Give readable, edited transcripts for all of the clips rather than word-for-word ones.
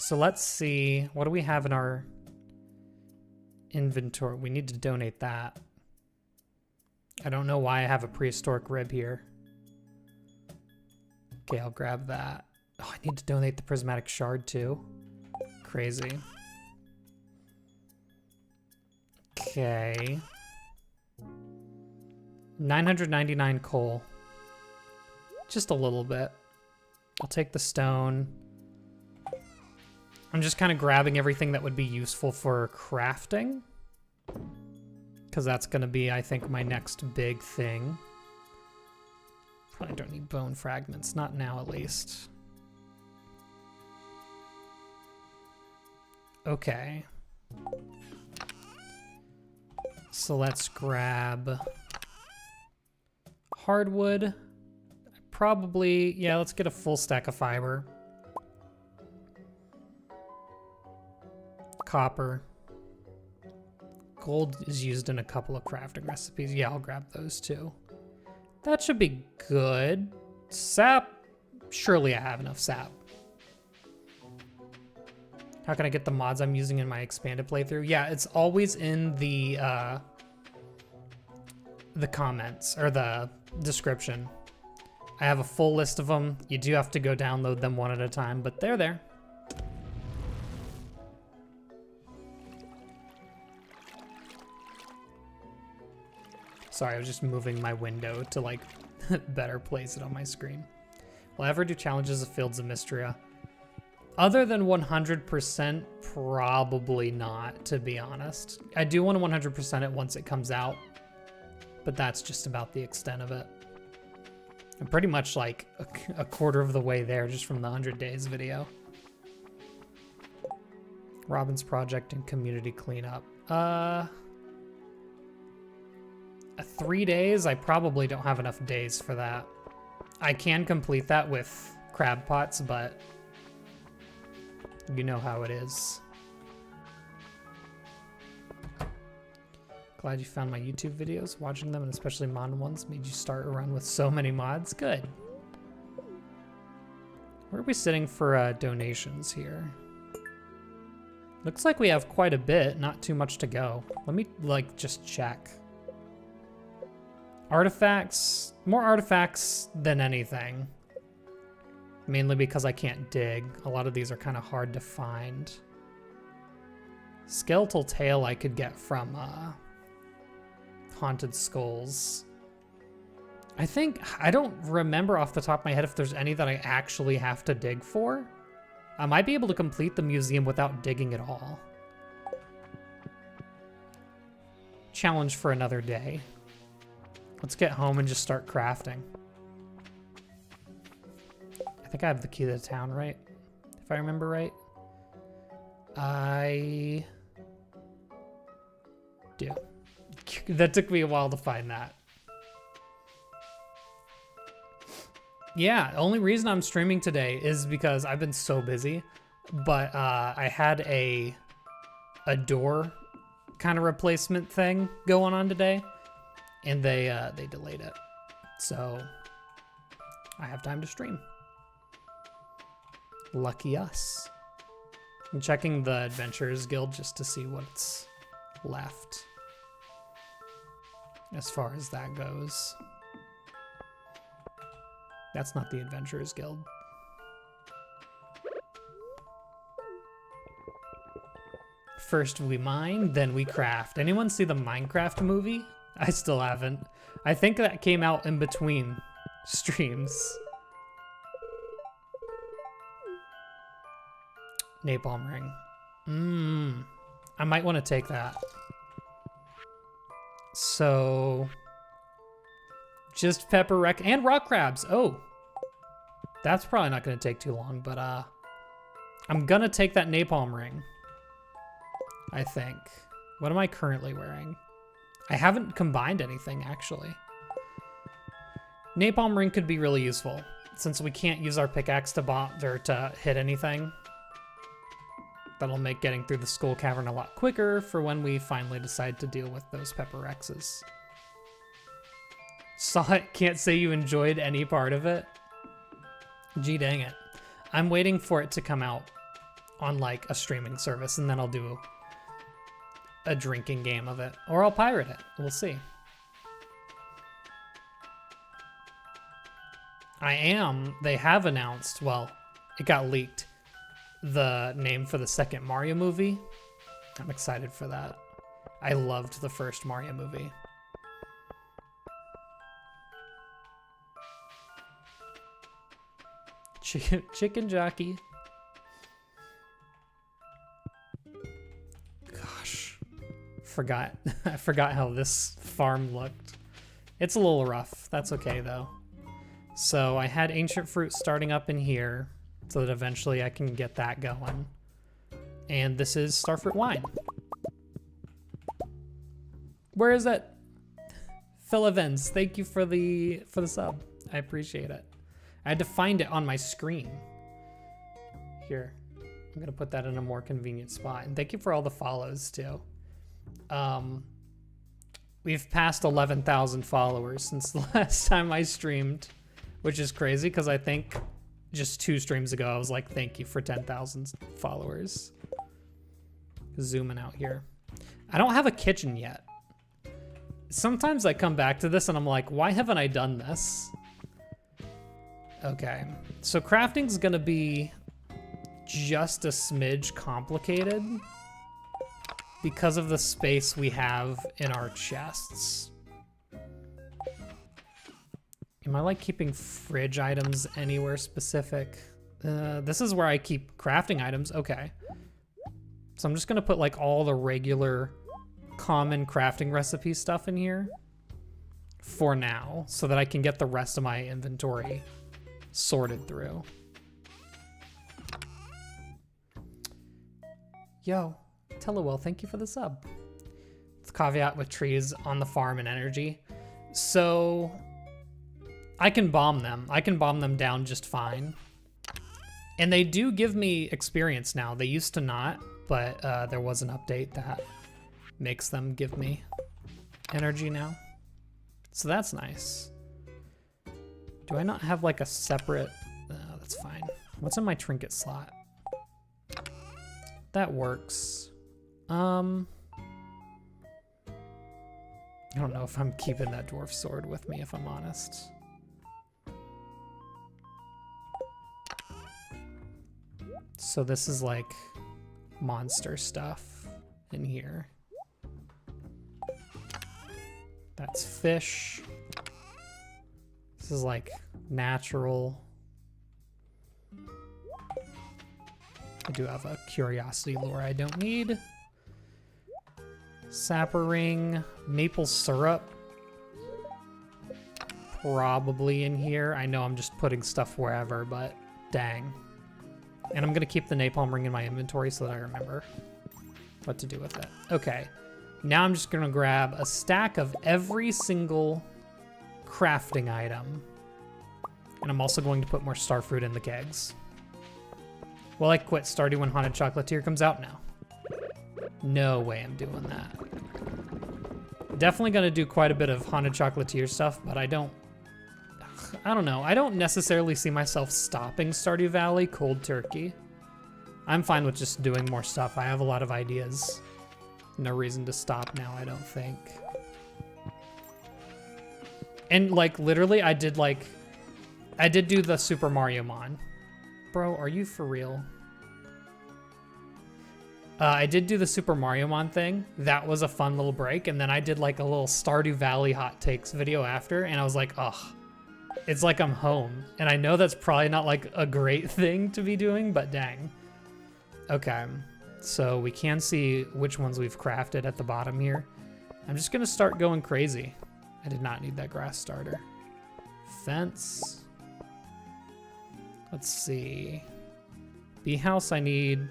So let's see. What do we have in our inventory? We need to donate that. I don't know why I have a prehistoric rib here. Okay, I'll grab that. Oh, I need to donate the prismatic shard too. Crazy. Okay. 999 coal. Just a little bit. I'll take the stone. I'm just kind of grabbing everything that would be useful for crafting. Because that's going to be, I think, my next big thing. Probably don't need bone fragments. Not now, at least. Okay. So let's grab hardwood. Probably, yeah, let's get a full stack of fiber. Copper. Gold is used in a couple of crafting recipes. Yeah, I'll grab those too. That should be good. Sap. Surely I have enough sap. How can I get the mods I'm using in my expanded playthrough? Yeah, it's always in the comments or the description. I have a full list of them. You do have to go download them one at a time, but they're there. Sorry, I was just moving my window to like better place it on my screen. Will I ever do challenges of Fields of Mystria? Other than 100%, probably not, to be honest. I do want to 100% it once it comes out, but that's just about the extent of it. I'm pretty much like a quarter of the way there just from the 100 days video. Robin's project and community cleanup. 3 days? I probably don't have enough days for that. I can complete that with crab pots, but you know how it is. Glad you found my YouTube videos. Watching them, and especially mod ones, made you start a run with so many mods. Good. Where are we sitting for donations here? Looks like we have quite a bit, not too much to go. Let me like just check. Artifacts, more artifacts than anything. Mainly because I can't dig. A lot of these are kind of hard to find. Skeletal tail I could get from Haunted Skulls. I don't remember off the top of my head if there's any that I actually have to dig for. I might be able to complete the museum without digging at all. Challenge for another day. Let's get home and just start crafting. I think I have the key to the town, right? If I remember right. I do. That took me a while to find that. Yeah, the only reason I'm streaming today is because I've been so busy, but I had a door kind of replacement thing going on today, and they delayed it. So I have time to stream. Lucky us. I'm checking the Adventurers Guild just to see what's left as far as that goes. That's not the Adventurers Guild. First we mine, then we craft. Anyone see the Minecraft movie? I still haven't. I think that came out in between streams. Napalm ring. I might want to take that. So just pepper wreck and rock crabs. Oh, that's probably not going to take too long, but I'm going to take that napalm ring, I think. What am I currently wearing? I haven't combined anything, actually. Napalm ring could be really useful, since we can't use our pickaxe to bother to hit anything. That'll make getting through the skull cavern a lot quicker for when we finally decide to deal with those pepper rexes. Saw it, can't say you enjoyed any part of it. Gee dang it. I'm waiting for it to come out on like a streaming service, and then I'll do a drinking game of it, or I'll pirate it. We'll see. They have announced, well, it got leaked, the name for the second Mario movie. I'm excited for that. I loved the first Mario movie. Chicken jockey. Gosh, I forgot how this farm looked. It's a little rough. That's okay though. So I had ancient fruit starting up in here so that eventually I can get that going. And this is starfruit wine. Where is it? Phil Evans, thank you for the sub. I appreciate it. I had to find it on my screen. Here, I'm gonna put that in a more convenient spot. And thank you for all the follows too. We've passed 11,000 followers since the last time I streamed, which is crazy because I think just 2 streams ago I was like, thank you for 10,000 followers. Zooming out here. I don't have a kitchen yet. Sometimes I come back to this and I'm like, why haven't I done this? Okay, so crafting's gonna be just a smidge complicated because of the space we have in our chests. Am I like keeping fridge items anywhere specific? This is where I keep crafting items, okay. So I'm just gonna put like all the regular common crafting recipe stuff in here for now so that I can get the rest of my inventory sorted through. Yo, Tellowell, thank you for the sub. It's caveat with trees on the farm and energy. So I can bomb them. I can bomb them down just fine. And they do give me experience now. They used to not, but there was an update that makes them give me energy now. So that's nice. Do I not have like a separate, that's fine. What's in my trinket slot? That works. I don't know if I'm keeping that dwarf sword with me, if I'm honest. So this is like monster stuff in here. That's fish. This is like natural. I do have a curiosity lure I don't need. Sapper ring, maple syrup. Probably in here. I know I'm just putting stuff wherever, but dang. And I'm gonna keep the napalm ring in my inventory so that I remember what to do with it. Okay, now I'm just gonna grab a stack of every single crafting item. And I'm also going to put more starfruit in the kegs. Will I quit Stardew when Haunted Chocolatier comes out? No. No way I'm doing that. Definitely gonna do quite a bit of Haunted Chocolatier stuff, but I don't know. I don't necessarily see myself stopping Stardew Valley cold turkey. I'm fine with just doing more stuff. I have a lot of ideas. No reason to stop now, I don't think. And like literally I did do the Super Mario Mon. Bro, are you for real? I did do the Super Mario Mon thing. That was a fun little break. And then I did like a little Stardew Valley hot takes video after. And I was like, ugh, it's like I'm home. And I know that's probably not like a great thing to be doing, but dang. Okay, so we can see which ones we've crafted at the bottom here. I'm just gonna start going crazy. I did not need that grass starter. Fence. Let's see. Bee house, I need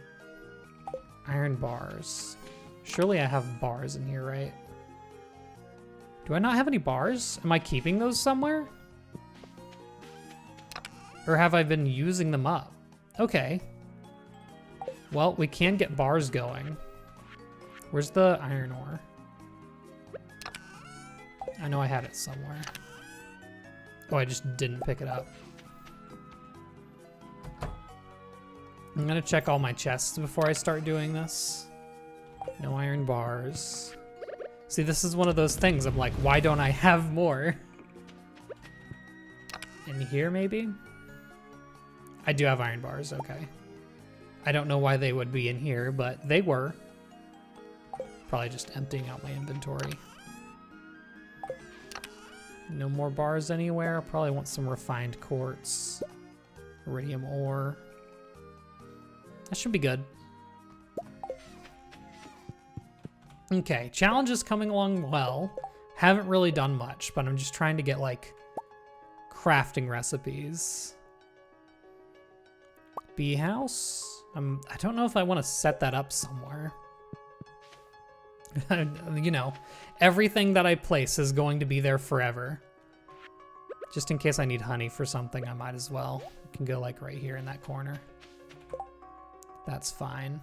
iron bars. Surely I have bars in here, right? Do I not have any bars? Am I keeping those somewhere? Or have I been using them up? Okay. Well, we can get bars going. Where's the iron ore? I know I had it somewhere. Oh, I just didn't pick it up. I'm gonna check all my chests before I start doing this. No iron bars. See, this is one of those things. I'm like, why don't I have more? In here, maybe? I do have iron bars, okay. I don't know why they would be in here, but they were. Probably just emptying out my inventory. No more bars anywhere. Probably want some refined quartz. Iridium ore. That should be good. Okay, challenge is coming along well. Haven't really done much, but I'm just trying to get like crafting recipes. Bee house? I don't know if I want to set that up somewhere. You know, everything that I place is going to be there forever. Just in case I need honey for something, I might as well. I can go like right here in that corner. That's fine.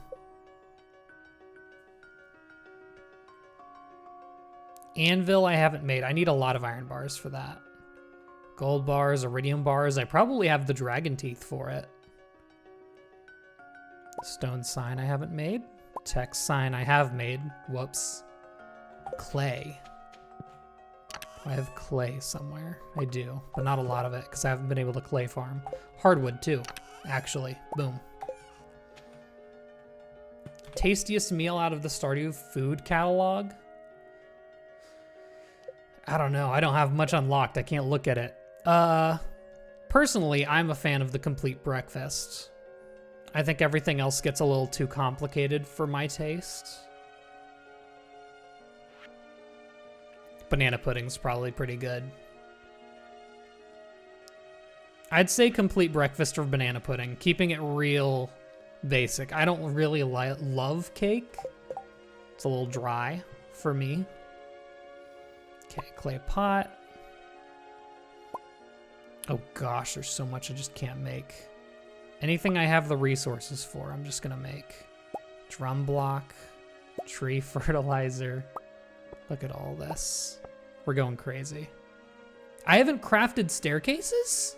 Anvil I haven't made. I need a lot of iron bars for that. Gold bars, iridium bars. I probably have the dragon teeth for it. Stone sign I haven't made. Text sign I have made. Whoops. Clay. I have clay somewhere. I do, but not a lot of it because I haven't been able to clay farm. Hardwood too, actually. Boom. Tastiest meal out of the Stardew food catalog? I don't know. I don't have much unlocked. I can't look at it. Personally, I'm a fan of the complete breakfast. I think everything else gets a little too complicated for my taste. Banana pudding's probably pretty good. I'd say complete breakfast or banana pudding, keeping it real basic. I don't really love cake. It's a little dry for me. Okay, clay pot. Oh gosh, there's so much I just can't make. Anything I have the resources for, I'm just gonna make. Drum block, tree fertilizer. Look at all this. We're going crazy. I haven't crafted staircases?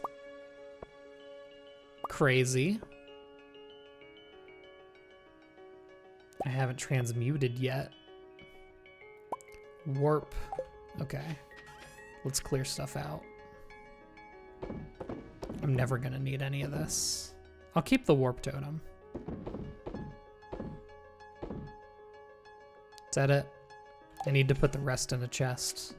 Crazy. I haven't transmuted yet. Warp. Okay. Let's clear stuff out. I'm never gonna need any of this. I'll keep the warp totem. Is that it? I need to put the rest in a chest.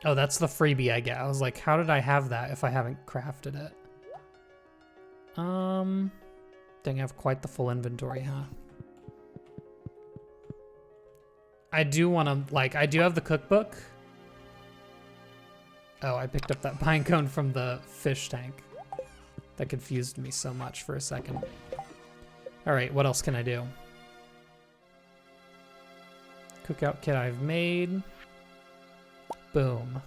Oh, that's the freebie I get. I was like, how did I have that if I haven't crafted it? Dang, I have quite the full inventory, huh? I do want to, like, I do have the cookbook. Oh, I picked up that pine cone from the fish tank. That confused me so much for a second. All right, what else can I do? Cookout kit I've made. Boom.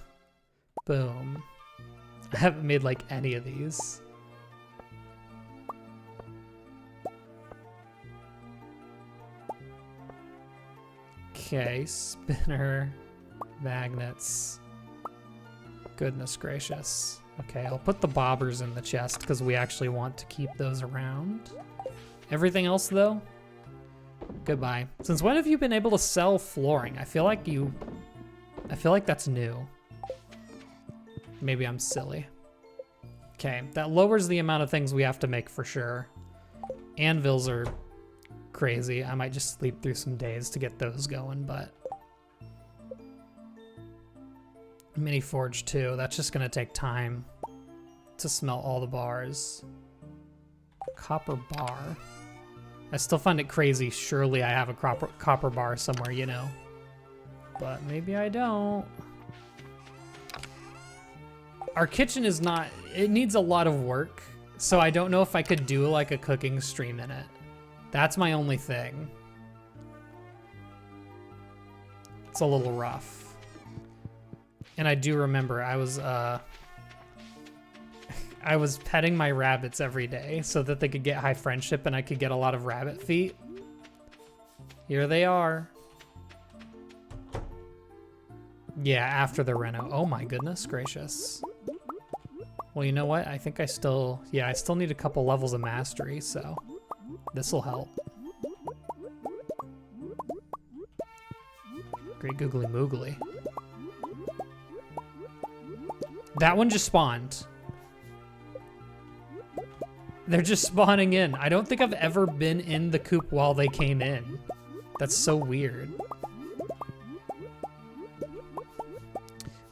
Boom. I haven't made like any of these. Okay, spinner, magnets. Goodness gracious. Okay, I'll put the bobbers in the chest because we actually want to keep those around. Everything else though, goodbye. Since when have you been able to sell flooring? I feel like that's new. Maybe I'm silly. Okay, that lowers the amount of things we have to make for sure. Anvils are crazy. I might just sleep through some days to get those going, but. Mini forge too, that's just gonna take time to smelt all the bars. Copper bar. I still find it crazy. Surely I have a copper bar somewhere, you know. But maybe I don't. Our kitchen is not, it needs a lot of work. So I don't know if I could do like a cooking stream in it. That's my only thing. It's a little rough. And I do remember I was petting my rabbits every day so that they could get high friendship and I could get a lot of rabbit feet. Here they are. Yeah, after the reno. Oh my goodness gracious. Well, you know what? I think I still need a couple levels of mastery, so this'll help. Great googly moogly. That one just spawned. They're just spawning in. I don't think I've ever been in the coop while they came in. That's so weird.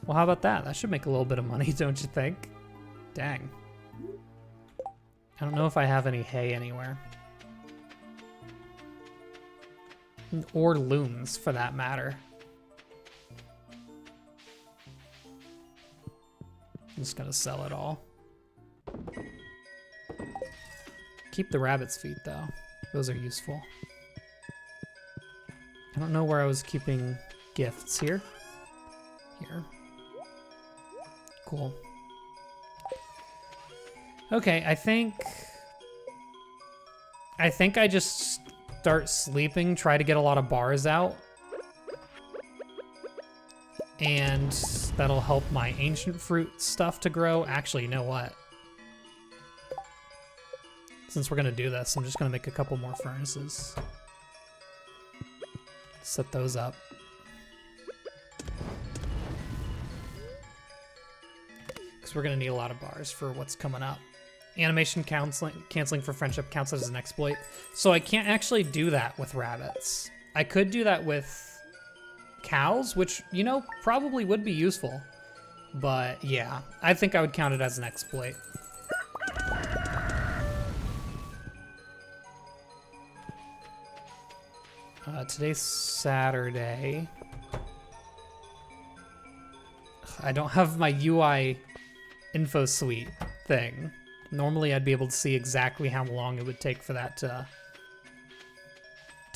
Well, how about that? That should make a little bit of money, don't you think? Dang. I don't know if I have any hay anywhere. Or looms, for that matter. I'm just gonna sell it all. Keep the rabbit's feet, though. Those are useful. I don't know where I was keeping gifts. Here? Here. Cool. Okay, I think I just start sleeping, try to get a lot of bars out. And that'll help my ancient fruit stuff to grow. Actually, you know what? Since we're gonna do this, I'm just gonna make a couple more furnaces. Set those up. Because we're gonna need a lot of bars for what's coming up. Animation canceling for friendship counts as an exploit. So I can't actually do that with rabbits. I could do that with cows, which, you know, probably would be useful. But yeah, I think I would count it as an exploit. Today's Saturday. I don't have my UI info suite thing. Normally I'd be able to see exactly how long it would take for that to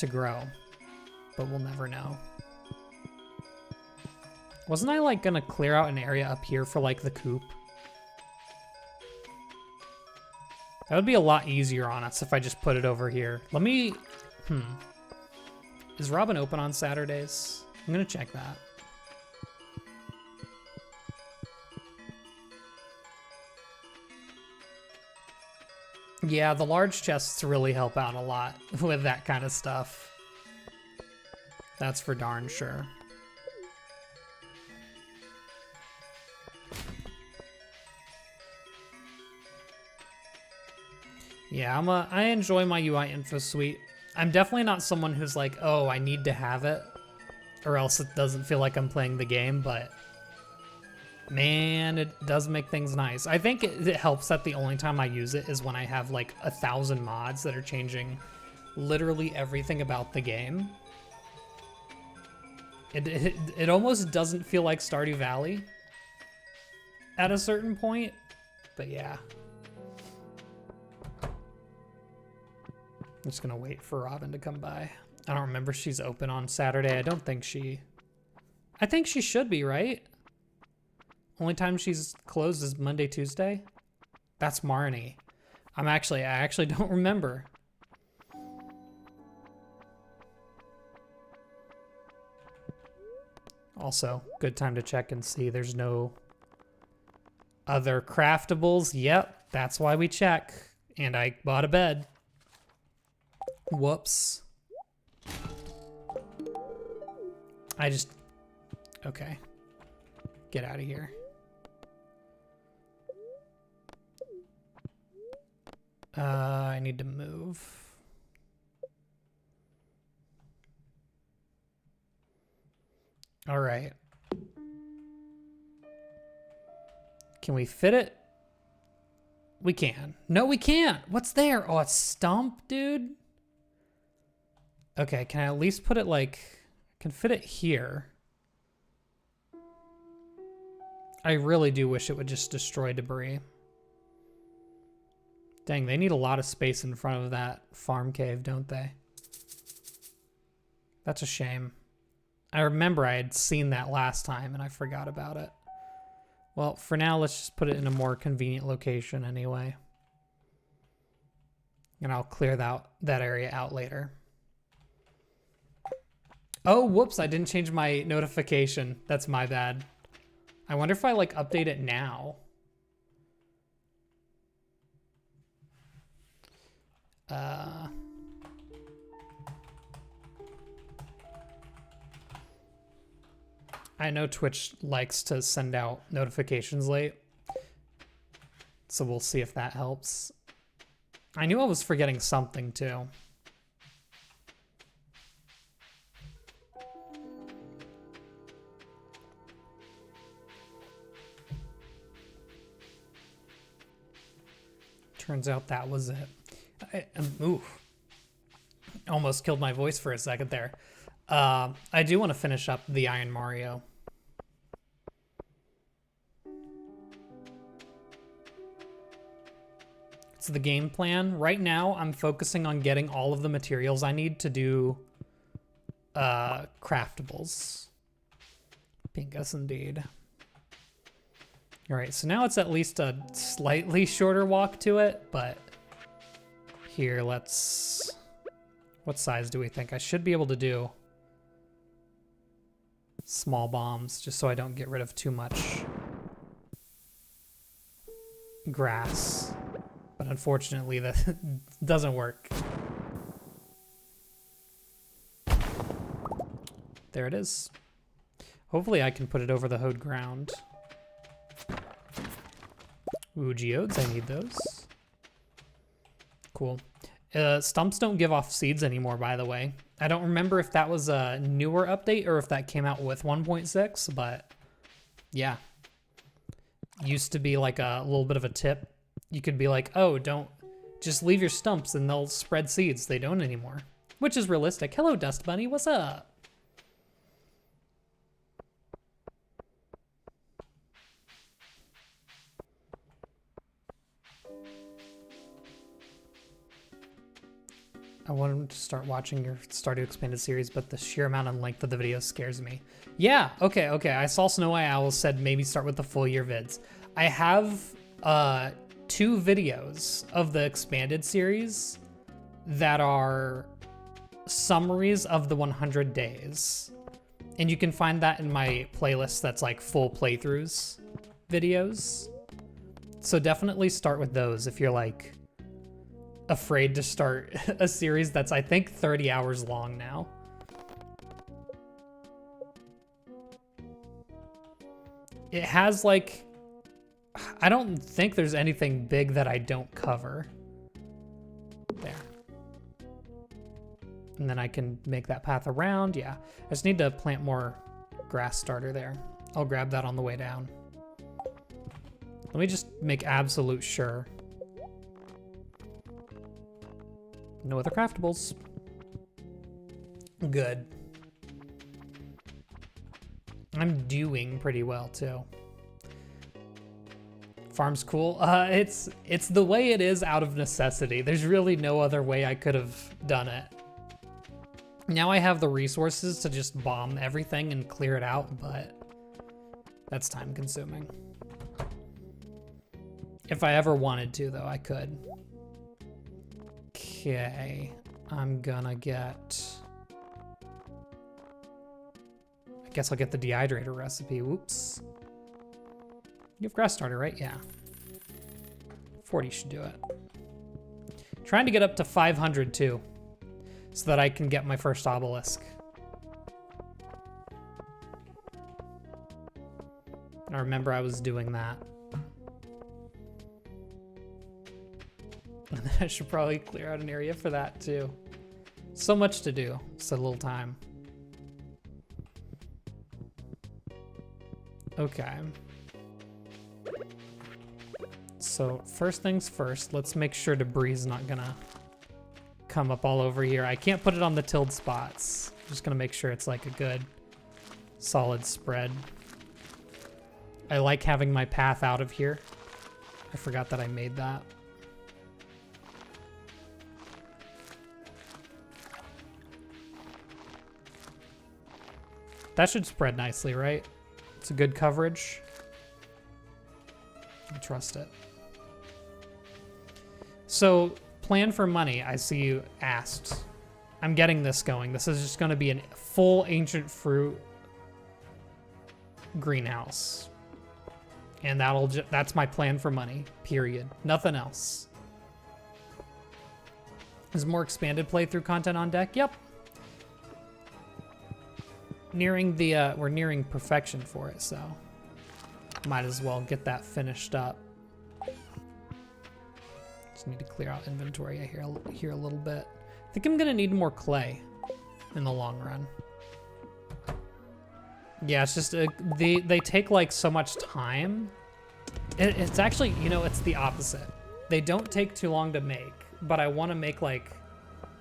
grow, but we'll never know. Wasn't I like gonna clear out an area up here for like the coop? That would be a lot easier on us if I just put it over here. Let me, Is Robin open on Saturdays? I'm gonna check that. Yeah, the large chests really help out a lot with that kind of stuff. That's for darn sure. Yeah, I enjoy my UI info suite. I'm definitely not someone who's like, oh, I need to have it, or else it doesn't feel like I'm playing the game, but man, it does make things nice. I think it helps that the only time I use it is when I have like 1,000 mods that are changing literally everything about the game. It almost doesn't feel like Stardew Valley at a certain point, but yeah. I'm just gonna wait for Robin to come by. I don't remember if she's open on Saturday. I think she should be, right? Only time she's closed is Monday, Tuesday? That's Marnie. I actually don't remember. Also, good time to check and see there's no other craftables. Yep, that's why we check. And I bought a bed. Whoops. Okay. Get out of here. I need to move. All right. Can we fit it? We can. No, we can't. What's there? Oh, it's stump, dude. Okay, can I at least put it like, I can fit it here. I really do wish it would just destroy debris. Dang, they need a lot of space in front of that farm cave, don't they? That's a shame. I remember I had seen that last time and I forgot about it. Well, for now, let's just put it in a more convenient location anyway. And I'll clear that area out later. Oh, whoops, I didn't change my notification. That's my bad. I wonder if I like update it now. I know Twitch likes to send out notifications late, so we'll see if that helps. I knew I was forgetting something too. Turns out that was it. Ooh. Almost killed my voice for a second there. I do want to finish up the Iron Mario. It's the game plan. Right now, I'm focusing on getting all of the materials I need to do craftables. Pingus indeed. All right, so now it's at least a slightly shorter walk to it, but here, let's... What size do we think? I should be able to do small bombs, just so I don't get rid of too much grass. But unfortunately, that doesn't work. There it is. Hopefully I can put it over the hoed ground. Ooh, geodes, I need those. Cool. Stumps don't give off seeds anymore, by the way. I don't remember if that was a newer update or if that came out with 1.6, but yeah. Used to be like a little bit of a tip. You could be like, oh, don't just leave your stumps and they'll spread seeds. They don't anymore, which is realistic. Hello, Dust Bunny. What's up? I wanted to start watching your Stardew Expanded series, but the sheer amount and length of the videos scares me. Yeah, okay. I saw Snow Eye Owl said maybe start with the full year vids. I have 2 videos of the Expanded series that are summaries of the 100 days. And you can find that in my playlist that's like full playthroughs videos. So definitely start with those if you're like afraid to start a series that's I think 30 hours long now. It has like, I don't think there's anything big that I don't cover. There. And then I can make that path around. Yeah, I just need to plant more grass starter there. I'll grab that on the way down. Let me just make absolute sure. No other craftables. Good. I'm doing pretty well too. Farm's cool. It's the way it is out of necessity. There's really no other way I could have done it. Now I have the resources to just bomb everything and clear it out, but that's time consuming. If I ever wanted to though, I could. Okay, I'm gonna get, I guess I'll get the dehydrator recipe. Whoops. You have grass starter, right? Yeah. 40 should do it. Trying to get up to 500 too, so that I can get my first obelisk. I remember I was doing that. And I should probably clear out an area for that too. So much to do, so little time. Okay. So first things first, let's make sure debris is not gonna come up all over here. I can't put it on the tilled spots. I'm just gonna make sure it's like a good solid spread. I like having my path out of here. I forgot that I made that. That should spread nicely, right? It's a good coverage. I trust it. So, plan for money, I see you asked. I'm getting this going. This is just going to be a full ancient fruit greenhouse. And that's my plan for money, period. Nothing else. Is more expanded playthrough content on deck? Yep. Nearing the, we're nearing perfection for it, so might as well get that finished up. Just need to clear out inventory here a little bit. I think I'm gonna need more clay in the long run. Yeah, it's just, they take like so much time. It's actually, you know, it's the opposite. They don't take too long to make, but I want to make like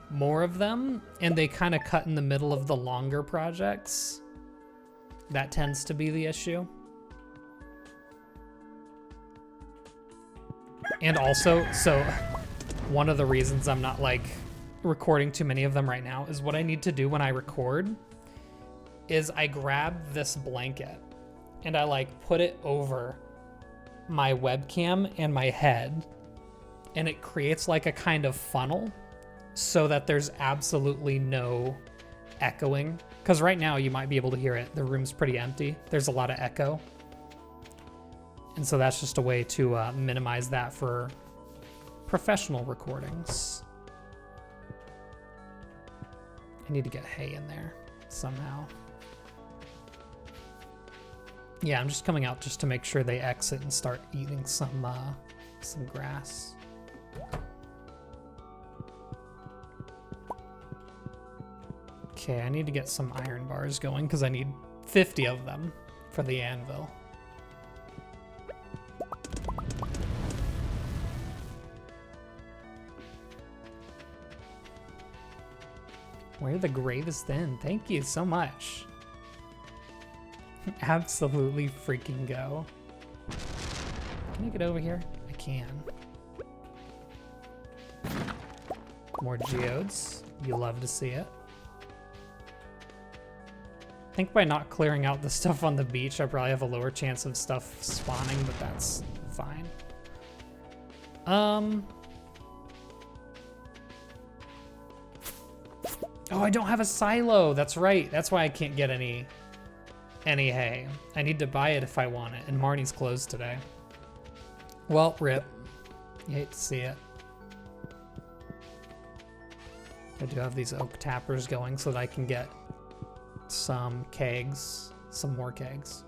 more of them, and they kind of cut in the middle of the longer projects. That tends to be the issue. And also, so one of the reasons I'm not like recording too many of them right now is what I need to do when I record is I grab this blanket and I like put it over my webcam and my head, and it creates like a kind of funnel so that there's absolutely no echoing. Because right now you might be able to hear it. The room's pretty empty. There's a lot of echo. And so that's just a way to minimize that for professional recordings. I need to get hay in there somehow. Yeah, I'm just coming out just to make sure they exit and start eating some grass. Okay, I need to get some iron bars going because I need 50 of them for the anvil. Where the grave is thin. Thank you so much. Absolutely freaking go. Can I get over here? I can. More geodes. You love to see it. I think by not clearing out the stuff on the beach, I probably have a lower chance of stuff spawning, but that's fine. Oh, I don't have a silo. That's right. That's why I can't get any hay. I need to buy it if I want it, and Marnie's closed today. Well, rip. You hate to see it. I do have these oak tappers going so that I can get some kegs, some more kegs.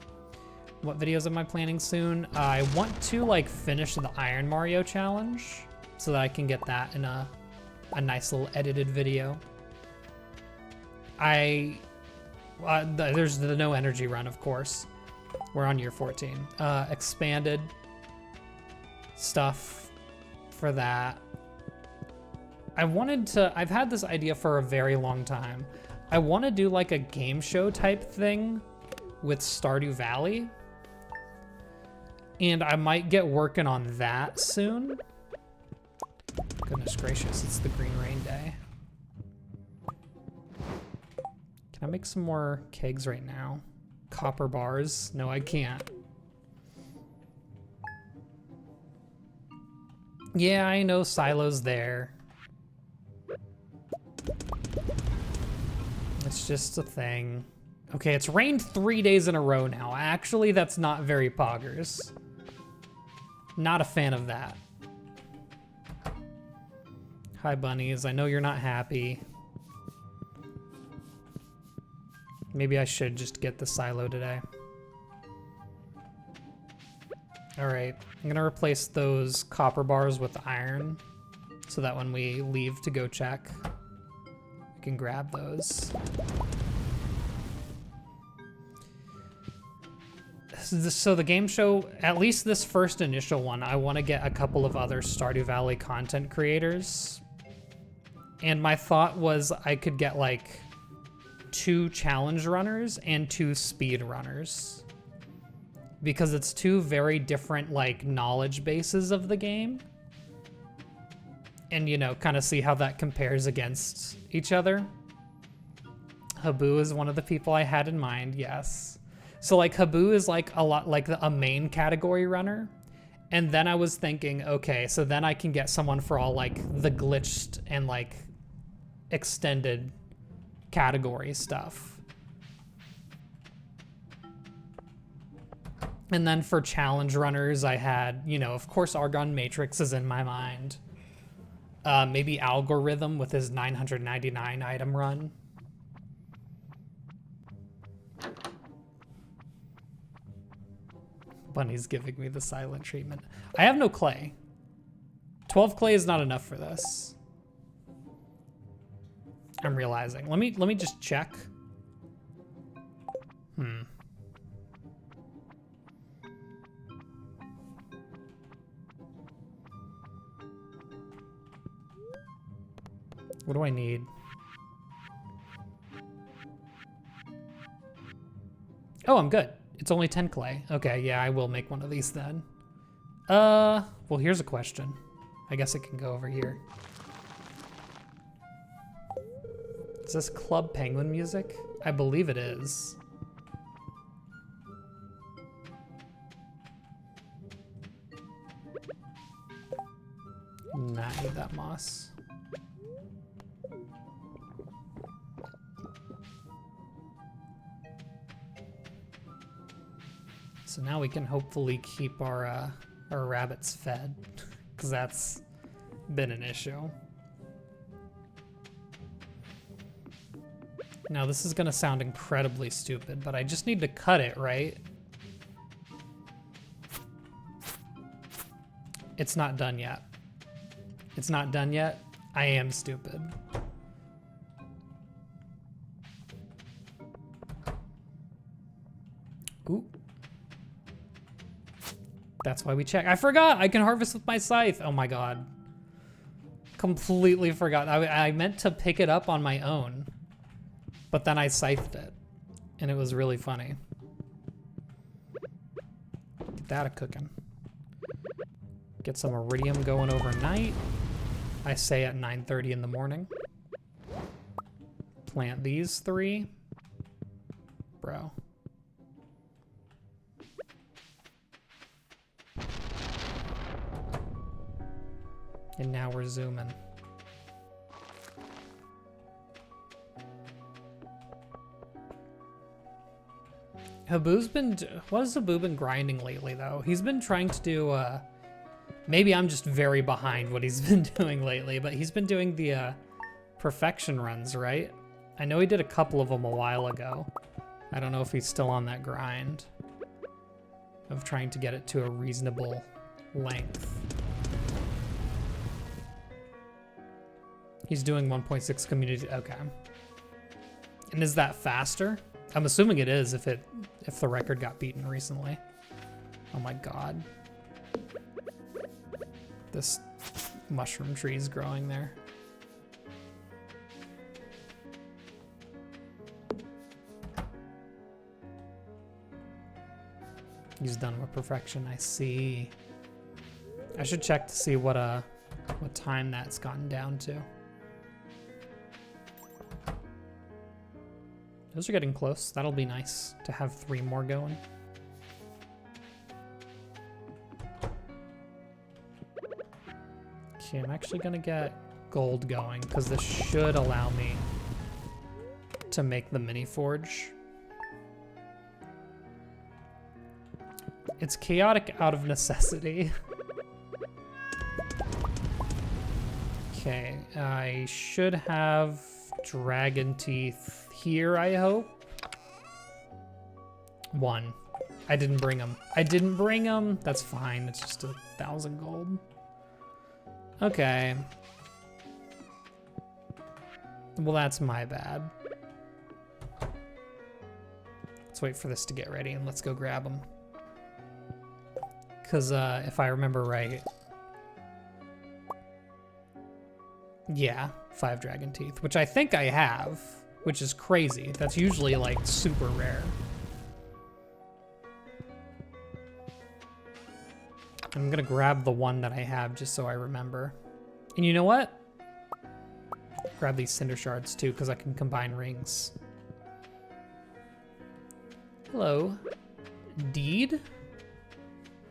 What videos am I planning soon? I want to like finish the Iron Mario challenge so that I can get that in a nice little edited video. There's the no energy run, of course. We're on year 14. Expanded stuff for that. I've had this idea for a very long time. I want to do like a game show type thing with Stardew Valley. And I might get working on that soon. Goodness gracious, it's the Green Rain Day. Can I make some more kegs right now? Copper bars? No, I can't. Yeah, I know silo's there. It's just a thing. Okay, it's rained 3 days in a row now. Actually, that's not very poggers. Not a fan of that. Hi, bunnies. I know you're not happy. Maybe I should just get the silo today. All right, I'm gonna replace those copper bars with iron so that when we leave to go check, we can grab those. So the game show, at least this first initial one, I want to get a couple of other Stardew Valley content creators. And my thought was I could get like 2 challenge runners and 2 speed runners, because it's 2 very different like knowledge bases of the game, and you know, kind of see how that compares against each other. Habu is one of the people I had in mind. Yes, so like Habu is like a lot like a main category runner, and then I was thinking, okay, so then I can get someone for all like the glitched and like extended category stuff. And then for challenge runners, I had, you know, of course, Argon Matrix is in my mind. Maybe Algorithm with his 999 item run. Bunny's giving me the silent treatment. I have no clay. 12 clay is not enough for this. I'm realizing. Let me just check. What do I need? Oh, I'm good. It's only 10 clay. Okay, yeah, I will make one of these then. Well, here's a question. I guess it can go over here. Is this Club Penguin music? I believe it is. Nah, I need that moss. So now we can hopefully keep our rabbits fed, because that's been an issue. Now this is gonna sound incredibly stupid, but I just need to cut it, right? It's not done yet. It's not done yet. I am stupid. Ooh. That's why we check. I forgot I can harvest with my scythe. Oh my God. Completely forgot. I meant to pick it up on my own, but then I scythed it and it was really funny. Get that a cooking. Get some iridium going overnight. I say at 9:30 in the morning. Plant these 3. Bro. And now we're zooming. Habu's been, what has Habu been grinding lately though? He's been trying to do, maybe I'm just very behind what he's been doing lately, but he's been doing the perfection runs, right? I know he did a couple of them a while ago. I don't know if he's still on that grind of trying to get it to a reasonable length. He's doing 1.6 community, okay. And is that faster? I'm assuming it is if the record got beaten recently. Oh my God. This mushroom tree is growing there. He's done with perfection, I see. I should check to see what time that's gotten down to. Those are getting close. That'll be nice to have 3 more going. Okay, I'm actually gonna get gold going because this should allow me to make the mini forge. It's chaotic out of necessity. Okay, I should have dragon teeth here, I hope. 1. I didn't bring them. I didn't bring them. That's fine. It's just 1,000 gold. Okay. Well, that's my bad. Let's wait for this to get ready and let's go grab them. Because if I remember right, yeah, 5 dragon teeth, which I think I have, which is crazy. That's usually like super rare. I'm gonna grab the one that I have just so I remember. And you know what? Grab these cinder shards too, because I can combine rings. Hello. Deed?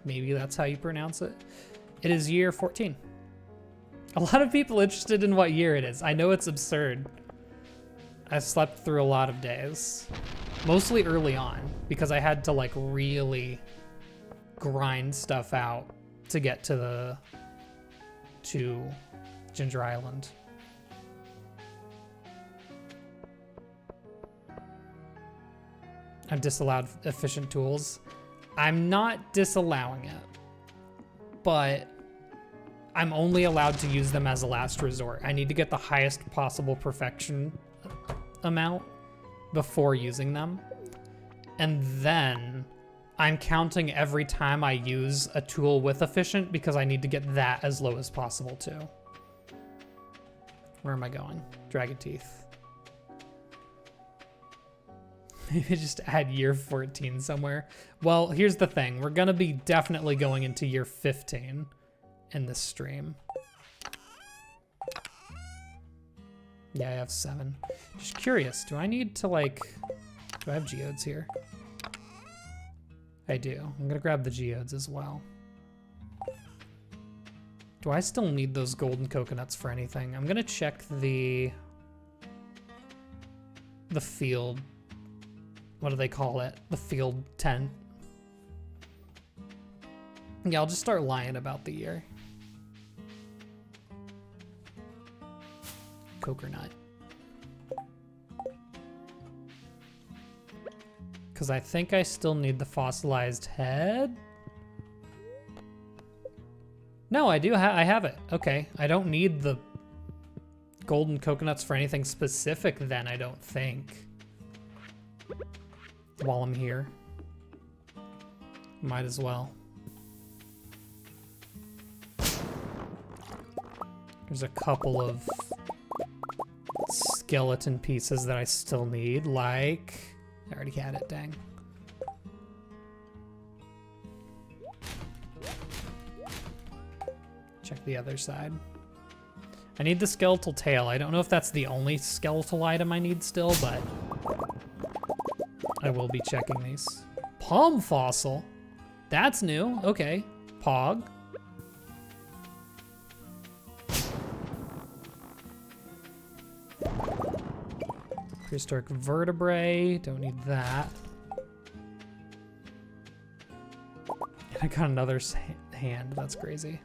Maybe that's how you pronounce it. It is year 14. A lot of people interested in what year it is. I know it's absurd. I slept through a lot of days, mostly early on, because I had to like really grind stuff out to get to Ginger Island. I've disallowed efficient tools. I'm not disallowing it, but I'm only allowed to use them as a last resort. I need to get the highest possible perfection amount before using them. And then I'm counting every time I use a tool with efficient because I need to get that as low as possible too. Where am I going? Dragon Teeth. Maybe just add year 14 somewhere. Well, here's the thing. We're gonna be definitely going into year 15 in this stream. Yeah, I have 7. Just curious, do I need to like, do I have geodes here? I do. I'm gonna grab the geodes as well. Do I still need those golden coconuts for anything? I'm gonna check the field. What do they call it? The field tent. Yeah, I'll just start lying about the year. Coconut. Because I think I still need the fossilized head. No, I do. I have it. Okay, I don't need the golden coconuts for anything specific then, I don't think. While I'm here. Might as well. There's a couple of skeleton pieces that I still need, like... I already had it, dang. Check the other side. I need the skeletal tail. I don't know if that's the only skeletal item I need still, but I will be checking these. Palm fossil? That's new. Okay. Pog. Prehistoric vertebrae. Don't need that. I got another hand. That's crazy.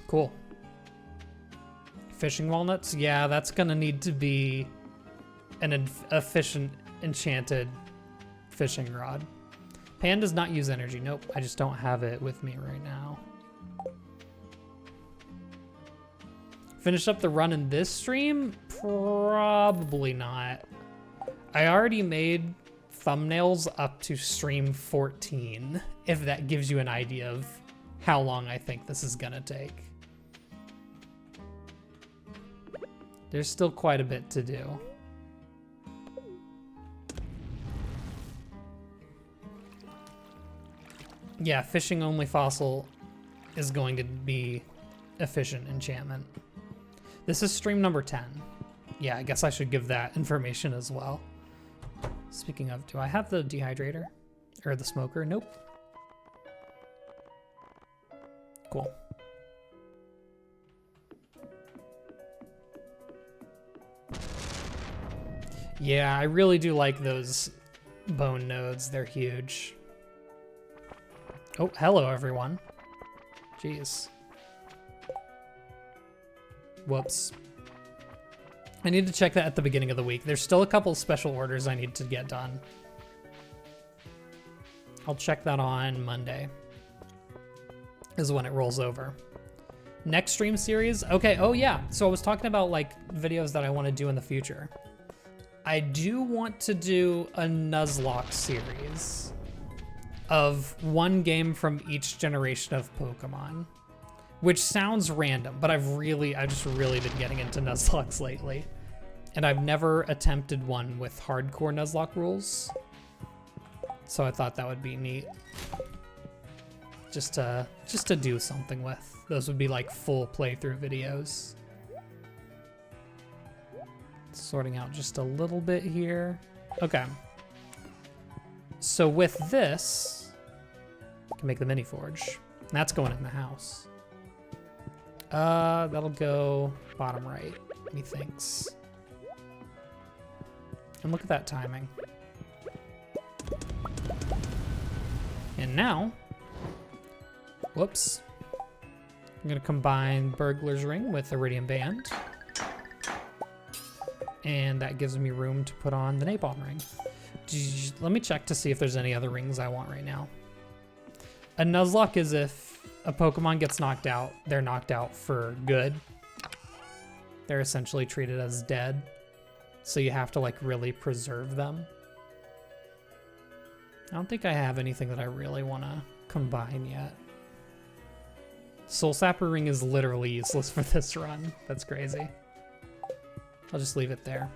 Cool. Fishing walnuts? Yeah, that's gonna need to be an efficient enchanted fishing rod. Pan does not use energy. Nope, I just don't have it with me right now. Finish up the run in this stream? Probably not. I already made thumbnails up to stream 14, if that gives you an idea of how long I think this is gonna take. There's still quite a bit to do. Yeah, fishing only fossil is going to be efficient enchantment. This is stream number 10. Yeah, I guess I should give that information as well. Speaking of, do I have the dehydrator? Or the smoker? Nope. Cool. Yeah, I really do like those bone nodes. They're huge. Oh, hello everyone. Jeez. Whoops. I need to check that at the beginning of the week. There's still a couple special orders I need to get done. I'll check that on Monday. Is when it rolls over. Next stream series? Okay, oh yeah. So I was talking about like videos that I want to do in the future. I do want to do a Nuzlocke series of one game from each generation of Pokemon, which sounds random, but I've just really been getting into Nuzlocks lately, and I've never attempted one with hardcore Nuzlocke rules, so I thought that would be neat, just to do something with. Those would be like full playthrough videos. Sorting out just a little bit here. Okay. So with this, I can make the mini forge. That's going in the house. That'll go bottom right, methinks. And look at that timing. And now, whoops. I'm gonna combine Burglar's Ring with Iridium Band. And that gives me room to put on the Napalm Ring. Let me check to see if there's any other rings I want right now. A Nuzlocke is if a Pokemon gets knocked out, they're knocked out for good. They're essentially treated as dead. So you have to like really preserve them. I don't think I have anything that I really want to combine yet. Soul Sapper Ring is literally useless for this run. That's crazy. I'll just leave it there.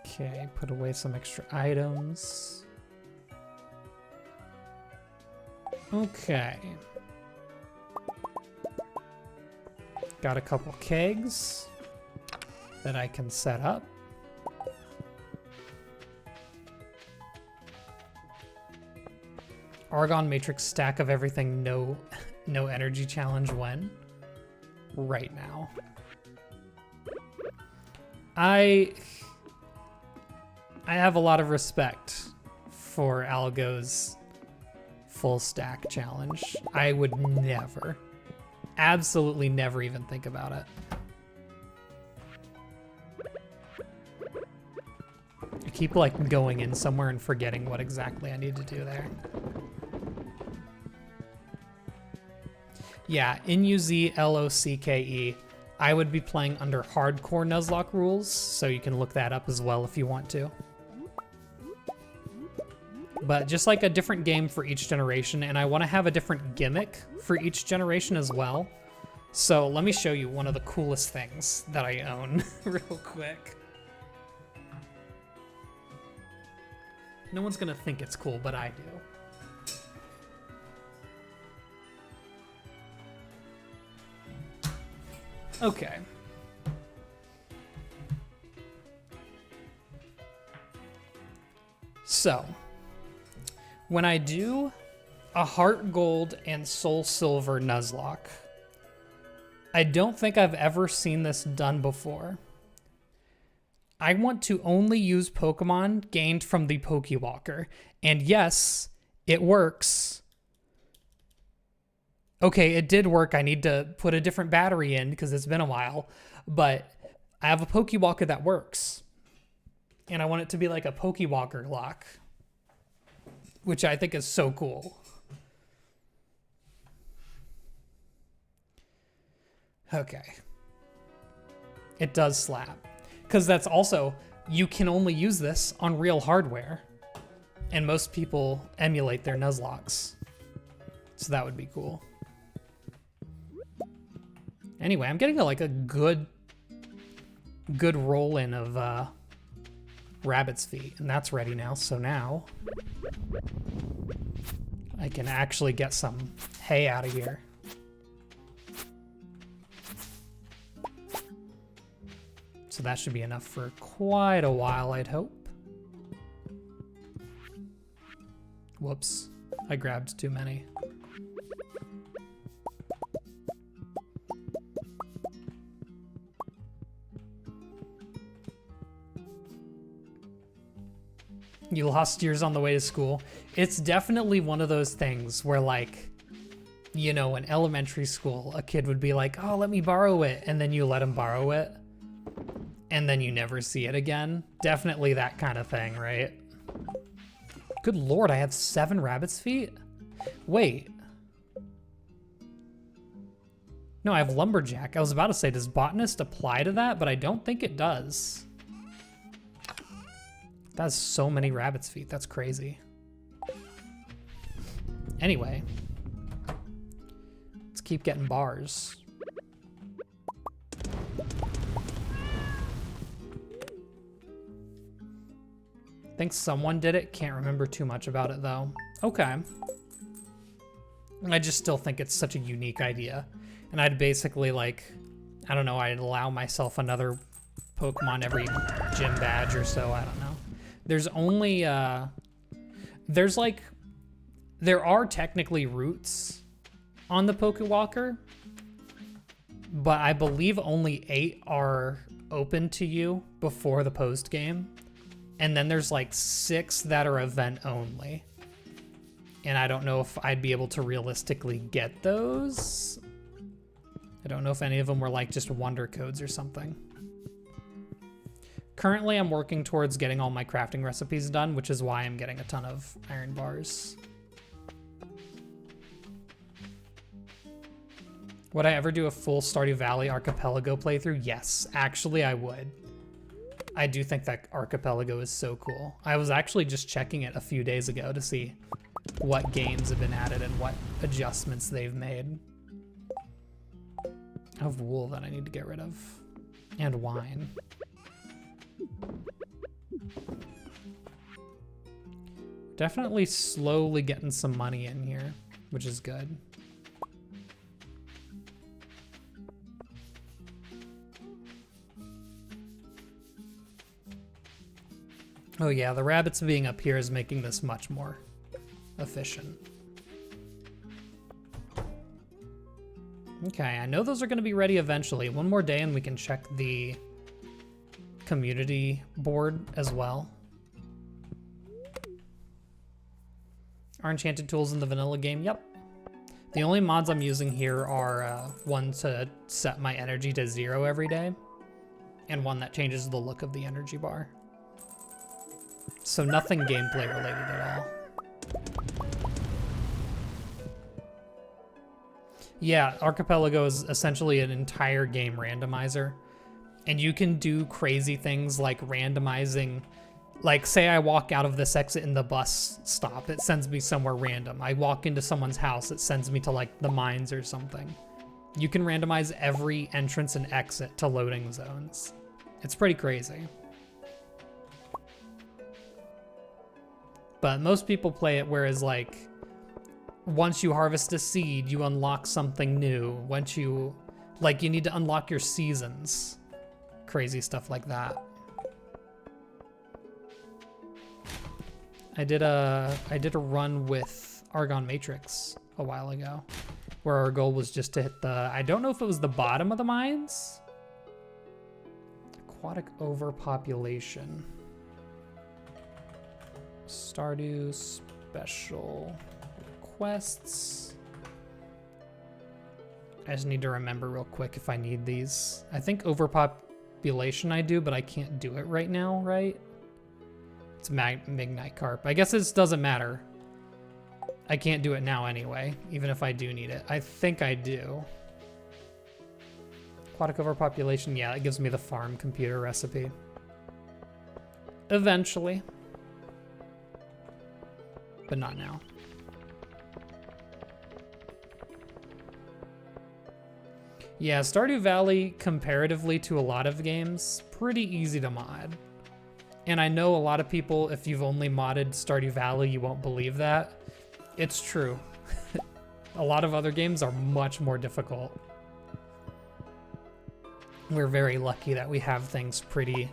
Okay, put away some extra items. Okay. Got a couple kegs that I can set up. Argon Matrix stack of everything, no energy challenge when? Right now. I have a lot of respect for Algo's full stack challenge. I would never, absolutely never even think about it. I keep like going in somewhere and forgetting what exactly I need to do there. Yeah, Nuzlocke. I would be playing under hardcore Nuzlocke rules, so you can look that up as well if you want to. But just like a different game for each generation, and I want to have a different gimmick for each generation as well. So let me show you one of the coolest things that I own real quick. No one's gonna think it's cool, but I do. Okay. So, when I do a Heart Gold and Soul Silver Nuzlocke, I don't think I've ever seen this done before. I want to only use Pokemon gained from the Pokewalker. And yes, it works. Okay, it did work. I need to put a different battery in because it's been a while. But I have a Pokewalker that works. And I want it to be like a Pokewalker lock, which I think is so cool. Okay. It does slap. Because that's also, you can only use this on real hardware. And most people emulate their Nuzlocks. So that would be cool. Anyway, I'm getting like a good roll in of Rabbit's Feet, and that's ready now. So now I can actually get some hay out of here. So that should be enough for quite a while, I'd hope. Whoops, I grabbed too many. You lost yours on the way to school. It's definitely one of those things where, like, you know, in elementary school, a kid would be like, oh, let me borrow it. And then you let him borrow it. And then you never see it again. Definitely that kind of thing, right? Good Lord, I have 7 Rabbit's Feet? Wait. No, I have Lumberjack. I was about to say, does Botanist apply to that? But I don't think it does. That's so many Rabbit's Feet. That's crazy. Anyway. Let's keep getting bars. Think someone did it. Can't remember too much about it, though. Okay. I just still think it's such a unique idea. And I'd basically, like, I don't know, I'd allow myself another Pokemon every gym badge or so. I don't know. There's only, there are technically routes on the Pokewalker, but I believe only 8 are open to you before the post game. And then there's like 6 that are event only. And I don't know if I'd be able to realistically get those. I don't know if any of them were like just wonder codes or something. Currently, I'm working towards getting all my crafting recipes done, which is why I'm getting a ton of iron bars. Would I ever do a full Stardew Valley Archipelago playthrough? Yes, actually I would. I do think that Archipelago is so cool. I was actually just checking it a few days ago to see what games have been added and what adjustments they've made. I have wool that I need to get rid of. And wine. Definitely slowly getting some money in here, which is good. Oh yeah, the rabbits being up here is making this much more efficient. Okay, I know those are going to be ready eventually. One more day and we can check the community board as well. Are enchanted tools in the vanilla game? Yep. The only mods I'm using here are one to set my energy to 0 every day, and one that changes the look of the energy bar. So nothing gameplay related at all. Yeah, Archipelago is essentially an entire game randomizer. And you can do crazy things like randomizing, like say I walk out of this exit in the bus stop, it sends me somewhere random. I walk into someone's house, it sends me to like the mines or something. You can randomize every entrance and exit to loading zones. It's pretty crazy. But most people play it whereas like, once you harvest a seed, you unlock something new. Once you, like you need to unlock your seasons. Crazy stuff like that. I did a run with Argon Matrix a while ago, where our goal was just to hit the, I don't know if it was the bottom of the mines. Aquatic overpopulation. Stardew special requests. I just need to remember real quick if I need these. I think overpopulation I do, but I can't do it right now, right? It's Midnight Carp. I guess this doesn't matter. I can't do it now anyway, even if I do need it. I think I do. Aquatic overpopulation, yeah, it gives me the farm computer recipe. Eventually. But not now. Yeah, Stardew Valley, comparatively to a lot of games, pretty easy to mod. And I know a lot of people, if you've only modded Stardew Valley, you won't believe that. It's true. A lot of other games are much more difficult. We're very lucky that we have things pretty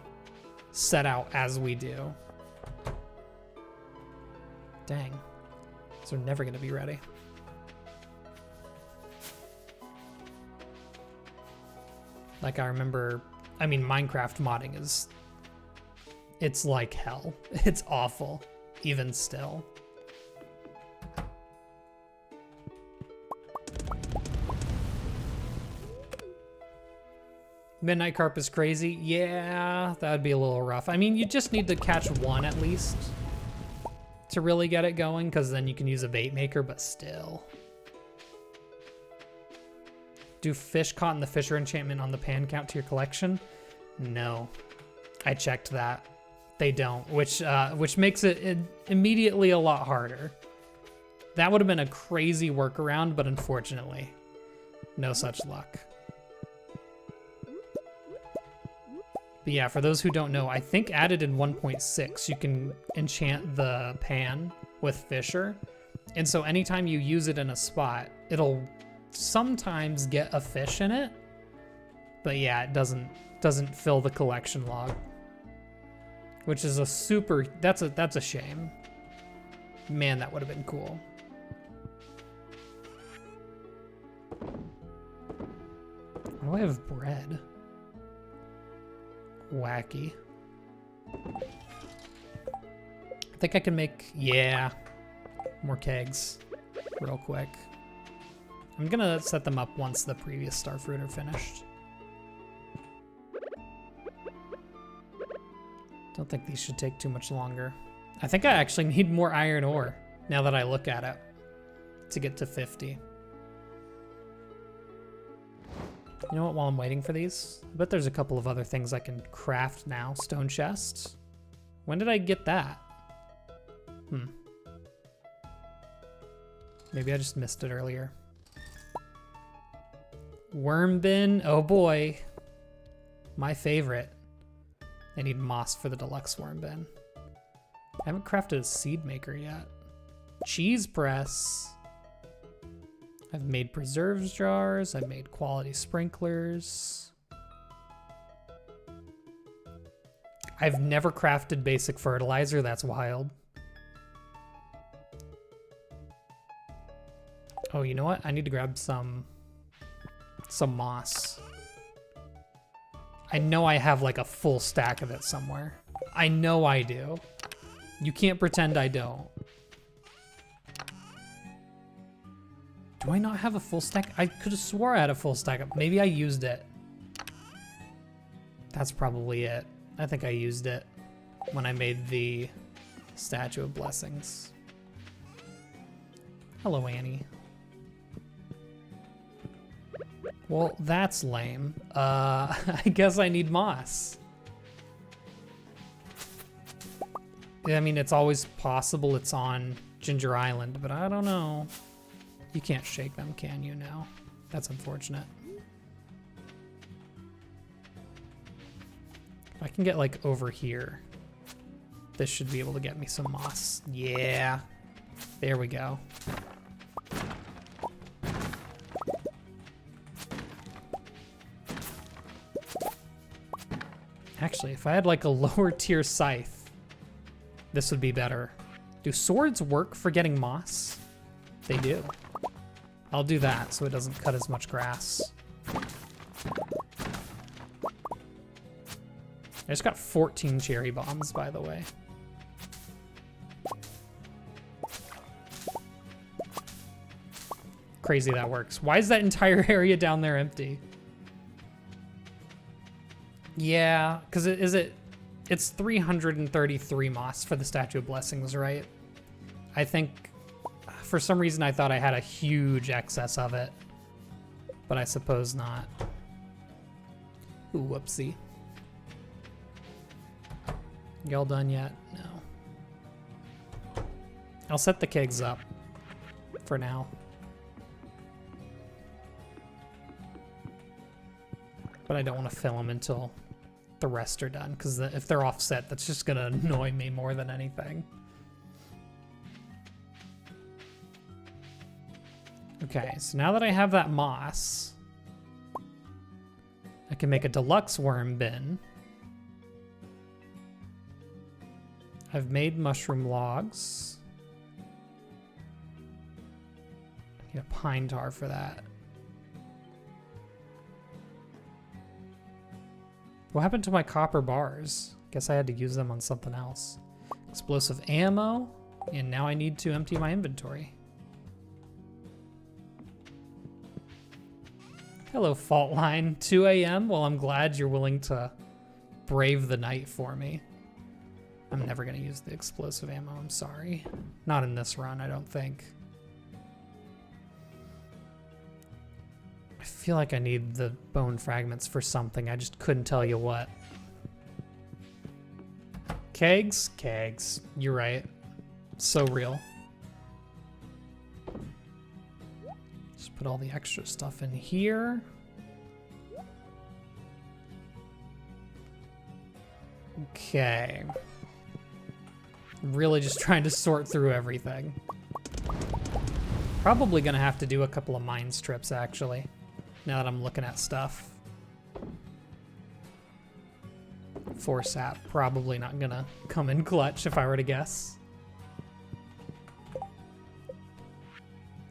set out as we do. Dang. These are never gonna be ready. Like I remember, I mean, Minecraft modding is, it's like hell. It's awful, even still. Midnight Carp is crazy. Yeah, that'd be a little rough. I mean, you just need to catch one at least to really get it going, because then you can use a bait maker, but still. Do fish caught in the Fisher enchantment on the pan count to your collection? No. I checked that. They don't, which makes it immediately a lot harder. That would have been a crazy workaround, but unfortunately, no such luck. But yeah, for those who don't know, I think added in 1.6, you can enchant the pan with Fisher. And so anytime you use it in a spot, it'll sometimes get a fish in it. But yeah, it doesn't fill the collection log. Which is a super, that's a shame. Man, that would have been cool. Why do I have bread? Wacky. I think I can make, yeah. more kegs real quick. I'm gonna set them up once the previous starfruit are finished. Don't think these should take too much longer. I think I actually need more iron ore now that I look at it to get to 50. You know what, while I'm waiting for these, I bet there's a couple of other things I can craft now. Stone chests. When did I get that? Maybe I just missed it earlier. Worm bin, oh boy. My favorite. I need moss for the deluxe worm bin. I haven't crafted a seed maker yet. Cheese press. I've made preserves jars. I've made quality sprinklers. I've never crafted basic fertilizer. That's wild. Oh, you know what? I need to grab some moss. I know I have like a full stack of it somewhere. I know I do. You can't pretend I don't. Do I not have a full stack? I could have swore I had a full stack. Maybe I used it. That's probably it. I think I used it when I made the Statue of Blessings. Hello, Annie. Well, that's lame. I guess I need moss. I mean, it's always possible it's on Ginger Island, but I don't know. You can't shake them, can you now? That's unfortunate. If I can get like over here, this should be able to get me some moss. Yeah, there we go. Actually, if I had like a lower tier scythe, this would be better. Do swords work for getting moss? They do. I'll do that so it doesn't cut as much grass. I just got 14 cherry bombs, by the way. Crazy that works. Why is that entire area down there empty? Yeah, because it's 333 moss for the Statue of Blessings, right? I think for some reason I thought I had a huge excess of it, but I suppose not. Ooh, whoopsie. Y'all done yet? No. I'll set the kegs up for now. But I don't want to fill them until the rest are done, because if they're offset, that's just going to annoy me more than anything. Okay, so now that I have that moss, I can make a deluxe worm bin. I've made mushroom logs. I need a pine tar for that. What happened to my copper bars? Guess I had to use them on something else. Explosive ammo, and now I need to empty my inventory. Hello, fault line. 2 a.m. Well, I'm glad you're willing to brave the night for me. I'm never gonna use the explosive ammo, I'm sorry. Not in this run, I don't think. I feel like I need the bone fragments for something. I just couldn't tell you what. Kegs? Kegs. You're right. So real. Just put all the extra stuff in here. Okay. Really just trying to sort through everything. Probably gonna have to do a couple of mines trips, actually. Now that I'm looking at stuff. 4 sap, probably not gonna come in clutch if I were to guess.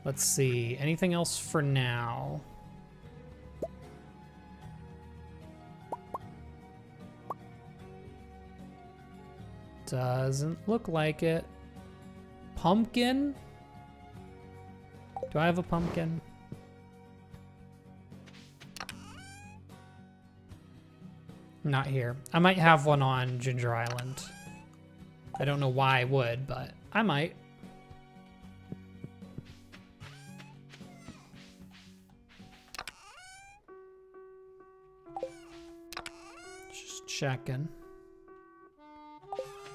Let's see, anything else for now? Doesn't look like it. Pumpkin? Do I have a pumpkin? Not here. I might have one on Ginger Island. I don't know why I would, but I might. Just checking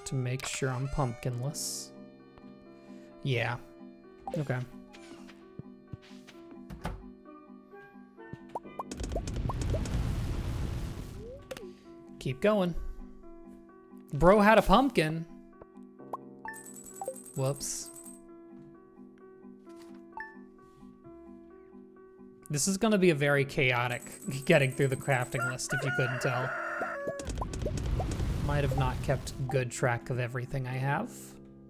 to make sure I'm pumpkinless. Yeah. Okay. Keep going. Bro had a pumpkin. Whoops. This is gonna be a very chaotic getting through the crafting list, if you couldn't tell. Might have not kept good track of everything I have.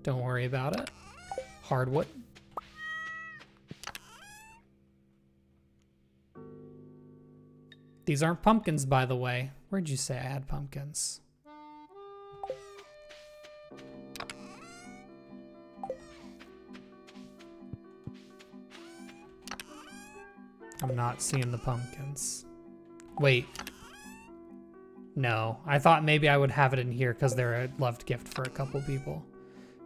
Don't worry about it. Hardwood. These aren't pumpkins, by the way. Where'd you say I had pumpkins? I'm not seeing the pumpkins. Wait. No, I thought maybe I would have it in here because they're a loved gift for a couple people.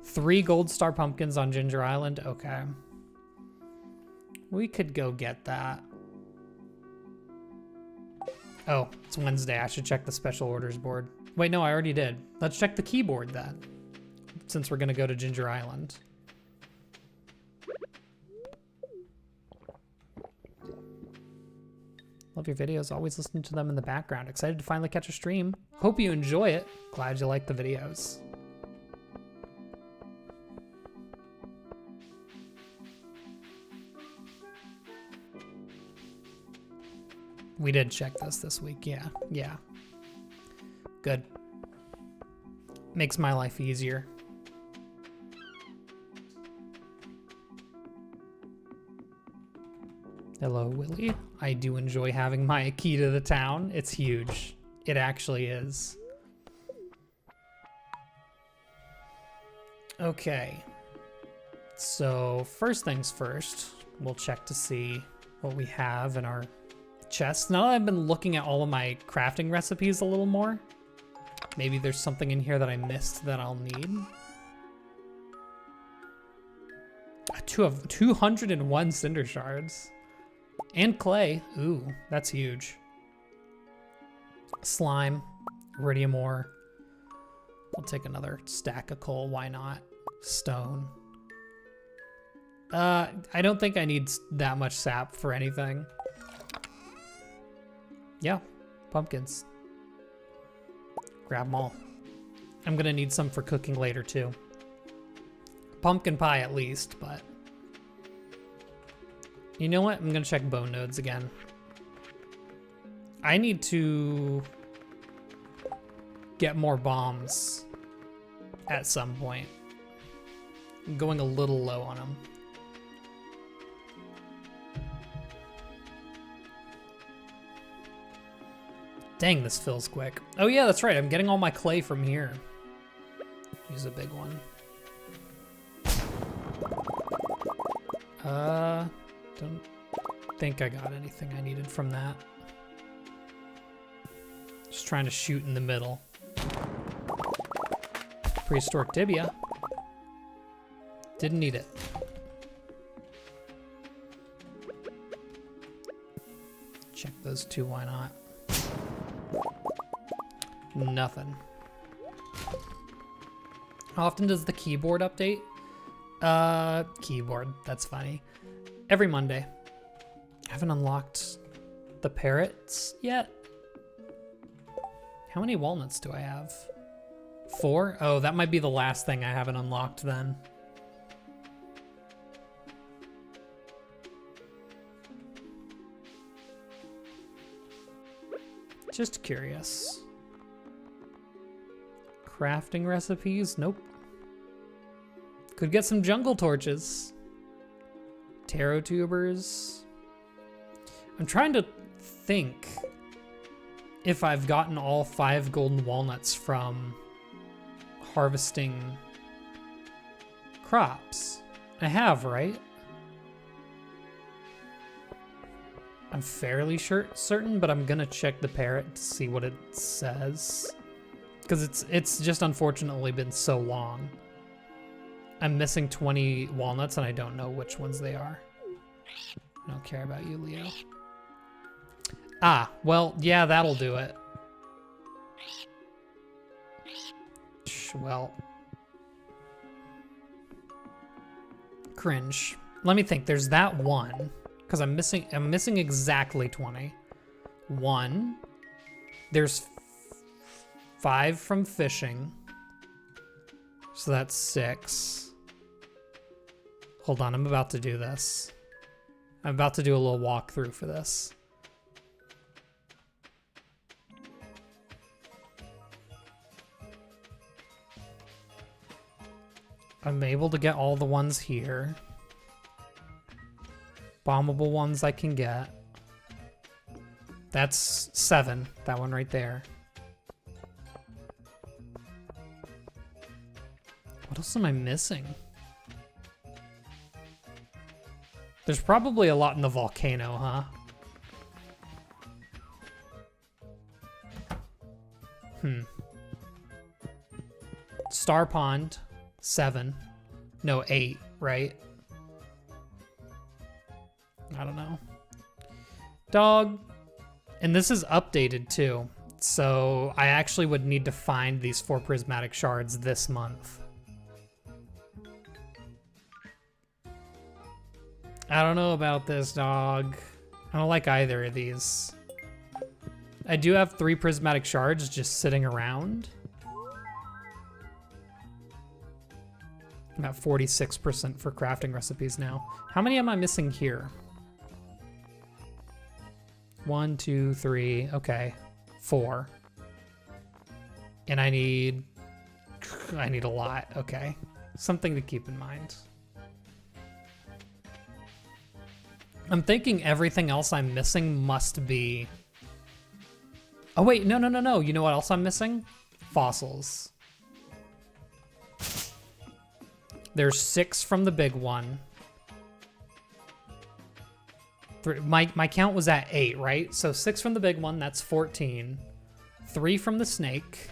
3 gold star pumpkins on Ginger Island? Okay. We could go get that. Oh, it's Wednesday. I should check the special orders board. Wait, no, I already did. Let's check the keyboard then, since we're gonna go to Ginger Island. Love your videos. Always listening to them in the background. Excited to finally catch a stream. Hope you enjoy it. Glad you like the videos. We did check this week. Yeah, yeah. Good. Makes my life easier. Hello, Willie. I do enjoy having my key to the town. It's huge. It actually is. Okay. So first things first, we'll check to see what we have in our chest. Now that I've been looking at all of my crafting recipes a little more, maybe there's something in here that I missed that I'll need. 201 cinder shards. And clay. Ooh, that's huge. Slime. Iridium ore. I'll take another stack of coal. Why not? Stone. I don't think I need that much sap for anything. Yeah, pumpkins. Grab them all. I'm gonna need some for cooking later too. Pumpkin pie at least, but... You know what? I'm gonna check bone nodes again. I need to get more bombs at some point. I'm going a little low on them. Dang, this fills quick. Oh yeah, that's right. I'm getting all my clay from here. Use a big one. Don't think I got anything I needed from that. Just trying to shoot in the middle. Prehistoric tibia. Didn't need it. Check those two, why not? Nothing. How often does the keyboard update? Keyboard, that's funny. Every Monday. I haven't unlocked the parrots yet. How many walnuts do I have? 4? Oh, that might be the last thing I haven't unlocked then. Just curious. Crafting recipes? Nope. Could get some jungle torches. Taro tubers. I'm trying to think if I've gotten all 5 golden walnuts from harvesting crops. I have, right? fairly certain, but I'm gonna check the parrot to see what it says. Because it's just unfortunately been so long. I'm missing 20 walnuts and I don't know which ones they are. I don't care about you, Leo. Ah, well, yeah, that'll do it. Well. Cringe. Let me think, there's that one. Because I'm missing exactly 20. 1. There's 5 from fishing. So that's 6. Hold on, I'm about to do this. I'm about to do a little walkthrough for this. I'm able to get all the ones here. Bombable ones I can get. That's 7, that one right there. What else am I missing? There's probably a lot in the volcano, huh? Star Pond, 7. No, 8, right? I don't know. Dog. And this is updated too. So I actually would need to find these 4 prismatic shards this month. I don't know about this, dog. I don't like either of these. I do have 3 prismatic shards just sitting around. I'm at 46% for crafting recipes now. How many am I missing here? 1, 2, 3, okay. 4. And I need a lot, okay. Something to keep in mind. I'm thinking everything else I'm missing must be... Oh wait, no. You know what else I'm missing? Fossils. There's 6 from the big one. My count was at 8, right? So 6 from the big one, that's 14. 3 from the snake.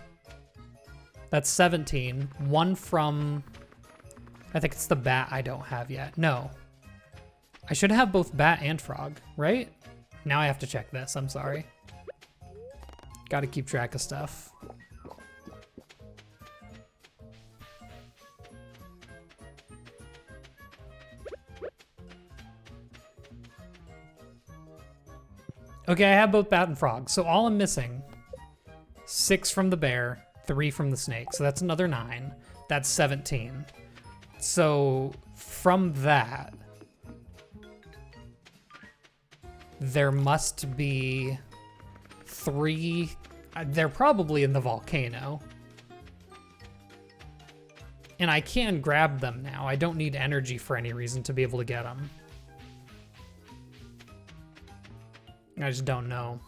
That's 17. 1 from... I think it's the bat I don't have yet. No. I should have both bat and frog, right? Now I have to check this, I'm sorry. Gotta keep track of stuff. Okay, I have both bat and frog. So all I'm missing, 6 from the bear, 3 from the snake. So that's another 9. That's 17. So from that, there must be 3. They're probably in the volcano. And I can grab them now. I don't need energy for any reason to be able to get them. I just don't know.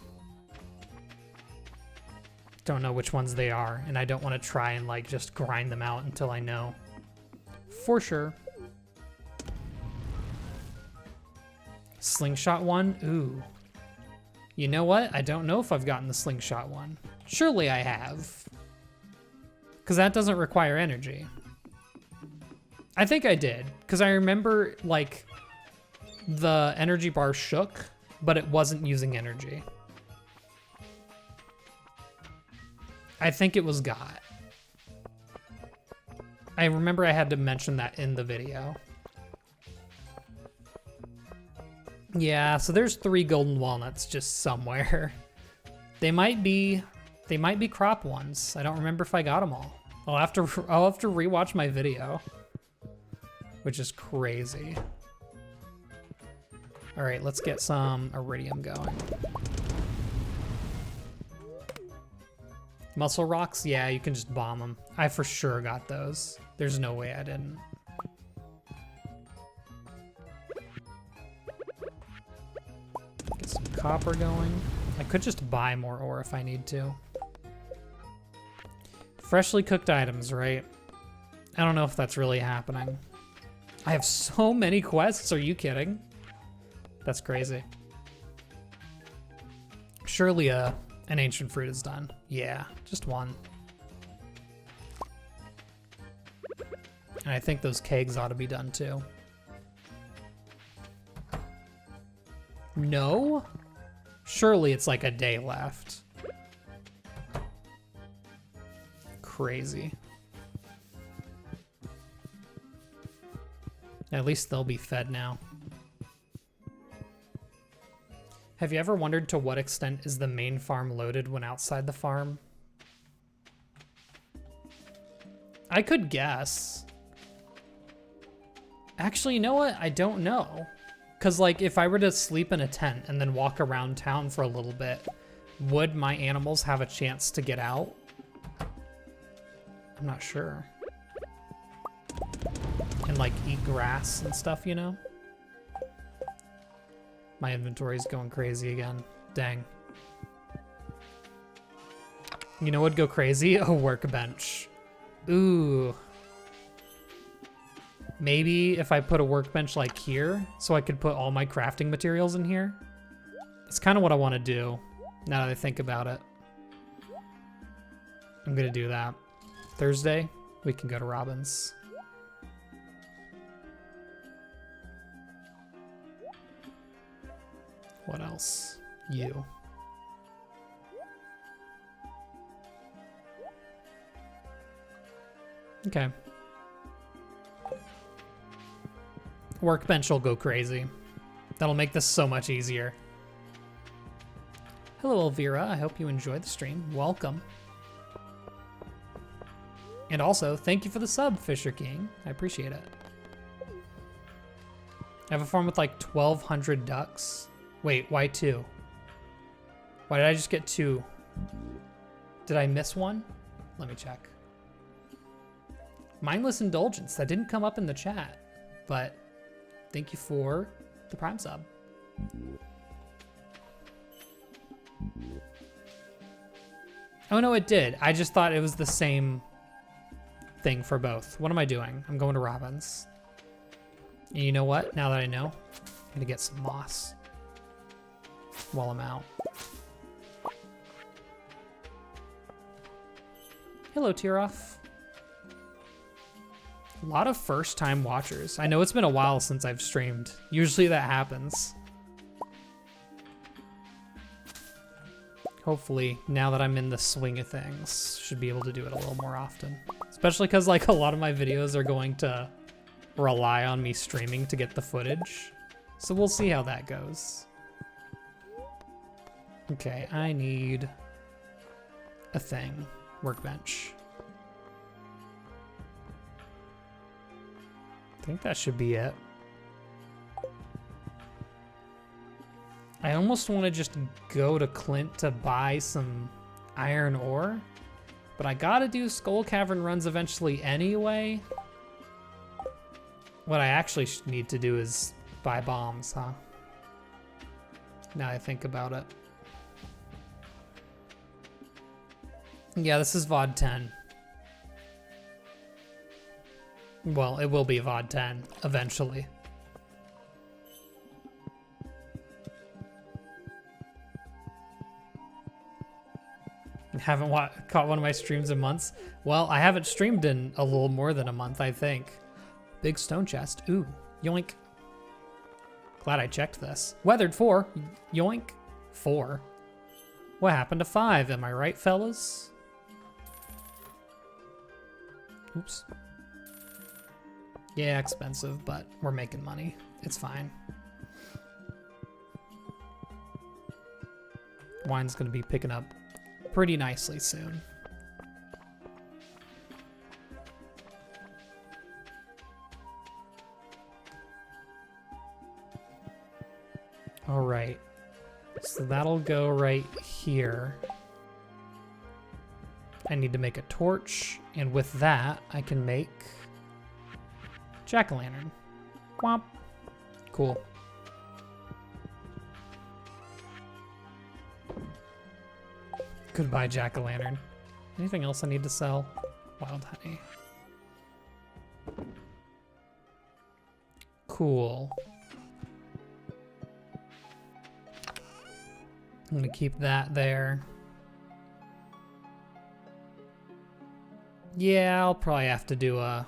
Don't know which ones they are, and I don't want to try and like just grind them out until I know. For sure. Slingshot one? Ooh. You know what? I don't know if I've gotten the slingshot one. Surely I have. Because that doesn't require energy. I think I did, because I remember like the energy bar shook, but it wasn't using energy. I think it was got. I remember I had to mention that in the video. Yeah, so there's 3 golden walnuts just somewhere. They might be crop ones. I don't remember if I got them all. I'll have to rewatch my video, which is crazy. All right, let's get some iridium going. Muscle rocks? Yeah, you can just bomb them. I for sure got those. There's no way I didn't. Get some copper going. I could just buy more ore if I need to. Freshly cooked items, right? I don't know if that's really happening. I have so many quests, are you kidding? That's crazy. surely an ancient fruit is done. Yeah, just one. And I think those kegs ought to be done too. No? Surely it's like a day left. Crazy. At least they'll be fed now. Have you ever wondered to what extent is the main farm loaded when outside the farm? I could guess. Actually, you know what? I don't know. Because, like, if I were to sleep in a tent and then walk around town for a little bit, would my animals have a chance to get out? I'm not sure. And, like, eat grass and stuff, you know? My inventory's going crazy again. Dang. You know what'd go crazy? A workbench. Ooh. Maybe if I put a workbench like here, so I could put all my crafting materials in here. That's kind of what I want to do, now that I think about it. I'm gonna do that. Thursday, we can go to Robin's. What else? You. Okay. Workbench will go crazy. That'll make this so much easier. Hello, Elvira. I hope you enjoyed the stream. Welcome. And also, thank you for the sub, Fisher King. I appreciate it. I have a farm with like 1,200 ducks. Wait, why 2? Why did I just get 2? Did I miss one? Let me check. Mindless Indulgence. That didn't come up in the chat, but thank you for the Prime sub. Oh no, it did. I just thought it was the same thing for both. What am I doing? I'm going to Robin's. And you know what? Now that I know, I'm gonna get some moss while I'm out. Hello, Tiroff. A lot of first-time watchers. I know it's been a while since I've streamed. Usually that happens. Hopefully, now that I'm in the swing of things, should be able to do it a little more often. Especially because like a lot of my videos are going to rely on me streaming to get the footage. So we'll see how that goes. Okay, I need a thing. Workbench. I think that should be it. I almost want to just go to Clint to buy some iron ore, but I gotta do Skull Cavern runs eventually anyway. What I actually need to do is buy bombs, huh? Now I think about it. Yeah, this is VOD 10. Well, it will be VOD 10 eventually. Haven't caught one of my streams in months. Well, I haven't streamed in a little more than a month, I think. Big stone chest. Ooh, yoink. Glad I checked this. Weathered 4. Yoink. 4. What happened to 5? Am I right, fellas? Oops. Yeah, expensive, but we're making money. It's fine. Wine's gonna be picking up pretty nicely soon. All right, so that'll go right here. I need to make a torch, and with that, I can make jack-o'-lantern. Womp. Cool. Goodbye, jack-o'-lantern. Anything else I need to sell? Wild honey. Cool. I'm gonna keep that there. Yeah, I'll probably have to do a...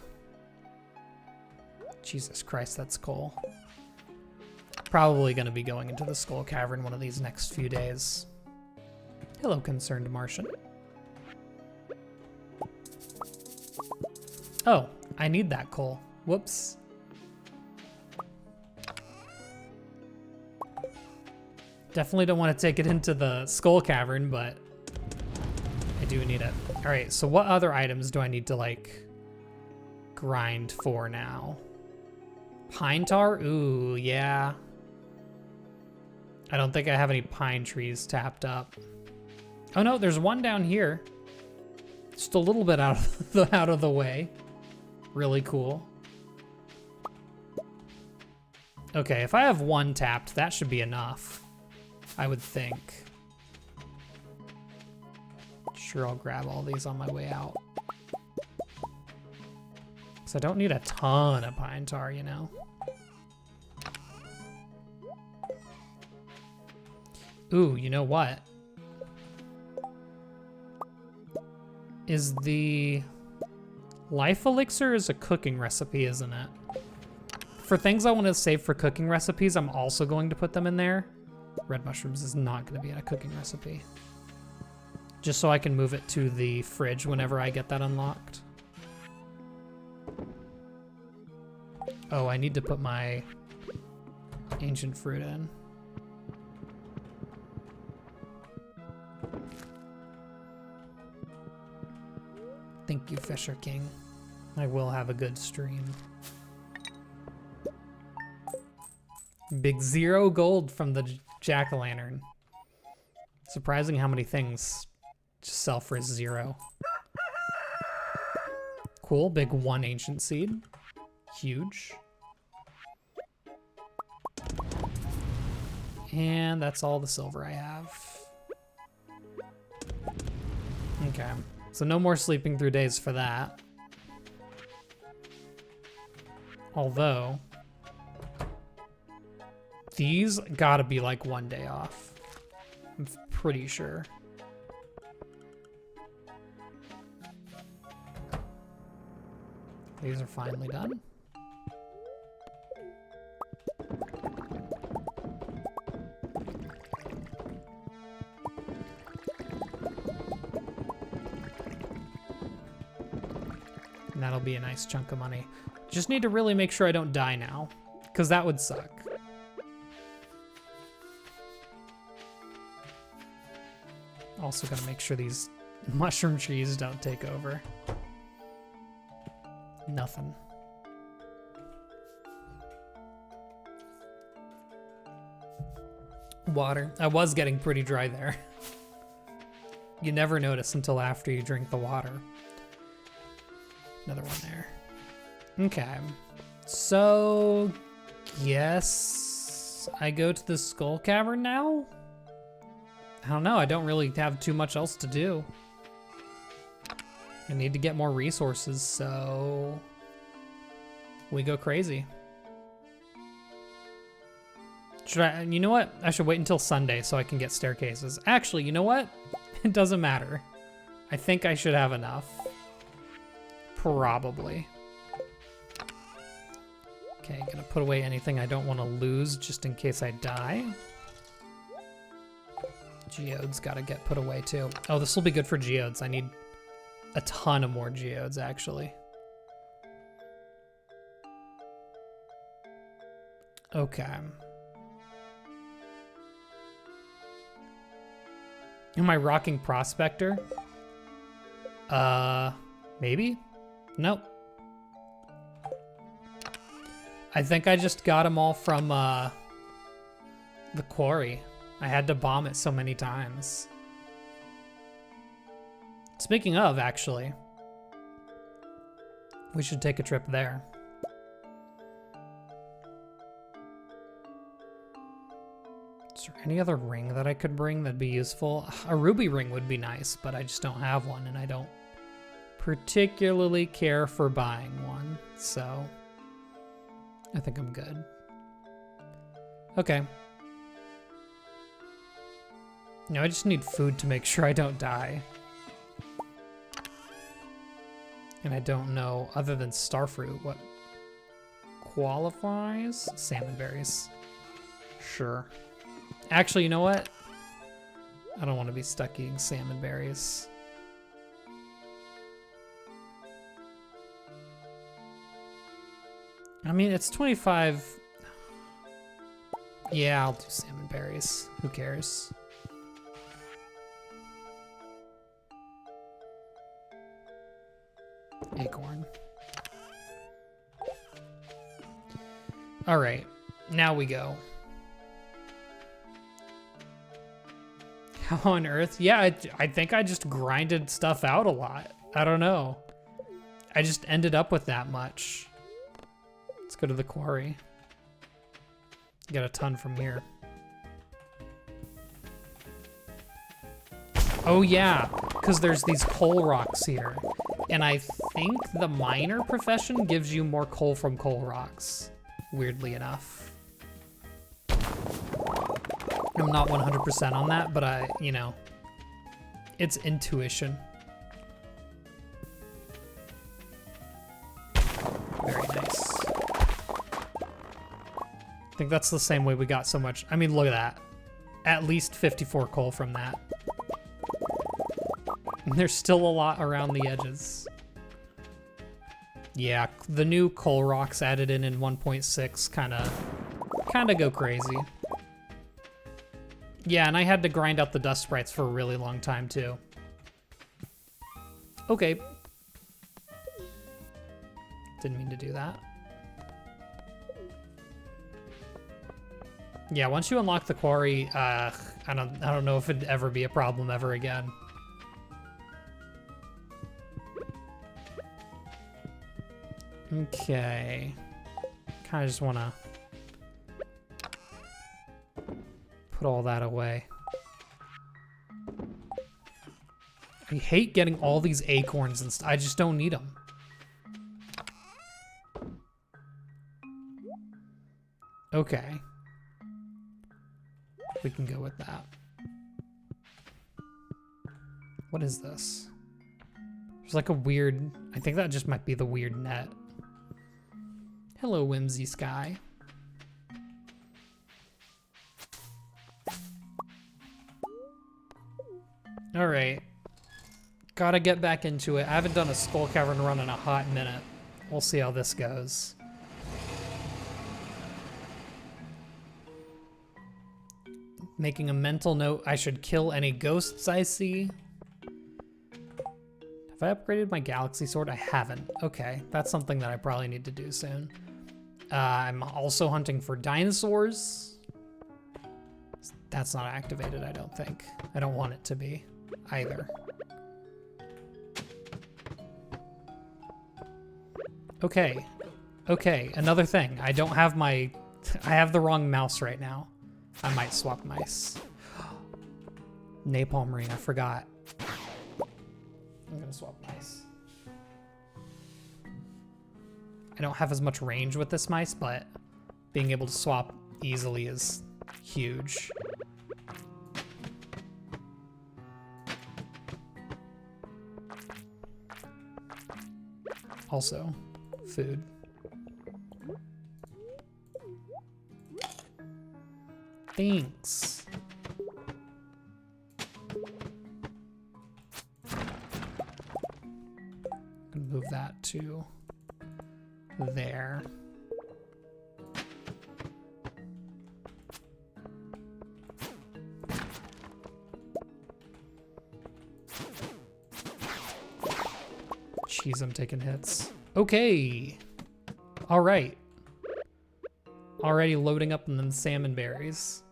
Jesus Christ, that's coal. Probably gonna be going into the Skull Cavern one of these next few days. Hello, concerned Martian. Oh, I need that coal. Whoops. Definitely don't want to take it into the Skull Cavern, but I do need it. All right, so what other items do I need to like grind for now? Pine tar? Ooh, yeah. I don't think I have any pine trees tapped up. Oh no, there's one down here. Just a little bit out of the way. Really cool. Okay, if I have one tapped, that should be enough, I would think. Sure, I'll grab all these on my way out. Because I don't need a ton of pine tar, you know? Ooh, you know what? Is the life elixir is a cooking recipe, isn't it? For things I want to save for cooking recipes, I'm also going to put them in there. Red mushrooms is not going to be in a cooking recipe. Just so I can move it to the fridge whenever I get that unlocked. Oh, I need to put my ancient fruit in. Thank you, Fisher King. I will have a good stream. Big 0 gold from the jack-o'-lantern. Surprising how many things just sell for 0. Cool, big 1 ancient seed. Huge. And that's all the silver I have. Okay. So no more sleeping through days for that. Although, these gotta be like 1 day off. I'm pretty sure. These are finally done. And that'll be a nice chunk of money. Just need to really make sure I don't die now, because that would suck. Also gotta make sure these mushroom trees don't take over. Nothing. Water. I was getting pretty dry there. You never notice until after you drink the water. Another one there. Okay. So, yes, I go to the Skull Cavern now? I don't know, I don't really have too much else to do. I need to get more resources, so we go crazy. Should I, you know what? I should wait until Sunday so I can get staircases. Actually, you know what? It doesn't matter. I think I should have enough. Probably. Okay, gonna put away anything I don't want to lose just in case I die. Geodes gotta get put away too. Oh, this will be good for geodes. I need a ton of more geodes, actually. Okay. Am I rocking Prospector? Maybe? Nope. I think I just got them all from, the quarry. I had to bomb it so many times. Speaking of, actually, we should take a trip there. Is there any other ring that I could bring that'd be useful? A ruby ring would be nice, but I just don't have one, and I don't particularly care for buying one, so I think I'm good. Okay. No, I just need food to make sure I don't die. And I don't know, other than starfruit, what qualifies? Salmon berries. Sure. Actually, you know what? I don't want to be stuck eating salmon berries. I mean, it's 25. Yeah, I'll do salmon berries. Who cares? Acorn. All right, now we go. How on earth? Yeah, I think I just grinded stuff out a lot. I don't know. I just ended up with that much. Let's go to the quarry. Get a ton from here. Oh yeah, because there's these coal rocks here. And I think the miner profession gives you more coal from coal rocks, weirdly enough. I'm not 100% on that, but you know, it's intuition. Very nice. I think that's the same way we got so much. I mean, look at that. At least 54 coal from that. And there's still a lot around the edges. Yeah, the new coal rocks added in 1.6 kind of go crazy. Yeah, and I had to grind out the dust sprites for a really long time too. Okay. Didn't mean to do that. Yeah, once you unlock the quarry, I don't know if it'd ever be a problem ever again. Okay. Kind of just want to put all that away. I hate getting all these acorns and stuff. I just don't need them. Okay. We can go with that. What is this? There's like a weird, I think that just might be the weird net. Hello, Whimsy Sky. All right. Gotta get back into it. I haven't done a Skull Cavern run in a hot minute. We'll see how this goes. Making a mental note, I should kill any ghosts I see. Have I upgraded my Galaxy Sword? I haven't. Okay, that's something that I probably need to do soon. I'm also hunting for dinosaurs. That's not activated, I don't think. I don't want it to be either. Okay. Okay, another thing. I don't have my... I have the wrong mouse right now. I might swap mice. Napalm ring, I forgot. I'm gonna swap mice. I don't have as much range with this mice, but being able to swap easily is huge. Also, food. Thanks. Gonna move that to there. Jeez, I'm taking hits. Okay. All right. Already loading up on the salmon berries.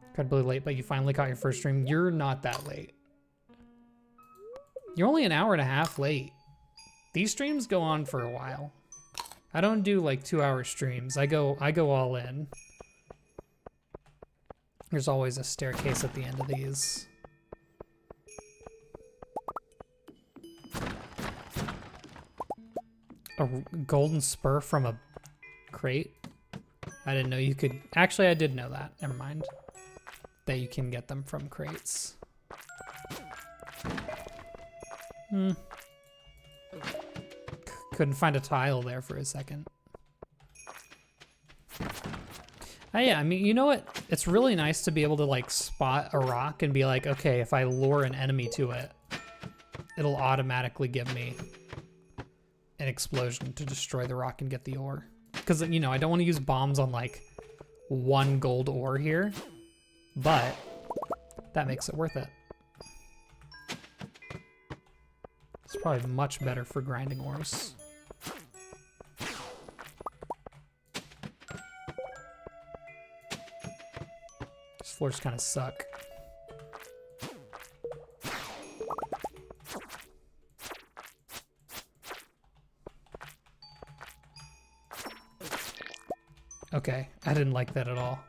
Incredibly late, but you finally caught your first stream. You're not that late. You're only an hour and a half late. These streams go on for a while. I don't do like 2-hour streams. I go all in. There's always a staircase at the end of these. A golden spur from a crate? I didn't know you could. Actually, I did know that. Never mind. That you can get them from crates. Couldn't find a tile there for a second. Oh yeah, I mean, you know what? It's really nice to be able to like spot a rock and be like, okay, if I lure an enemy to it, it'll automatically give me an explosion to destroy the rock and get the ore. Because, you know, I don't want to use bombs on like 1 gold ore here, but that makes it worth it. It's probably much better for grinding ores. These floors kind of suck. Okay, I didn't like that at all.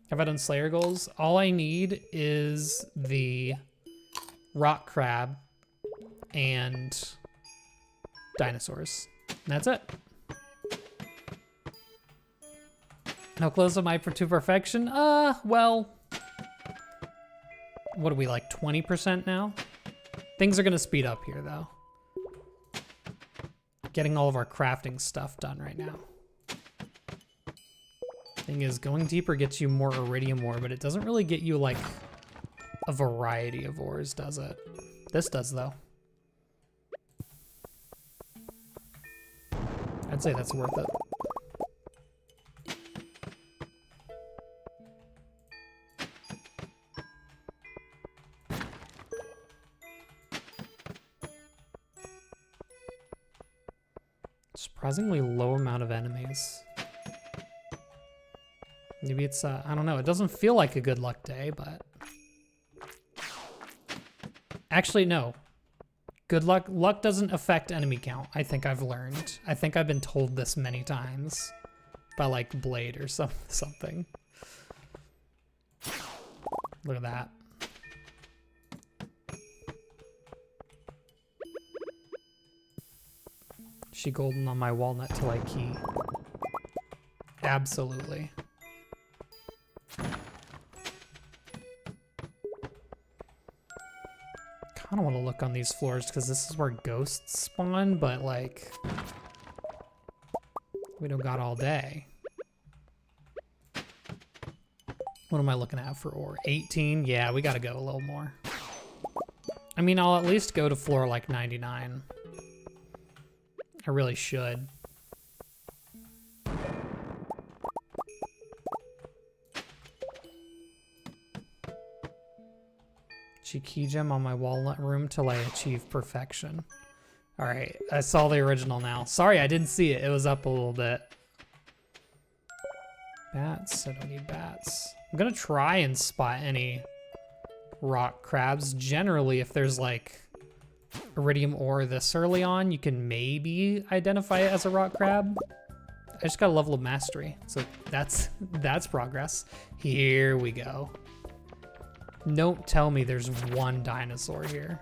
Have I done Slayer goals? All I need is the rock crab and dinosaurs. And that's it. How close am I to perfection? Well, what are we, like 20% now? Things are gonna speed up here though. Getting all of our crafting stuff done right now. Thing is, going deeper gets you more iridium ore, but it doesn't really get you like a variety of ores, does it? This does though. I'd say that's worth it. Surprisingly low amount of enemies. Maybe it's, I don't know, it doesn't feel like a good luck day, but... Actually, no. Good luck doesn't affect enemy count, I think I've learned. I think I've been told this many times by like Blade or something. Look at that. She golden on my walnut till I key. Absolutely. Kinda wanna look on these floors because this is where ghosts spawn, but like, we don't got all day. What am I looking at for ore? 18? Yeah, we gotta go a little more. I mean, I'll at least go to floor like 99. I really should. Key gem on my walnut room till I achieve perfection. All right, I saw the original now. Sorry, I didn't see it. It was up a little bit. Bats, I don't need bats. I'm gonna try and spot any rock crabs. Generally, if there's like iridium ore this early on, you can maybe identify it as a rock crab. I just got a level of mastery, so that's progress. Here we go. Don't tell me there's one dinosaur here.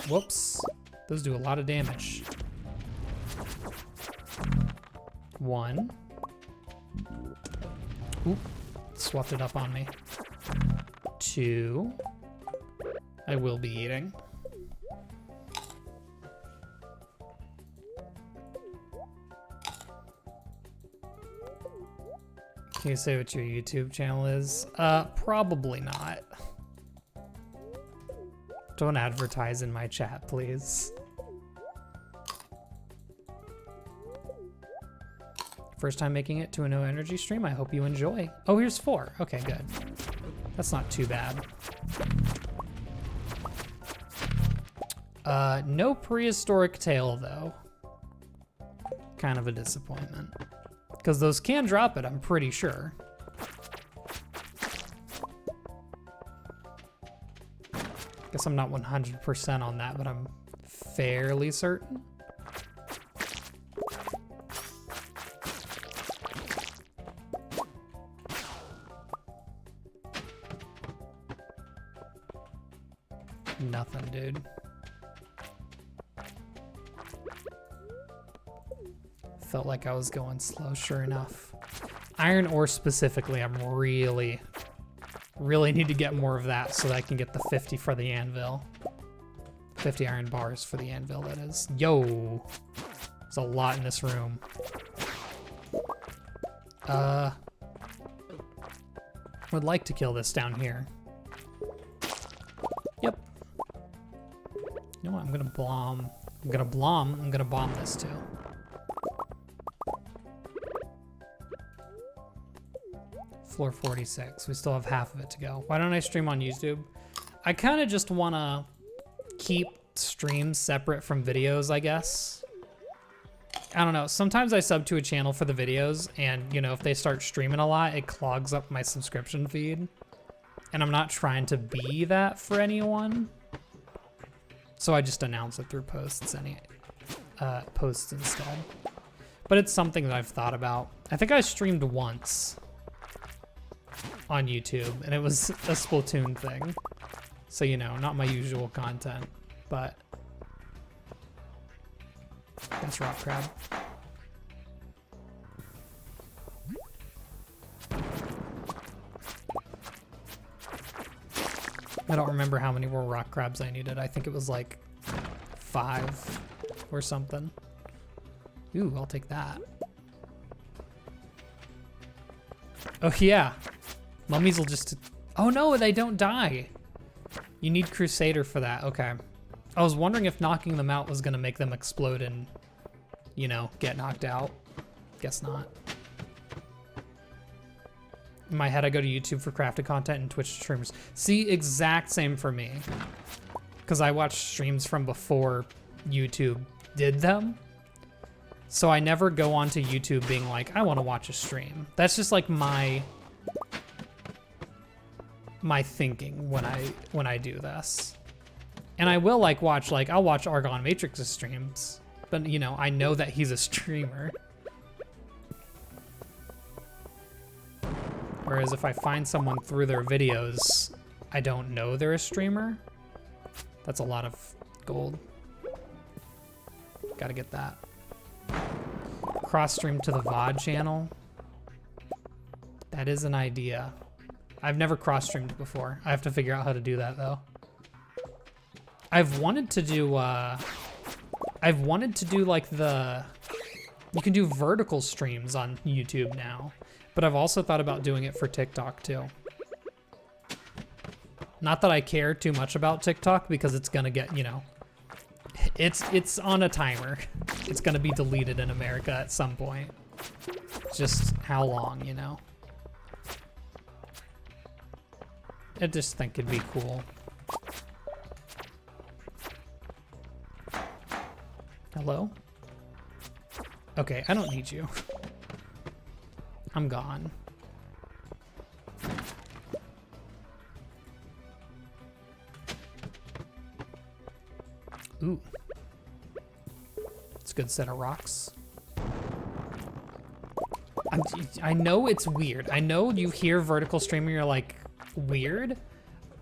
Whoops. Those do a lot of damage. 1. Oop. Swapped it up on me. 2. I will be eating. Can you say what your YouTube channel is? Probably not. Don't advertise in my chat, please. First time making it to a no energy stream. I hope you enjoy. Oh, here's 4. Okay, good. That's not too bad. No prehistoric tail, though. Kind of a disappointment. Because those can drop it, I'm pretty sure. Guess I'm not 100% on that, but I'm fairly certain. Nothing, dude. Felt like I was going slow, sure enough. Iron ore specifically, I'm really need to get more of that so that I can get the 50 for the anvil. 50 iron bars for the anvil, that is. Yo! There's a lot in this room. Would like to kill this down here. Yep. You know what, I'm gonna bomb this too. Floor 46, we still have half of it to go. Why don't I stream on YouTube? I kind of just wanna keep streams separate from videos, I guess. I don't know, sometimes I sub to a channel for the videos and, you know, if they start streaming a lot, it clogs up my subscription feed. And I'm not trying to be that for anyone. So I just announce it through posts instead. But it's something that I've thought about. I think I streamed once on YouTube and it was a Splatoon thing. So, you know, not my usual content, but that's rock crab. I don't remember how many more rock crabs I needed. I think it was like 5 or something. Ooh, I'll take that. Oh yeah, mummies will just, oh no, they don't die. You need Crusader for that, okay. I was wondering if knocking them out was gonna make them explode and, you know, get knocked out. Guess not. In my head, I go to YouTube for crafted content and Twitch streams. See, exact same for me. Because I watched streams from before YouTube did them. So I never go onto YouTube being like, I want to watch a stream. That's just like my thinking when I do this. And I will like watch, like I'll watch Argon Matrix's streams, but you know, I know that he's a streamer. Whereas if I find someone through their videos, I don't know they're a streamer. That's a lot of gold. Gotta get that. Cross stream to the VOD channel. That is an idea. I've never cross streamed before. I have to figure out how to do that though. I've wanted to do like you can do vertical streams on YouTube now, but I've also thought about doing it for TikTok too. Not that I care too much about TikTok because it's gonna get, you know, it's on a timer. It's gonna be deleted in America at some point. Just how long, you know? I just think it'd be cool. Hello? Okay, I don't need you. I'm gone. Ooh. It's a good set of rocks. I know it's weird. I know you hear vertical streaming, you're like, weird,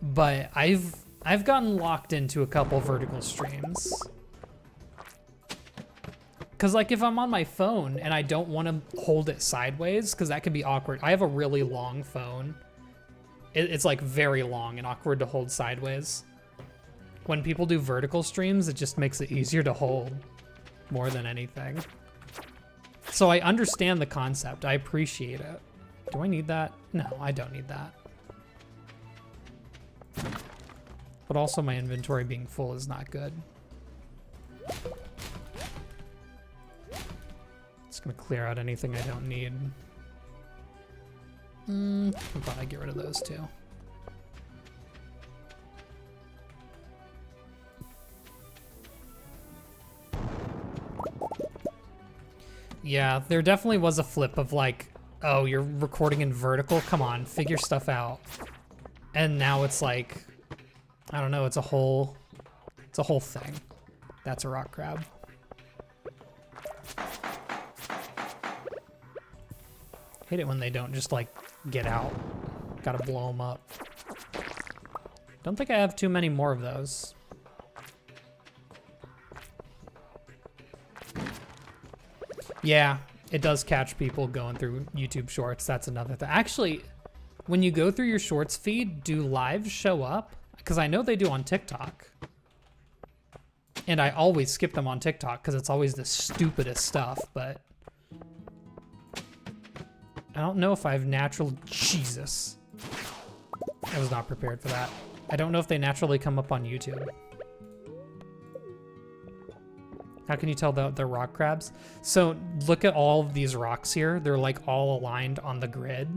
but I've gotten locked into a couple vertical streams. Cause like if I'm on my phone and I don't want to hold it sideways, cause that can be awkward. I have a really long phone. It's like very long and awkward to hold sideways. When people do vertical streams, it just makes it easier to hold more than anything. So I understand the concept. I appreciate it. Do I need that? No, I don't need that. But also my inventory being full is not good. Just gonna clear out anything I don't need. I'll probably get rid of those too. Yeah, there definitely was a flip of like, oh, you're recording in vertical? Come on, figure stuff out. And now it's like, I don't know, it's a whole thing. That's a rock crab. Hate it when they don't just like get out. Gotta blow them up. Don't think I have too many more of those. Yeah, it does catch people going through YouTube Shorts. That's another thing. Actually, when you go through your Shorts feed, do lives show up? Because I know they do on TikTok. And I always skip them on TikTok because it's always the stupidest stuff, but I don't know if I've natural... Jesus. I was not prepared for that. I don't know if they naturally come up on YouTube. How can you tell they're rock crabs? So look at all of these rocks here. They're like all aligned on the grid.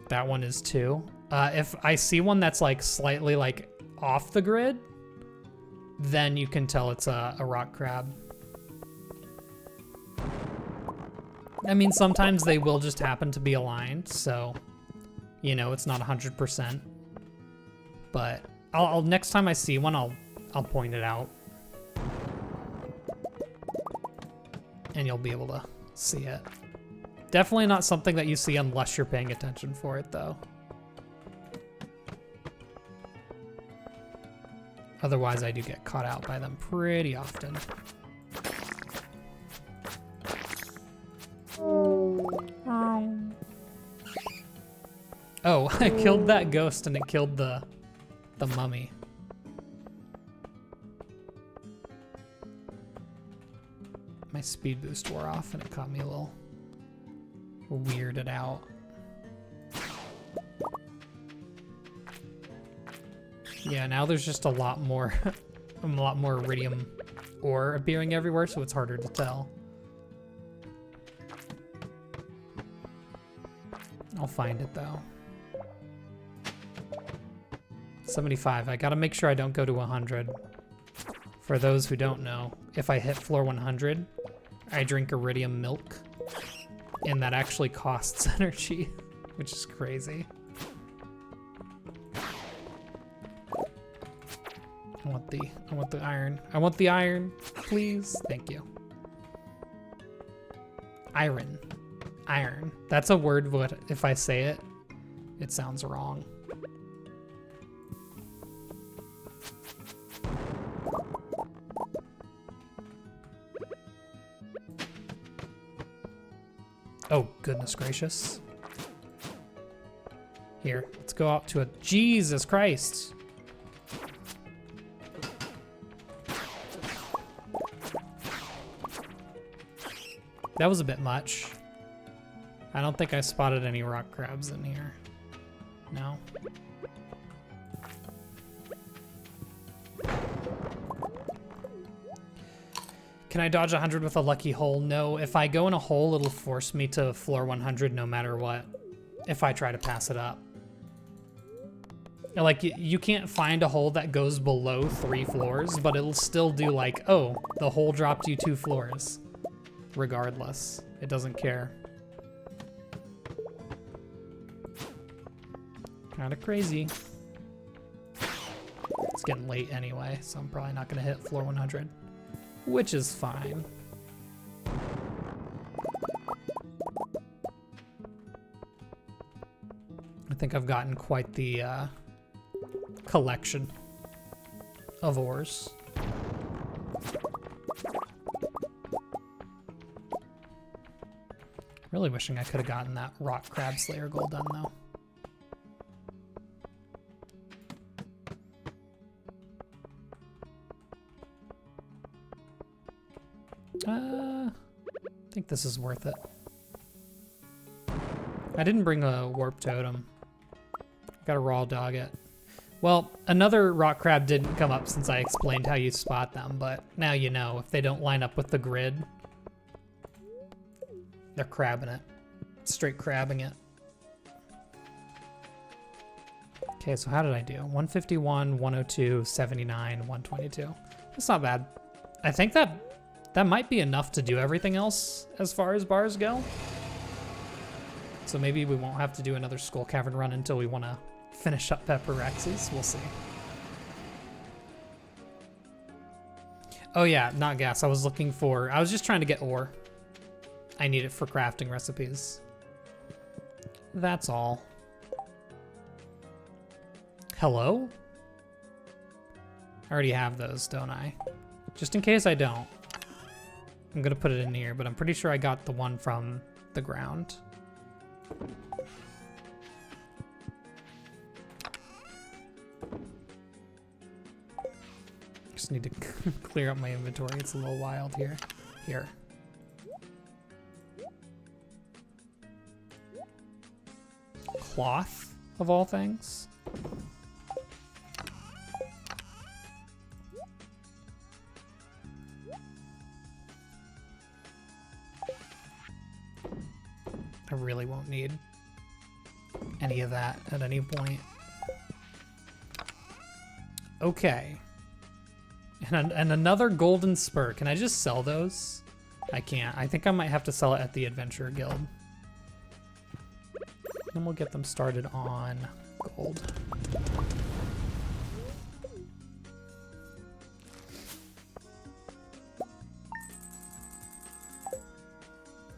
That one is too. If I see one that's like slightly like off the grid, then you can tell it's a rock crab. I mean, sometimes they will just happen to be aligned, so, you know, it's not 100%. But I'll next time I see one, I'll point it out. And you'll be able to see it. Definitely not something that you see unless you're paying attention for it, though. Otherwise, I do get caught out by them pretty often. Oh, I killed that ghost and it killed the mummy. My speed boost wore off and it caught me a little weirded out. Yeah, now there's just a lot more iridium ore appearing everywhere, so it's harder to tell. I'll find it though. 75. I gotta make sure I don't go to 100. For those who don't know, if I hit floor 100, I drink iridium milk, and that actually costs energy, which is crazy. I want the iron. I want the iron, please. Thank you. Iron. Iron. That's a word, but if I say it, it sounds wrong. Oh, goodness gracious. Here, let's go out to a... Jesus Christ! That was a bit much. I don't think I spotted any rock crabs in here. No. Can I dodge 100 with a lucky hole? No. If I go in a hole, it'll force me to floor 100 no matter what, if I try to pass it up. Like, you can't find a hole that goes below 3 floors, but it'll still do like, oh, the hole dropped you 2 floors. Regardless, it doesn't care. Kinda crazy. It's getting late anyway, so I'm probably not gonna hit floor 100. Which is fine. I think I've gotten quite the collection of ores. Really wishing I could have gotten that rock crab slayer gold done though. I think this is worth it. I didn't bring a warp totem. Gotta raw dog it. Well, another rock crab didn't come up since I explained how you spot them, but now you know, if they don't line up with the grid, they're crabbing it. Straight crabbing it. Okay, so how did I do? 151, 102, 79, 122. That's not bad. I think that might be enough to do everything else as far as bars go. So maybe we won't have to do another Skull Cavern run until we want to finish up Pepper Rexes. We'll see. Oh yeah, not gas. I was just trying to get ore. I need it for crafting recipes. That's all. Hello? I already have those, don't I? Just in case I don't, I'm gonna put it in here, but I'm pretty sure I got the one from the ground. Just need to clear up my inventory. It's a little wild here. Here. Cloth, of all things. I really won't need any of that at any point. Okay. And another golden spur. Can I just sell those? I can't. I think I might have to sell it at the Adventurer Guild. Then we'll get them started on gold.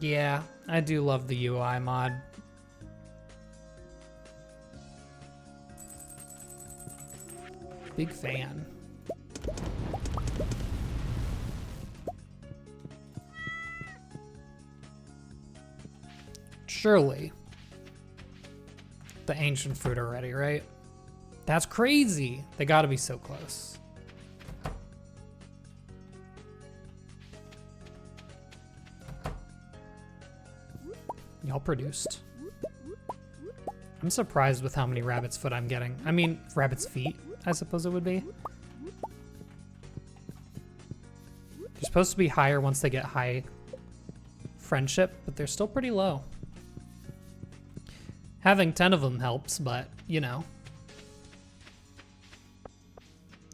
Yeah, I do love the UI mod. Big fan. Surely. The ancient fruit already, right? That's crazy. They gotta be so close. Y'all produced. I'm surprised with how many rabbit's foot I'm getting. I mean, rabbit's feet, I suppose it would be. They're supposed to be higher once they get high friendship, but they're still pretty low. Having 10 of them helps, but, you know.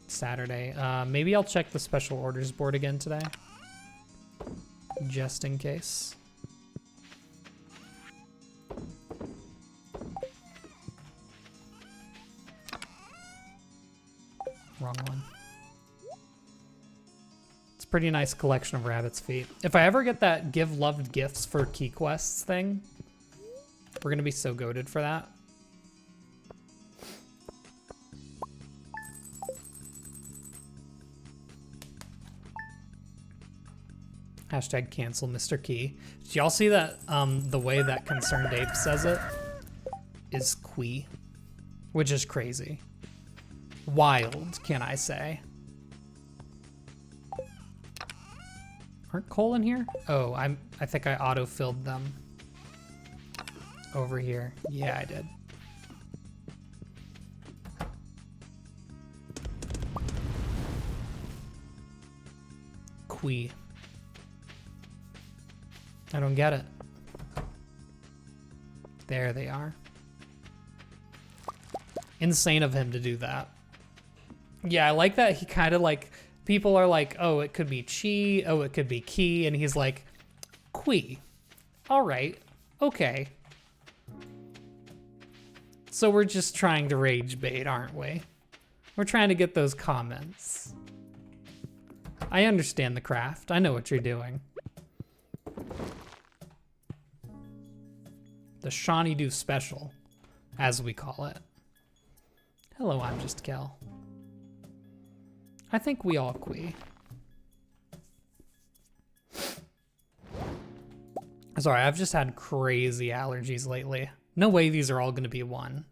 Saturday. Maybe I'll check the special orders board again today. Just in case. Wrong one. It's a pretty nice collection of rabbit's feet. If I ever get that give loved gifts for key quests thing, we're gonna be so goated for that. Hashtag cancel Mr. Key. Did y'all see that the way that Concerned Ape says it is Quee, which is crazy. Wild, can I say. Aren't coal in here? Oh, I think I auto-filled them over here. Yeah, I did. Quee. I don't get it. There they are. Insane of him to do that. Yeah, I like that he kind of like, people are like, oh, it could be chi, oh, it could be key, and he's like, Quee. All right, okay. So we're just trying to rage bait, aren't we? We're trying to get those comments. I understand the craft. I know what you're doing. The Shawnee Do Special, as we call it. Hello, I'm just Kel. I think we all Quee. Sorry, I've just had crazy allergies lately. No way these are all gonna be one.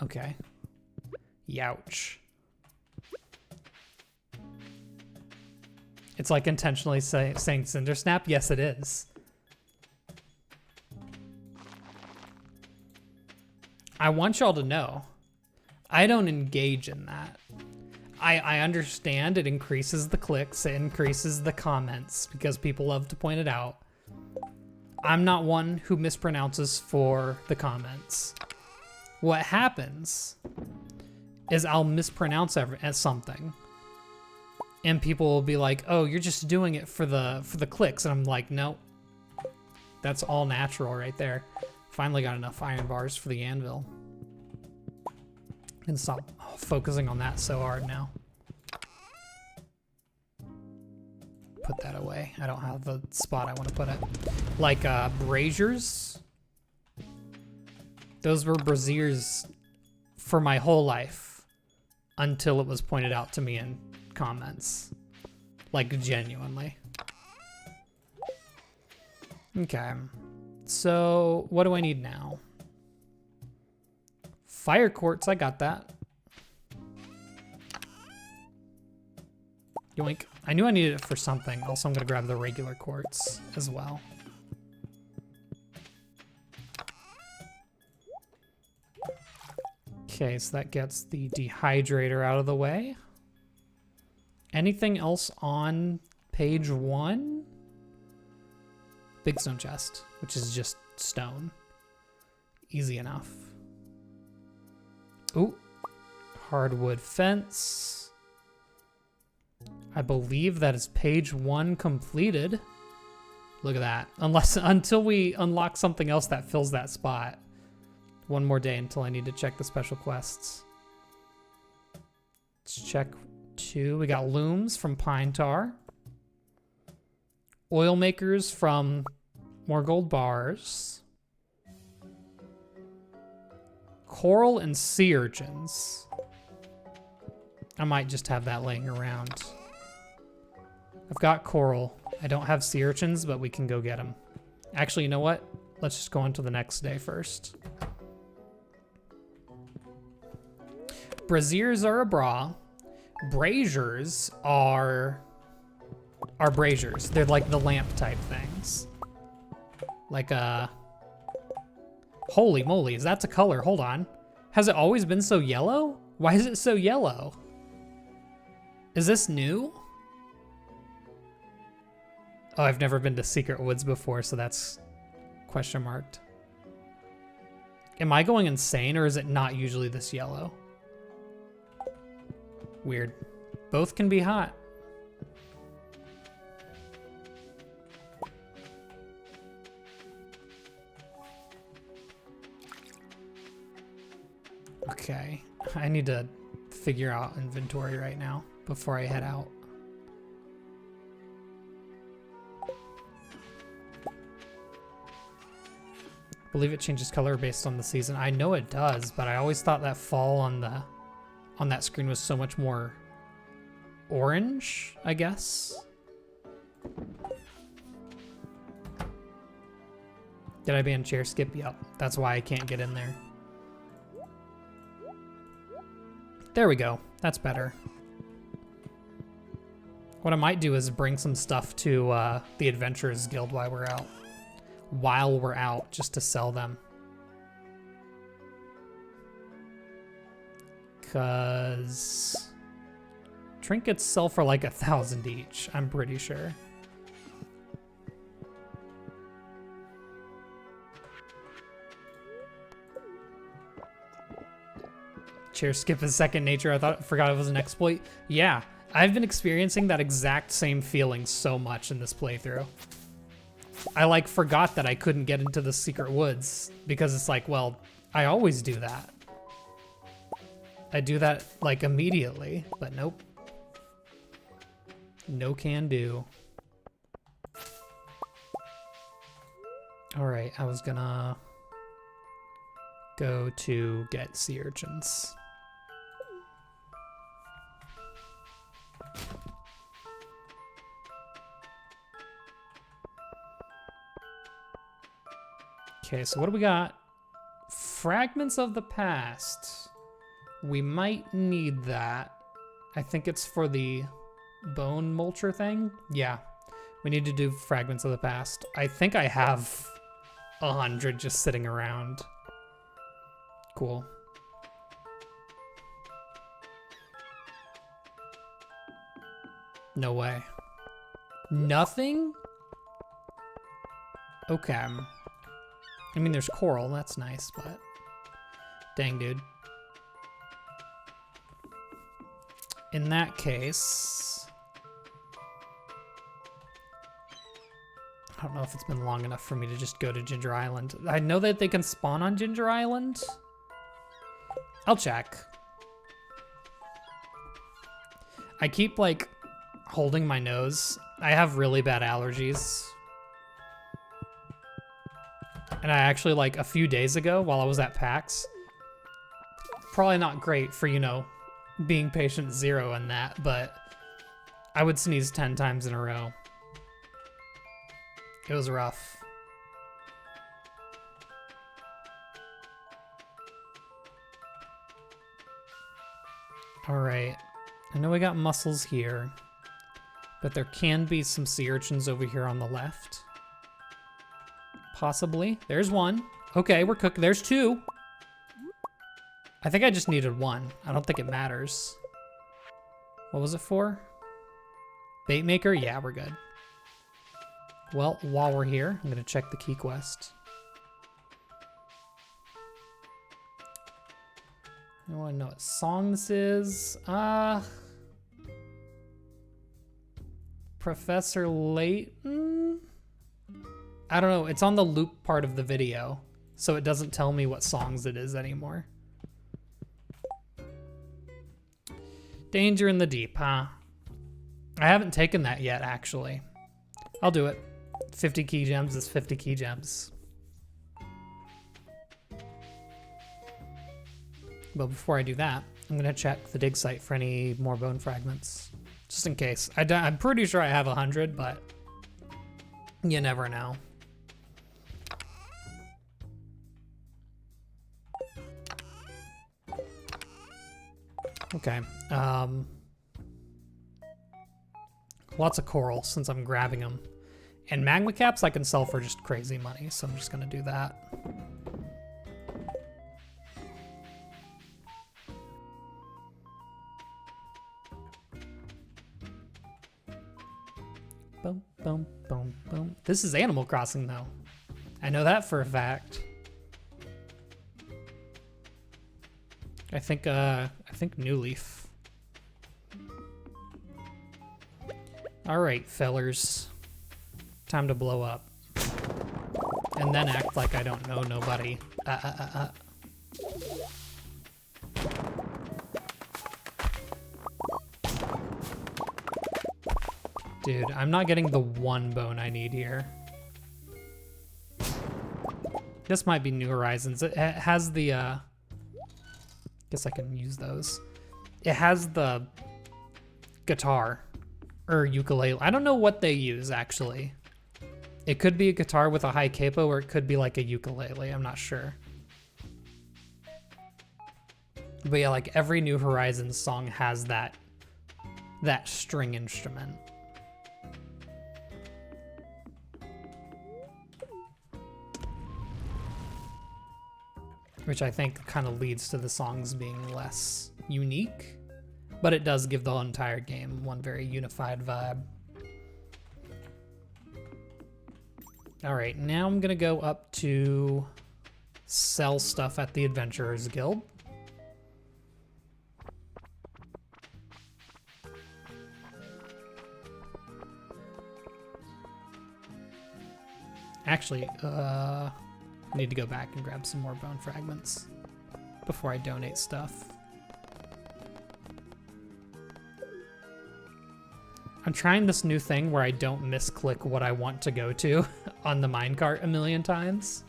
Okay. Youch. It's like intentionally saying Cinder Snap? Yes, it is. I want y'all to know, I don't engage in that. I understand it increases the clicks, it increases the comments, because people love to point it out. I'm not one who mispronounces for the comments. What happens is I'll mispronounce something, and people will be like, "Oh, you're just doing it for the clicks," and I'm like, "No, that's all natural right there." Finally got enough iron bars for the anvil. And stop focusing on that so hard now. Put that away. I don't have the spot I want to put it. Like braziers. Those were braziers for my whole life until it was pointed out to me in comments. Like, genuinely. Okay. So, what do I need now? Fire quartz, I got that. Yoink. I knew I needed it for something. Also, I'm gonna grab the regular quartz as well. Okay, so that gets the dehydrator out of the way. Anything else on page 1? Big stone chest, which is just stone. Easy enough. Ooh, hardwood fence. I believe that is page 1 completed. Look at that. Until we unlock something else that fills that spot. One more day until I need to check the special quests. Let's check 2. We got looms from pine tar. Oil makers from more gold bars. Coral and sea urchins. I might just have that laying around. I've got coral. I don't have sea urchins, but we can go get them. Actually, you know what? Let's just go on to the next day first. Braziers are a bra. Braziers are braziers. They're like the lamp type things. Like holy moly, that's a color. Hold on. Has it always been so yellow? Why is it so yellow? Is this new? Oh, I've never been to Secret Woods before, so that's question marked. Am I going insane, or is it not usually this yellow? Weird. Both can be hot. Okay, I need to figure out inventory right now before I head out. I believe it changes color based on the season. I know it does, but I always thought that fall on that screen was so much more orange, I guess. Did I ban chair skip? Yep, that's why I can't get in there. There we go, that's better. What I might do is bring some stuff to the Adventurers Guild while we're out, just to sell them. Cause trinkets sell for like 1,000 each, I'm pretty sure. Chair skip is second nature. I forgot it was an exploit. Yeah, I've been experiencing that exact same feeling so much in this playthrough. I like forgot that I couldn't get into the secret woods because it's like, well, I always do that. I do that like immediately, but nope. No can do. All right, I was gonna go to get sea urchins. Okay, so what do we got? Fragments of the past. We might need that. I think it's for the bone mulcher thing. Yeah, we need to do fragments of the past. I think I have 100 just sitting around. Cool. No way. Nothing? Okay. I mean, there's coral, that's nice, but dang, dude. In that case, I don't know if it's been long enough for me to just go to Ginger Island. I know that they can spawn on Ginger Island. I'll check. I keep like holding my nose. I have really bad allergies. And I actually, like, a few days ago while I was at PAX, probably not great for, you know, being patient 0 and that, but I would sneeze 10 times in a row. It was rough. All right, I know we got mussels here, but there can be some sea urchins over here on the left. Possibly. There's one. Okay, we're cooking. There's 2. I think I just needed 1. I don't think it matters. What was it for? Bait maker? Yeah, we're good. Well, while we're here, I'm gonna check the key quest. I want to know what song this is. Professor Layton? I don't know. It's on the loop part of the video, so it doesn't tell me what songs it is anymore. Danger in the Deep, huh? I haven't taken that yet, actually. I'll do it. 50 key gems is 50 key gems. But before I do that, I'm gonna check the dig site for any more bone fragments, just in case. I'm pretty sure I have 100, but you never know. Okay. Lots of coral since I'm grabbing them. And magma caps I can sell for just crazy money, so I'm just gonna do that. Boom, boom, boom, boom. This is Animal Crossing though. I know that for a fact. I think New Leaf. All right, fellers. Time to blow up. And then act like I don't know nobody. Dude, I'm not getting the 1 bone I need here. This might be New Horizons. It has the, guess I can use those. It has the guitar or ukulele. I don't know what they use actually. It could be a guitar with a high capo, or it could be like a ukulele. I'm not sure. But yeah, like every New Horizons song has that string instrument. Which I think kind of leads to the songs being less unique, but it does give the entire game one very unified vibe. All right, now I'm gonna go up to sell stuff at the Adventurers Guild. Actually, I need to go back and grab some more bone fragments before I donate stuff. I'm trying this new thing where I don't misclick what I want to go to on the minecart a million times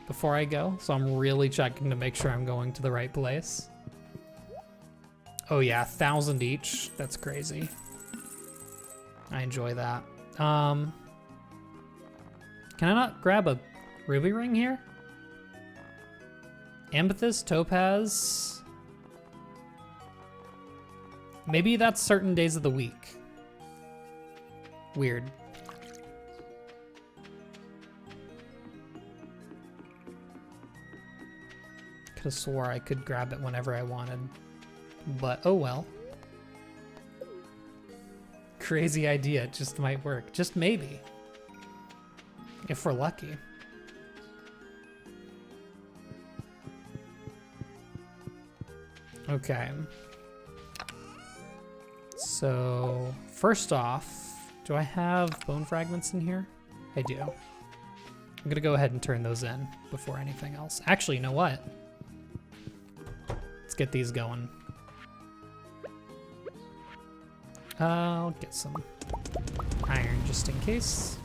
before I go, so I'm really checking to make sure I'm going to the right place. Oh yeah, 1,000 each. That's crazy. I enjoy that. Can I not grab a ruby ring here? Amethyst, topaz. Maybe that's certain days of the week. Weird. Could have swore I could grab it whenever I wanted, but oh well. Crazy idea, it just might work. Just maybe. If we're lucky. Okay. So, first off, do I have bone fragments in here? I do. I'm gonna go ahead and turn those in before anything else. Actually, you know what? Let's get these going. I'll get some iron just in case.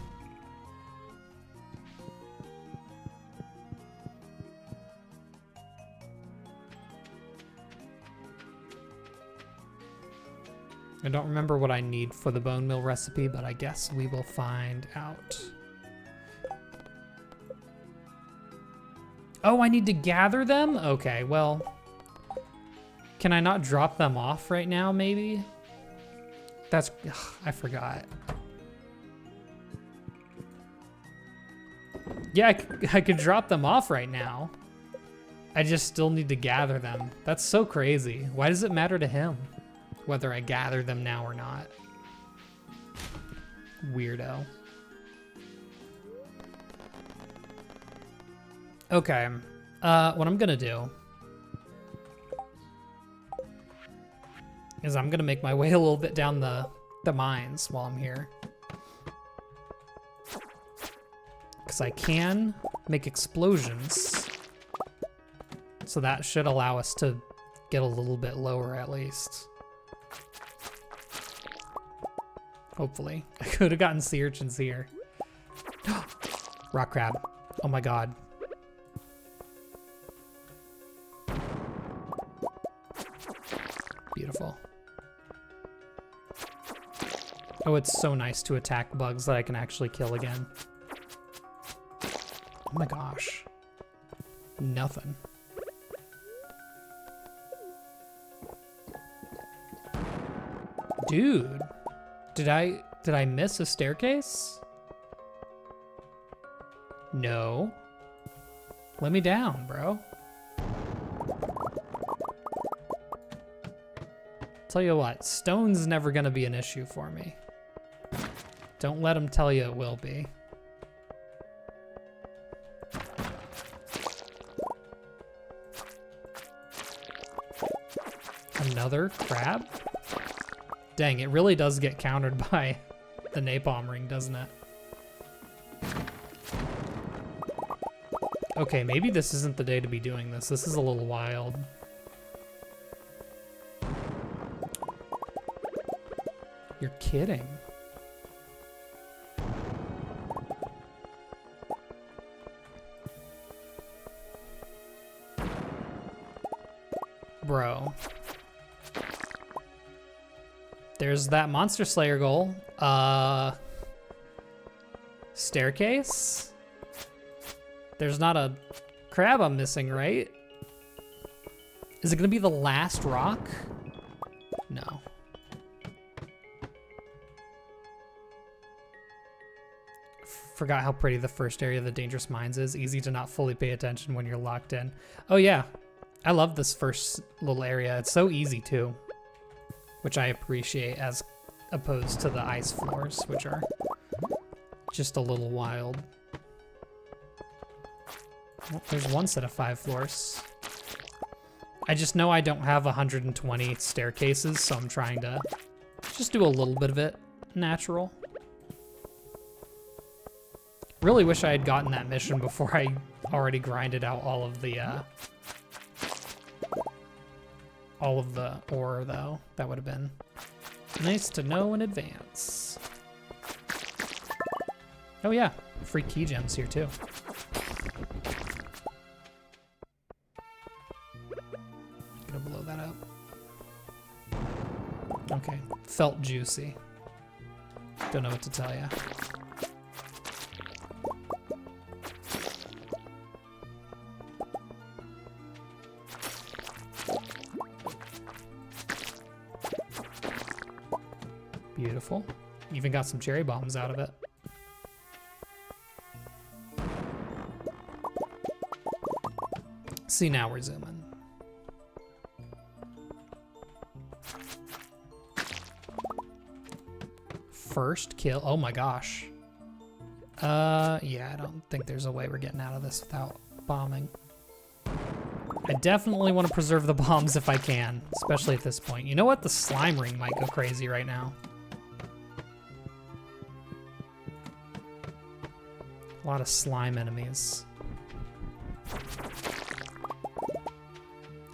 I don't remember what I need for the bone meal recipe, but I guess we will find out. Oh, I need to gather them? Okay, well, can I not drop them off right now, maybe? That's, ugh, I forgot. Yeah, I could drop them off right now. I just still need to gather them. That's so crazy. Why does it matter to him whether I gather them now or not? Weirdo. Okay, what I'm gonna do is I'm gonna make my way a little bit down the mines while I'm here. Because I can make explosions. So that should allow us to get a little bit lower at least. Hopefully. I could have gotten sea urchins here. Rock crab. Oh my god. Beautiful. Oh, it's so nice to attack bugs that I can actually kill again. Oh my gosh. Nothing. Dude, did I miss a staircase? No. Let me down, bro. Tell you what, stone's never gonna be an issue for me. Don't let them tell you it will be. Another crab? Dang, it really does get countered by the napalm ring, doesn't it? Okay, maybe this isn't the day to be doing this. This is a little wild. You're kidding. Bro. There's that Monster Slayer goal. Staircase? There's not a crab I'm missing, right? Is it gonna be the last rock? No. Forgot how pretty the first area of the Dangerous Mines is. Easy to not fully pay attention when you're locked in. Oh yeah, I love this first little area. It's so easy too, which I appreciate as opposed to the ice floors, which are just a little wild. Well, there's one set of 5 floors. I just know I don't have 120 staircases, so I'm trying to just do a little bit of it natural. Really wish I had gotten that mission before I already grinded out all of the ore, though. That would have been nice to know in advance. Oh yeah, free key gems here too. Gonna blow that up. Okay, felt juicy. Don't know what to tell ya. Beautiful. Even got some cherry bombs out of it. See, now we're zooming. First kill. Oh my gosh. Yeah, I don't think there's a way we're getting out of this without bombing. I definitely want to preserve the bombs if I can, especially at this point. You know what? The slime ring might go crazy right now. A lot of slime enemies.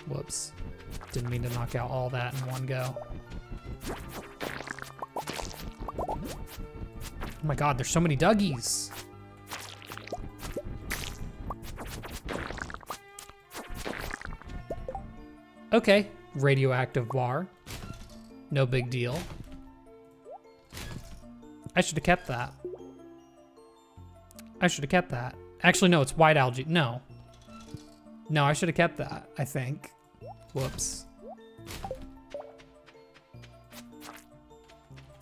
Whoops. Didn't mean to knock out all that in one go. Oh my god, there's so many Duggies. Okay, radioactive bar. No big deal. I should have kept that. I should have kept that. Actually, no, it's white algae. No. No, I should have kept that, I think. Whoops.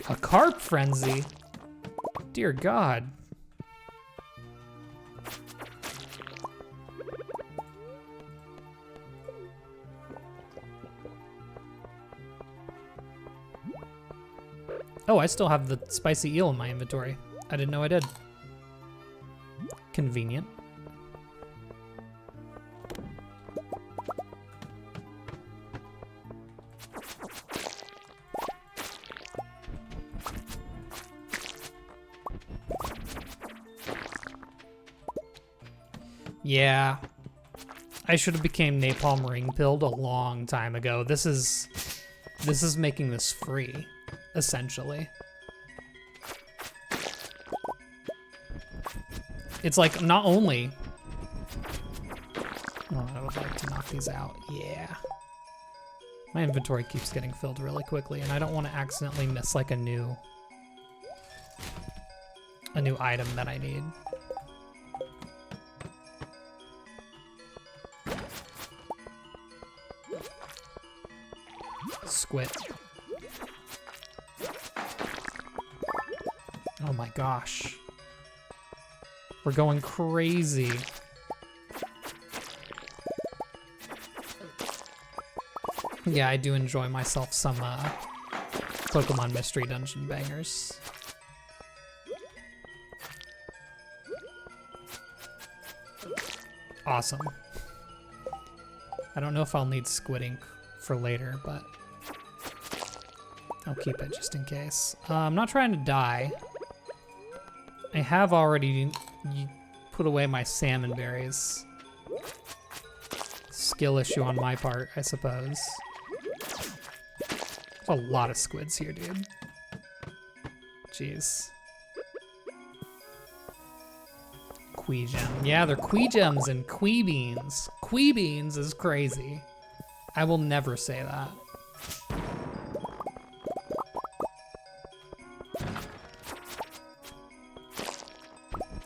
A carp frenzy? Dear God. Oh, I still have the spicy eel in my inventory. I didn't know I did. Convenient. Yeah. I should have became napalm ring pilled a long time ago. This is making this free, essentially. It's like not only... Oh, I would like to knock these out. Yeah. My inventory keeps getting filled really quickly, and I don't want to accidentally miss like a new item that I need. Squid. Oh my gosh. We're going crazy. Yeah, I do enjoy myself some Pokemon Mystery Dungeon bangers. Awesome. I don't know if I'll need squid ink for later, but I'll keep it just in case. I'm not trying to die. I have already put away my salmon berries. Skill issue on my part, I suppose. There's a lot of squids here, dude. Jeez. Quee-gem. Yeah, they're Quee-gems and Quee-beans. Quee-beans is crazy. I will never say that.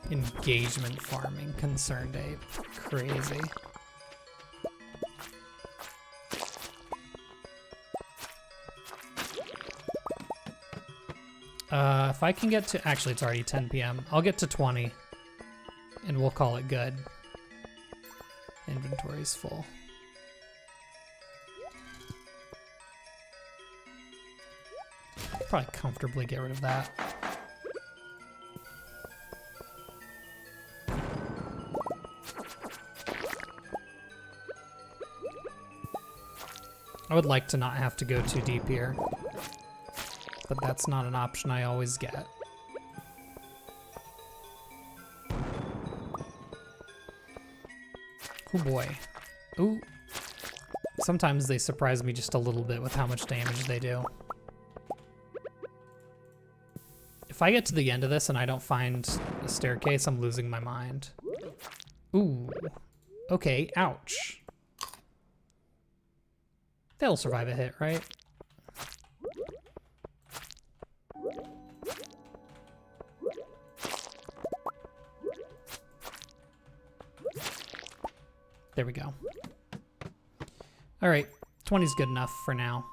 Engagement farming, concerned ape. Crazy. If I can get to, actually it's already 10 p.m. I'll get to 20 and we'll call it good. Inventory's full. Probably comfortably get rid of that. I would like to not have to go too deep here, but that's not an option I always get. Oh boy. Ooh. Sometimes they surprise me just a little bit with how much damage they do. If I get to the end of this and I don't find a staircase, I'm losing my mind. Ooh. Okay, ouch. They'll survive a hit, right? There we go. All right, 20's good enough for now.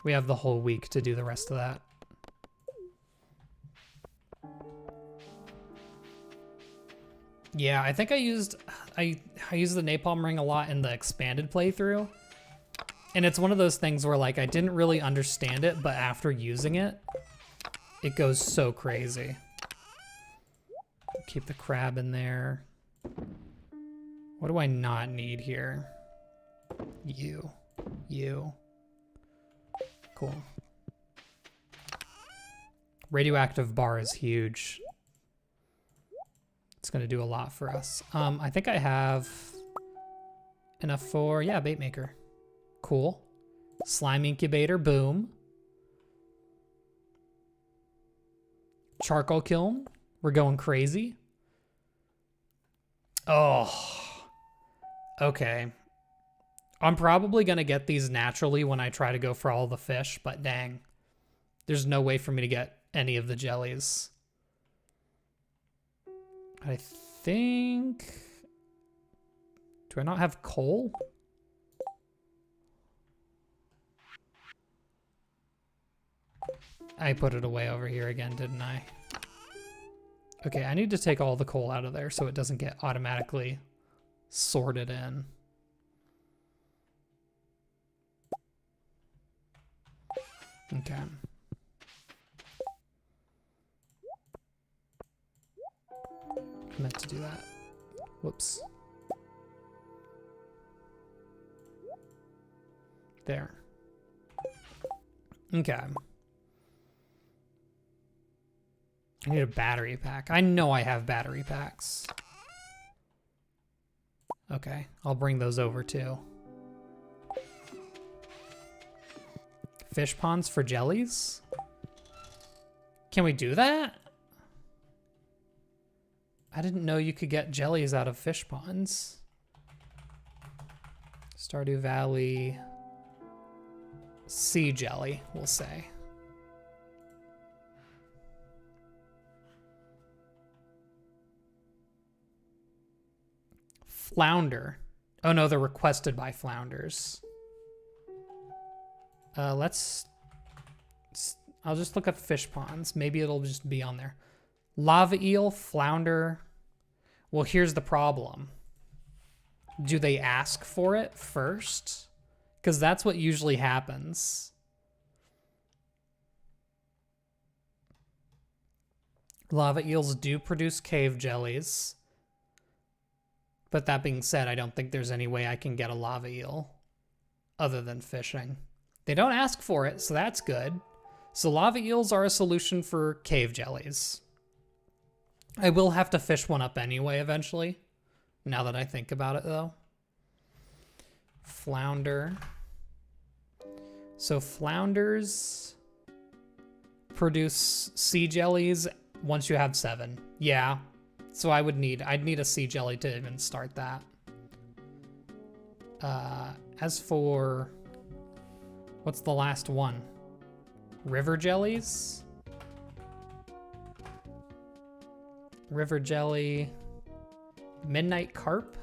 We have the whole week to do the rest of that. Yeah, I think I used the napalm ring a lot in the expanded playthrough. And it's one of those things where like I didn't really understand it, but after using it, it goes so crazy. Keep the crab in there. What do I not need here? You. Cool. Radioactive bar is huge. It's gonna do a lot for us. I think I have enough for, yeah, bait maker. Cool. Slime incubator, boom. Charcoal kiln, we're going crazy. Oh, okay. I'm probably gonna get these naturally when I try to go for all the fish, but dang. There's no way for me to get any of the jellies. I think... Do I not have coal? I put it away over here again, didn't I? Okay, I need to take all the coal out of there so it doesn't get automatically sorted in. Okay. I meant to do that. Whoops. There. Okay. I need a battery pack. I know I have battery packs. Okay, I'll bring those over too. Fish ponds for jellies? Can we do that? I didn't know you could get jellies out of fish ponds. Stardew Valley sea jelly, we'll say. Flounder. Oh no, they're requested by flounders. I'll just look up fish ponds. Maybe it'll just be on there. Lava eel, flounder. Well, here's the problem. Do they ask for it first? Because that's what usually happens. Lava eels do produce cave jellies. But that being said, I don't think there's any way I can get a lava eel other than fishing. They don't ask for it, so that's good. So lava eels are a solution for cave jellies. I will have to fish one up anyway eventually, now that I think about it though. Flounder. So flounders produce sea jellies once you have 7. Yeah. So I'd need a sea jelly to even start that. As for, what's the last one? River jellies? River jelly, midnight carp.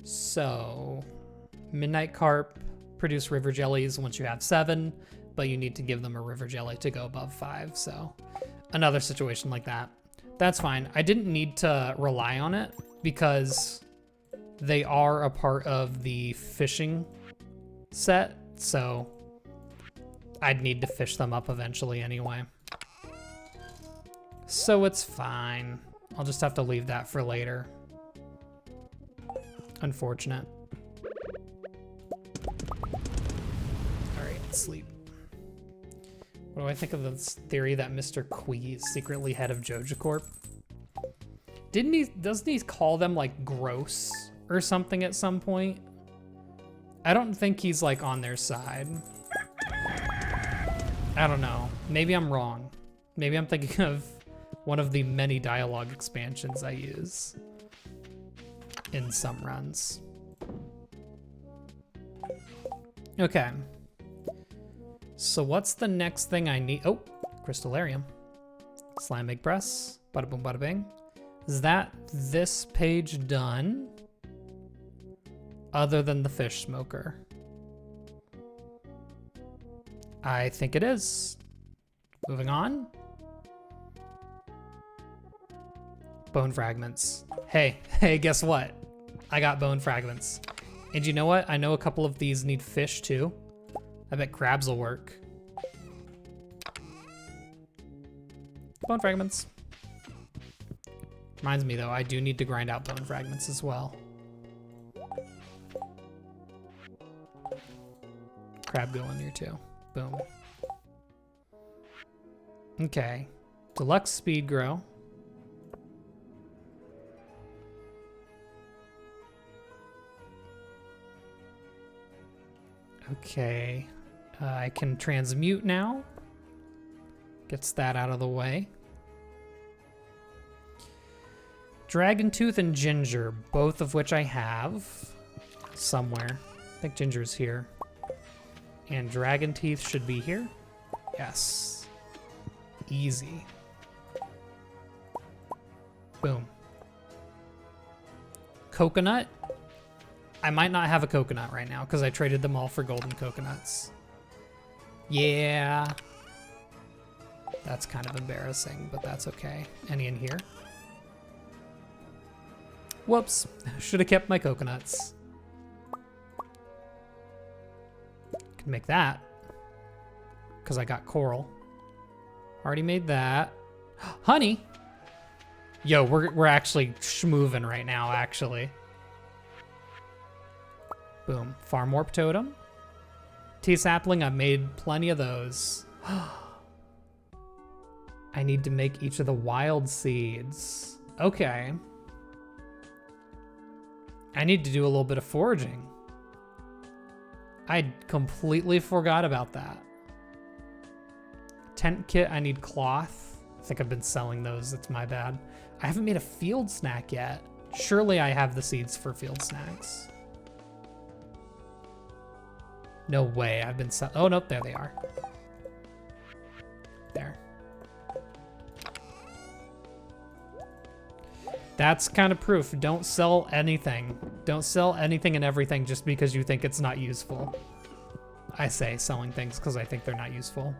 So midnight carp produce river jellies once you have 7, but you need to give them a river jelly to go above 5. So another situation like that. That's fine. I didn't need to rely on it because they are a part of the fishing set. So I'd need to fish them up eventually anyway. So it's fine. I'll just have to leave that for later. Unfortunate. All right, sleep. What do I think of this theory that Mr. Quee is secretly head of Joja Corp? Doesn't he call them like gross or something at some point? I don't think he's like on their side. I don't know. Maybe I'm wrong. Maybe I'm thinking of one of the many dialogue expansions I use in some runs. Okay. So what's the next thing I need? Oh, crystallarium. Slime egg press. Bada boom, bada bing. Is that this page done? Other than the fish smoker. I think it is. Moving on. Bone fragments. Hey, guess what? I got bone fragments. And you know what? I know a couple of these need fish too. I bet crabs will work. Bone fragments. Reminds me though, I do need to grind out bone fragments as well. Crab go in there too. Boom. Okay. Deluxe speed grow. Okay. I can transmute now. Gets that out of the way. Dragon Tooth and Ginger, both of which I have somewhere. I think Ginger's here. And Dragon Teeth should be here. Yes. Easy. Boom. Coconut? I might not have a coconut right now because I traded them all for golden coconuts. Yeah. That's kind of embarrassing, but that's okay. Any in here? Whoops. Should have kept my coconuts. Can make that. Because I got coral. Already made that. Honey! Yo, we're actually schmoovin' right now, actually. Boom. Farm warp totem. Tea sapling, I've made plenty of those. I need to make each of the wild seeds. Okay. I need to do a little bit of foraging. I completely forgot about that. Tent kit, I need cloth. I think I've been selling those, that's my bad. I haven't made a field snack yet. Surely I have the seeds for field snacks. No way, I've been oh nope, there they are. There. That's kind of proof. Don't sell anything. Don't sell anything and everything just because you think it's not useful. I say selling things because I think they're not useful.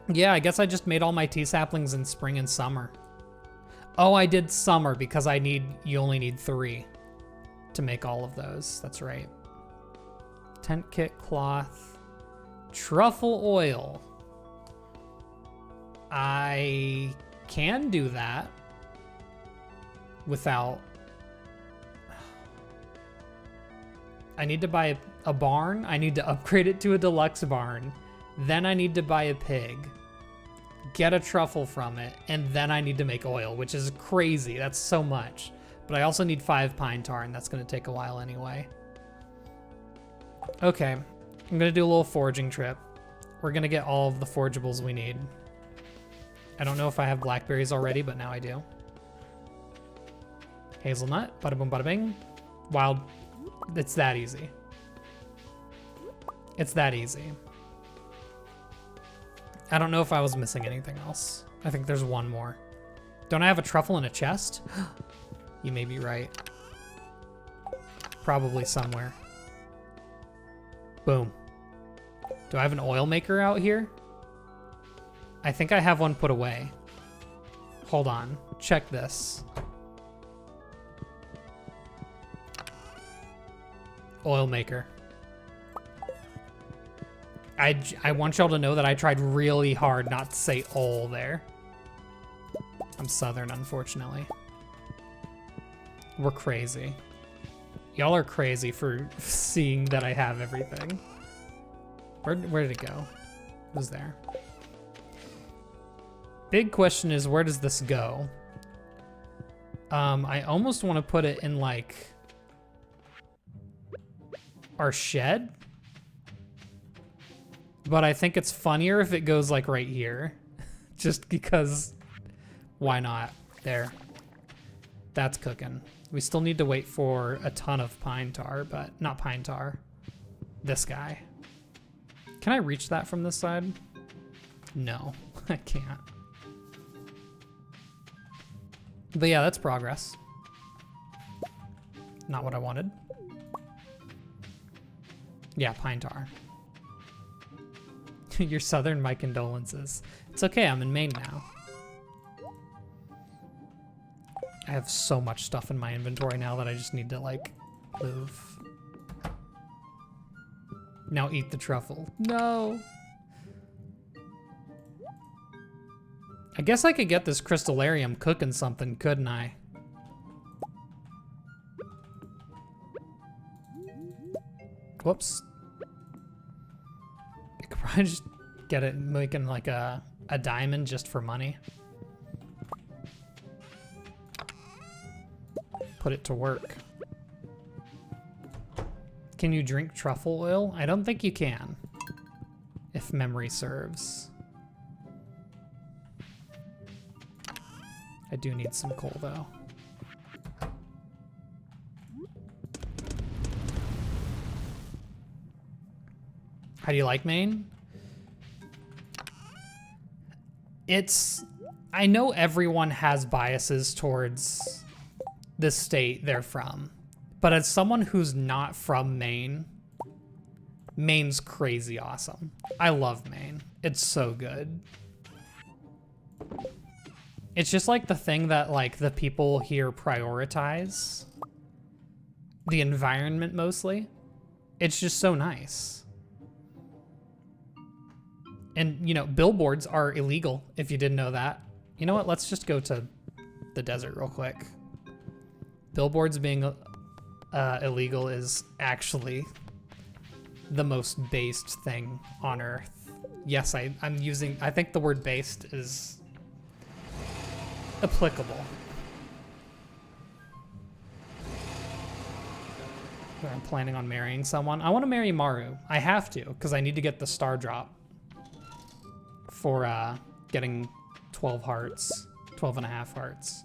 Yeah, I guess I just made all my tea saplings in spring and summer. Oh, I did summer because you only need 3 to make all of those. That's right. Tent kit, cloth, truffle oil. I can do that without... I need to buy a barn. I need to upgrade it to a deluxe barn. Then I need to buy a pig, get a truffle from it, and then I need to make oil, which is crazy. That's so much. But I also need 5 pine tar, and that's going to take a while anyway. Okay, I'm going to do a little foraging trip. We're going to get all of the forageables we need. I don't know if I have blackberries already, but now I do. Hazelnut, bada boom, bada bing. Wild, it's that easy. It's that easy. I don't know if I was missing anything else. I think there's one more. Don't I have a truffle in a chest? You may be right. Probably somewhere. Boom. Do I have an oil maker out here? I think I have one put away. Hold on. Check this. Oil maker. I want y'all to know that I tried really hard not to say "ol" there. I'm Southern, unfortunately. We're crazy. Y'all are crazy for seeing that I have everything. Where did it go? It was there. Big question is, where does this go? I almost want to put it in, like, our shed. But I think it's funnier if it goes, like, right here. Just because, why not? There. That's cooking. We still need to wait for a ton of pine tar, but not pine tar. This guy. Can I reach that from this side? No, I can't. But yeah, that's progress. Not what I wanted. Yeah, pine tar. You're Southern, my condolences. It's okay, I'm in Maine now. I have so much stuff in my inventory now that I just need to, like, move. Now eat the truffle. No! I guess I could get this crystallarium cooking something, couldn't I? Whoops. I could probably just get it making like a diamond just for money. Put it to work. Can you drink truffle oil? I don't think you can, if memory serves. I do need some coal though. How do you like Maine? I know everyone has biases towards the state they're from, but as someone who's not from Maine, Maine's crazy awesome. I love Maine. It's so good. It's just like the thing that like the people here prioritize. The environment mostly. It's just so nice. And, you know, billboards are illegal, if you didn't know that. You know what? Let's just go to the desert real quick. Billboards being illegal is actually the most based thing on Earth. Yes, I think the word based is applicable. I'm planning on marrying someone. I want to marry Maru. I have to, because I need to get the star drop for getting 12 hearts, 12 and a half hearts.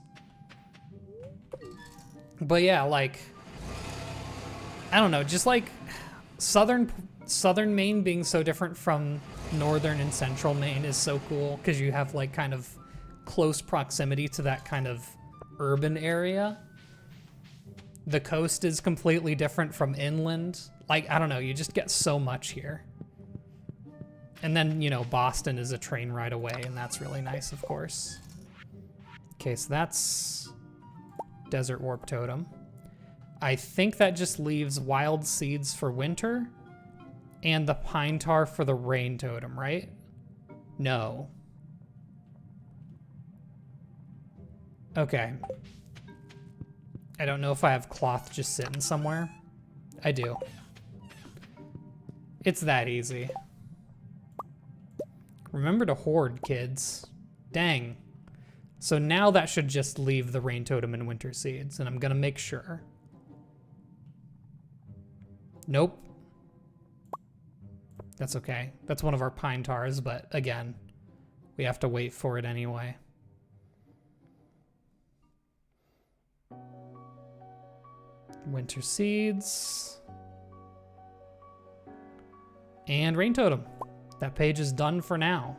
But yeah, like, I don't know, just like southern Maine being so different from northern and central Maine is so cool, because you have like kind of close proximity to that kind of urban area. The coast is completely different from inland. Like, I don't know, you just get so much here. And then, you know, Boston is a train ride away, and that's really nice, of course. Okay, so that's Desert Warp Totem. I think that just leaves Wild Seeds for winter and the Pine Tar for the Rain Totem, right? No. Okay. I don't know if I have cloth just sitting somewhere. I do. It's that easy. Remember to hoard, kids. Dang. So now that should just leave the Rain Totem and Winter Seeds, and I'm gonna make sure. Nope. That's okay. That's one of our Pine Tars, but again, we have to wait for it anyway. Winter Seeds. And Rain Totem. That page is done for now.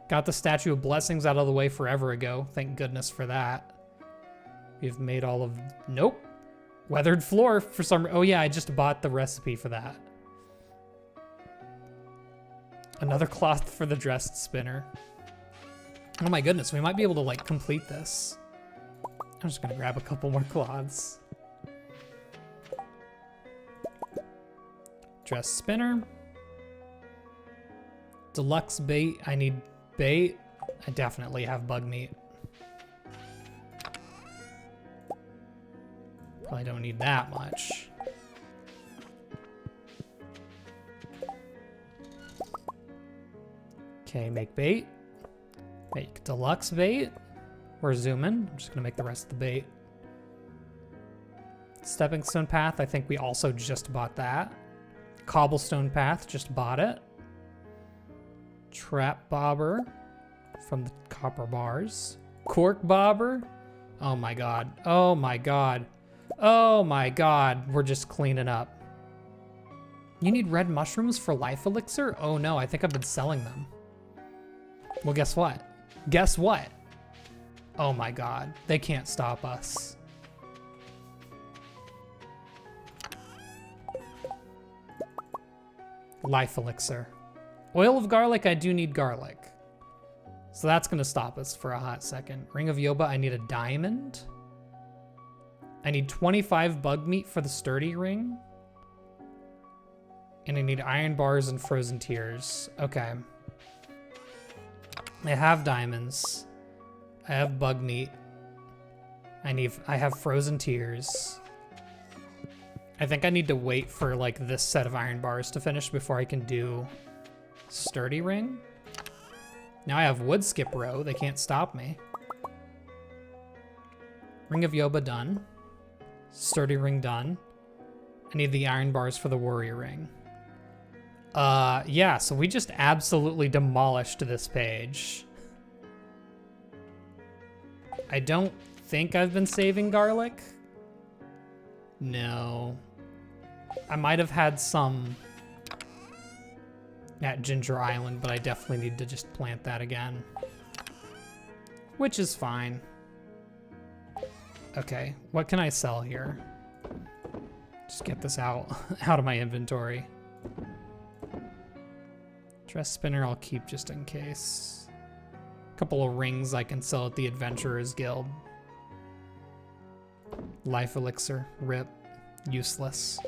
Got the Statue of Blessings out of the way forever ago. Thank goodness for that. We've made all of... Nope. Weathered floor for some... Oh yeah, I just bought the recipe for that. Another cloth for the dressed spinner. Oh my goodness, we might be able to like complete this. I'm just gonna grab a couple more cloths. Dressed spinner. Deluxe bait. I need bait. I definitely have bug meat. Probably don't need that much. Okay, make bait. Make deluxe bait. We're zooming. I'm just gonna make the rest of the bait. Stepping stone path, I think we also just bought that. Cobblestone path, just bought it. Trap bobber from the copper bars. Cork bobber. Oh my god. Oh my god. Oh my god. We're just cleaning up. You need red mushrooms for life elixir? Oh no, I think I've been selling them. Well, guess what? Guess what? Oh my god. They can't stop us. Life elixir. Oil of garlic, I do need garlic. So that's gonna stop us for a hot second. Ring of Yoba, I need a diamond. I need 25 bug meat for the sturdy ring. And I need iron bars and frozen tears. Okay. I have diamonds. I have bug meat. I have frozen tears. I think I need to wait for like this set of iron bars to finish before I can do sturdy ring. Now I have wood skip row. They can't stop me. Ring of Yoba done. Sturdy ring done. I need the iron bars for the warrior ring. Yeah, so we just absolutely demolished this page. I don't think I've been saving garlic. No. I might have had some at Ginger Island, but I definitely need to just plant that again. Which is fine. Okay, what can I sell here? Just get this out of my inventory. Dress spinner I'll keep just in case. A couple of rings I can sell at the Adventurers Guild. Life elixir, rip, useless.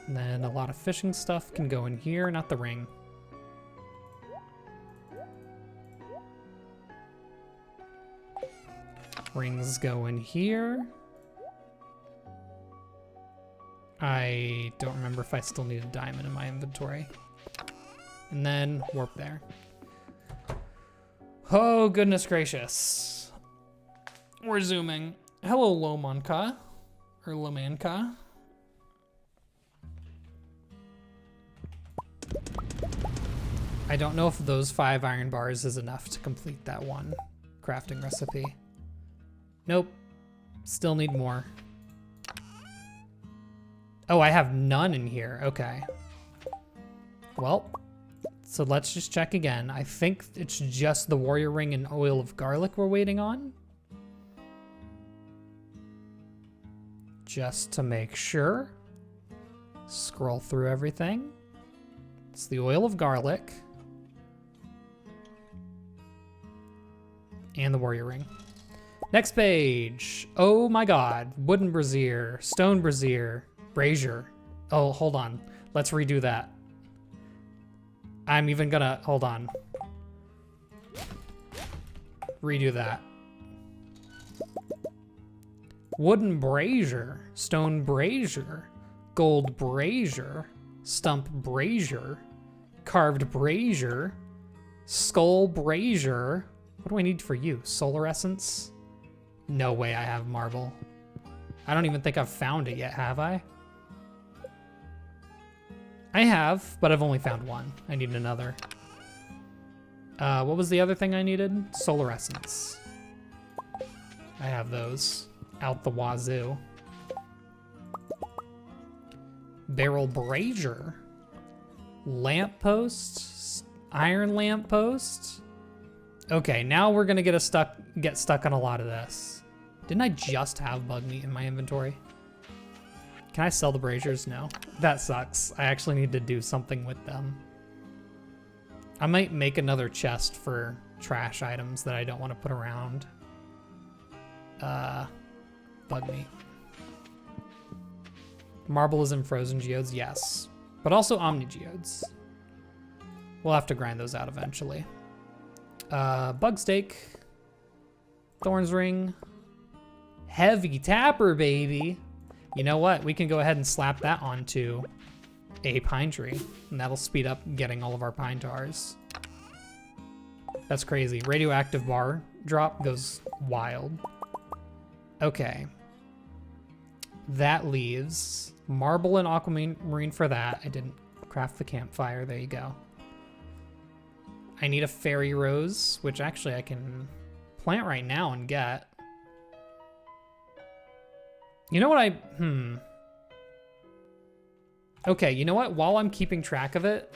And then a lot of fishing stuff can go in here, not the ring. Rings go in here. I don't remember if I still need a diamond in my inventory. And then warp there. Oh, goodness gracious. We're zooming. Hello, Lomanka. Or Lomanka. I don't know if those 5 iron bars is enough to complete that one crafting recipe. Nope. Still need more. Oh, I have none in here. Okay. Well, so let's just check again. I think it's just the warrior ring and oil of garlic we're waiting on. Just to make sure. Scroll through everything. It's the oil of garlic. And the warrior ring. Next page. Oh my god. Wooden brazier. Stone brazier. Brazier. Oh, hold on. Let's redo that. I'm even gonna... Hold on. Redo that. Wooden brazier. Stone brazier. Gold brazier. Stump brazier. Carved brazier. Skull brazier. What do I need for you? Solar essence? No way I have marble. I don't even think I've found it yet, have I? I have, but I've only found one. I need another. What was the other thing I needed? Solar essence. I have those. Out the wazoo. Barrel brazier. Lamppost. Iron lamppost. Okay, now we're gonna get stuck on a lot of this. Didn't I just have bug meat in my inventory? Can I sell the braziers? No. That sucks. I actually need to do something with them. I might make another chest for trash items that I don't want to put around. Bug meat. Marble is in frozen geodes, yes. But also omni geodes. We'll have to grind those out eventually. Bug steak. Thorns ring. Heavy tapper, baby. You know what? We can go ahead and slap that onto a pine tree, and that'll speed up getting all of our pine tars. That's crazy. Radioactive bar drop goes wild. Okay. That leaves marble and aquamarine for that. I didn't craft the campfire. There you go. I need a fairy rose, which actually I can plant right now and get. You know what Okay, you know what? While I'm keeping track of it,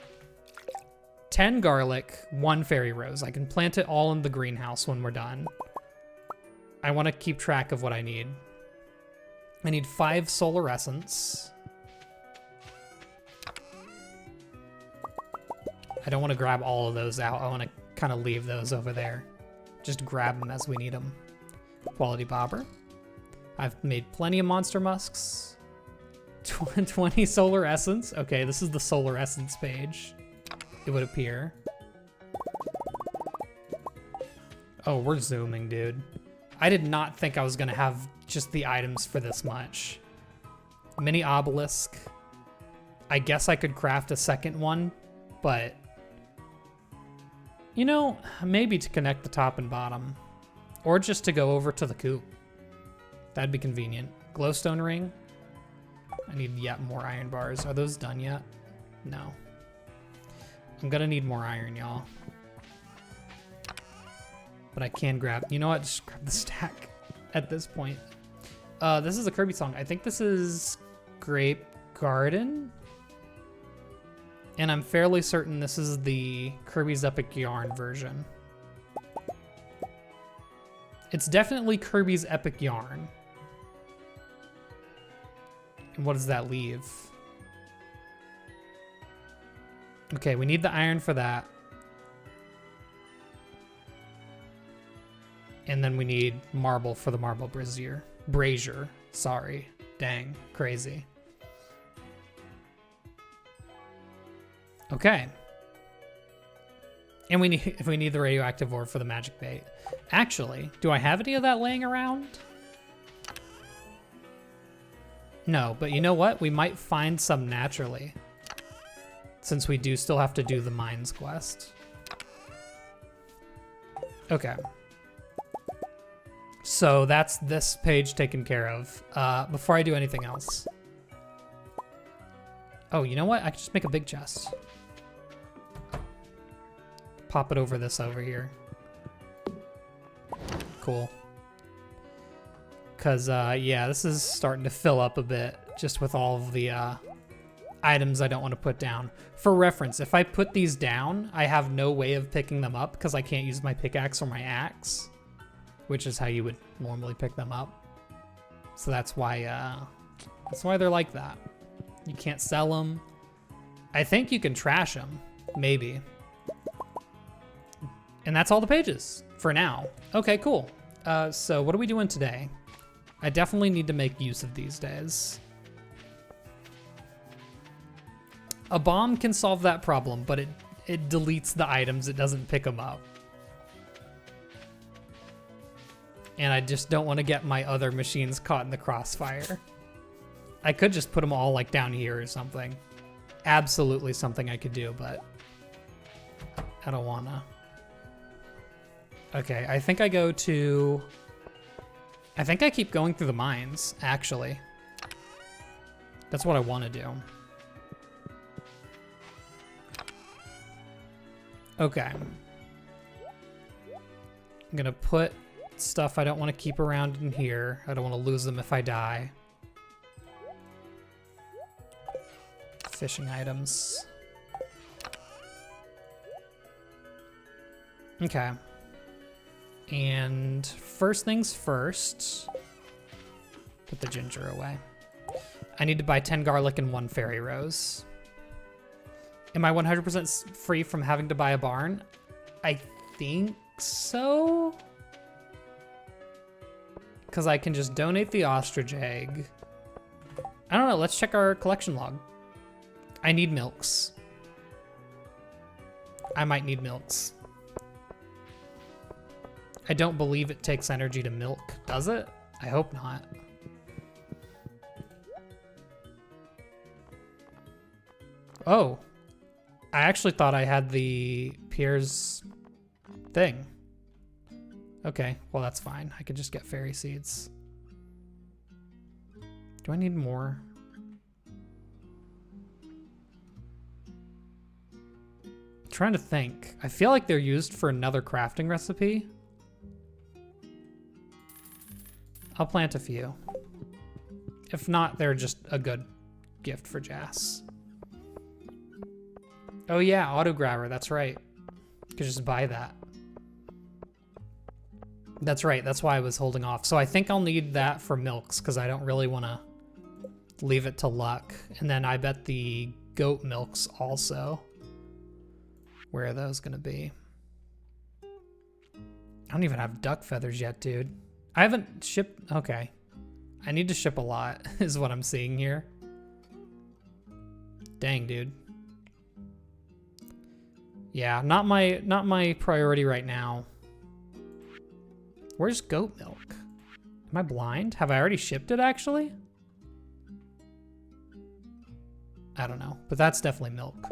10 garlic, 1 fairy rose. I can plant it all in the greenhouse when we're done. I want to keep track of what I need. I need 5 solar essence. I don't want to grab all of those out. I want to kind of leave those over there. Just grab them as we need them. Quality bobber. I've made plenty of monster musks. 20 solar essence. Okay, this is the solar essence page. It would appear. Oh, we're zooming, dude. I did not think I was gonna have just the items for this much. Mini obelisk. I guess I could craft a second one, but you know, maybe to connect the top and bottom, or just to go over to the coop. That'd be convenient. Glowstone ring. I need yet more iron bars. Are those done yet? No. I'm gonna need more iron, y'all. But I can grab, you know what? Just grab the stack at this point. This is a Kirby song. I think this is Grape Garden. And I'm fairly certain this is the Kirby's Epic Yarn version. It's definitely Kirby's Epic Yarn. And what does that leave? Okay, we need the iron for that. And then we need marble for the marble brazier. Brazier, sorry. Dang, crazy. Okay. And we need the radioactive ore for the magic bait. Actually, do I have any of that laying around? No, but you know what? We might find some naturally. Since we do still have to do the mines quest. Okay. So that's this page taken care of. Before I do anything else. Oh, you know what? I can just make a big chest. Pop it over this over here. Cool. Because, yeah, this is starting to fill up a bit just with all of the items I don't want to put down. For reference, if I put these down, I have no way of picking them up because I can't use my pickaxe or my axe, which is how you would normally pick them up. So that's why they're like that. You can't sell them. I think you can trash them, maybe. And that's all the pages for now. Okay, cool. So what are we doing today? I definitely need to make use of these days. A bomb can solve that problem, but it deletes the items, it doesn't pick them up. And I just don't want to get my other machines caught in the crossfire. I could just put them all like down here or something. Absolutely something I could do, but I don't wanna. Okay, I think I keep going through the mines, actually. That's what I want to do. Okay. I'm gonna put stuff I don't want to keep around in here. I don't want to lose them if I die. Fishing items. Okay. And first things first, put the ginger away. I need to buy 10 garlic and 1 fairy rose. Am I 100% free from having to buy a barn? I think so. Because I can just donate the ostrich egg. I don't know, let's check our collection log. I need milks. I might need milks. I don't believe it takes energy to milk, does it? I hope not. Oh, I actually thought I had the Pierre's thing. Okay, well that's fine. I could just get fairy seeds. Do I need more? I'm trying to think. I feel like they're used for another crafting recipe. I'll plant a few. If not, they're just a good gift for Jas. Oh yeah, auto grabber, that's right. You could just buy that. That's right, that's why I was holding off. So I think I'll need that for milks because I don't really want to leave it to luck. And then I bet the goat milks also. Where are those gonna be? I don't even have duck feathers yet, dude. I haven't shipped, okay. I need to ship a lot, is what I'm seeing here. Dang, dude. Yeah, not my priority right now. Where's goat milk? Am I blind? Have I already shipped it, actually? I don't know, but that's definitely milk.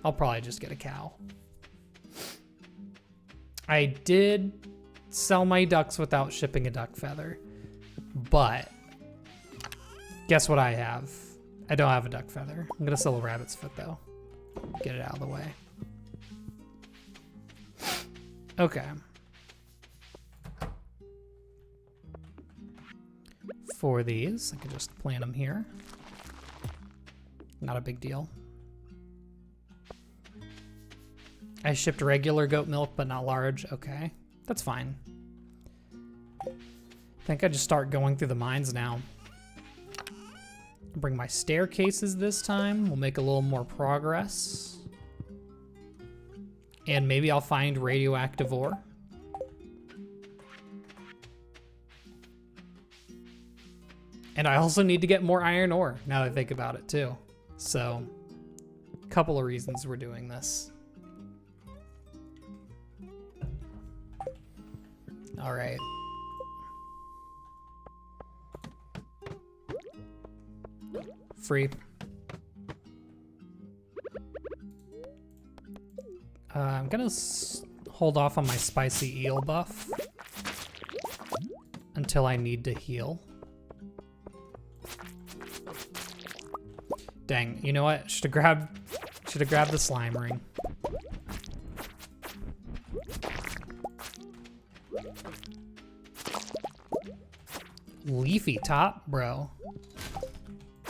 I'll probably just get a cow. I did sell my ducks without shipping a duck feather, but guess what I have? I don't have a duck feather. I'm gonna sell a rabbit's foot though. Get it out of the way. Okay. For these, I can just plant them here. Not a big deal. I shipped regular goat milk, but not large. Okay, that's fine. I think I just start going through the mines now. Bring my staircases this time. We'll make a little more progress. And maybe I'll find radioactive ore. And I also need to get more iron ore, now that I think about it too. So, a couple of reasons we're doing this. All right. Free. I'm gonna hold off on my spicy eel buff until I need to heal. Dang, you know what? Should have grabbed the slime ring. Leafy top, bro.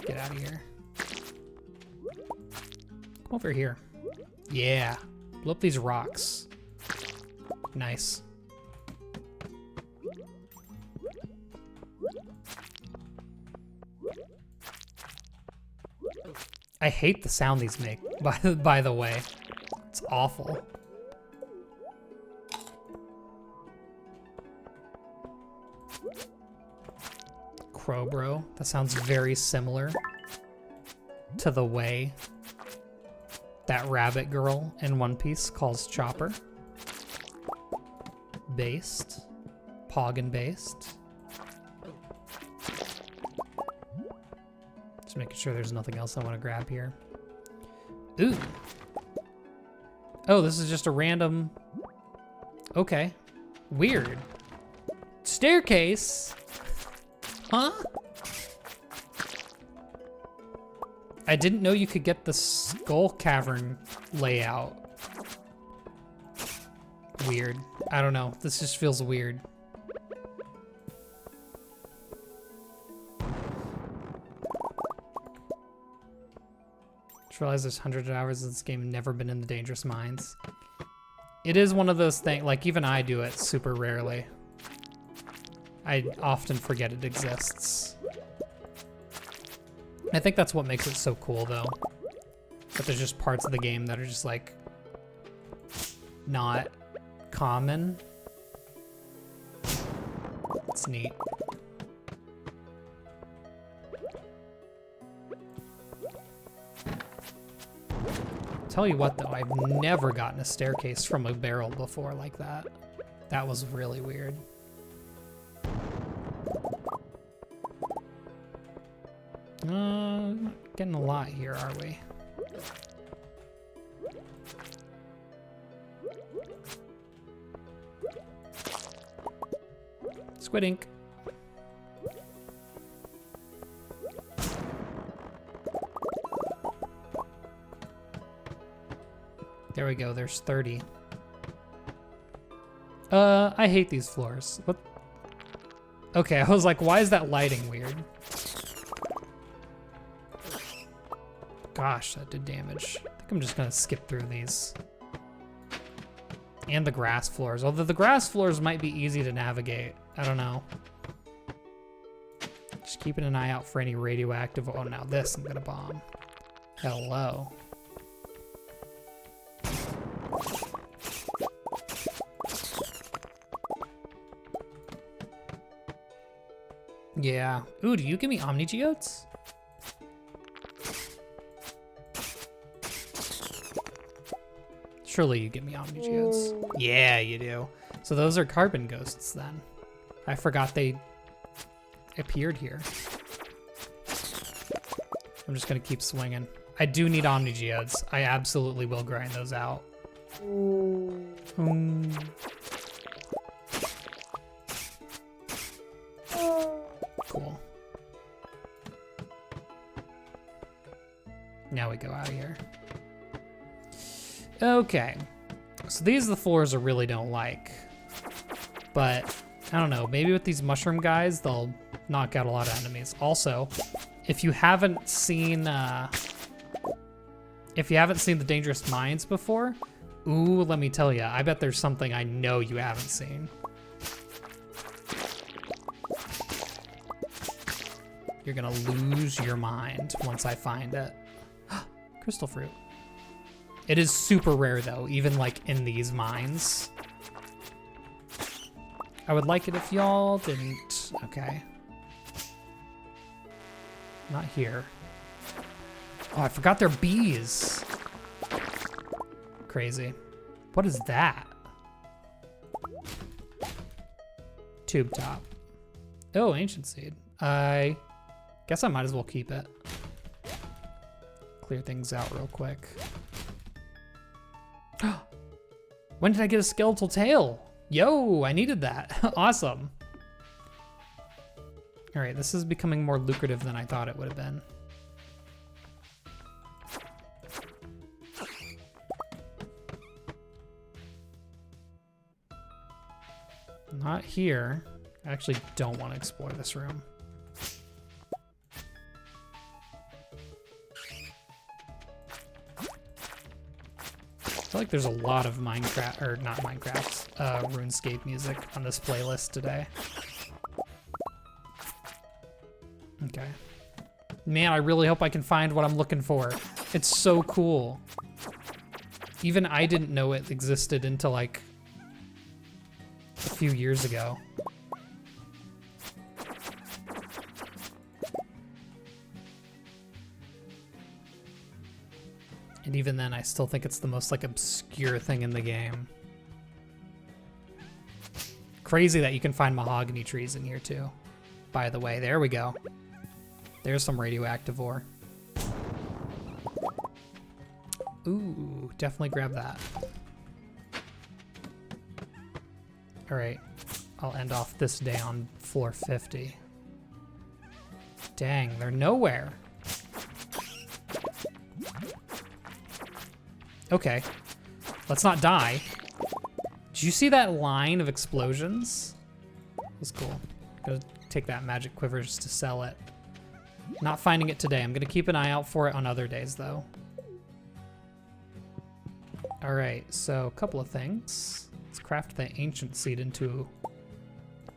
Get out of here. Come over here. Yeah. Blow up these rocks. Nice. I hate the sound these make, by the way. It's awful. Crow bro. That sounds very similar to the way that rabbit girl in One Piece calls Chopper. Based. Poggin based. Just making sure there's nothing else I want to grab here. Ooh. Oh, this is just a random... Okay. Weird. Staircase? Huh? I didn't know you could get the skull cavern layout. Weird. I don't know. This just feels weird. Just realized there's hundreds of hours of this game and never been in the dangerous mines. It is one of those things, like even I do it super rarely. I often forget it exists. I think that's what makes it so cool though. That there's just parts of the game that are just like not common. It's neat. Tell you what though, I've never gotten a staircase from a barrel before like that. That was really weird. Not getting a lot here, are we? Squid ink. There we go, there's 30. I hate these floors. What? Okay, I was like, why is that lighting weird? Gosh, that did damage. I think I'm just gonna skip through these. And the grass floors. Although the grass floors might be easy to navigate. I don't know. Just keeping an eye out for any radioactive. Oh, now this I'm gonna bomb. Hello. Yeah. Ooh, do you give me Omni Geodes? Surely you give me Omni Geodes. Yeah, you do. So those are carbon ghosts then. I forgot they appeared here. I'm just gonna keep swinging. I do need Omni Geodes. I absolutely will grind those out. Cool. Now we go out of here. Okay. So these are the floors I really don't like. But, I don't know, maybe with these mushroom guys, they'll knock out a lot of enemies. Also, if you haven't seen the Dangerous Mines before, Ooh, let me tell you, I bet there's something I know you haven't seen. You're gonna lose your mind once I find it. Crystal fruit. It is super rare though, even like in these mines. I would like it if y'all didn't. Okay. Not here. Oh, I forgot they're bees. Crazy. What is that? Tube top. Oh, ancient seed. I guess I might as well keep it. Clear things out real quick. When did I get a skeletal tail? Yo, I needed that. Awesome. All right, this is becoming more lucrative than I thought it would have been. Not here. I actually don't want to explore this room. I feel like there's a lot of Minecraft, or not Minecraft, RuneScape music on this playlist today. Okay. Man, I really hope I can find what I'm looking for. It's so cool. Even I didn't know it existed until like a few years ago. And even then, I still think it's the most like obscure thing in the game. Crazy that you can find mahogany trees in here too. By the way, there we go. There's some radioactive ore. Ooh, definitely grab that. All right, I'll end off this day on floor 50. Dang, they're nowhere. Okay, let's not die. Did you see that line of explosions? That's cool. Gotta take that magic quiver just to sell it. Not finding it today. I'm gonna keep an eye out for it on other days though. All right, so a couple of things. Let's craft the ancient seed into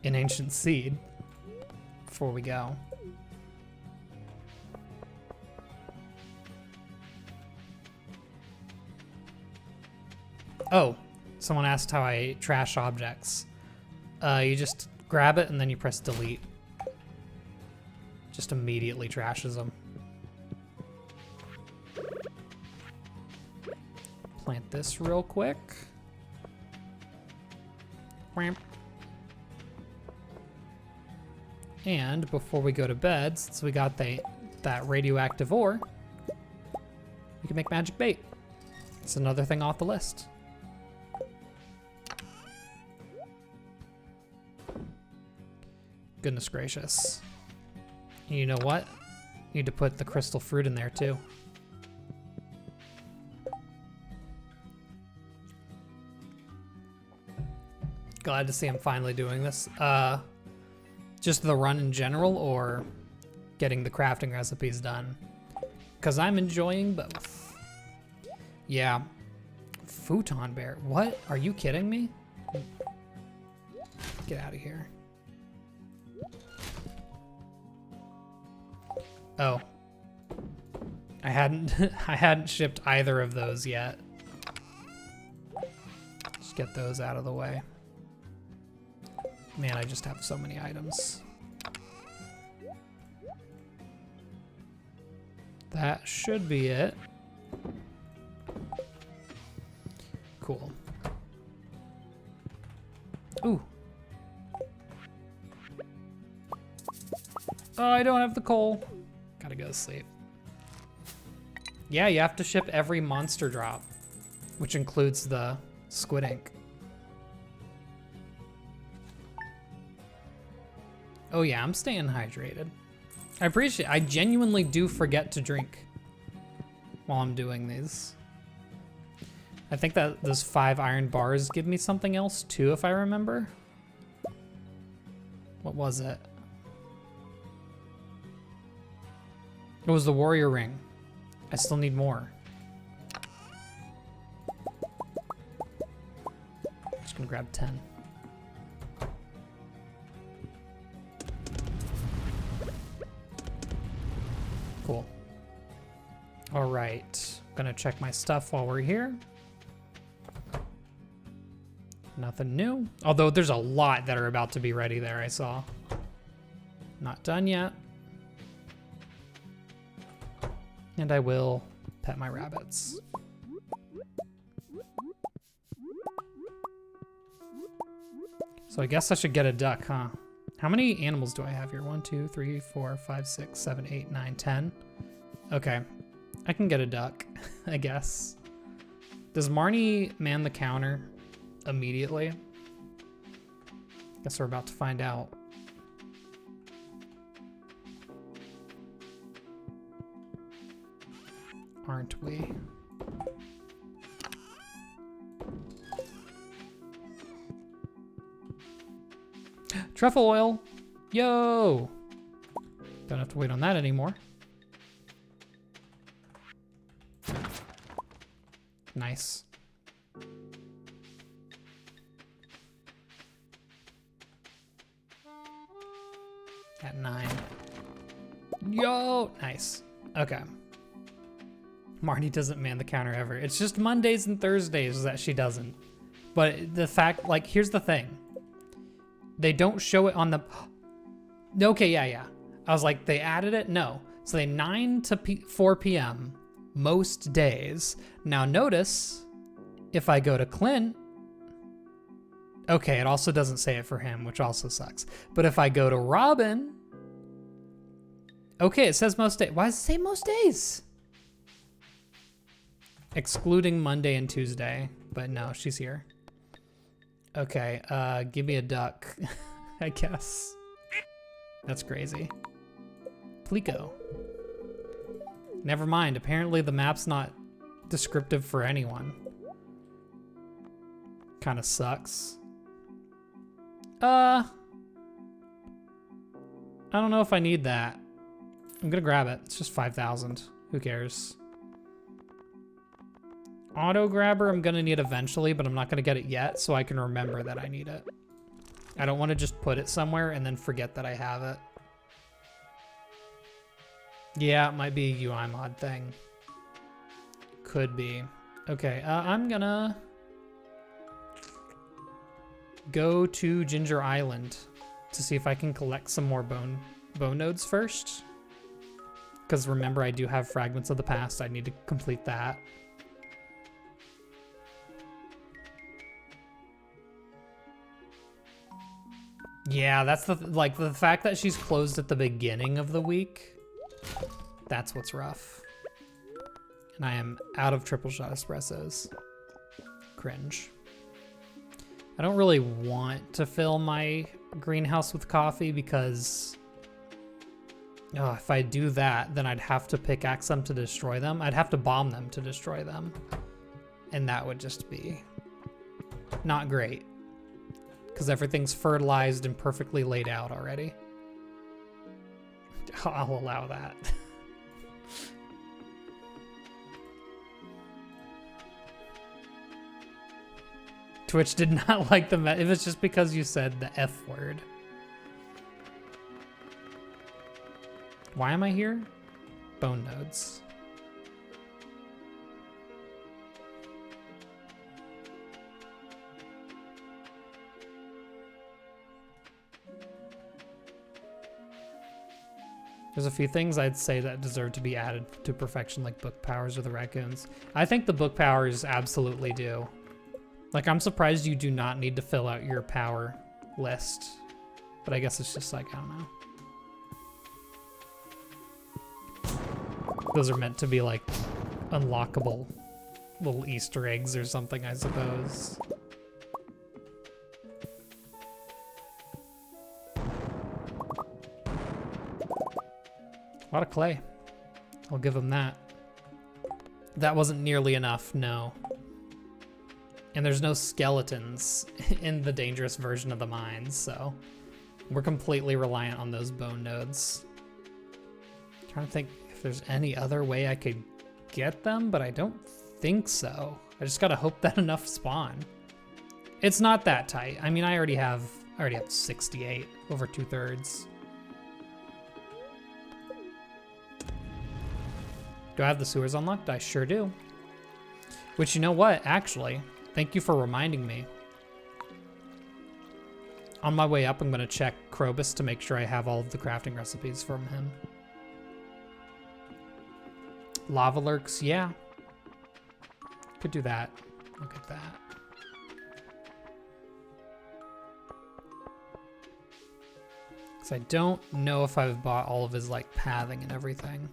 an ancient seed before we go. Oh, someone asked how I trash objects. You just grab it and then you press delete. Just immediately trashes them. Plant this real quick. Whamp. And before we go to bed, since we got that radioactive ore, we can make magic bait. It's another thing off the list. Goodness gracious. You know what? Need to put the crystal fruit in there too. Glad to see I'm finally doing this. Just the run in general or getting the crafting recipes done? Because I'm enjoying both. Yeah. Futon bear. What? Are you kidding me? Get out of here. Oh. I hadn't shipped either of those yet. Just get those out of the way. Man, I just have so many items. That should be it. Cool. Ooh. Oh, I don't have the coal. Gotta go to sleep. Yeah, you have to ship every monster drop, which includes the squid ink. Oh yeah, I'm staying hydrated. I genuinely do forget to drink while I'm doing these. I think that those 5 iron bars give me something else too, if I remember. What was it? It was the warrior ring. I still need more. can grab 10. Cool. All right, gonna check my stuff while we're here. Nothing new. Although there's a lot that are about to be ready there, I saw. Not done yet. And I will pet my rabbits. So I guess I should get a duck, huh? How many animals do I have here? 1, 2, 3, 4, 5, 6, 7, 8, 9, 10. Okay, I can get a duck, I guess. Does Marnie man the counter immediately? Guess we're about to find out. Aren't we? Truffle oil! Yo! Don't have to wait on that anymore. Nice. At 9. Yo! Nice. Okay. Marnie doesn't man the counter ever. It's just Mondays and Thursdays that she doesn't. But the fact, like, here's the thing. They don't show it on the... Okay, yeah. I was like, they added it? No. So they 9 to 4 p.m. most days. Now notice, if I go to Clint... Okay, it also doesn't say it for him, which also sucks. But if I go to Robin... Okay, it says most days. Why does it say most days? Excluding Monday and Tuesday. But no, she's here. Okay, give me a duck, I guess. That's crazy. Plico. Never mind, apparently the map's not descriptive for anyone. Kinda sucks. I don't know if I need that. I'm gonna grab it. It's just 5,000. Who cares? Auto grabber I'm gonna need eventually, but I'm not gonna get it yet, so I can remember that I need it. I don't want to just put it somewhere and then forget that I have it. Yeah, it might be a UI mod thing. Could be. Okay, I'm gonna go to Ginger Island to see if I can collect some more bone nodes first. Because remember, I do have Fragments of the Past. I need to complete that. Yeah, that's the fact that she's closed at the beginning of the week. That's what's rough. And I am out of triple shot espressos. Cringe. I don't really want to fill my greenhouse with coffee because if I do that, then I'd have to pickaxe them to destroy them. I'd have to bomb them to destroy them. And that would just be not great. Because everything's fertilized and perfectly laid out already. I'll allow that. Twitch did not like the if it's just because you said the F word. Why am I here? Bone nodes. There's a few things I'd say that deserve to be added to perfection, like book powers or the raccoons. I think the book powers absolutely do. Like, I'm surprised you do not need to fill out your power list. But I guess it's just like, I don't know. Those are meant to be like unlockable little Easter eggs or something, I suppose. A lot of clay. I'll give him that. That wasn't nearly enough, no. And there's no skeletons in the dangerous version of the mines, so we're completely reliant on those bone nodes. I'm trying to think if there's any other way I could get them, but I don't think so. I just gotta hope that enough spawn. It's not that tight. I mean, I already have 68, over 2/3. Do I have the sewers unlocked? I sure do. Which, you know what, actually, thank you for reminding me. On my way up, I'm gonna check Krobus to make sure I have all of the crafting recipes from him. Lava lurks, yeah. Could do that. Look at that. Because I don't know if I've bought all of his, like, pathing and everything.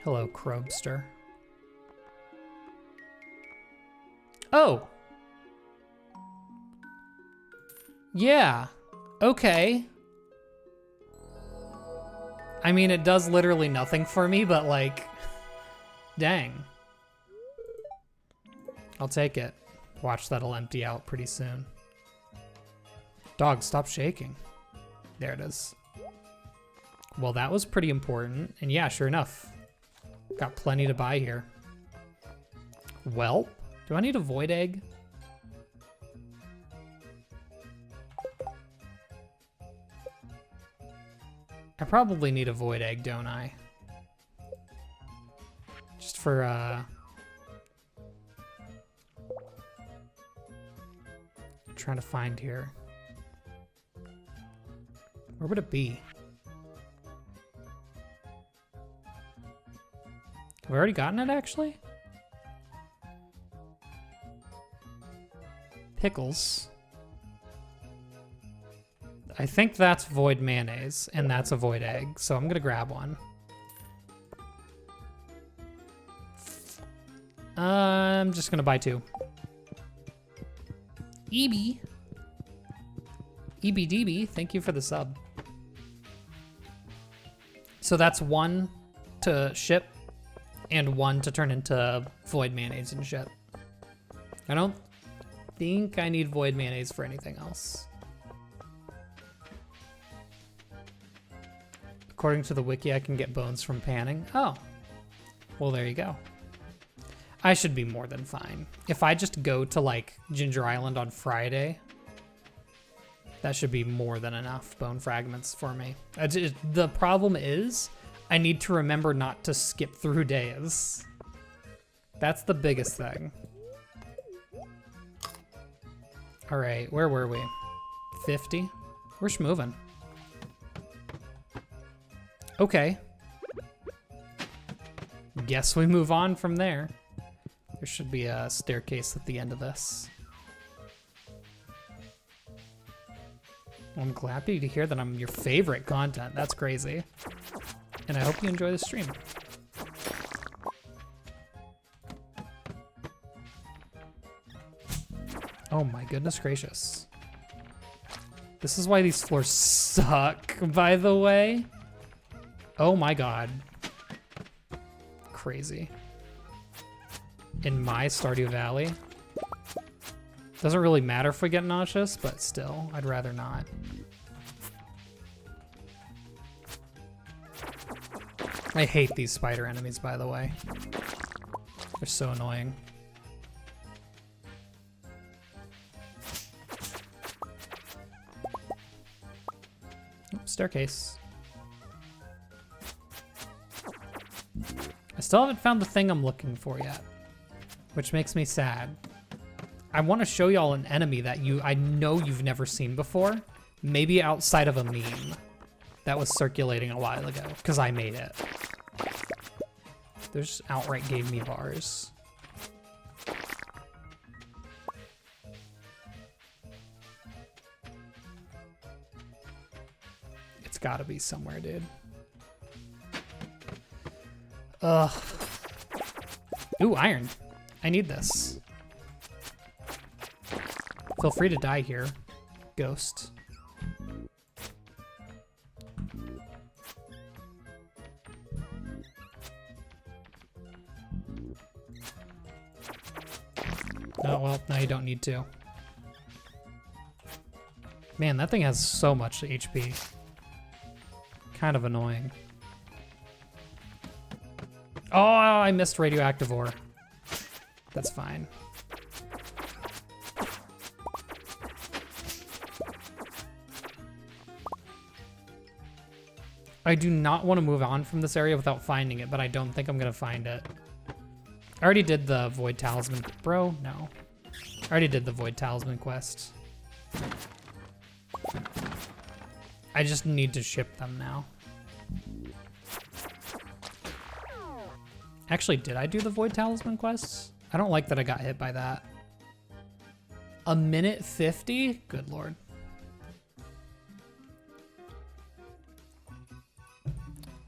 Hello, Krobster. Oh! Yeah. Okay. I mean, it does literally nothing for me, but, like, dang. I'll take it. Watch, that'll empty out pretty soon. Dog, stop shaking. There it is. Well, that was pretty important. And yeah, sure enough. Got plenty to buy here. Well, do I need a void egg? I probably need a void egg, don't I? Just for, trying to find here. Where would it be? Have I already gotten it, actually? Pickles. I think that's void mayonnaise, and that's a void egg, so I'm gonna grab one. I'm just gonna buy 2. EB. EBDB, thank you for the sub. So that's 1 to ship, and 1 to turn into void mayonnaise and ship. I don't think I need void mayonnaise for anything else. According to the wiki, I can get bones from panning. Oh, well, there you go. I should be more than fine. If I just go to, like, Ginger Island on Friday, that should be more than enough bone fragments for me. The problem is, I need to remember not to skip through days. That's the biggest thing. All right, where were we? 50? We're schmoving. Okay. Guess we move on from there. There should be a staircase at the end of this. I'm happy to hear that I'm your favorite content. That's crazy. And I hope you enjoy the stream. Oh my goodness gracious. This is why these floors suck, by the way. Oh my god. Crazy. In my Stardew Valley. Doesn't really matter if we get nauseous, but still, I'd rather not. I hate these spider enemies, by the way. They're so annoying. Oops, staircase. I still haven't found the thing I'm looking for yet, which makes me sad. I want to show y'all an enemy that I know you've never seen before, maybe outside of a meme that was circulating a while ago, because I made it. There's outright gave me bars. It's gotta be somewhere, dude. Ugh. Ooh, iron. I need this. Feel free to die here, ghost. Oh, well, now you don't need to. Man, that thing has so much HP. Kind of annoying. Oh, I missed radioactive ore. That's fine. I do not want to move on from this area without finding it, but I don't think I'm gonna find it. I already did the Void Talisman. Bro, no. I already did the Void Talisman quest. I just need to ship them now. Actually, did I do the Void Talisman quests? I don't like that I got hit by that. A minute 50? Good lord.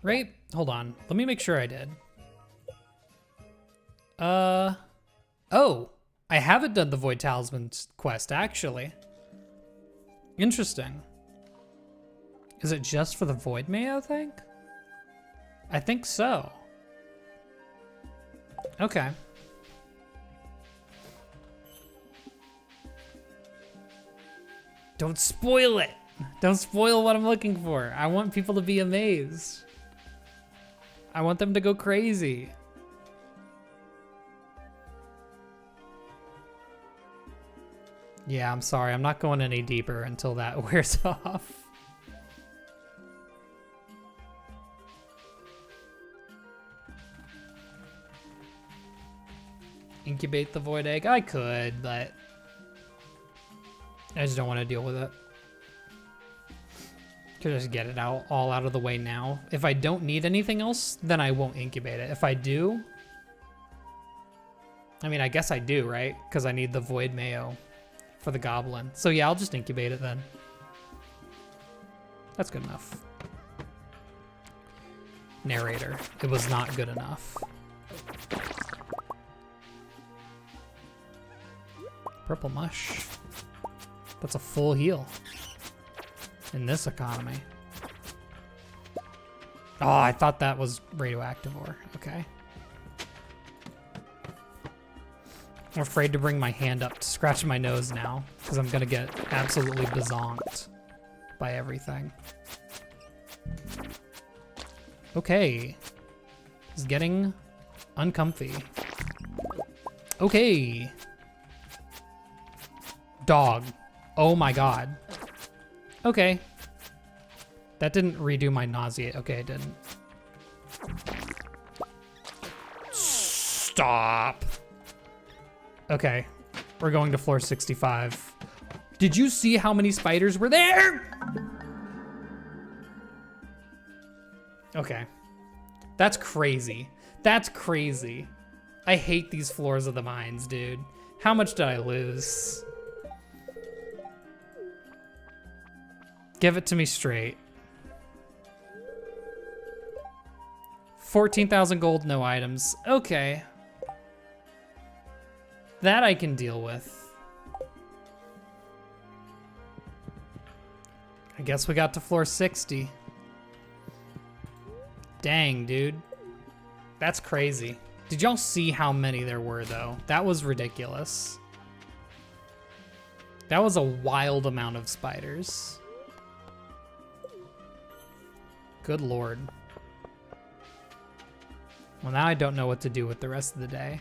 Right? Hold on. Let me make sure I did. Oh, I haven't done the Void Talisman quest, actually. Interesting. Is it just for the Void Mayo thing? I think so. Okay. Don't spoil it. Don't spoil what I'm looking for. I want people to be amazed. I want them to go crazy. Yeah, I'm sorry. I'm not going any deeper until that wears off. Incubate the void egg? I could, but I just don't want to deal with it. Could just get it all out of the way now. If I don't need anything else, then I won't incubate it. If I do, I mean, I guess I do, right? Because I need the void mayo for the goblin. So yeah, I'll just incubate it then. That's good enough. Narrator, it was not good enough. Purple mush. That's a full heal in this economy. Oh, I thought that was radioactive ore. Okay. I'm afraid to bring my hand up to scratch my nose now because I'm gonna get absolutely bazonked by everything. Okay. It's getting uncomfy. Okay. Dog. Oh my god. Okay. That didn't redo my nausea. Okay, it didn't. Stop. Okay. We're going to floor 65. Did you see how many spiders were there? Okay. That's crazy. That's crazy. I hate these floors of the mines, dude. How much did I lose? Give it to me straight. 14,000 gold, no items. Okay. That I can deal with. I guess we got to floor 60. Dang, dude. That's crazy. Did y'all see how many there were, though? That was ridiculous. That was a wild amount of spiders. Good lord. Well, now I don't know what to do with the rest of the day.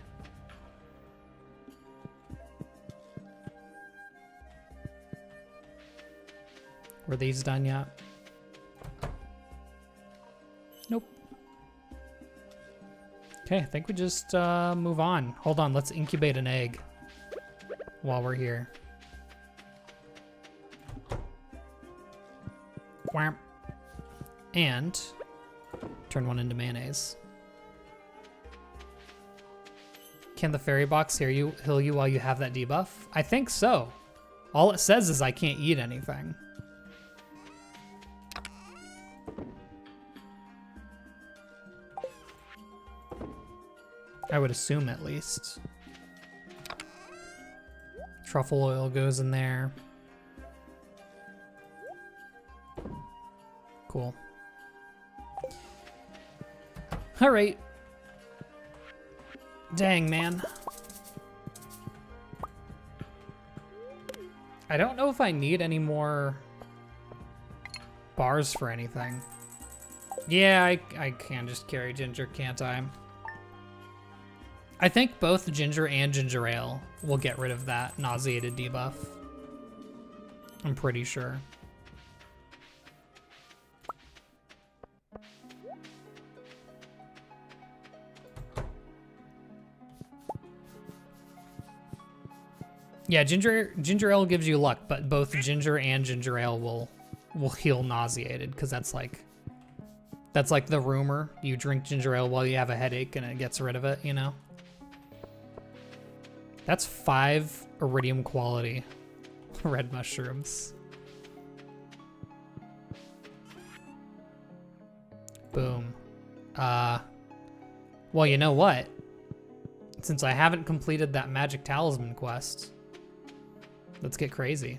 Were these done yet? Nope. Okay, I think we just move on. Hold on, let's incubate an egg while we're here. Wham. And turn one into mayonnaise. Can the fairy box heal you while you have that debuff? I think so. All it says is I can't eat anything. I would assume, at least. Truffle oil goes in there. Cool. All right. Dang, man. I don't know if I need any more bars for anything. Yeah, I can just carry Ginger, can't I? I think both ginger and ginger ale will get rid of that nauseated debuff. I'm pretty sure. Yeah, ginger ale gives you luck, but both ginger and ginger ale will heal nauseated, because that's like the rumor. You drink ginger ale while you have a headache and it gets rid of it, you know? That's 5 iridium quality red mushrooms. Boom. Well, you know what? Since I haven't completed that magic talisman quest, let's get crazy.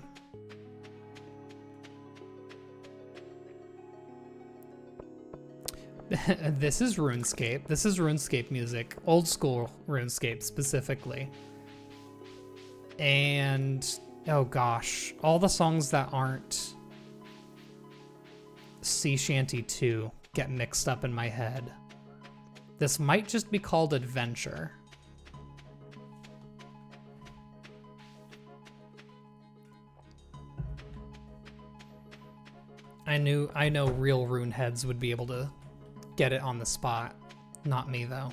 This is RuneScape. This is RuneScape music. Old school RuneScape specifically. And, oh gosh, all the songs that aren't Sea Shanty 2 get mixed up in my head. This might just be called Adventure. I know real rune heads would be able to get it on the spot. Not me, though.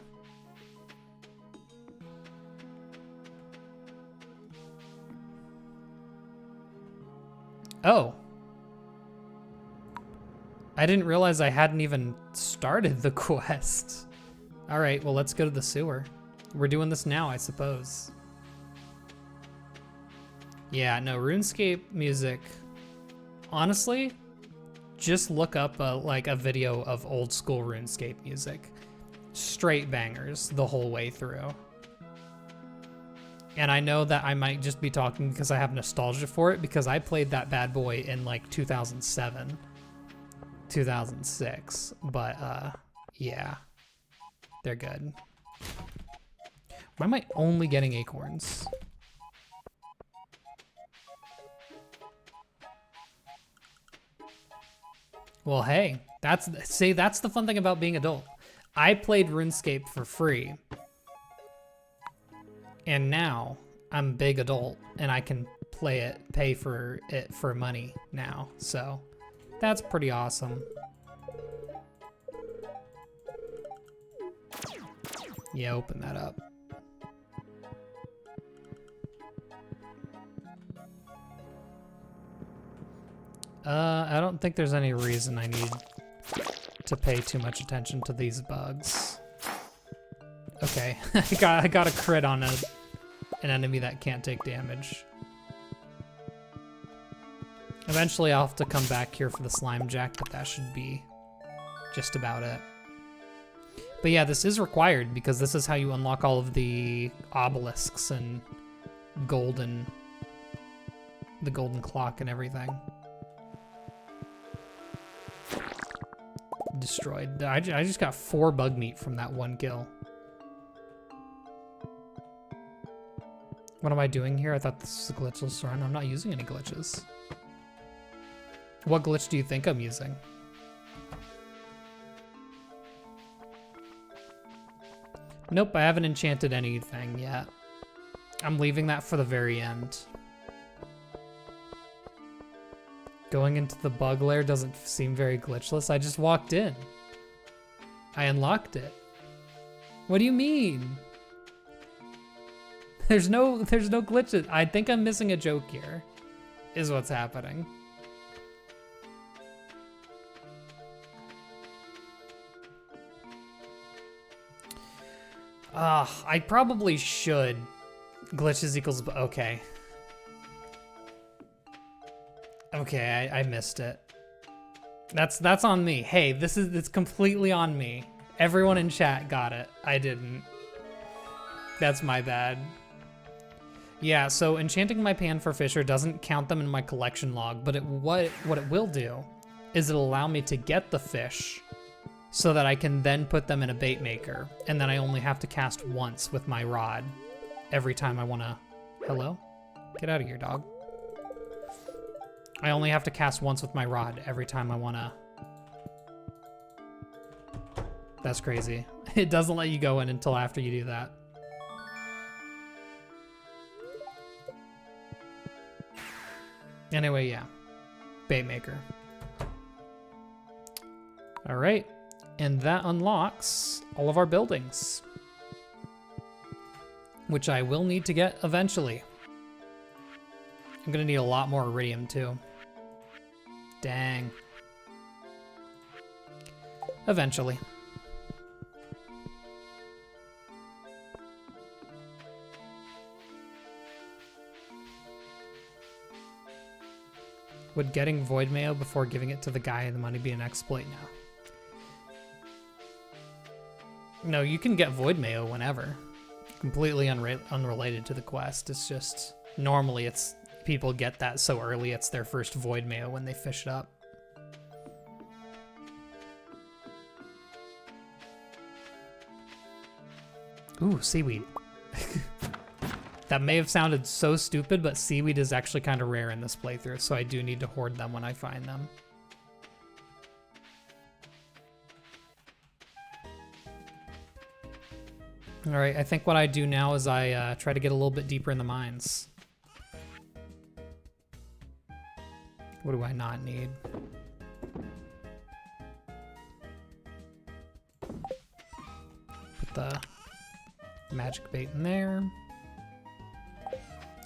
Oh. I didn't realize I hadn't even started the quest. All right, well, let's go to the sewer. We're doing this now, I suppose. Yeah, no, RuneScape music. Honestly, just look up a video of old school RuneScape music. Straight bangers the whole way through. And I know that I might just be talking because I have nostalgia for it, because I played that bad boy in like 2007, 2006. But yeah, they're good. Why am I only getting acorns? Well, hey, that's the fun thing about being adult. I played RuneScape for free. And now I'm big adult and I can pay for it for money now. So that's pretty awesome. Yeah, open that up. I don't think there's any reason I need to pay too much attention to these bugs. Okay, I got a crit on an enemy that can't take damage. Eventually I'll have to come back here for the slime jack, but that should be just about it. But yeah, this is required because this is how you unlock all of the obelisks and the golden clock and everything. Destroyed. I just got 4 bug meat from that one kill. What am I doing here? I thought this was a glitchless run. I'm not using any glitches. What glitch do you think I'm using? Nope, I haven't enchanted anything yet. I'm leaving that for the very end. Going into the bug lair doesn't seem very glitchless. I just walked in. I unlocked it. What do you mean? There's no glitches. I think I'm missing a joke here, is what's happening. I probably should. Glitches equals, okay. Okay, I missed it. That's on me. Hey, it's completely on me. Everyone in chat got it. I didn't. That's my bad. Yeah, so enchanting my pan for fisher doesn't count them in my collection log, but what it will do is it'll allow me to get the fish so that I can then put them in a bait maker, and then I only have to cast once with my rod every time I wanna... Hello? Get out of here, dog. I only have to cast once with my rod every time I wanna... That's crazy. It doesn't let you go in until after you do that. Anyway, yeah. Bait maker. All right. And that unlocks all of our buildings, which I will need to get eventually. I'm gonna need a lot more iridium too. Dang. Eventually. Would getting void mayo before giving it to the guy in the money be an exploit now? No, you can get void mayo whenever. Completely unrelated to the quest. It's just, normally it's, people get that so early it's their first void mayo when they fish it up. Ooh, seaweed. That may have sounded so stupid, but seaweed is actually kind of rare in this playthrough, so I do need to hoard them when I find them. All right, I think what I do now is I try to get a little bit deeper in the mines. What do I not need? Put the magic bait in there.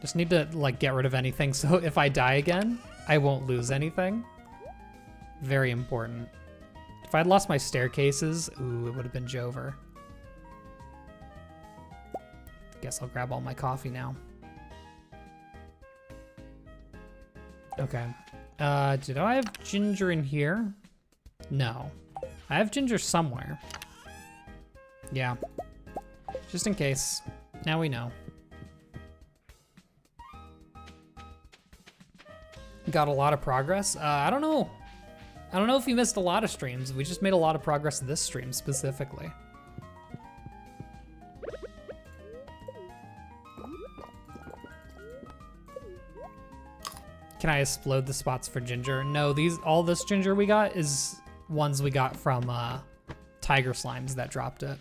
Just need to like get rid of anything so if I die again, I won't lose anything. Very important. If I'd lost my staircases, ooh, it would have been Jover. Guess I'll grab all my coffee now. Okay. Did I have ginger in here? No. I have ginger somewhere. Yeah. Just in case. Now we know. Got a lot of progress? I don't know. I don't know if we missed a lot of streams. We just made a lot of progress this stream specifically. Can I explode the spots for ginger? No, all this ginger we got is ones we got from tiger slimes that dropped it.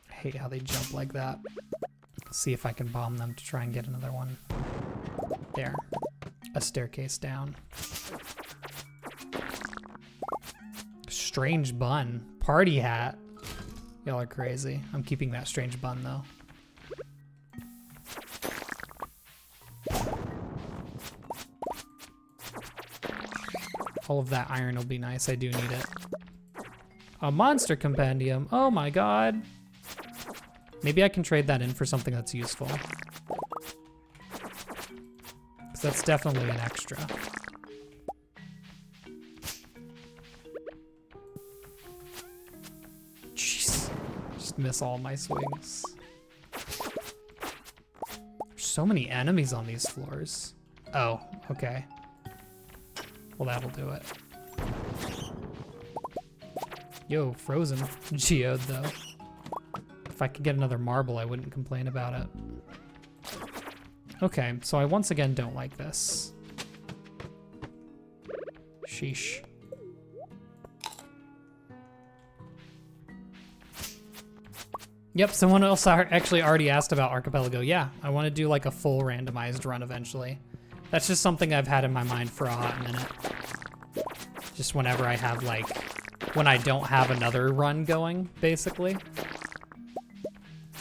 I hate how they jump like that. See if I can bomb them to try and get another one. There. A staircase down. Strange bun. Party hat. Y'all are crazy. I'm keeping that strange bun though. All of that iron will be nice. I do need it. A monster compendium. Oh my god. Maybe I can trade that in for something that's useful. Because that's definitely an extra. Jeez. Just miss all my swings. There's so many enemies on these floors. Oh, okay. Well, that'll do it. Yo, frozen geode though. If I could get another marble, I wouldn't complain about it. Okay, so I once again don't like this. Sheesh. Yep, someone else actually already asked about Archipelago. Yeah, I want to do like a full randomized run eventually. That's just something I've had in my mind for a hot minute. Just whenever I have like, when I don't have another run going, basically.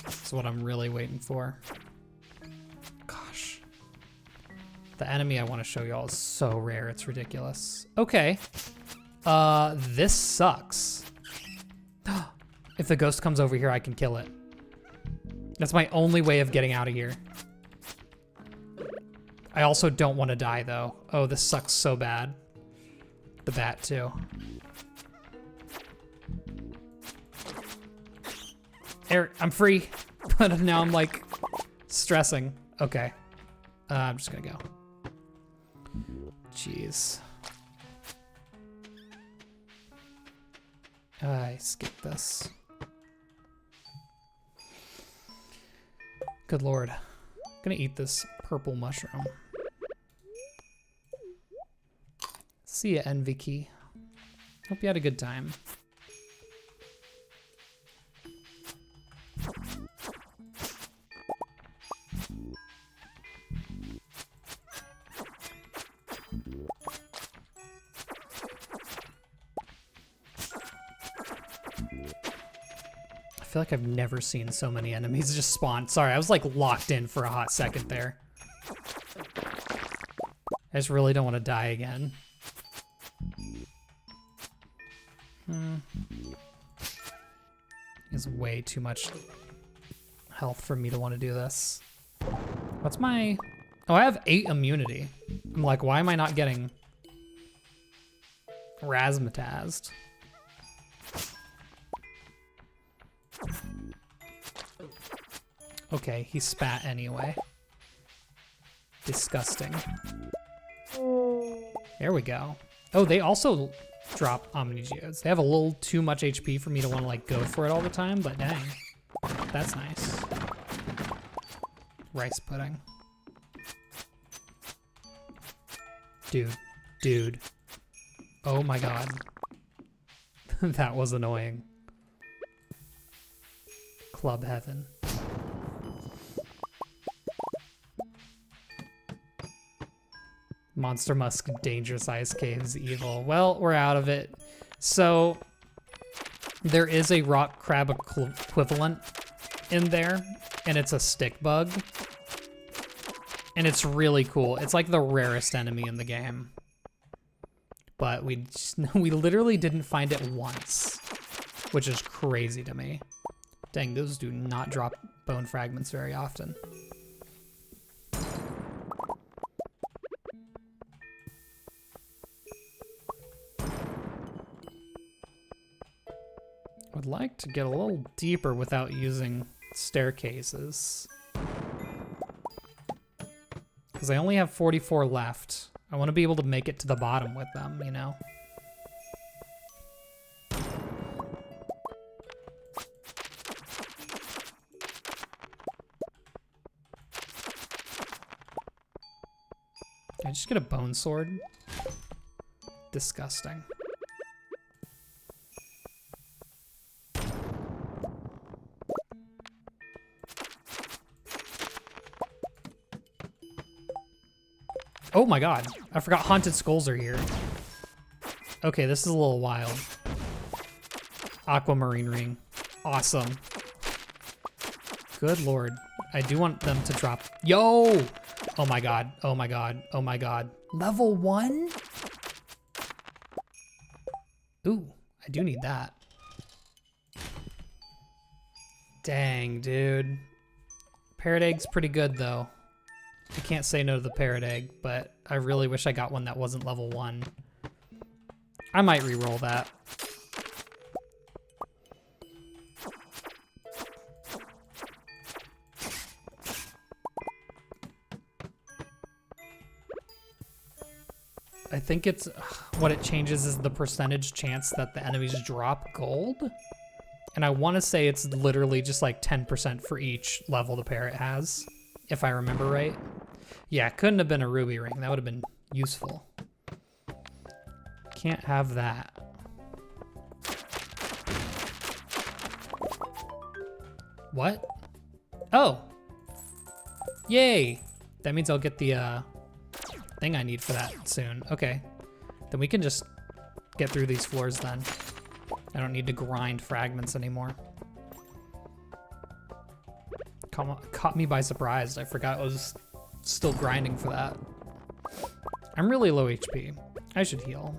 That's what I'm really waiting for. Gosh. The enemy I want to show y'all is so rare, it's ridiculous. Okay. This sucks. If the ghost comes over here, I can kill it. That's my only way of getting out of here. I also don't want to die though. Oh, this sucks so bad. The bat too. Eric, I'm free, but now I'm like stressing. Okay, I'm just gonna go. Jeez. I skipped this. Good lord. I'm gonna eat this purple mushroom. See ya, Envy Key. Hope you had a good time. I feel like I've never seen so many enemies just spawn. Sorry, I was like locked in for a hot second there. I just really don't want to die again. Is way too much health for me to want to do this. What's my... Oh, I have 8 immunity. I'm like, why am I not getting razzmatazed? Okay, he spat anyway. Disgusting. There we go. Oh, they also drop Omni Geodes. They have a little too much HP for me to want to like go for it all the time, but dang. That's nice. Rice pudding. Dude. Oh my god. That was annoying. Club heaven. Monster Musk, dangerous ice caves, evil. Well, we're out of it. So there is a rock crab equivalent in there, and it's a stick bug. And it's really cool. It's like the rarest enemy in the game. But we literally didn't find it once, which is crazy to me. Dang, those do not drop bone fragments very often. Would like to get a little deeper without using staircases. Because I only have 44 left. I want to be able to make it to the bottom with them, you know? Can I just get a bone sword? Disgusting. Oh my god, I forgot haunted skulls are here. Okay, this is a little wild. Aquamarine ring. Awesome. Good lord. I do want them to drop. Yo! Oh my god, oh my god, oh my god. Level 1? Ooh, I do need that. Dang, dude. Parrot egg's pretty good though. I can't say no to the parrot egg, but I really wish I got one that wasn't level 1. I might re-roll that. I think it's what it changes is the percentage chance that the enemies drop gold. And I want to say it's literally just like 10% for each level the parrot has, if I remember right. Yeah, couldn't have been a ruby ring. That would have been useful. Can't have that. What? Oh. Yay. That means I'll get the thing I need for that soon. Okay. Then we can just get through these floors then. I don't need to grind fragments anymore. Caught me by surprise. I forgot I was still grinding for that. I'm really low HP. I should heal.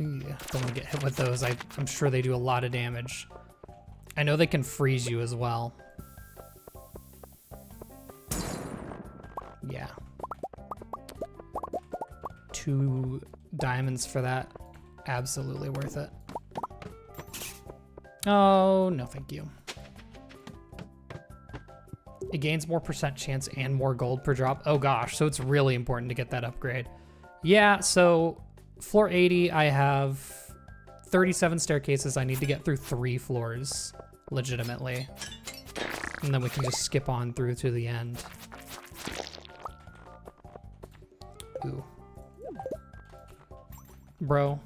Ooh, don't want to get hit with those. I'm sure they do a lot of damage. I know they can freeze you as well. Yeah. 2 diamonds for that. Absolutely worth it. Oh, no thank you. It gains more percent chance and more gold per drop. Oh gosh, so it's really important to get that upgrade. Yeah, so floor 80, I have 37 staircases. I need to get through 3 floors legitimately. And then we can just skip on through to the end. Ooh. Bro.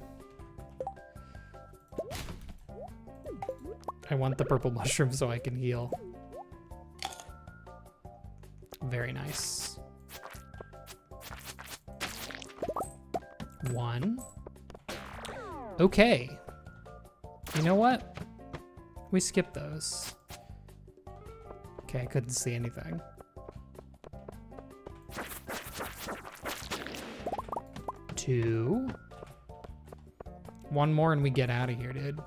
I want the purple mushroom so I can heal. Very nice. 1. Okay. You know what? We skipped those. Okay, I couldn't see anything. 2. 1 more and we get out of here, dude.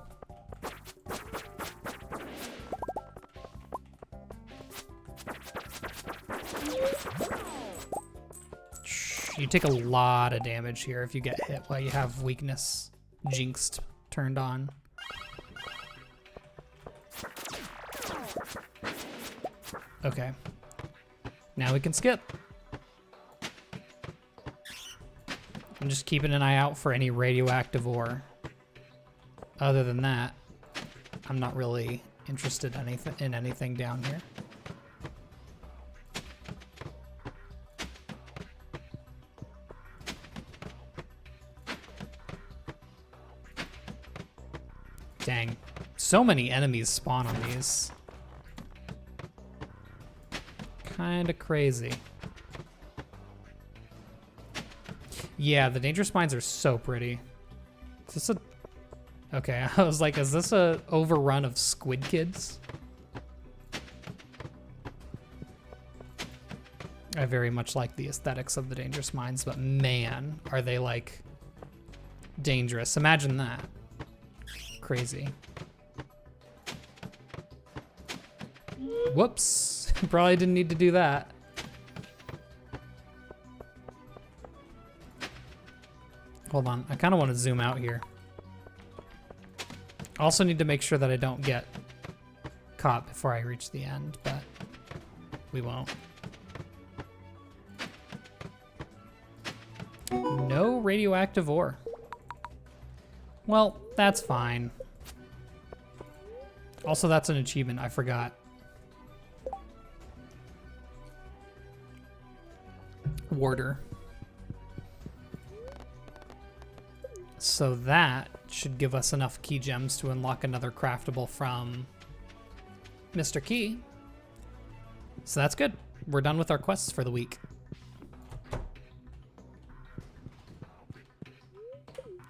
You take a lot of damage here if you get hit while you have weakness jinxed turned on. Okay. Now we can skip. I'm just keeping an eye out for any radioactive ore. Other than that, I'm not really interested in anything down here. Dang. So many enemies spawn on these. Kinda crazy. Yeah, the dangerous mines are so pretty. Is this a... Okay, I was like, is this a overrun of Squid Kids? I very much like the aesthetics of the dangerous mines, but man, are they like dangerous. Imagine that. Crazy. Whoops. Probably didn't need to do that. Hold on. I kind of want to zoom out here. I also need to make sure that I don't get caught before I reach the end, but we won't. No radioactive ore. Well, that's fine. Also, that's an achievement. I forgot. Warder. So that should give us enough key gems to unlock another craftable from Mr. Key. So that's good. We're done with our quests for the week.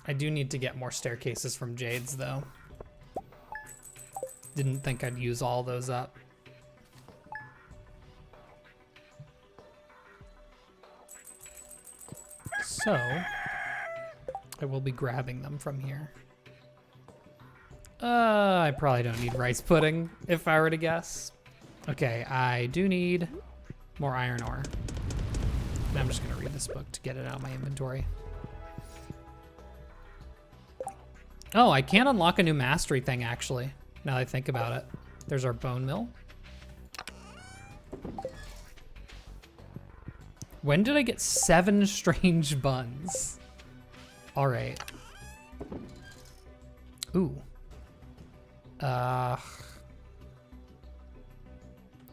I do need to get more staircases from Jades, though. Didn't think I'd use all those up. So, I will be grabbing them from here. I probably don't need rice pudding, if I were to guess. Okay, I do need more iron ore. I'm just gonna read this book to get it out of my inventory. Oh, I can unlock a new mastery thing, actually, now that I think about it. There's our bone mill. When did I get 7 strange buns? All right. Ooh.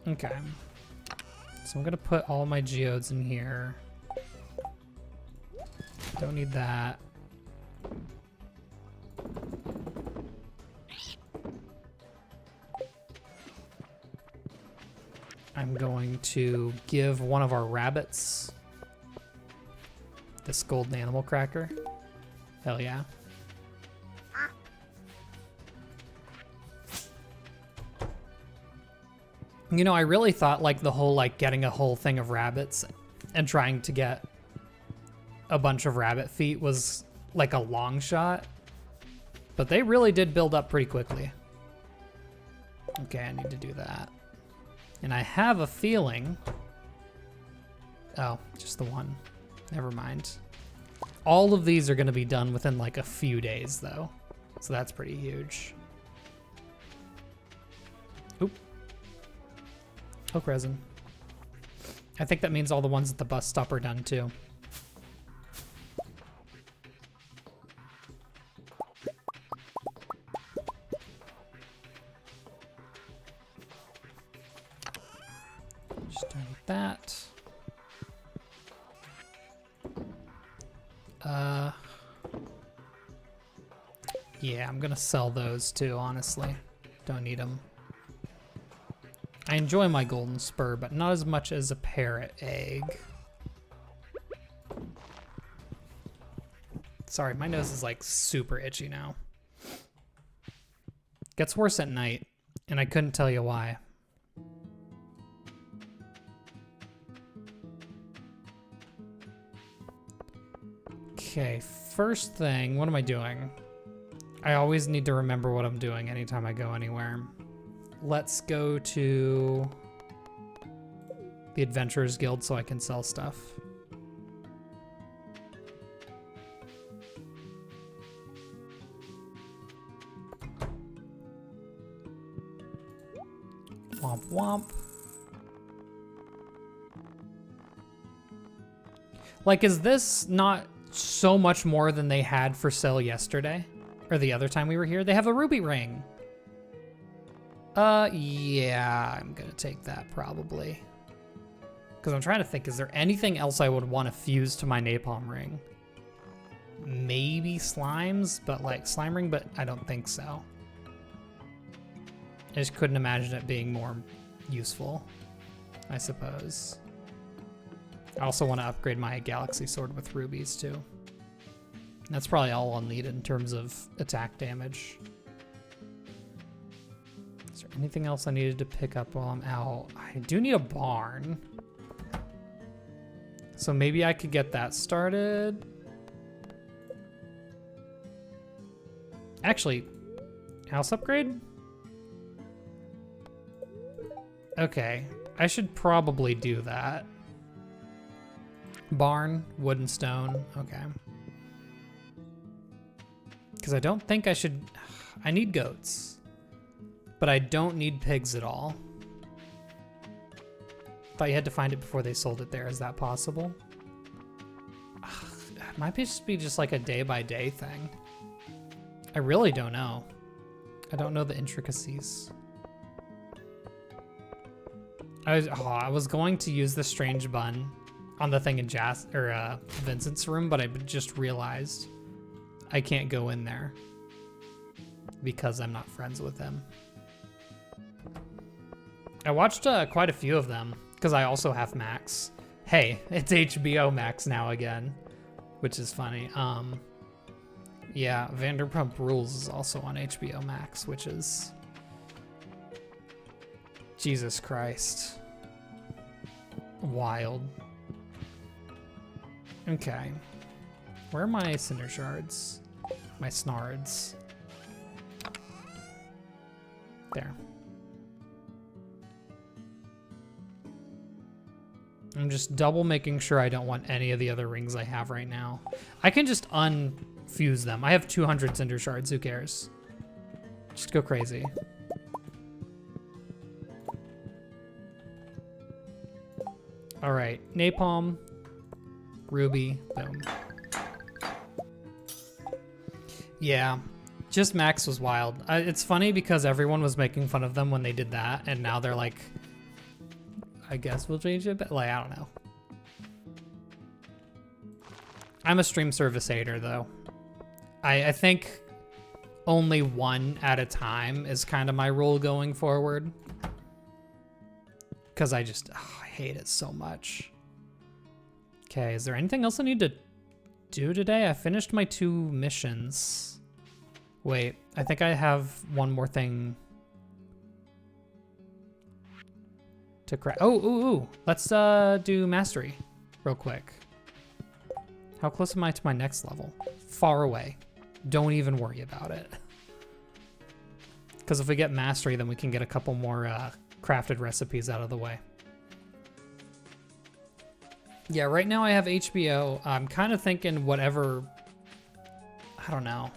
Okay. So I'm gonna put all my geodes in here. Don't need that. I'm going to give one of our rabbits this golden animal cracker. Hell yeah. You know, I really thought like the whole like getting a whole thing of rabbits and trying to get a bunch of rabbit feet was like a long shot, but they really did build up pretty quickly. Okay, I need to do that. And I have a feeling, oh, just the one. Never mind. All of these are gonna be done within like a few days though. So that's pretty huge. Oop. Oak resin. I think that means all the ones at the bus stop are done too. Just don't need that. Yeah, I'm gonna sell those too, honestly. Don't need them. I enjoy my golden spur, but not as much as a parrot egg. Sorry, my nose is like super itchy now. Gets worse at night, and I couldn't tell you why. Okay, first thing, what am I doing? I always need to remember what I'm doing anytime I go anywhere. Let's go to the Adventurers Guild so I can sell stuff. Womp womp. Like, is this not so much more than they had for sale yesterday? Or the other time we were here? They have a ruby ring. Yeah, I'm gonna take that probably. Because I'm trying to think, is there anything else I would want to fuse to my napalm ring? Maybe slimes, but like slime ring, but I don't think so. I just couldn't imagine it being more useful, I suppose. I also want to upgrade my galaxy sword with rubies too. That's probably all I'll need in terms of attack damage. Is there anything else I needed to pick up while I'm out? I do need a barn. So maybe I could get that started. Actually, house upgrade? Okay, I should probably do that. Barn, wood and stone, okay. Because I don't think I should, I need goats, but I don't need pigs at all. Thought you had to find it before they sold it there, is that possible? It might just be just like a day-by-day thing. I really don't know. I don't know the intricacies. I was going to use the strange bun on the thing in Vincent's room, but I just realized I can't go in there because I'm not friends with him. I watched quite a few of them because I also have Max. Hey, it's HBO Max now again, which is funny. Yeah, Vanderpump Rules is also on HBO Max, which is Jesus Christ. Wild. Okay. Where are my cinder shards? My snards. There. I'm just double making sure I don't want any of the other rings I have right now. I can just unfuse them. I have 200 cinder shards, who cares? Just go crazy. All right, napalm, ruby, boom. Yeah, just Max was wild. It's funny because everyone was making fun of them when they did that, and now they're like, I guess we'll change it, but like, I don't know. I'm a stream service hater though. I think only one at a time is kind of my rule going forward. Because I hate it so much. Okay, is there anything else I need to do today? I finished my 2 missions. Wait, I think I have one more thing to crack. Oh, let's do mastery real quick. How close am I to my next level? Far away. Don't even worry about it. Because if we get mastery, then we can get a couple more crafted recipes out of the way. Yeah, right now I have HBO. I'm kind of thinking whatever, I don't know.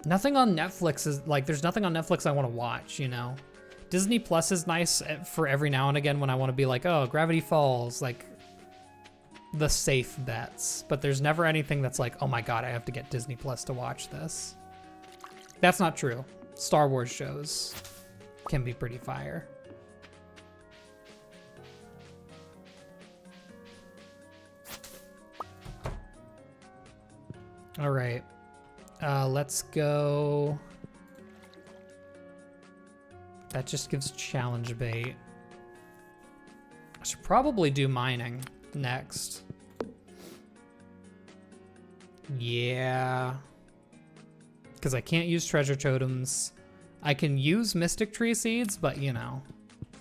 Nothing on Netflix is like, there's nothing on Netflix I want to watch, you know? Disney Plus is nice for every now and again when I want to be like, oh, Gravity Falls, like the safe bets. But there's never anything that's like, oh my God, I have to get Disney Plus to watch this. That's not true. Star Wars shows can be pretty fire. All right. Let's go. That just gives challenge bait. I should probably do mining next. Yeah. Because I can't use treasure totems. I can use mystic tree seeds, but you know,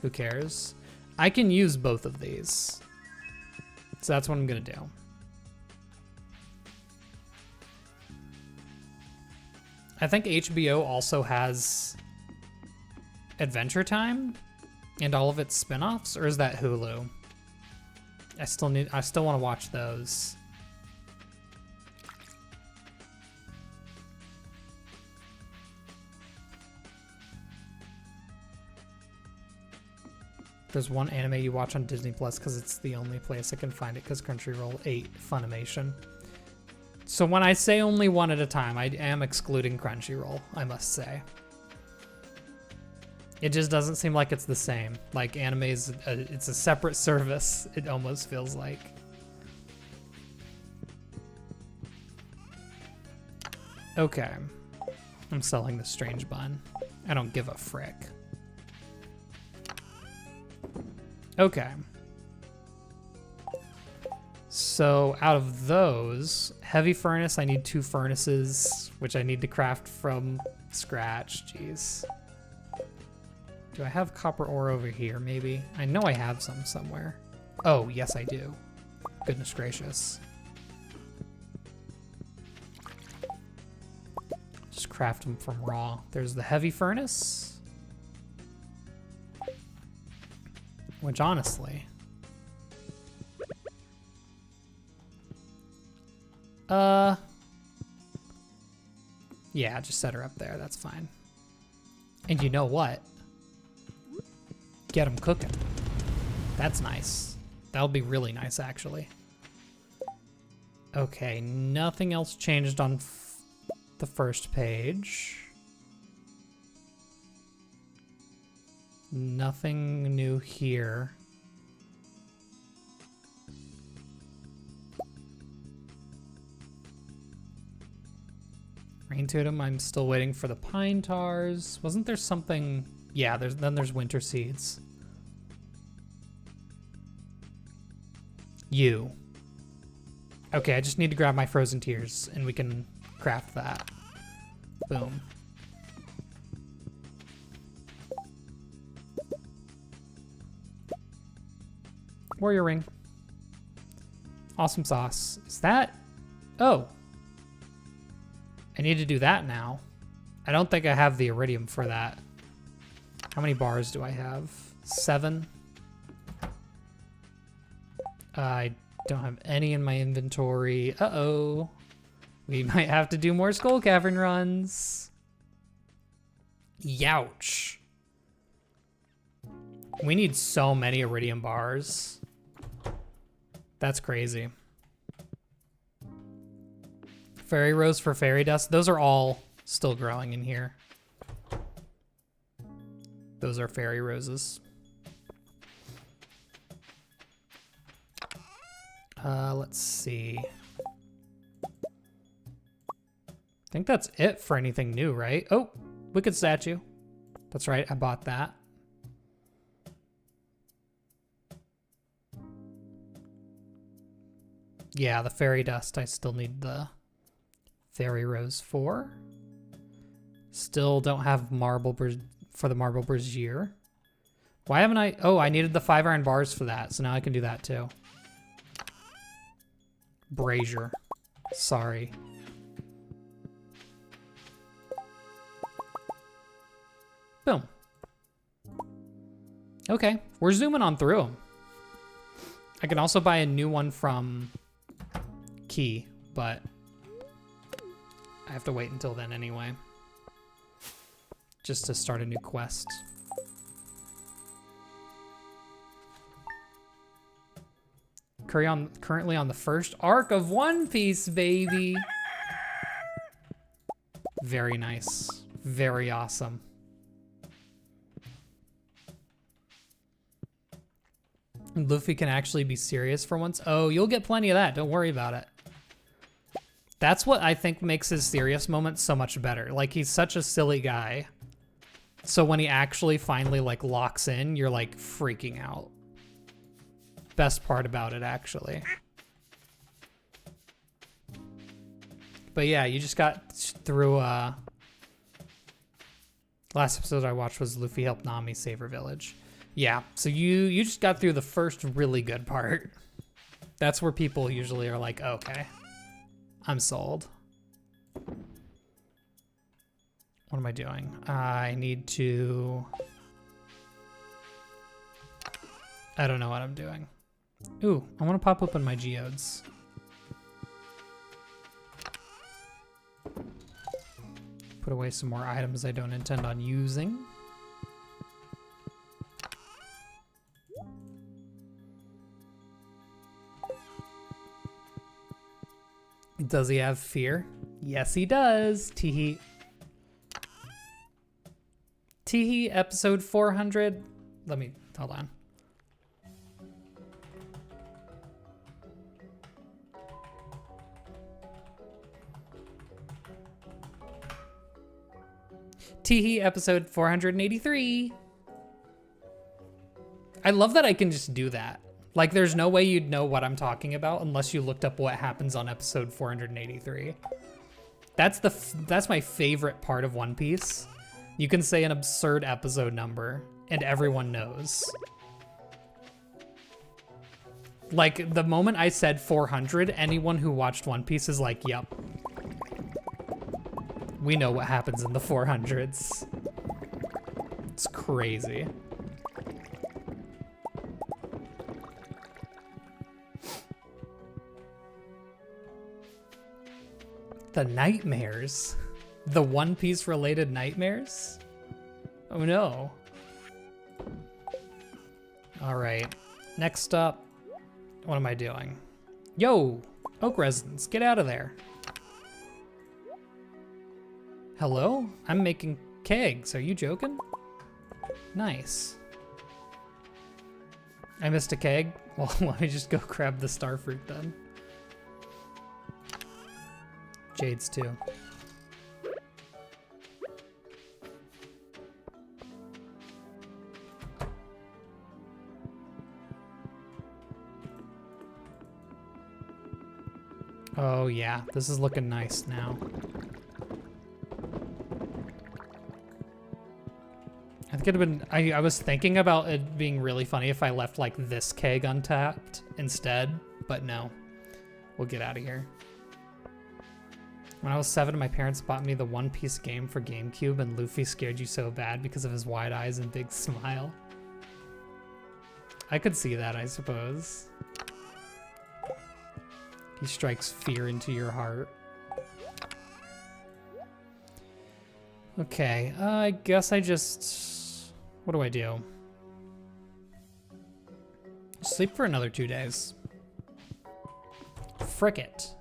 who cares? I can use both of these. So that's what I'm gonna do. I think HBO also has Adventure Time and all of its spin-offs, or is that Hulu? I still want to watch those. There's one anime you watch on Disney Plus because it's the only place I can find it because Crunchyroll ate Funimation. So when I say only one at a time, I am excluding Crunchyroll, I must say. It just doesn't seem like it's the same. Like anime is, it's a separate service, it almost feels like. Okay. I'm selling the strange bun. I don't give a frick. Okay. So out of those, heavy furnace, I need 2 furnaces, which I need to craft from scratch. Jeez. Do I have copper ore over here, maybe? I know I have some somewhere. Oh, yes, I do. Goodness gracious. Just craft them from raw. There's the heavy furnace. Which, honestly... Yeah, just set her up there. That's fine. And you know what? Get them cooking. That's nice. That'll be really nice, actually. Okay, nothing else changed on the first page. Nothing new here. Rain totem, I'm still waiting for the pine tars. Wasn't there something? Yeah, there's winter seeds. You. Okay, I just need to grab my frozen tears and we can craft that. Boom. Warrior ring. Awesome sauce. Is that? Oh. I need to do that now. I don't think I have the iridium for that. How many bars do I have? 7. I don't have any in my inventory. Uh-oh. We might have to do more Skull Cavern runs. Youch. We need so many iridium bars. That's crazy. Fairy rose for fairy dust. Those are all still growing in here. Those are fairy roses. Let's see. I think that's it for anything new, right? Oh, wicked statue. That's right, I bought that. Yeah, the fairy dust, I still need the fairy rose for. Still don't have marble for the marble brazier. Why haven't I? Oh, I needed the 5 iron bars for that, so now I can do that too. Brazier. Sorry. Boom. Okay, we're zooming on through them. I can also buy a new one from Key, but I have to wait until then anyway. Just to start a new quest. Currently on the first arc of One Piece, baby. Very nice. Very awesome. Luffy can actually be serious for once. Oh, you'll get plenty of that. Don't worry about it. That's what I think makes his serious moments so much better. Like, he's such a silly guy. So when he actually finally, like, locks in, you're, like, freaking out. Best part about it, actually. But yeah, you just got through, last episode I watched was Luffy helped Nami save her village. Yeah, so you just got through the first really good part. That's where people usually are like, okay, I'm sold. What am I doing? I need to... I don't know what I'm doing. Ooh, I want to pop open my geodes. Put away some more items I don't intend on using. Does he have fear? Yes, he does. Teehee. Teehee, episode 400. Let me, hold on. Teehee, episode 483. I love that I can just do that. Like, there's no way you'd know what I'm talking about unless you looked up what happens on episode 483. That's my favorite part of One Piece. You can say an absurd episode number and everyone knows. Like, the moment I said 400, anyone who watched One Piece is like, yep. We know what happens in the 400s. It's crazy. The nightmares. The One Piece related nightmares? Oh no. All right, next up, what am I doing? Yo, oak residents, get out of there. Hello? I'm making kegs, are you joking? Nice. I missed a keg? Well, let me just go grab the starfruit then. Jades too. Oh yeah, this is looking nice now. I think it'd have been, I was thinking about it being really funny if I left like this keg untapped instead, but no. We'll get out of here. When I was 7, my parents bought me the One Piece game for GameCube, and Luffy scared you so bad because of his wide eyes and big smile. I could see that, I suppose. He strikes fear into your heart. Okay, I guess I just... What do I do? Sleep for another 2 days. Frick it.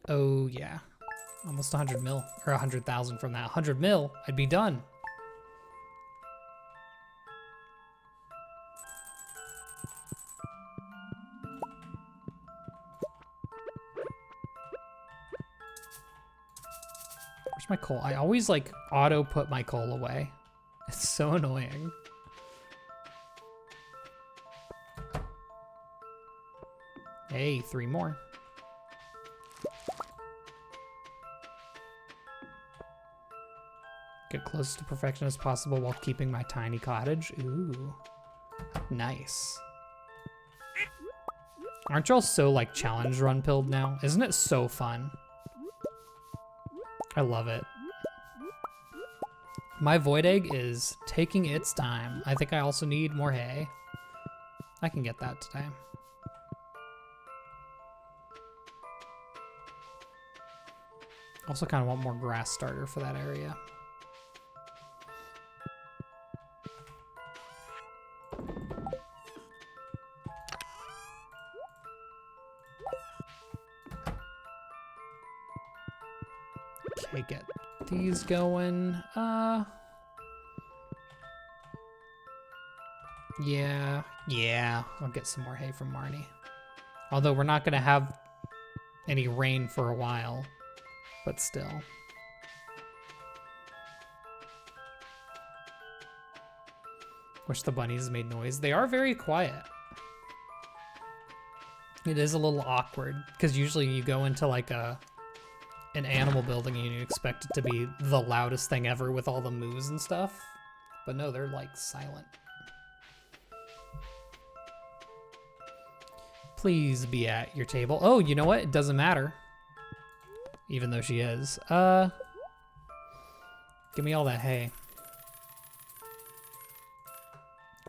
Oh yeah, almost 100 mil, or 100,000 from that. 100 mil, I'd be done. Where's my coal? I always like auto put my coal away. It's so annoying. Hey, 3 more. Get close to perfection as possible while keeping my tiny cottage. Ooh, nice. Aren't y'all so like challenge run pilled now? Isn't it so fun? I love it. My void egg is taking its time. I think I also need more hay. I can get that today. Also kind of want more grass starter for that area. Okay, get these going. Yeah, I'll get some more hay from Marnie. Although we're not gonna have any rain for a while, but still. Wish the bunnies made noise. They are very quiet. It is a little awkward, because usually you go into like an animal building and you expect it to be the loudest thing ever with all the moos and stuff. But no, they're like silent. Please be at your table. Oh, you know what? It doesn't matter. Even though she is. Give me all that hay.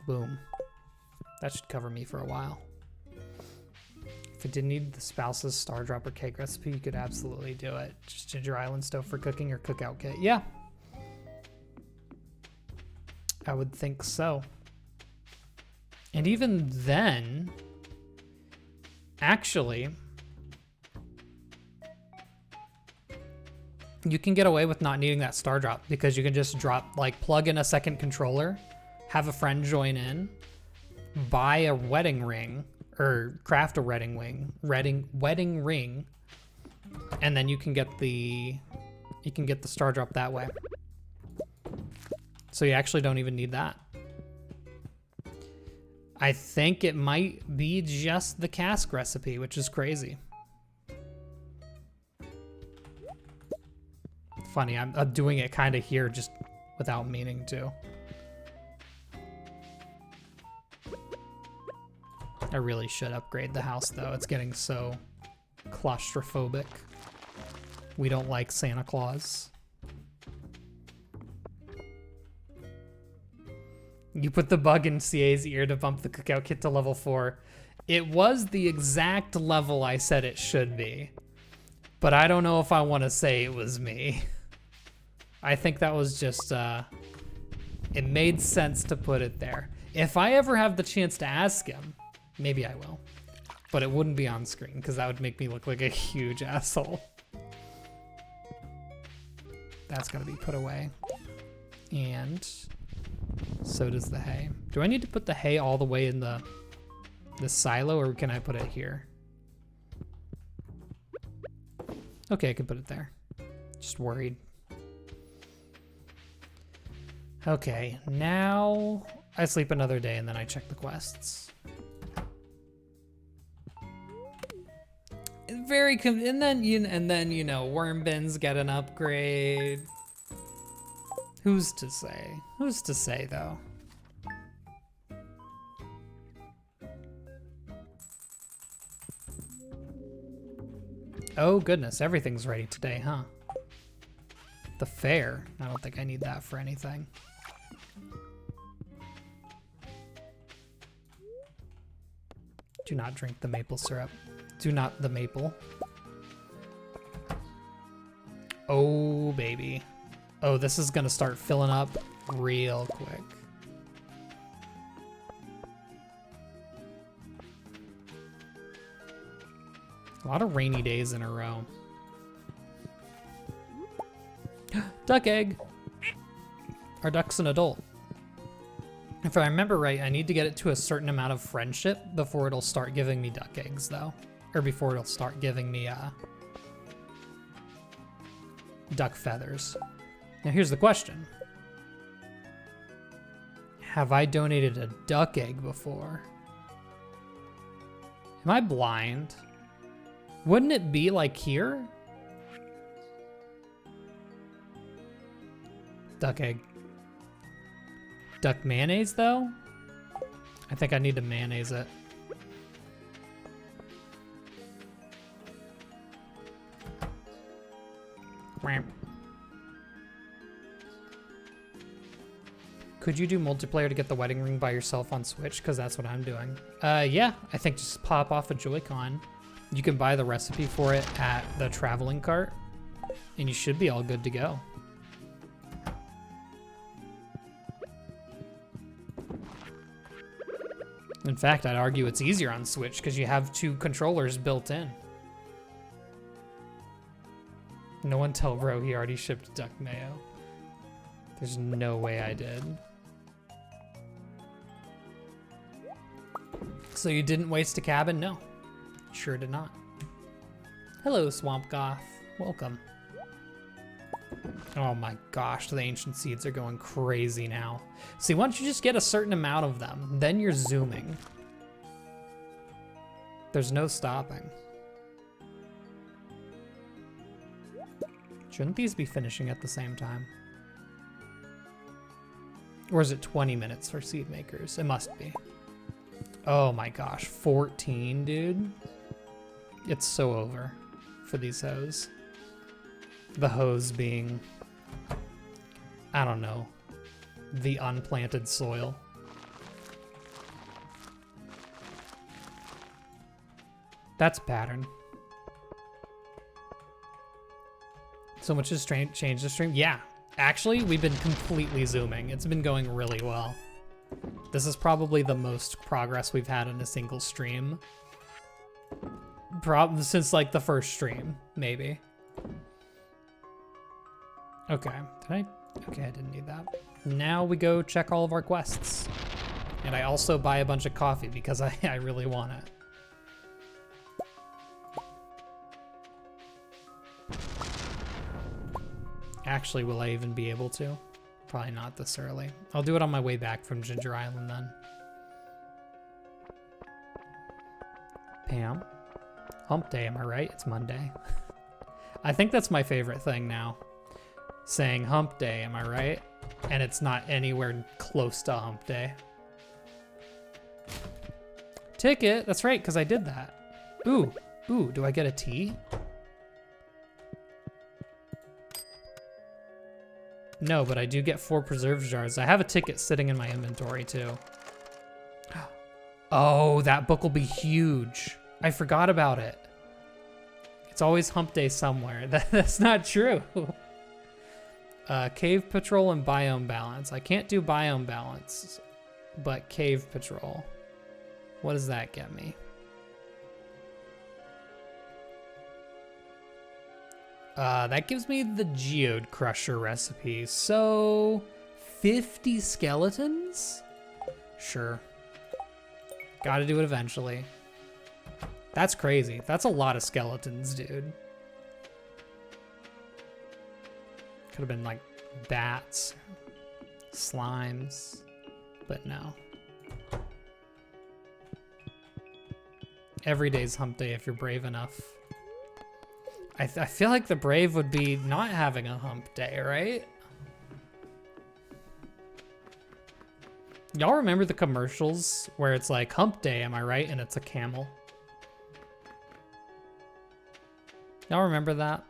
Boom. That should cover me for a while. If it didn't need the spouse's star dropper cake recipe, you could absolutely do it. Just ginger island stove for cooking or cookout kit. Yeah. I would think so. And even then, actually, you can get away with not needing that star drop because you can just plug in a second controller, have a friend join in, buy a wedding ring, or craft a wedding ring, and then you can get the star drop that way. So you actually don't even need that. I think it might be just the cask recipe, which is crazy. Funny, I'm doing it kind of here just without meaning to. I really should upgrade the house though. It's getting so claustrophobic. We don't like Santa Claus. You put the bug in CA's ear to bump the cookout kit to level 4. It was the exact level I said it should be, but I don't know if I want to say it was me. I think that was just, it made sense to put it there. If I ever have the chance to ask him, maybe I will, but it wouldn't be on screen because that would make me look like a huge asshole. That's gotta be put away. And so does the hay. Do I need to put the hay all the way in the silo, or can I put it here? Okay, I can put it there. Just worried. Okay, now I sleep another day and then I check the quests. And then you know, worm bins get an upgrade. Who's to say? Who's to say though? Oh goodness, everything's ready today, huh? The fair. I don't think I need that for anything. Do not drink the maple syrup. Do not the maple. Oh, baby. Oh, this is gonna start filling up real quick. A lot of rainy days in a row. Duck egg! Our duck's an adult. If I remember right, I need to get it to a certain amount of friendship before it'll start giving me duck eggs, though. Or before it'll start giving me duck feathers. Now here's the question. Have I donated a duck egg before? Am I blind? Wouldn't it be like here? Duck egg. Duck mayonnaise though? I think I need to mayonnaise it. Could you do multiplayer to get the wedding ring by yourself on Switch? Because that's what I'm doing. Yeah, I think just pop off a Joy-Con. You can buy the recipe for it at the traveling cart, and you should be all good to go. In fact, I'd argue it's easier on Switch because you have 2 controllers built in. No one tell bro he already shipped duck mayo. There's no way I did. So you didn't waste a cabin? No, sure did not. Hello, Swamp Goth. Welcome. Oh my gosh, the ancient seeds are going crazy now. See, once you just get a certain amount of them, then you're zooming. There's no stopping. Shouldn't these be finishing at the same time? Or is it 20 minutes for seed makers? It must be. Oh my gosh, 14, dude. It's so over for these hoes. The hoes being, I don't know, the unplanted soil. That's pattern. So much has changed the stream? Yeah, actually, we've been completely zooming. It's been going really well. This is probably the most progress we've had in a single stream. Since like the first stream, maybe. Okay, okay, I didn't need that. Now we go check all of our quests. And I also buy a bunch of coffee because I really want it. Actually, will I even be able to? Probably not this early. I'll do it on my way back from Ginger Island then. Pam. Hump day, am I right? It's Monday. I think that's my favorite thing now. Saying hump day, am I right? And it's not anywhere close to hump day. Ticket, that's right, because I did that. Ooh, do I get a tea? No, but I do get 4 preserve jars. I have a ticket sitting in my inventory too. Oh, that book will be huge. I forgot about it. It's always hump day somewhere. That's not true. Cave patrol and biome balance. I can't do biome balance, but cave patrol. What does that get me? That gives me the geode crusher recipe. So 50 skeletons? Sure. Gotta do it eventually. That's crazy. That's a lot of skeletons, dude. Could have been like bats, slimes, but no. Every day's hump day if you're brave enough. I feel like the brave would be not having a hump day, right? Y'all remember the commercials where it's like hump day, am I right? And it's a camel. Y'all remember that?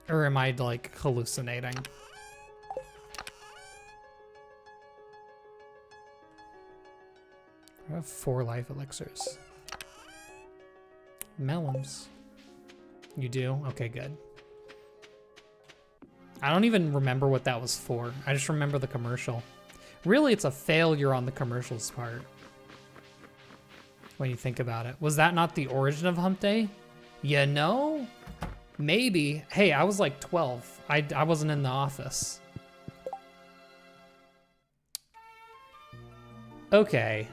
Or am I like hallucinating? I have 4 life elixirs. Melons. You do? Okay, good. I don't even remember what that was for. I just remember the commercial. Really, it's a failure on the commercial's part. When you think about it. Was that not the origin of hump day? You know? Maybe. Hey, I was like 12. I wasn't in the office. Okay.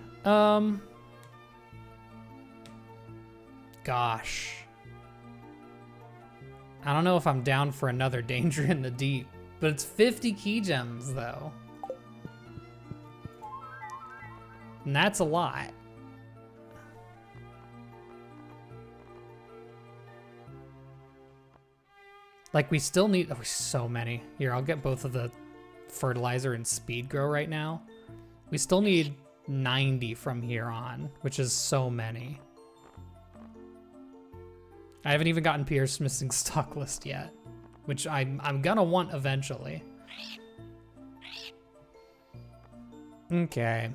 Gosh. I don't know if I'm down for another Danger in the Deep, but it's 50 key gems though. And that's a lot. Like we still need, oh, so many. Here, I'll get both of the fertilizer and speed grow right now. We still need 90 from here on, which is so many. I haven't even gotten Pierre's missing stock list yet, which I'm gonna want eventually. Okay.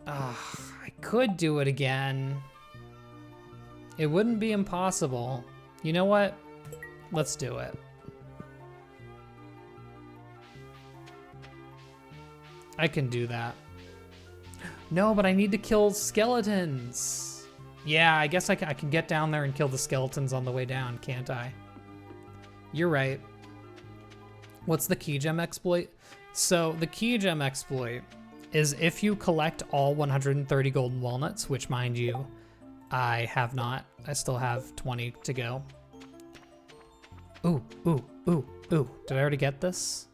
I could do it again. It wouldn't be impossible. You know what? Let's do it. I can do that. No, but I need to kill skeletons. Yeah, I guess I can get down there and kill the skeletons on the way down, can't I? You're right. What's the key gem exploit? So the key gem exploit is if you collect all 130 golden walnuts, which mind you, I have not. I still have 20 to go. Ooh, ooh, ooh, ooh. Did I already get this?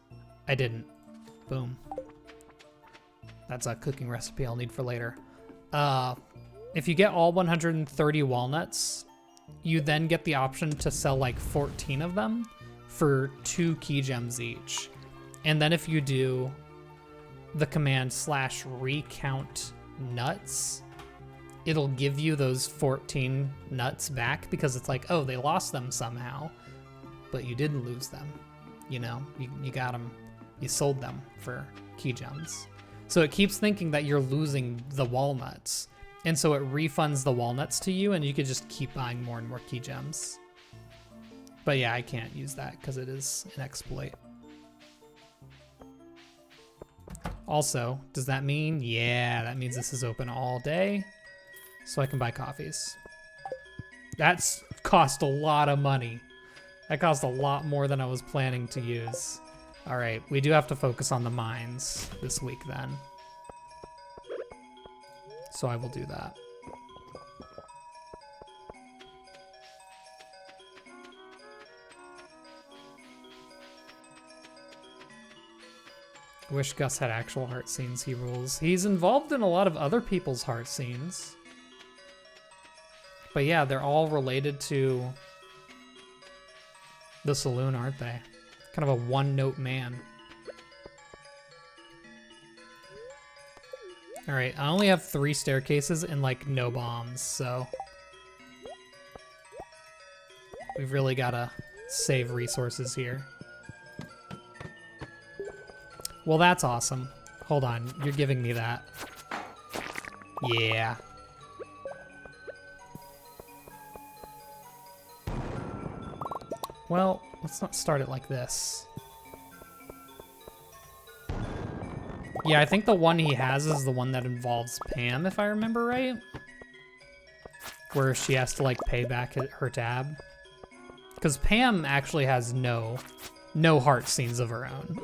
I didn't. Boom. That's a cooking recipe I'll need for later. If you get all 130 walnuts, you then get the option to sell like 14 of them for 2 key gems each. And then if you do the command /recount nuts, it'll give you those 14 nuts back because it's like, oh, they lost them somehow, but you didn't lose them. You know, you got them, you sold them for key gems. So it keeps thinking that you're losing the walnuts. And so it refunds the walnuts to you and you could just keep buying more and more key gems. But yeah, I can't use that because it is an exploit. Also, does that mean? Yeah, that means this is open all day. So I can buy coffees. That's cost a lot of money. That cost a lot more than I was planning to use. All right, we do have to focus on the mines this week then. So I will do that. I wish Gus had actual heart scenes. He rules. He's involved in a lot of other people's heart scenes. But yeah, they're all related to the saloon, aren't they? Kind of a one-note man. All right, I only have 3 staircases and like no bombs, so we've really gotta save resources here. Well, that's awesome. Hold on, you're giving me that. Yeah. Well, let's not start it like this. Yeah, I think the one he has is the one that involves Pam, if I remember right. Where she has to like pay back her tab. Because Pam actually has no heart scenes of her own.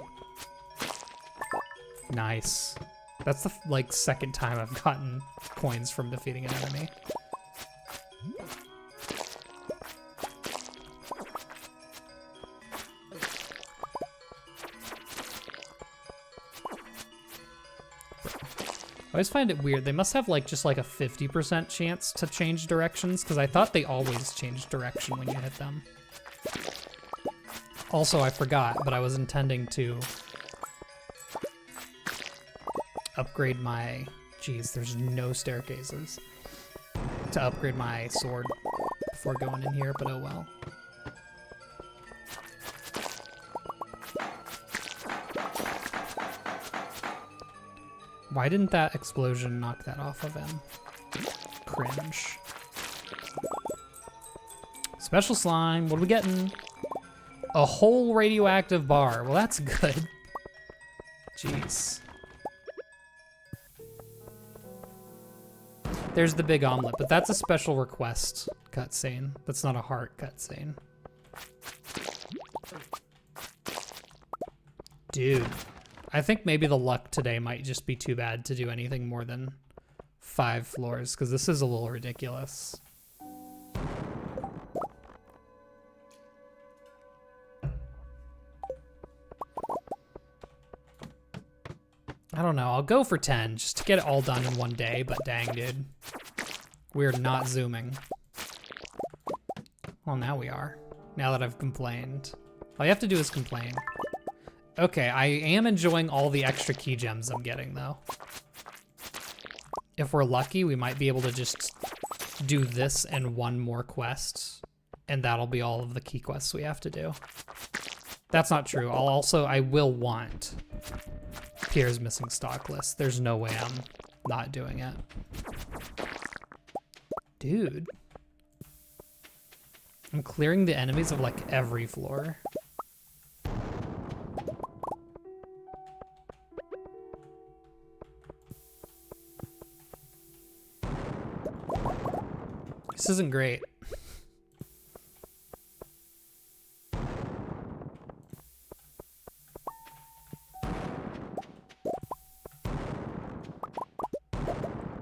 Nice. That's the like 2nd time I've gotten coins from defeating an enemy. I always find it weird. They must have like just like a 50% chance to change directions because I thought they always changed direction when you hit them. Also, I forgot, but I was intending to upgrade my... Geez, there's no staircases. To upgrade my sword before going in here, but oh well. Why didn't that explosion knock that off of him? Cringe. Special slime, what are we getting? A whole radioactive bar. Well, that's good. Jeez. There's the big omelet, but that's a special request cutscene. That's not a heart cutscene. Dude. I think maybe the luck today might just be too bad to do anything more than 5 floors, because this is a little ridiculous. I don't know, I'll go for 10 just to get it all done in one day, but dang, dude. We're not zooming. Well, now we are. Now that I've complained. All you have to do is complain. Okay, I am enjoying all the extra key gems I'm getting, though. If we're lucky, we might be able to just do this and one more quest, and that'll be all of the key quests we have to do. That's not true. I will want Pierre's missing stock list. There's no way I'm not doing it. Dude. I'm clearing the enemies of like every floor. This isn't great.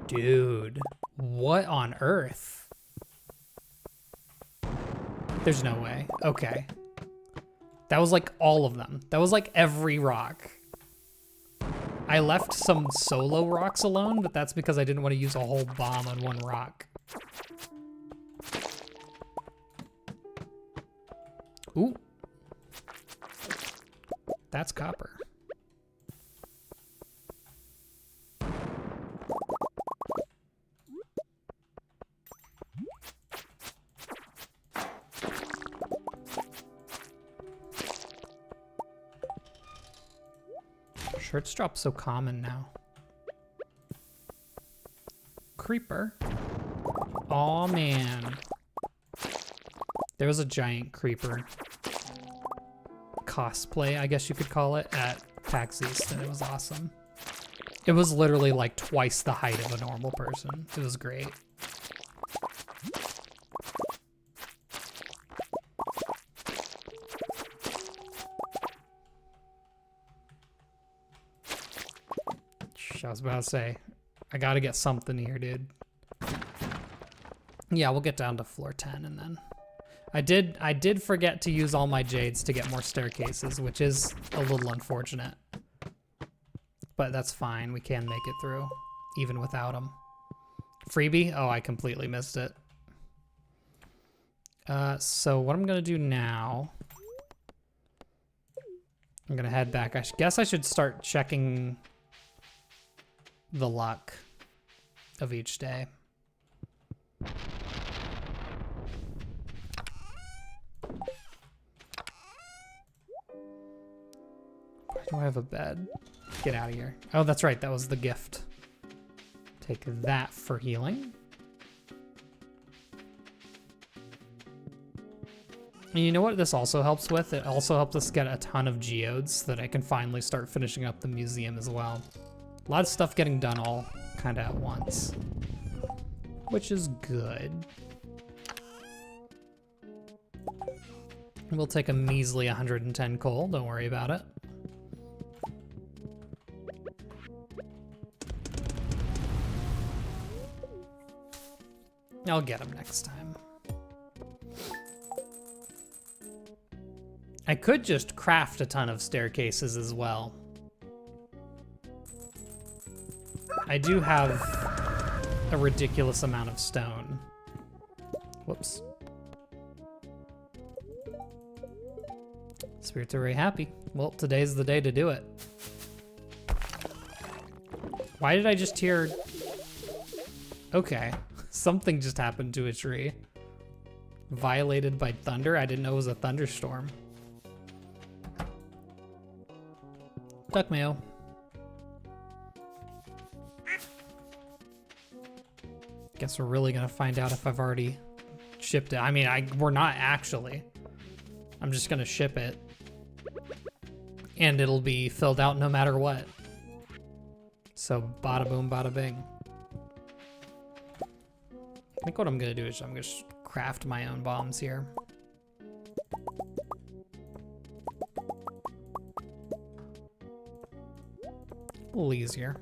Dude, what on earth? There's no way. Okay. That was like all of them. That was like every rock. I left some solo rocks alone, but that's because I didn't want to use a whole bomb on one rock. Ooh. That's copper. Shirts drop so common now. Creeper. Aw, man. There was a giant creeper cosplay, I guess you could call it, at PAX East, and it was awesome. It was literally like twice the height of a normal person. It was great. I was about to say, I gotta get something here, dude. Yeah, we'll get down to floor 10 and then. I did forget to use all my jades to get more staircases, which is a little unfortunate. But that's fine, we can make it through, even without them. Freebie? Oh, I completely missed it. So what I'm gonna do now, I'm gonna head back. I guess I should start checking the luck of each day. Why do I have a bed? Get out of here. Oh, that's right, that was the gift. Take that for healing. And you know what this also helps with? It also helps us get a ton of geodes so that I can finally start finishing up the museum as well. A lot of stuff getting done all kind of at once, which is good. We'll take a measly 110 coal, don't worry about it. I'll get them next time. I could just craft a ton of staircases as well. I do have a ridiculous amount of stone. Whoops. Spirits are very happy. Well, today's the day to do it. Why did I just hear... Okay, something just happened to a tree. Violated by thunder? I didn't know it was a thunderstorm. Duck mayo. Guess we're really gonna find out if I've already shipped it. I mean, we're not actually. I'm just gonna ship it. And it'll be filled out no matter what. So bada boom, bada bing. I think what I'm gonna do is I'm gonna craft my own bombs here. A little easier.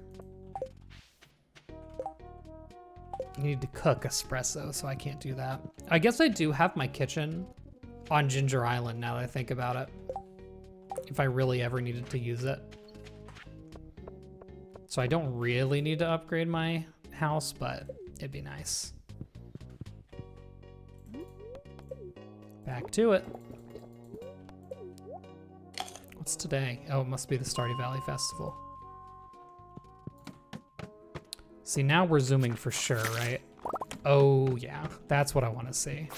I need to cook espresso, so I can't do that. I guess I do have my kitchen on Ginger Island now that I think about it. If I really ever needed to use it. So I don't really need to upgrade my house, but it'd be nice. Back to it. What's today? Oh, it must be the Stardew Valley Festival. See, now we're zooming for sure, right? Oh, yeah. That's what I want to see.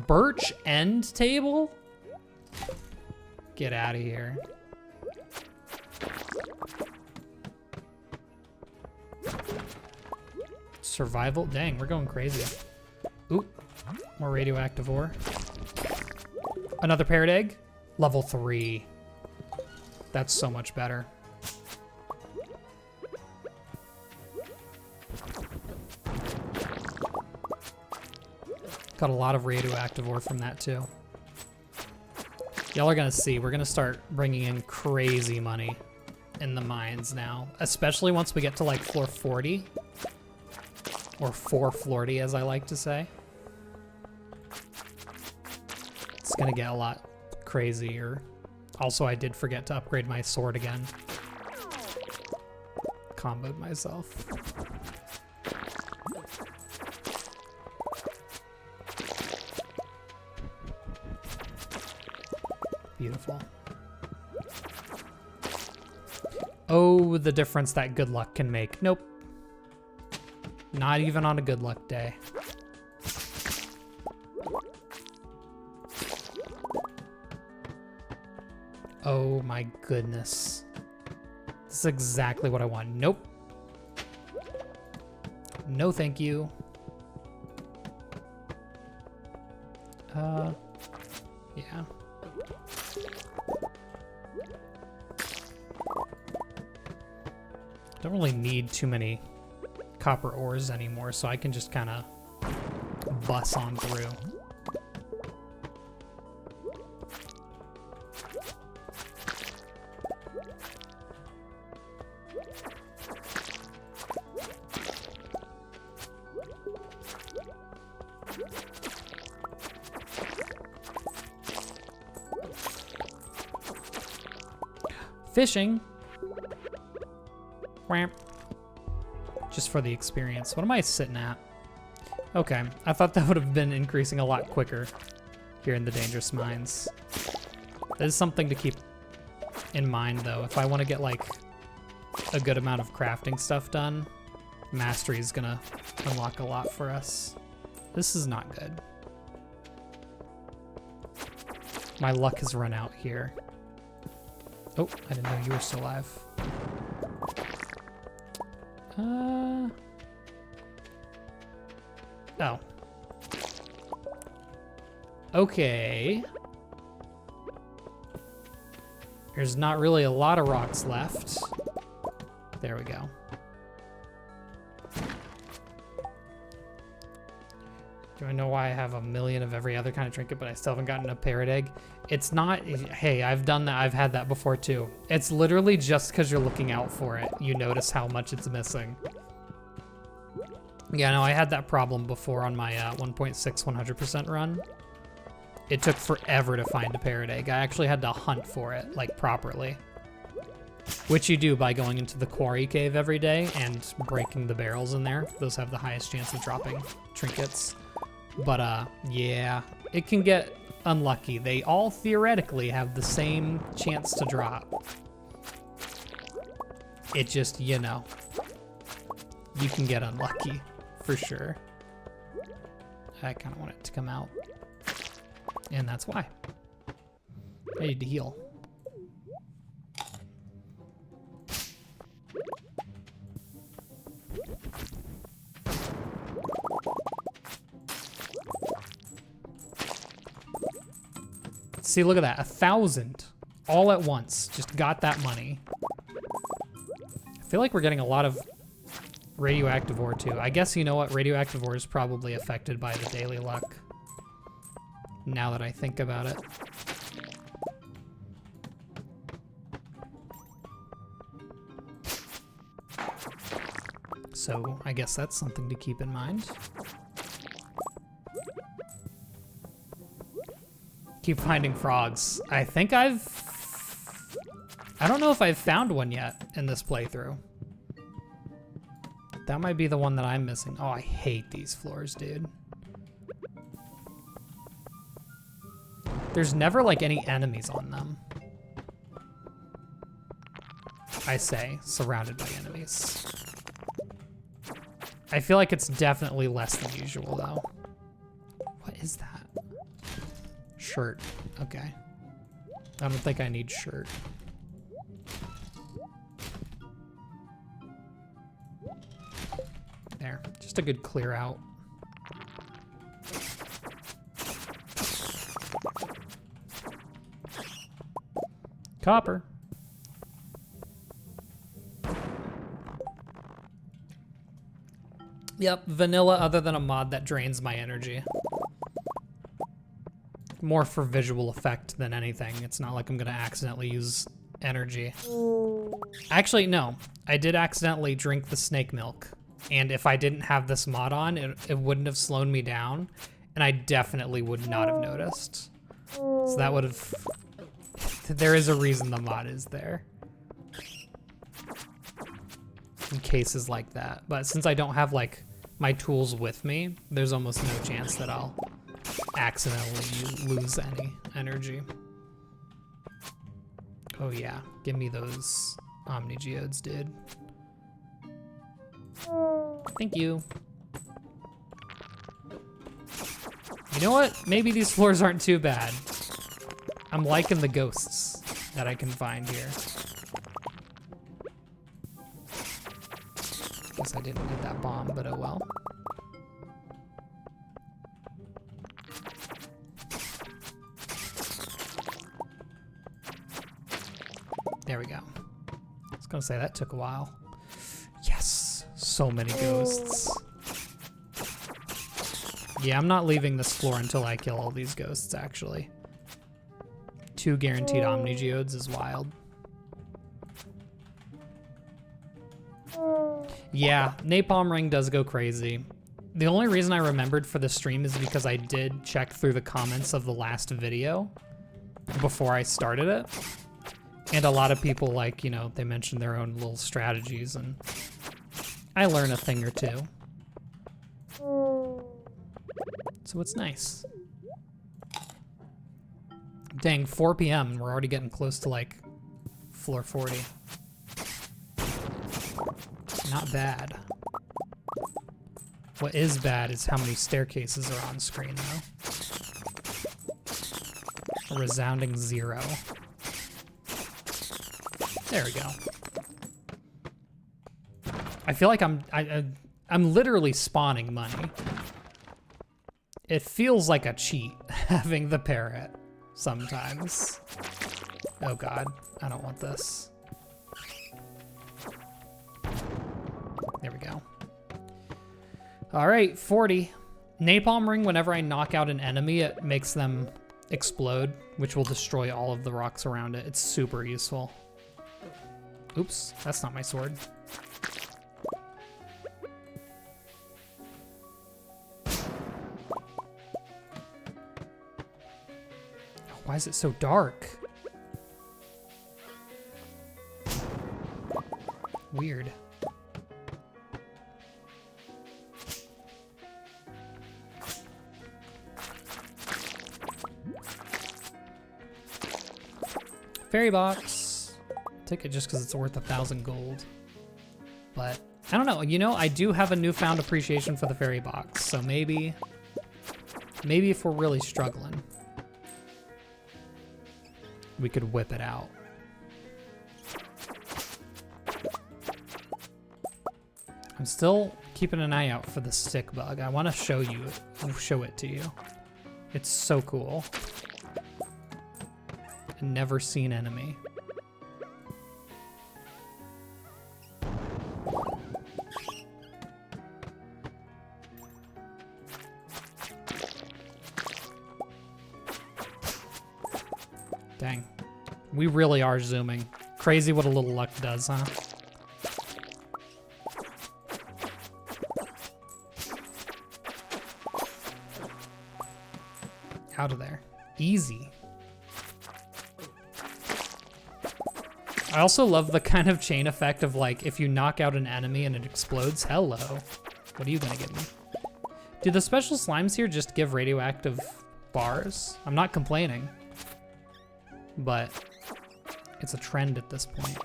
Birch end table? Get out of here. Survival? Dang, we're going crazy. Oop. More radioactive ore. Another parrot egg? Level 3. That's so much better. Got a lot of radioactive ore from that too. Y'all are gonna see, we're gonna start bringing in crazy money in the mines now, especially once we get to like floor 40. Or 440, as I like to say. It's gonna get a lot crazier. Also, I did forget to upgrade my sword again. Comboed myself. Beautiful. Oh, the difference that good luck can make. Nope. Not even on a good luck day. Oh my goodness. This is exactly what I want. Nope. No thank you. Yeah. Don't really need too many copper ores anymore, so I can just kind of bus on through. Fishing. Whamp. Just for the experience. What am I sitting at? Okay, I thought that would have been increasing a lot quicker here in the dangerous mines. That is something to keep in mind, though. If I want to get, like, a good amount of crafting stuff done, mastery is gonna unlock a lot for us. This is not good. My luck has run out here. Oh, I didn't know you were still alive. Oh. Okay. There's not really a lot of rocks left. There we go. Do I know why I have a million of every other kind of trinket, but I still haven't gotten a parrot egg? It's not, hey, I've done that. I've had that before too. It's literally just because you're looking out for it. You notice how much it's missing. Yeah, no, I had that problem before on my 1.6 100% run. It took forever to find a parrot egg. I actually had to hunt for it, like, properly. Which you do by going into the quarry cave every day and breaking the barrels in there. Those have the highest chance of dropping trinkets. But, yeah, it can get unlucky. They all theoretically have the same chance to drop. It just, you know, you can get unlucky. For sure. I kind of want it to come out. And that's why. I need to heal. See, look at that. 1,000 all at once. Just got that money. I feel like we're getting a lot of radioactive ore too. I guess, you know what, radioactive ore is probably affected by the daily luck, now that I think about it. So I guess that's something to keep in mind. Keep finding frogs. I think I don't know if I've found one yet in this playthrough. That might be the one that I'm missing. Oh, I hate these floors, dude. There's never, like, any enemies on them. I say, surrounded by enemies. I feel like it's definitely less than usual, though. What is that? Shirt. Okay. I don't think I need shirt. There, just a good clear out. Copper. Yep, vanilla other than a mod that drains my energy. More for visual effect than anything. It's not like I'm gonna accidentally use energy. Actually, no. I did accidentally drink the snake milk. And if I didn't have this mod on, it wouldn't have slowed me down. And I definitely would not have noticed. So that would have... There is a reason the mod is there. In cases like that. But since I don't have, like, my tools with me, there's almost no chance that I'll accidentally lose any energy. Oh yeah, give me those Omni Geodes, dude. Thank you. You know what? Maybe these floors aren't too bad. I'm liking the ghosts that I can find here. Guess I didn't need that bomb, but oh well. There we go. I was gonna say that took a while. Yes, so many ghosts. Yeah, I'm not leaving this floor until I kill all these ghosts, actually. 2 guaranteed Omni Geodes is wild. Yeah, Napalm Ring does go crazy. The only reason I remembered for the stream is because I did check through the comments of the last video before I started it. And a lot of people, like, you know, they mentioned their own little strategies, and I learn a thing or two. So it's nice. Dang, 4 p.m. We're already getting close to, like, floor 40. Not bad. What is bad is how many staircases are on screen, though. A resounding 0. There we go. I feel like I'm literally spawning money. It feels like a cheat having the parrot sometimes. Oh god, I don't want this. There we go. All right, 40. Napalm Ring, whenever I knock out an enemy, it makes them explode, which will destroy all of the rocks around it. It's super useful. Oops, that's not my sword. Why is it so dark? Weird. Fairy box. Take it just because it's worth 1,000 gold. But I don't know. You know, I do have a newfound appreciation for the fairy box. So maybe if we're really struggling, we could whip it out. I'm still keeping an eye out for the stick bug. I want to show it to you. It's so cool. A never seen enemy. Dang. We really are zooming. Crazy what a little luck does, huh? Out of there. Easy. I also love the kind of chain effect of, like, if you knock out an enemy and it explodes, hello. What are you gonna give me? Do the special slimes here just give radioactive bars? I'm not complaining, but it's a trend at this point.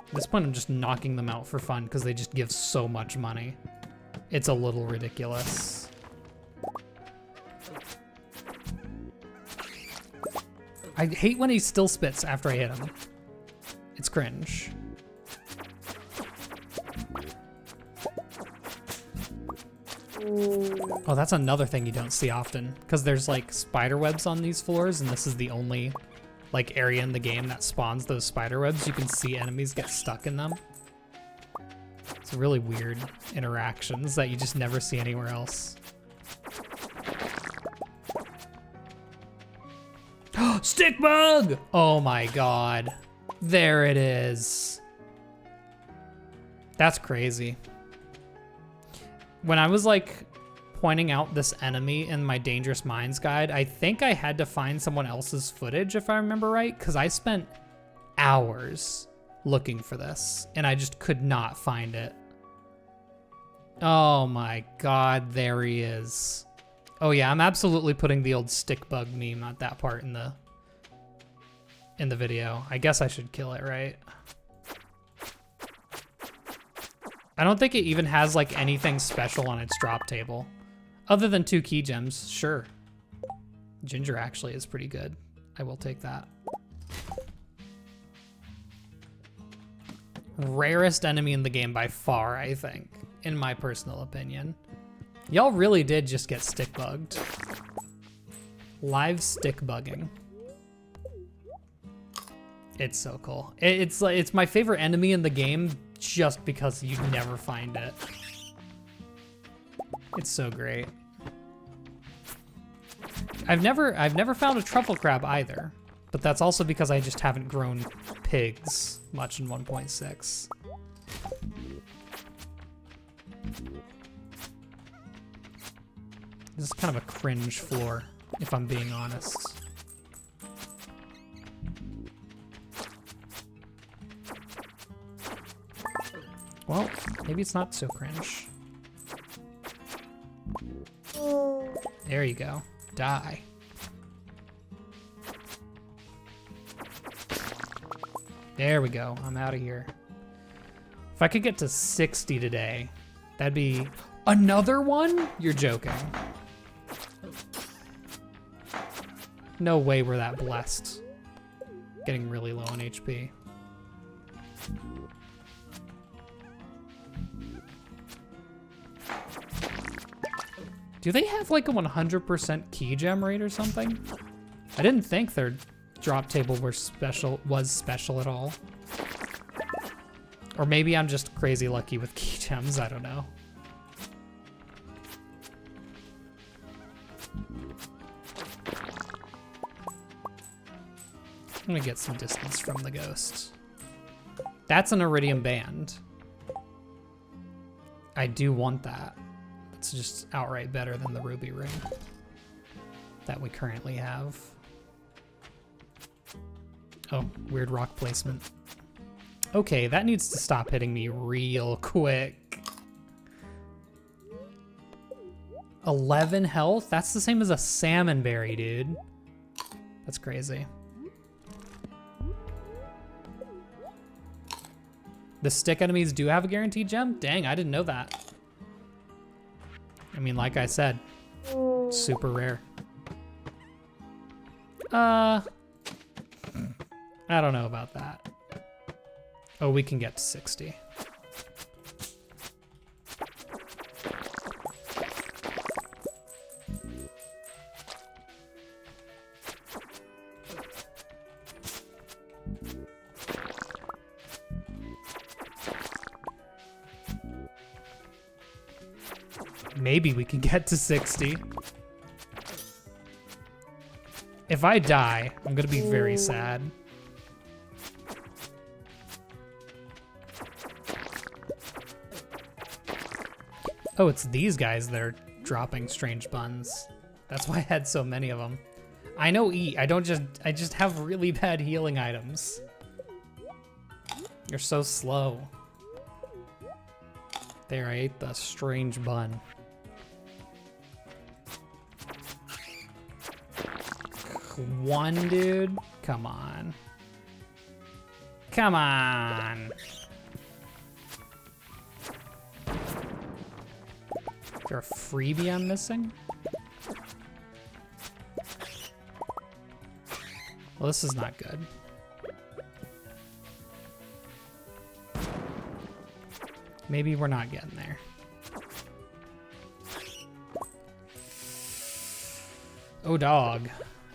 At this point, I'm just knocking them out for fun because they just give so much money. It's a little ridiculous. I hate when he still spits after I hit him. It's cringe. Oh, that's another thing you don't see often, because there's like spider webs on these floors, and this is the only like area in the game that spawns those spider webs. You can see enemies get stuck in them. It's really weird interactions that you just never see anywhere else. Stick bug! Oh my god. There it is. That's crazy. When I was like pointing out this enemy in my Dangerous Minds guide, I think I had to find someone else's footage if I remember right, because I spent hours looking for this and I just could not find it. Oh my god, there he is. Oh yeah, I'm absolutely putting the old stick bug meme at that part in the video. I guess I should kill it, right? I don't think it even has like anything special on its drop table. Other than 2 key gems, sure. Ginger actually is pretty good. I will take that. Rarest enemy in the game by far, I think, in my personal opinion. Y'all really did just get stick bugged. Live stick bugging. It's so cool. It's my favorite enemy in the game just because you never find it. It's so great. I've never found a truffle crab either, but that's also because I just haven't grown pigs much in 1.6. This is kind of a cringe floor, if I'm being honest. Well, maybe it's not so cringe. There you go. Die. There we go. I'm out of here. If I could get to 60 today, that'd be another one? You're joking. No way we're that blessed. Getting really low on HP. Do they have like a 100% key gem rate or something? I didn't think their drop table was special at all. Or maybe I'm just crazy lucky with key gems, I don't know. I'm gonna get some distance from the ghost. That's an iridium band. I do want that. It's just outright better than the ruby ring that we currently have. Oh, weird rock placement. Okay, that needs to stop hitting me real quick. 11 health? That's the same as a salmon berry, dude. That's crazy. The stick enemies do have a guaranteed gem? Dang, I didn't know that. I mean, like I said, super rare. I don't know about that. Oh, we can get to 60. Maybe we can get to 60. If I die, I'm gonna be very sad. Oh, it's these guys that are dropping strange buns. That's why I had so many of them. I know eat. I just have really bad healing items. You're so slow. There, I ate the strange bun. One, dude? Come on. Come on. Is there a freebie I'm missing? Well, this is not good. Maybe we're not getting there. Oh, dog.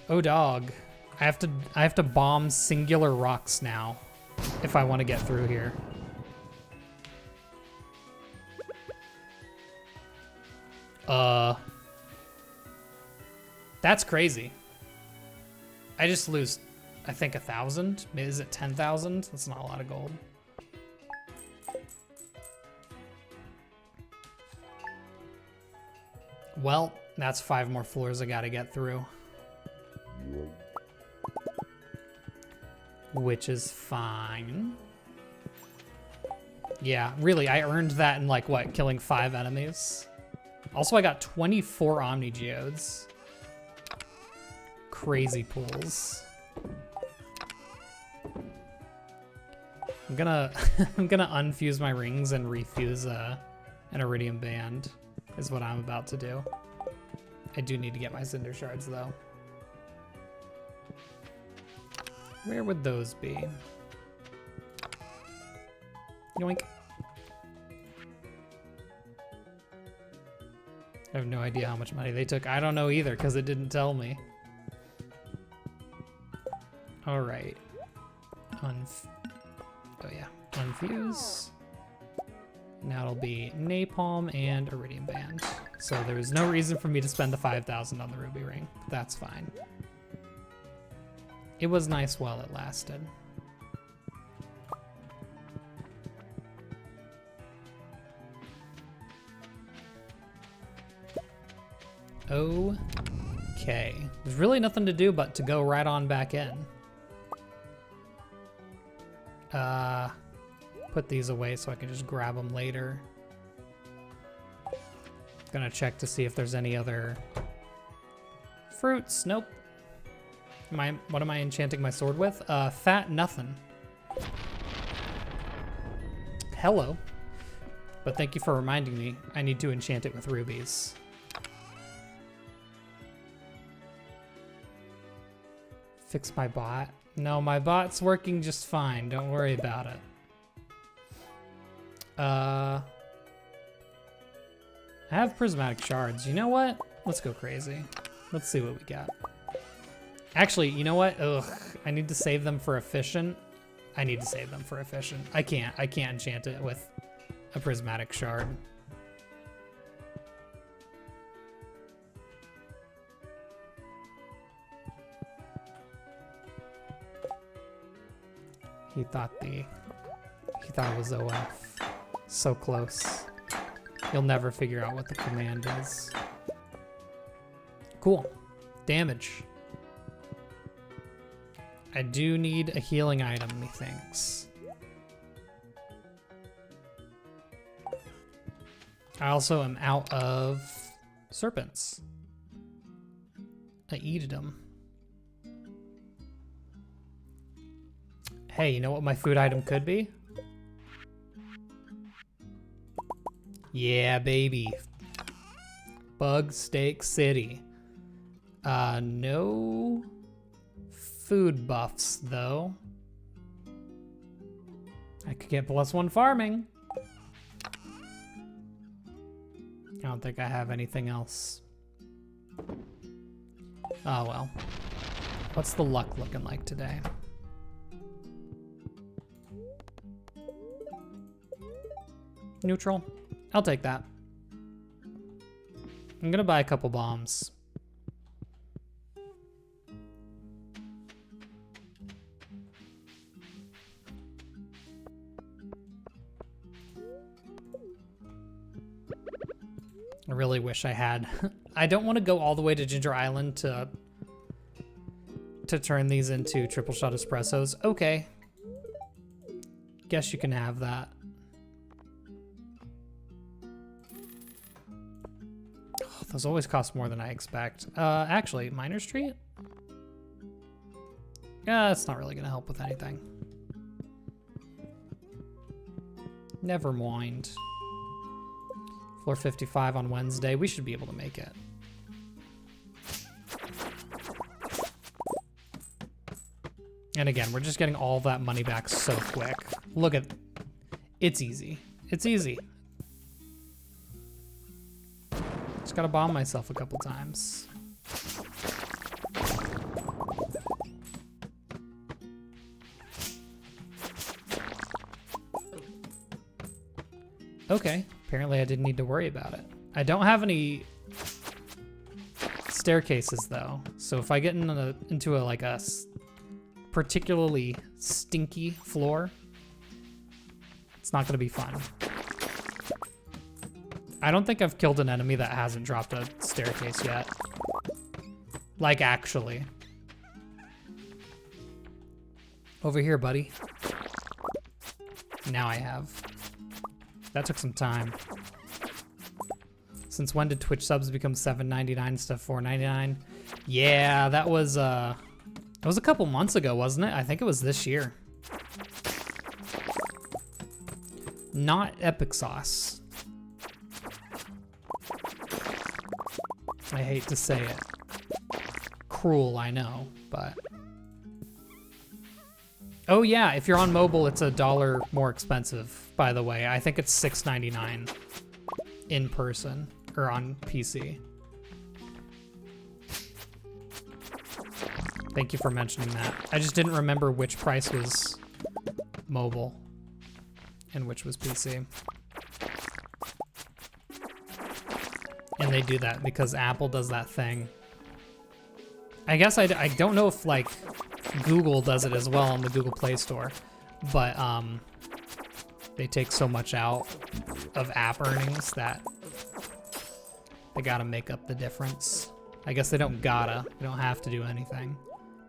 Oh, dog. I have to bomb singular rocks now if I want to get through here. That's crazy. I just lose, I think 1,000. Is it 10,000? That's not a lot of gold. Well, that's 5 more floors I gotta get through. Which is fine. Yeah, really, I earned that in like, what, killing 5 enemies? Also, I got 24 Omni Geodes. Crazy pools. I'm gonna I'm gonna unfuse my rings and refuse an Iridium Band is what I'm about to do. I do need to get my Cinder Shards though. Where would those be? Yoink. I have no idea how much money they took. I don't know either because it didn't tell me. All right. Oh yeah, unfuse. Now it'll be Napalm and Iridium Band. So there was no reason for me to spend the 5,000 on the Ruby Ring. But that's fine. It was nice while it lasted. Okay. There's really nothing to do but to go right on back in. Put these away so I can just grab them later. Gonna check to see if there's any other fruits. Nope. What am I enchanting my sword with? Fat nothing. Hello. But thank you for reminding me. I need to enchant it with rubies. Fix my bot. No, my bot's working just fine. Don't worry about it. I have prismatic shards. You know what? Let's go crazy. Let's see what we got. Actually, you know what? Ugh, I need to save them for efficient. I need to save them for efficient. I can't enchant it with a prismatic shard. He thought it was OF. So close. You'll never figure out what the command is. Cool. Damage. I do need a healing item, methinks. I also am out of serpents. I eated them. Hey, you know what my food item could be? Yeah, baby. Bug Steak City. No food buffs, though. I could get +1 farming. I don't think I have anything else. Oh, well. What's the luck looking like today? Neutral. I'll take that. I'm gonna buy a couple bombs. I really wish I had. I don't want to go all the way to Ginger Island to turn these into triple shot espressos. Okay. Guess you can have that. Oh, those always cost more than I expect. Actually, Miner's Treat? That's not really gonna help with anything. Never mind. Floor 55 on Wednesday. We should be able to make it. And again, we're just getting all that money back so quick. Look at, it's easy. It's easy. Just gotta bomb myself a couple times. Okay, apparently I didn't need to worry about it. I don't have any staircases though. So if I get into a particularly stinky floor, it's not gonna be fun. I don't think I've killed an enemy that hasn't dropped a staircase yet. Like, actually. Over here, buddy. Now I have. That took some time. Since when did Twitch subs become $7.99 instead of $4.99? Yeah, that was a couple months ago, wasn't it? I think it was this year. Not Epic Sauce. I hate to say it. Cruel, I know, but... Oh yeah, if you're on mobile, it's $1 more expensive, by the way. I think it's $6.99 in person, or on PC. Thank you for mentioning that. I just didn't remember which price was mobile and which was PC. And they do that because Apple does that thing. I guess I don't know if like Google does it as well on the Google Play Store, but they take so much out of app earnings that they gotta make up the difference. I guess they don't gotta, they don't have to do anything,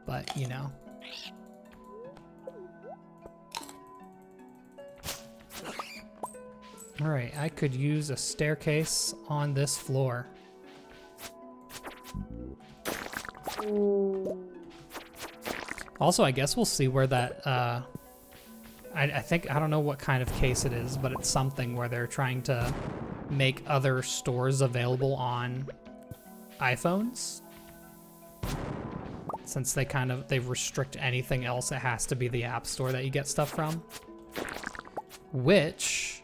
but you know. All right, I could use a staircase on this floor. Also, I guess we'll see where that, I think, I don't know what kind of case it is, but it's something where they're trying to make other stores available on iPhones. Since they restrict anything else, it has to be the App Store that you get stuff from. Which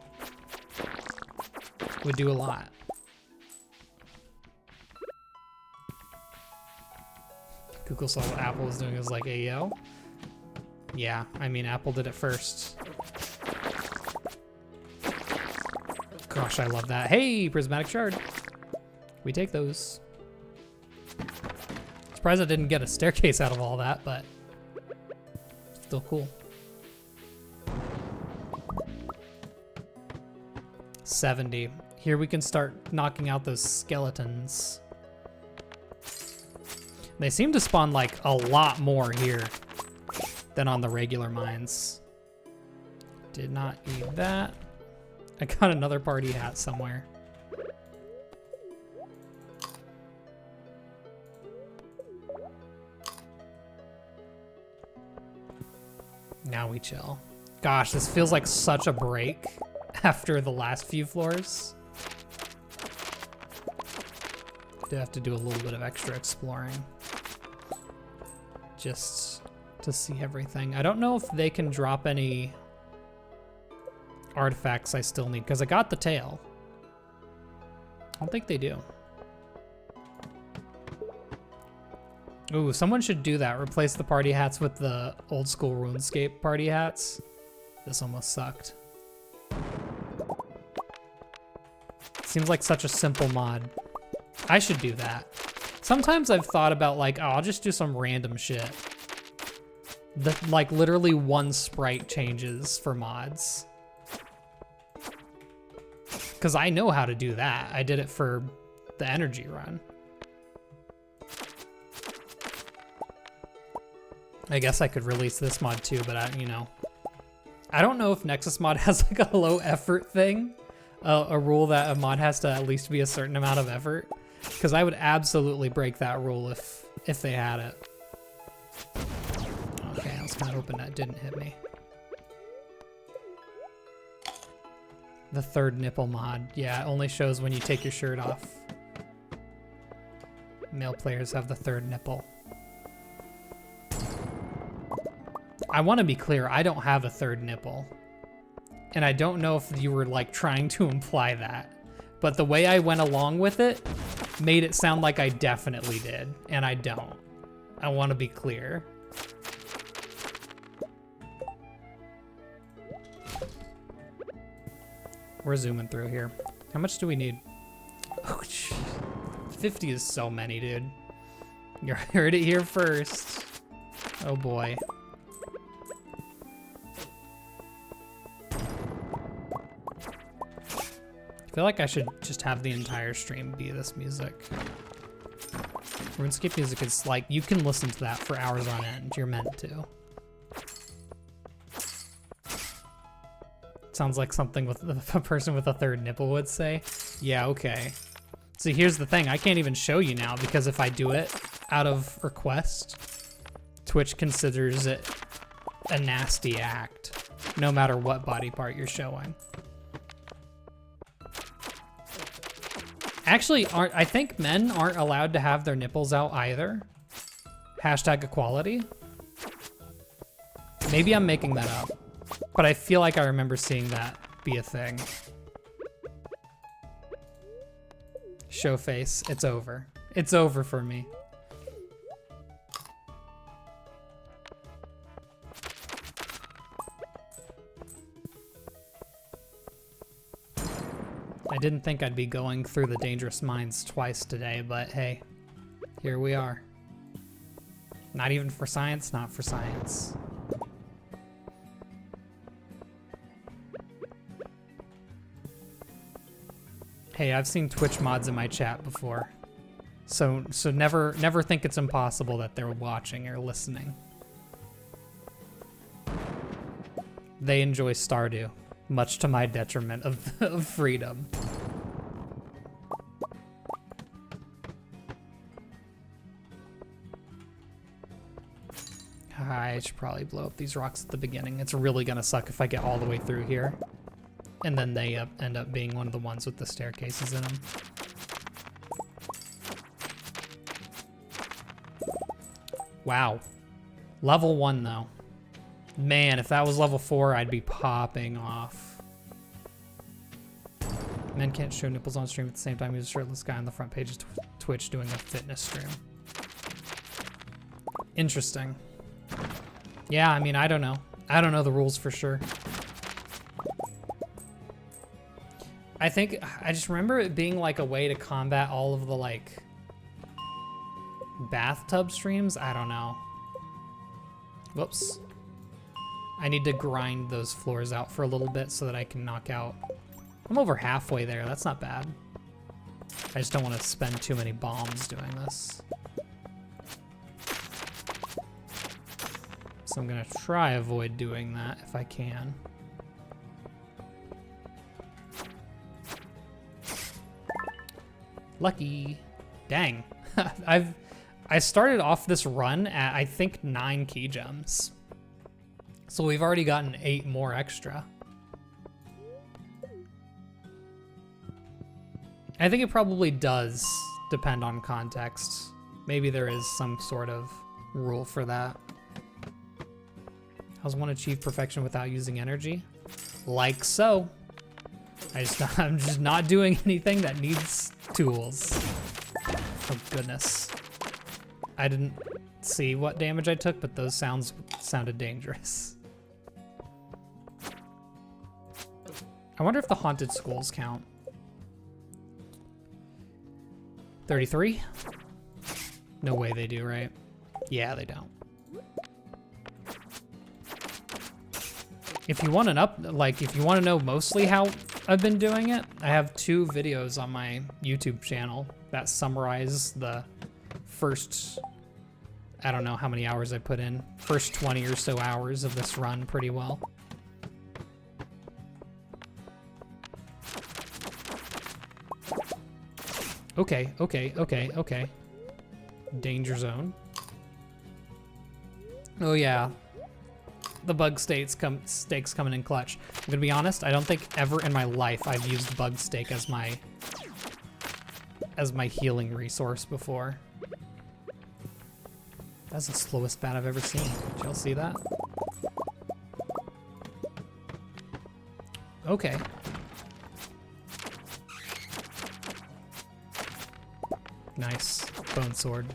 would do a lot. Google saw what Apple was doing, was like, hey, yo. Yeah, I mean, Apple did it first. Gosh, I love that. Hey, Prismatic Shard. We take those. Surprised I didn't get a staircase out of all that, but still cool. 70. Here we can start knocking out those skeletons. They seem to spawn like a lot more here than on the regular mines. Did not need that. I got another party hat somewhere. Now we chill. Gosh, this feels like such a break after the last few floors. Do have to do a little bit of extra exploring just to see everything. I don't know if they can drop any artifacts I still need, because I got the tail. I don't think they do. Ooh, someone should do that. Replace the party hats with the old school RuneScape party hats. This almost sucked. Seems like such a simple mod. I should do that. Sometimes I've thought about like, oh, I'll just do some random shit. Like literally one sprite changes for mods. Because I know how to do that. I did it for the energy run. I guess I could release this mod too, but you know. I don't know if Nexus mod has like a low effort thing. A rule that a mod has to at least be a certain amount of effort. Because I would absolutely break that rule if they had it. Okay, I was kind of hoping that didn't hit me. The third nipple mod. Yeah, it only shows when you take your shirt off. Male players have the third nipple. I want to be clear, I don't have a third nipple. And I don't know if you were like trying to imply that. But the way I went along with it made it sound like I definitely did, and I don't. I want to be clear. We're zooming through here. How much do we need? Oh, 50 is so many, dude. You heard it here first. Oh boy. I feel like I should just have the entire stream be this music. RuneScape music is like, you can listen to that for hours on end. You're meant to. Sounds like something with a person with a third nipple would say. Yeah, okay. See, here's the thing. I can't even show you now because if I do it out of request, Twitch considers it a nasty act, no matter what body part you're showing. Actually, I think men aren't allowed to have their nipples out either. Hashtag equality. Maybe I'm making that up, but I feel like I remember seeing that be a thing. Show face, it's over. It's over for me. I didn't think I'd be going through the dangerous mines twice today, but hey, here we are. Not even for science, not for science. Hey, I've seen Twitch mods in my chat before. So never think it's impossible that they're watching or listening. They enjoy Stardew, much to my detriment of freedom. I should probably blow up these rocks at the beginning. It's really gonna suck if I get all the way through here. And then they end up being one of the ones with the staircases in them. Wow. Level 1 though. Man, if that was level 4, I'd be popping off. Men can't show nipples on stream at the same time as a shirtless guy on the front page of Twitch doing a fitness stream. Interesting. Yeah, I mean, I don't know. I don't know the rules for sure. I think, I just remember it being like a way to combat all of the like bathtub streams. I don't know. Whoops. I need to grind those floors out for a little bit so that I can knock out. I'm over halfway there. That's not bad. I just don't want to spend too many bombs doing this. So I'm gonna try avoid doing that if I can. Lucky. Dang. I started off this run at, I think, 9 key gems. So we've already gotten 8 more extra. I think it probably does depend on context. Maybe there is some sort of rule for that. How does one achieve perfection without using energy? Like so. I'm just not doing anything that needs tools. Oh goodness. I didn't see what damage I took, but those sounded dangerous. I wonder if the haunted schools count. 33? No way they do, right? Yeah, they don't. If you want if you want to know mostly how I've been doing it, I have 2 videos on my YouTube channel that summarize the first, I don't know how many hours I put in, first 20 or so hours of this run pretty well. Okay, okay, okay, okay. Danger zone. Oh yeah. The bug stakes coming in clutch. I'm gonna be honest, I don't think ever in my life I've used bug stake as my healing resource before. That's the slowest bat I've ever seen. Did y'all see that? Okay. Nice. Bone sword.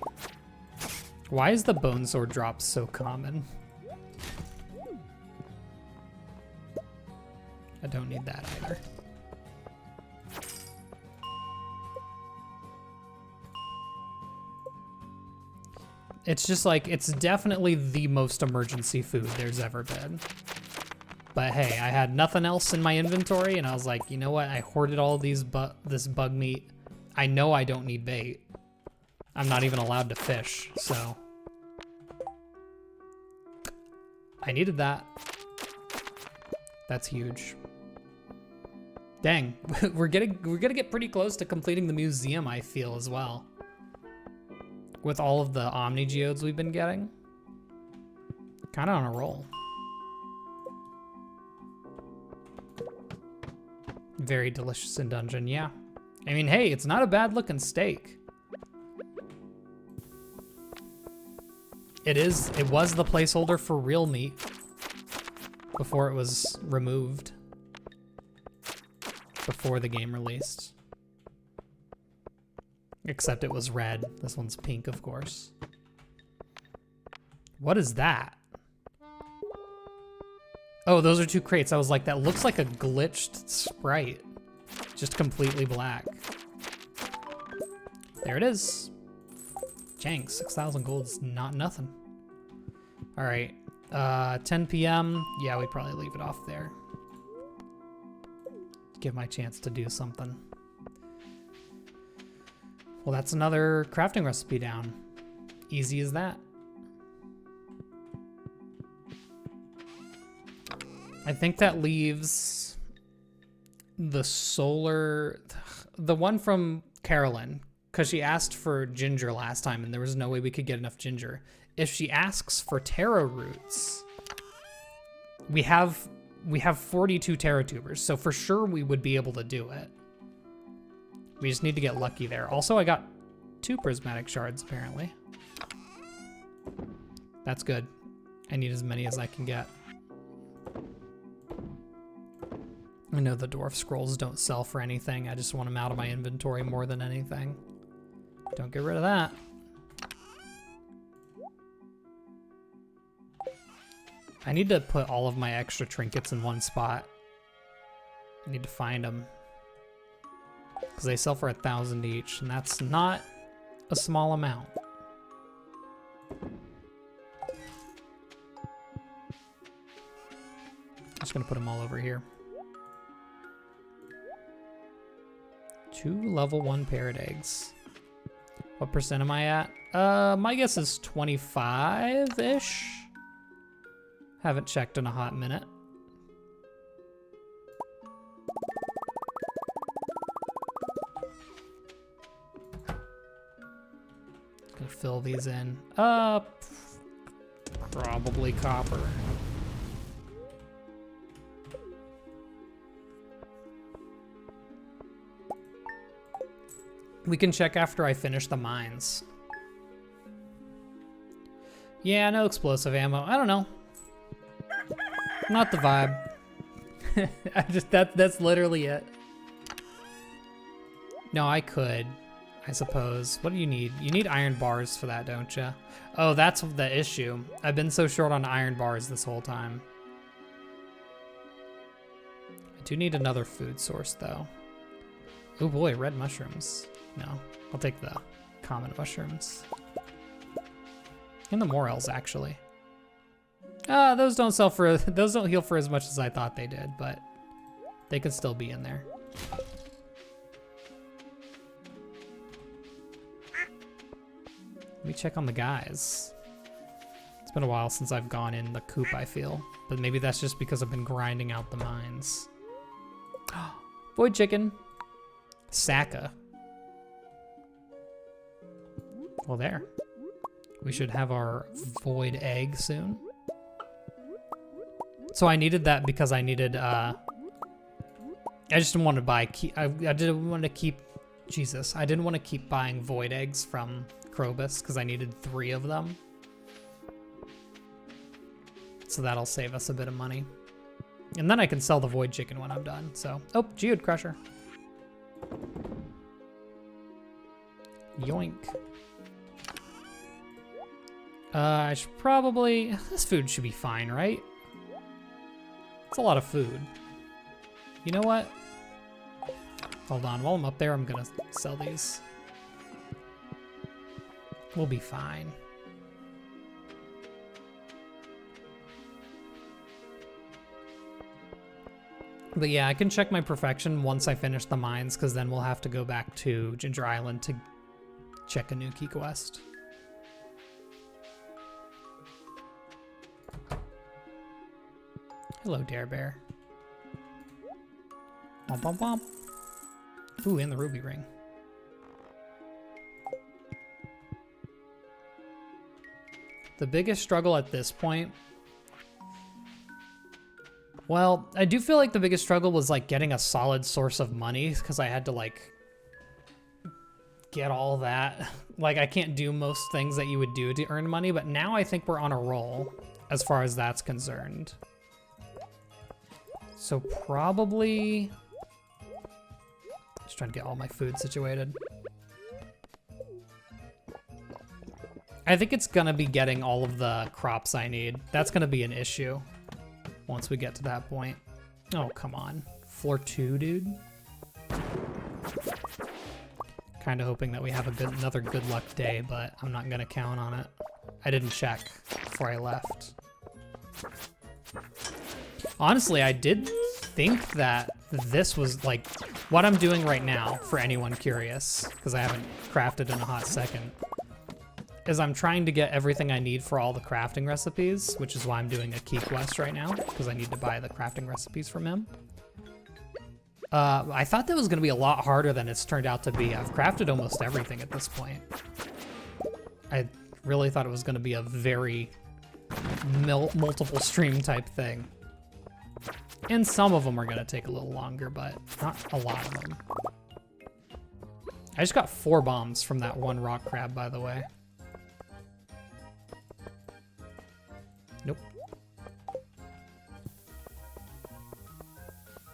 Why is the bone sword drop so common? I don't need that either. It's just like, it's definitely the most emergency food there's ever been. But hey, I had nothing else in my inventory, and I was like, you know what? I hoarded all these this bug meat. I know I don't need bait. I'm not even allowed to fish, so I needed that. That's huge. Dang, we're gonna get pretty close to completing the museum, I feel, as well. With all of the Omni Geodes we've been getting. Kinda on a roll. Very delicious in dungeon, yeah. I mean, hey, it's not a bad looking steak. It was the placeholder for real meat before it was removed. Before the game released. Except it was red. This one's pink, of course. What is that? Oh, those are 2 crates. I was like, that looks like a glitched Sprite. Just completely black. There it is. Dang, 6,000 gold is not nothing. All right, 10 p.m. Yeah, we probably leave it off there. Give my chance to do something. Well, that's another crafting recipe down. Easy as that. I think that leaves the solar, the one from Carolyn, because she asked for ginger last time and there was no way we could get enough ginger. If she asks for taro roots, we have 42 taro tubers, so for sure we would be able to do it. We just need to get lucky there. Also, I got 2 prismatic shards, apparently. That's good. I need as many as I can get. I know the dwarf scrolls don't sell for anything. I just want them out of my inventory more than anything. Don't get rid of that. I need to put all of my extra trinkets in one spot. I need to find them. Because they sell for 1,000 each, and that's not a small amount. Just gonna put them all over here. 2 level 1 parrot eggs. What percent am I at? My guess is 25-ish. Haven't checked in a hot minute. Gonna fill these in. Probably copper. We can check after I finish the mines. Yeah, no explosive ammo. I don't know. Not the vibe. That's literally it. No, I could, I suppose. What do you need? You need iron bars for that, don't you? Oh, that's the issue. I've been so short on iron bars this whole time. I do need another food source, though. Oh boy, red mushrooms. No, I'll take the common mushrooms. And the morels, actually. Those don't sell for, those don't heal for as much as I thought they did, but they could still be in there. Let me check on the guys. It's been a while since I've gone in the coop, I feel, but maybe that's just because I've been grinding out the mines. Void chicken. Saka. Well, there. We should have our void egg soon. So I needed that because I needed, I just didn't want to buy, I didn't want to keep, Jesus, I didn't want to keep buying void eggs from Krobus because I needed 3 of them. So that'll save us a bit of money. And then I can sell the void chicken when I'm done, so. Oh, Geode Crusher. Yoink. I should probably, this food should be fine, right? It's a lot of food. You know what? Hold on, while I'm up there, I'm gonna sell these. We'll be fine. But yeah, I can check my perfection once I finish the mines, because then we'll have to go back to Ginger Island to check a new key quest. Hello, Dare Bear. Womp womp womp. Ooh, and the ruby ring. The biggest struggle at this point, well, I do feel like the biggest struggle was like getting a solid source of money, because I had to like get all that. Like I can't do most things that you would do to earn money, but now I think we're on a roll as far as that's concerned. So probably, just trying to get all my food situated. I think it's gonna be getting all of the crops I need. That's gonna be an issue once we get to that point. Oh, come on. Floor 2, dude. Kind of hoping that we have another good luck day, but I'm not gonna count on it. I didn't check before I left. Honestly, I did think that this was like what I'm doing right now, for anyone curious, because I haven't crafted in a hot second, is I'm trying to get everything I need for all the crafting recipes, which is why I'm doing a key quest right now, because I need to buy the crafting recipes from him. I thought that was gonna be a lot harder than it's turned out to be. I've crafted almost everything at this point. I really thought it was gonna be a very multiple stream type thing. And some of them are gonna take a little longer, but not a lot of them. I just got 4 bombs from that one rock crab, by the way. Nope.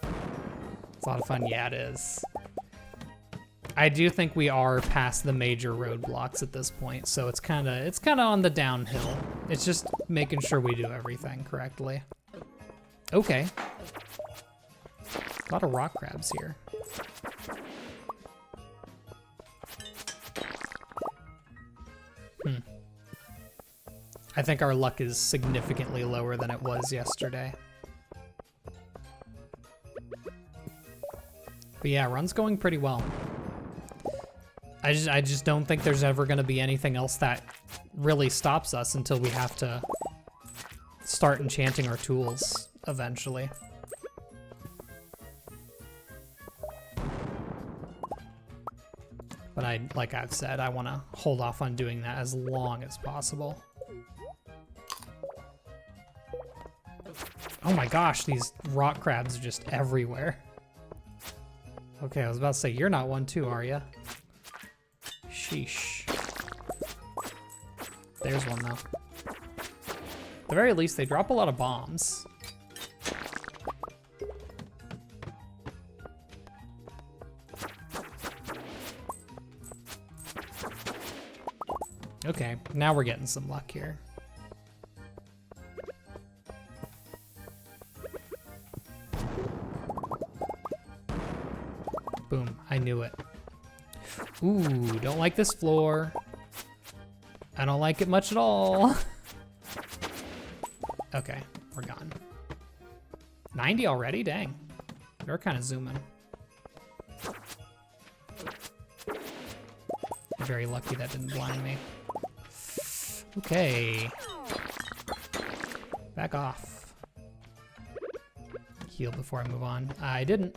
It's a lot of fun. Yeah, it is. I do think we are past the major roadblocks at this point, so it's kind of on the downhill. It's just making sure we do everything correctly. Okay. A lot of rock crabs here. I think our luck is significantly lower than it was yesterday. But yeah, run's going pretty well. I just don't think there's ever gonna be anything else that really stops us until we have to start enchanting our tools eventually. But like I've said, I wanna hold off on doing that as long as possible. Oh my gosh, these rock crabs are just everywhere. Okay, I was about to say, you're not one too, are ya? Sheesh. There's one though. At the very least, they drop a lot of bombs. Okay, now we're getting some luck here. Boom, I knew it. Ooh, don't like this floor. I don't like it much at all. Okay, we're gone. 90 already? Dang. They're kind of zooming. Very lucky that didn't blind me. Okay. Back off. Heal before I move on. I didn't.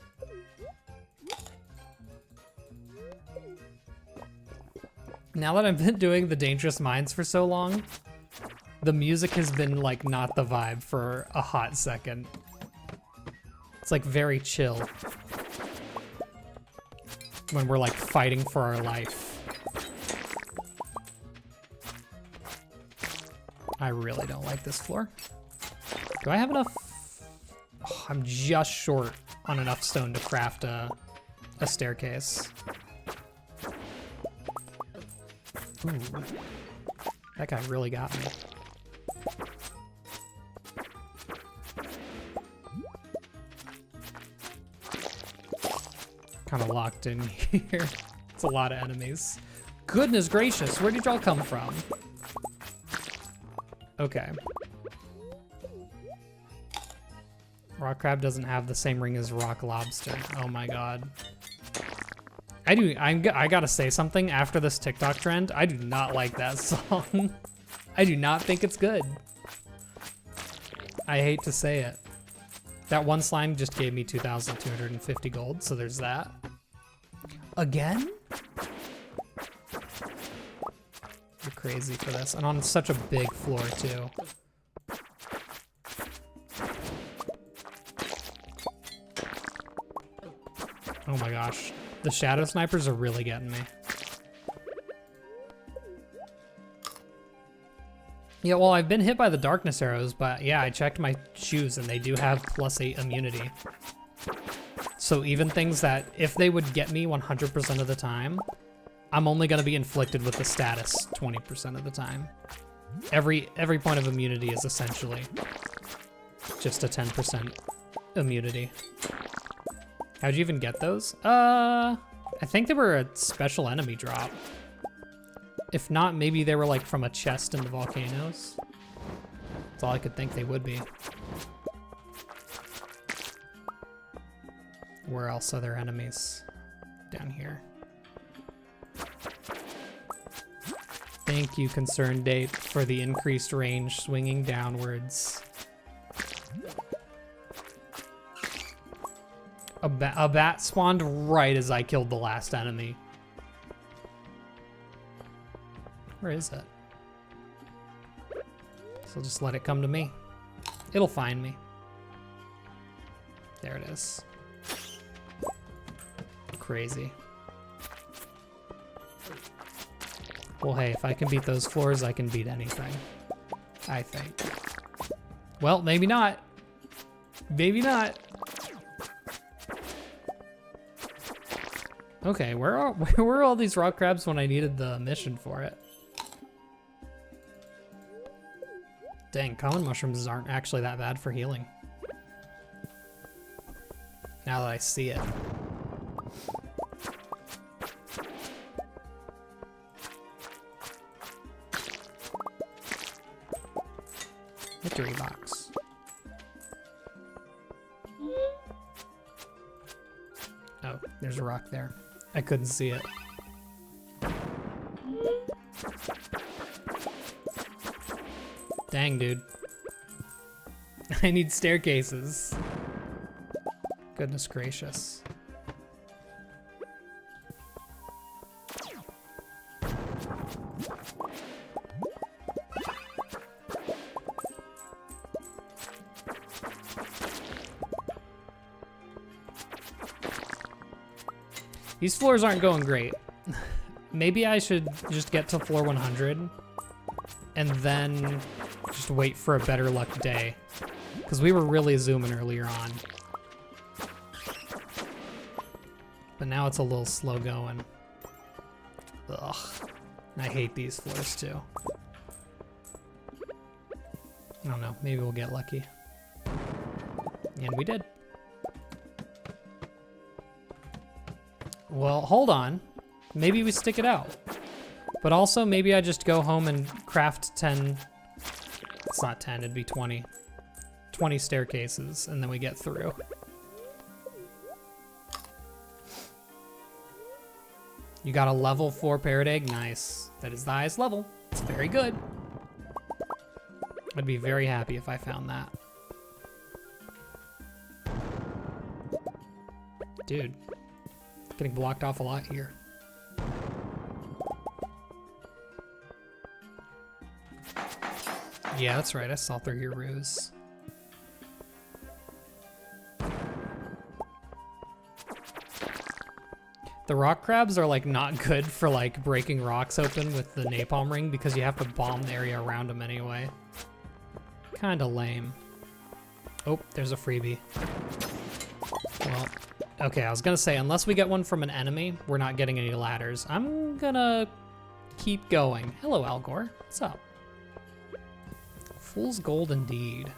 Now that I've been doing the dangerous mines for so long, the music has been like not the vibe for a hot second. It's like very chill when we're like fighting for our life. I really don't like this floor. Do I have enough? Oh, I'm just short on enough stone to craft a staircase. Ooh, that guy really got me. Kind of locked in here. It's a lot of enemies. Goodness gracious, where did y'all come from? Okay. Rock crab doesn't have the same ring as rock lobster. Oh my god. I gotta say something after this TikTok trend. I do not like that song. I do not think it's good. I hate to say it. That one slime just gave me 2,250 gold, so there's that. Again? You're crazy for this. And on such a big floor, too. Oh my gosh. The shadow snipers are really getting me. Yeah, well, I've been hit by the darkness arrows, but yeah, I checked my shoes and they do have +8 immunity. So even things that, if they would get me 100% of the time, I'm only gonna be inflicted with the status 20% of the time. Every point of immunity is essentially just a 10% immunity. How'd you even get those? I think they were a special enemy drop. If not, maybe they were like from a chest in the volcanoes. That's all I could think they would be. Where else are there enemies? Down here. Thank you, Concerned Date, for the increased range swinging downwards. A bat spawned right as I killed the last enemy. Where is it? So just let it come to me. It'll find me. There it is. Crazy. Well, hey, if I can beat those floors, I can beat anything. I think. Well, maybe not. Maybe not. Okay, where were all these rock crabs when I needed the mission for it? Dang, common mushrooms aren't actually that bad for healing. Now that I see it. Victory box. Oh, there's a rock there. I couldn't see it. Dang, dude. I need staircases. Goodness gracious. These floors aren't going great. Maybe I should just get to floor 100 and then just wait for a better luck day. Because we were really zooming earlier on. But now it's a little slow going. Ugh. And I hate these floors too. I don't know, maybe we'll get lucky. And we did. Well, hold on. Maybe we stick it out. But also, maybe I just go home and craft 10... It's not 10, it'd be 20. 20 staircases, and then we get through. You got a level 4 parrot egg? Nice. That is the highest level. It's very good. I'd be very happy if I found that. Dude. Getting blocked off a lot here. Yeah, that's right. I saw through your ruse. The rock crabs are like not good for like breaking rocks open with the napalm ring because you have to bomb the area around them anyway. Kinda lame. Oh, there's a freebie. Well, okay, I was gonna say, unless we get one from an enemy, we're not getting any ladders. I'm gonna keep going. Hello, Algor. What's up? Fool's gold indeed.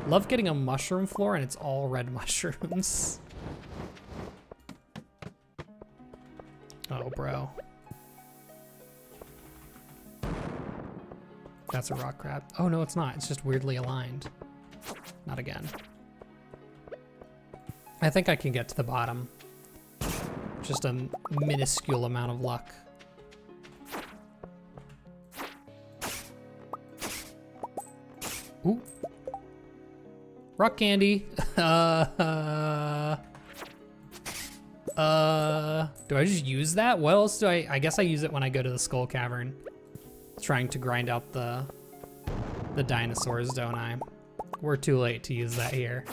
Love getting a mushroom floor and it's all red mushrooms. Oh, bro. That's a rock crab. Oh, no, it's not. It's just weirdly aligned. Not again. I think I can get to the bottom. Just a minuscule amount of luck. Ooh. Rock candy. Do I just use that? What else do I guess I use it when I go to the Skull Cavern. Trying to grind out the dinosaurs, don't I? We're too late to use that here.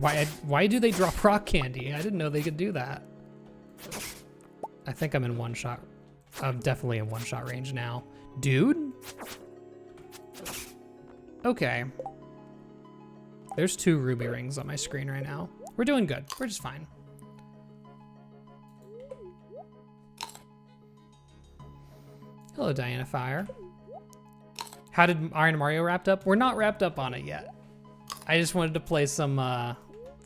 Why do they drop rock candy? I didn't know they could do that. I think I'm in one shot. I'm definitely in one shot range now. Dude? Okay. There's 2 ruby rings on my screen right now. We're doing good. We're just fine. Hello, Diana Fire. How did Iron Mario wrapped up? We're not wrapped up on it yet. I just wanted to play some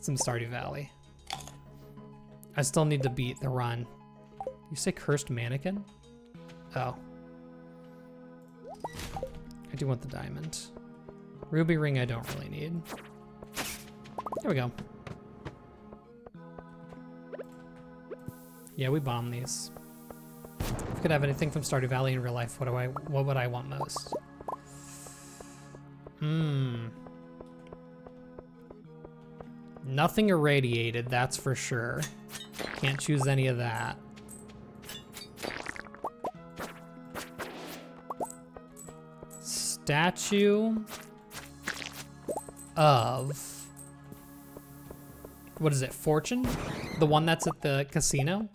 Stardew Valley. I still need to beat the run. You say cursed mannequin? Oh. I do want the diamond. Ruby ring I don't really need. There we go. Yeah, we bomb these. If I could have anything from Stardew Valley in real life, what would I want most? Nothing irradiated, that's for sure. Can't choose any of that. Statue of, what is it, Fortune? The one that's at the casino?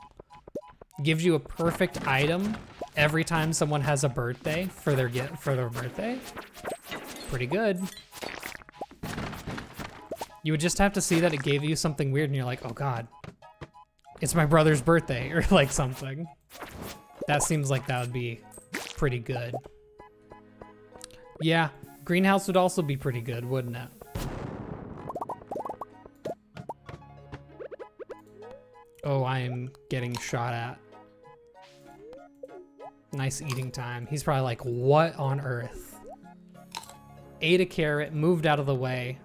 Gives you a perfect item every time someone has a birthday for their birthday. Pretty good. You would just have to see that it gave you something weird and you're like, oh God, it's my brother's birthday or like something. That seems like that would be pretty good. Yeah, greenhouse would also be pretty good, wouldn't it? Oh, I am getting shot at. Nice eating time. He's probably like, what on earth? Ate a carrot, moved out of the way,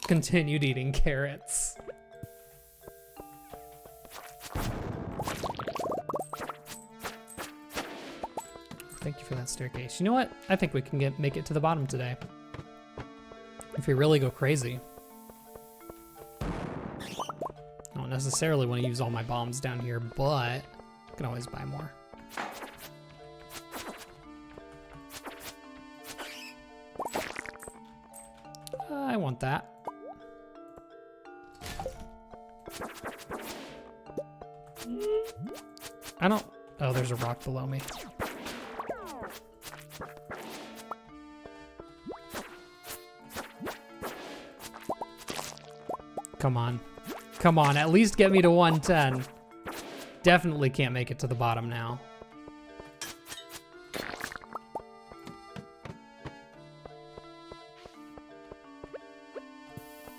continued eating carrots. Thank you for that staircase. You know what? I think we can make it to the bottom today. If we really go crazy. I don't necessarily want to use all my bombs down here, but I can always buy more. I want that. I don't... Oh, there's a rock below me. Come on. Come on, at least get me to 110. Definitely can't make it to the bottom now.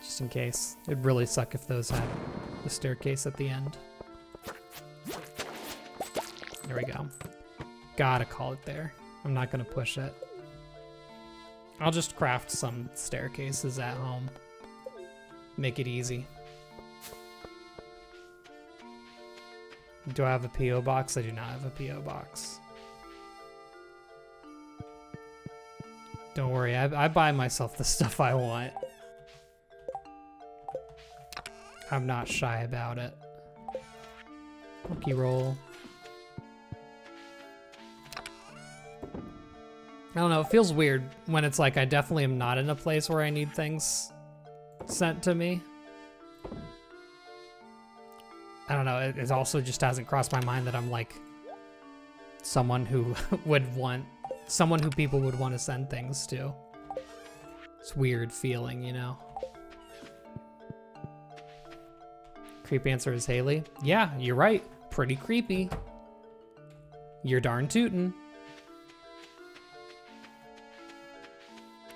Just in case. It'd really suck if those had the staircase at the end. There we go. Gotta call it there. I'm not gonna push it. I'll just craft some staircases at home. Make it easy. Do I have a P.O. box? I do not have a P.O. box. Don't worry, I buy myself the stuff I want. I'm not shy about it. Monkey roll. I don't know, it feels weird when it's like I definitely am not in a place where I need things sent to me. I don't know, it also just hasn't crossed my mind that I'm like someone who someone who people would want to send things to. It's a weird feeling, you know? Creepy answer is Haley. Yeah, you're right. Pretty creepy. You're darn tootin'.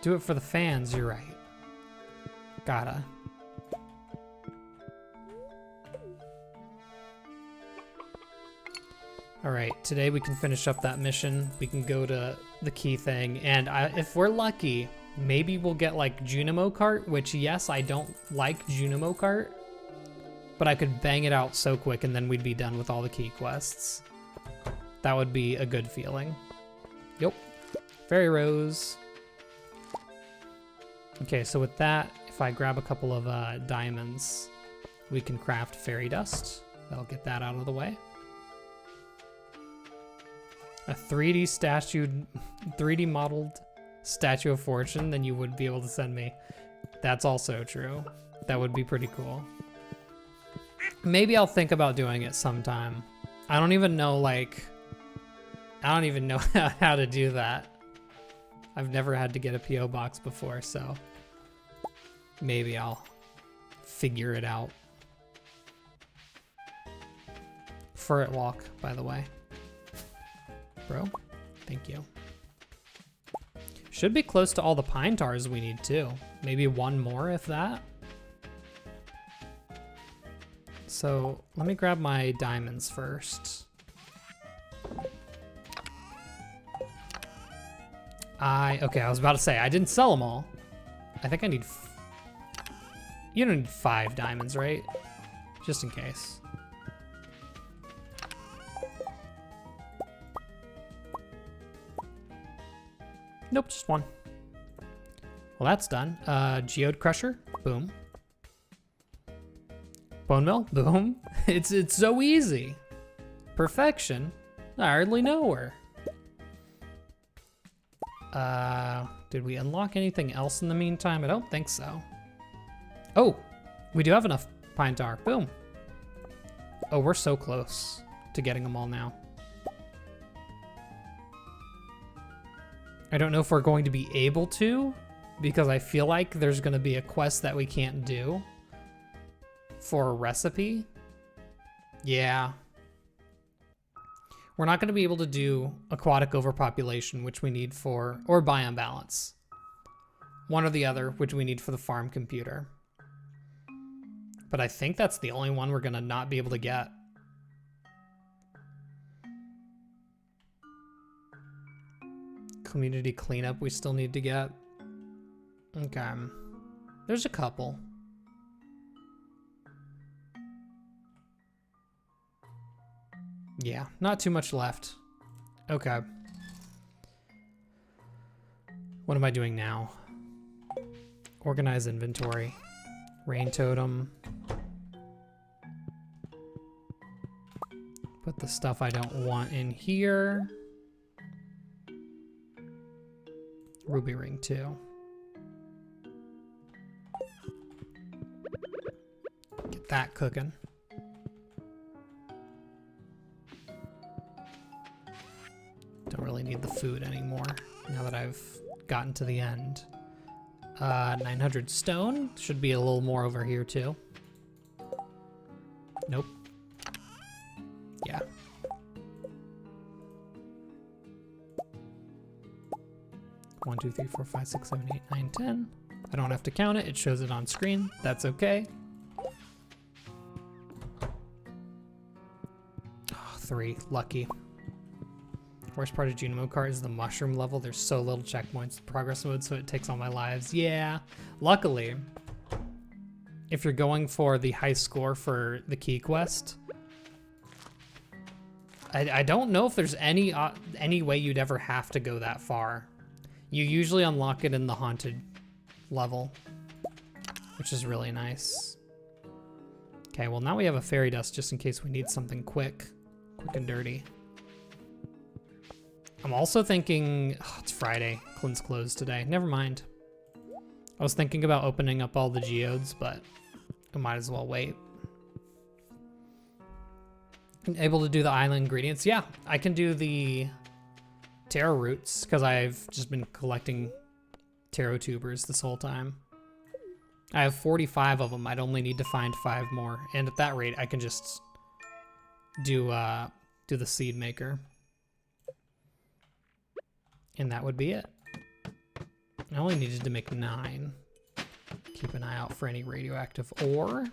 Do it for the fans, you're right. Gotta. All right, today we can finish up that mission. We can go to the key thing, and if we're lucky, Maybe we'll get like Junimo Cart, which yes, I don't like Junimo Cart, but I could bang it out so quick and then we'd be done with all the key quests. That would be a good feeling. Yep. Fairy Rose. Okay, so with that, if I grab a couple of diamonds, we can craft fairy dust. That'll get that out of the way. A 3D modeled statue of fortune, then you would be able to send me. That's also true. That would be pretty cool. Maybe I'll think about doing it sometime. I don't even know how to do that. I've never had to get a PO box before, so maybe I'll figure it out. Furret walk, by the way. Bro, thank you. Should be close to all the pine tars we need too. Maybe one more if that. So let me grab my diamonds first. Okay, I was about to say, I didn't sell them all. I think I need, you don't need 5 diamonds, right? Just in case. Nope, just 1. Well, that's done. Geode Crusher, boom. Bone Mill, boom. It's so easy. Perfection. I hardly know her. Did we unlock anything else in the meantime? I don't think so. Oh, we do have enough pine tar. Boom. Oh, we're so close to getting them all now. I don't know if we're going to be able to, because I feel like there's going to be a quest that we can't do for a recipe. Yeah. We're not going to be able to do aquatic overpopulation, which we need for, or biome balance. One or the other, which we need for the farm computer. But I think that's the only one we're going to not be able to get. Community cleanup we still need to get. Okay. There's a couple. Yeah, not too much left. Okay. What am I doing now? Organize inventory. Rain totem. Put the stuff I don't want in here. Ruby ring too. Get that cooking. Don't really need the food anymore now that I've gotten to the end. 900 stone. Should be a little more over here too. Nope. Yeah. One, 2, 3, 4, 5, 6, 7, 8, 9, 10. I don't have to count it. It shows it on screen. That's okay. Oh, 3. Lucky. Worst part of Junimo Cart is the mushroom level. There's so little checkpoints in progress mode, so it takes all my lives. Yeah. Luckily, if you're going for the high score for the key quest, I don't know if there's any way you'd ever have to go that far. You usually unlock it in the haunted level, which is really nice. Okay, well now we have a fairy dust just in case we need something quick and dirty. I'm also thinking, oh, it's Friday. Clint's closed today. Never mind. I was thinking about opening up all the geodes, but I might as well wait. Able to do the island ingredients? Yeah, I can do the taro roots because I've just been collecting taro tubers this whole time. I have 45 of them. I'd only need to find 5 more. And at that rate, I can just do the seed maker. And that would be it. I only needed to make 9. Keep an eye out for any radioactive ore.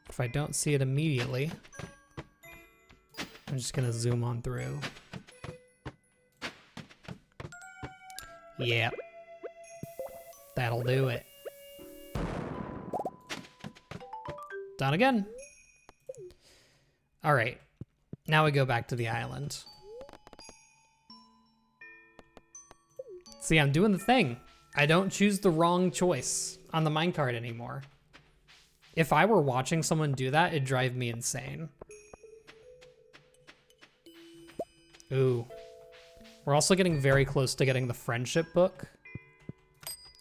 If I don't see it immediately, I'm just gonna zoom on through. Yep. That'll do it. Done again. All right. Now we go back to the island. See, I'm doing the thing. I don't choose the wrong choice on the minecart anymore. If I were watching someone do that, it'd drive me insane. Ooh. We're also getting very close to getting the friendship book,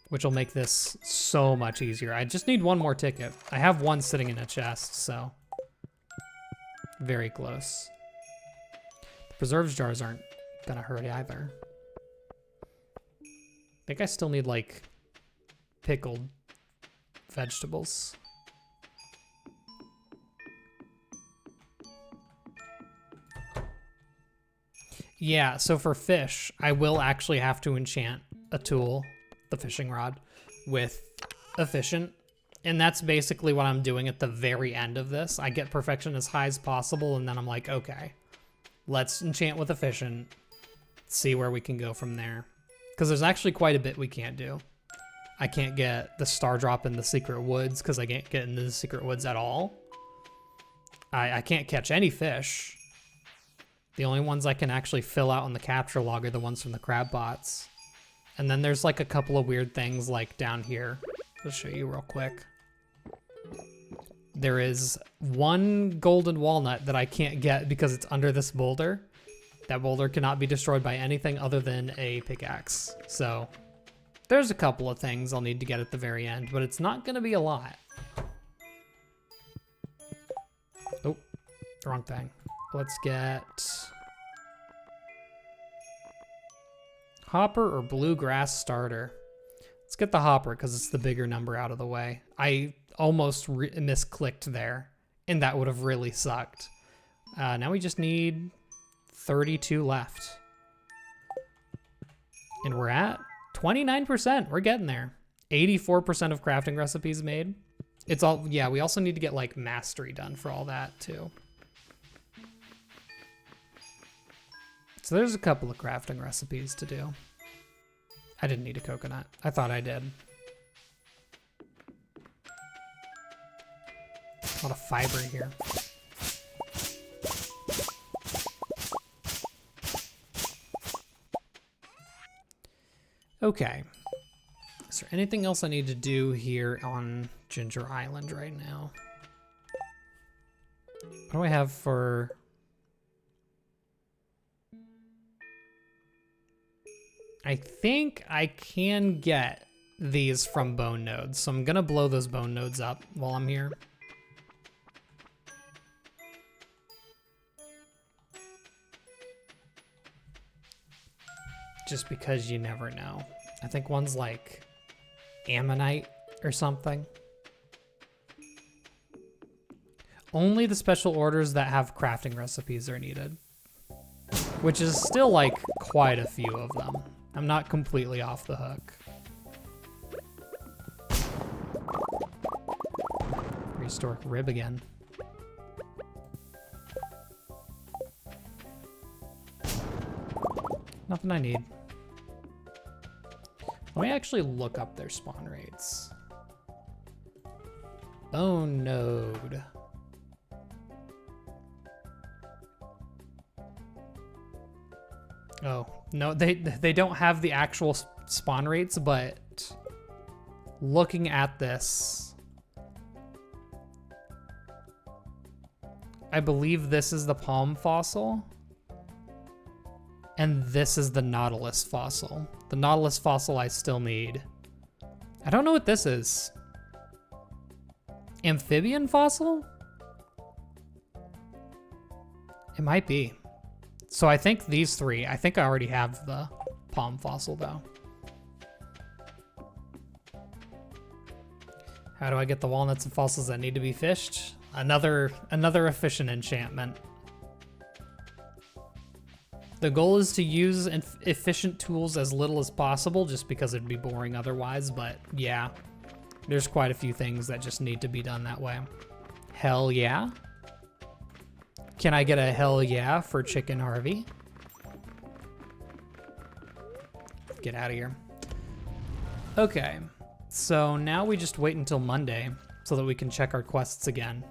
which will make this so much easier. I just need one more ticket. I have one sitting in a chest, so very close. The preserves jars aren't gonna hurt either. I think I still need like pickled vegetables. Yeah, so for fish, I will actually have to enchant a tool, the fishing rod, with efficient. And that's basically what I'm doing at the very end of this. I get perfection as high as possible, and then I'm like, okay, let's enchant with efficient, see where we can go from there. Because there's actually quite a bit we can't do. I can't get the star drop in the secret woods because I can't get into the secret woods at all. I can't catch any fish. The only ones I can actually fill out on the capture log are the ones from the crab pots. And then there's like a couple of weird things like down here. I'll show you real quick. There is one golden walnut that I can't get because it's under this boulder. That boulder cannot be destroyed by anything other than a pickaxe. So there's a couple of things I'll need to get at the very end, but it's not gonna be a lot. Oh, wrong thing. Let's get hopper or bluegrass starter. Let's get the hopper because it's the bigger number out of the way. I almost misclicked there, and that would have really sucked. Now we just need 32 left. And we're at 29%. We're getting there. 84% of crafting recipes made. It's all, yeah, we also need to get like mastery done for all that too. So there's a couple of crafting recipes to do. I didn't need a coconut. I thought I did. A lot of fiber here. Okay. Is there anything else I need to do here on Ginger Island right now? What do I have for... I think I can get these from bone nodes, so I'm gonna blow those bone nodes up while I'm here. Just because you never know. I think one's like ammonite or something. Only the special orders that have crafting recipes are needed, which is still like quite a few of them. I'm not completely off the hook. Prehistoric rib again. Nothing I need. Let me actually look up their spawn rates. Bone node. Oh, no, they don't have the actual spawn rates, but looking at this, I believe this is the palm fossil, and this is the nautilus fossil. The nautilus fossil I still need. I don't know what this is. Amphibian fossil? It might be. So I think these three, I think I already have the palm fossil though. How do I get the walnuts and fossils that need to be fished? Another efficient enchantment. The goal is to use efficient tools as little as possible just because it'd be boring otherwise, but yeah, there's quite a few things that just need to be done that way. Hell yeah. Can I get a hell yeah for Chicken Harvey? Get out of here. Okay, so now we just wait until Monday so that we can check our quests again.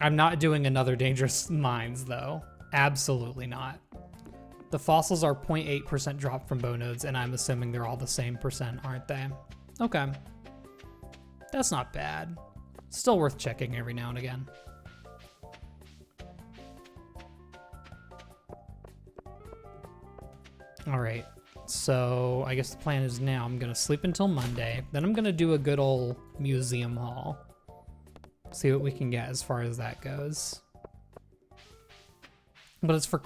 I'm not doing another dangerous mines though. Absolutely not. The fossils are 0.8% drop from bow nodes, and I'm assuming they're all the same percent, aren't they? Okay. That's not bad. Still worth checking every now and again. All right, so I guess the plan is now I'm gonna sleep until Monday, then I'm gonna do a good old museum haul. See what we can get as far as that goes. But as far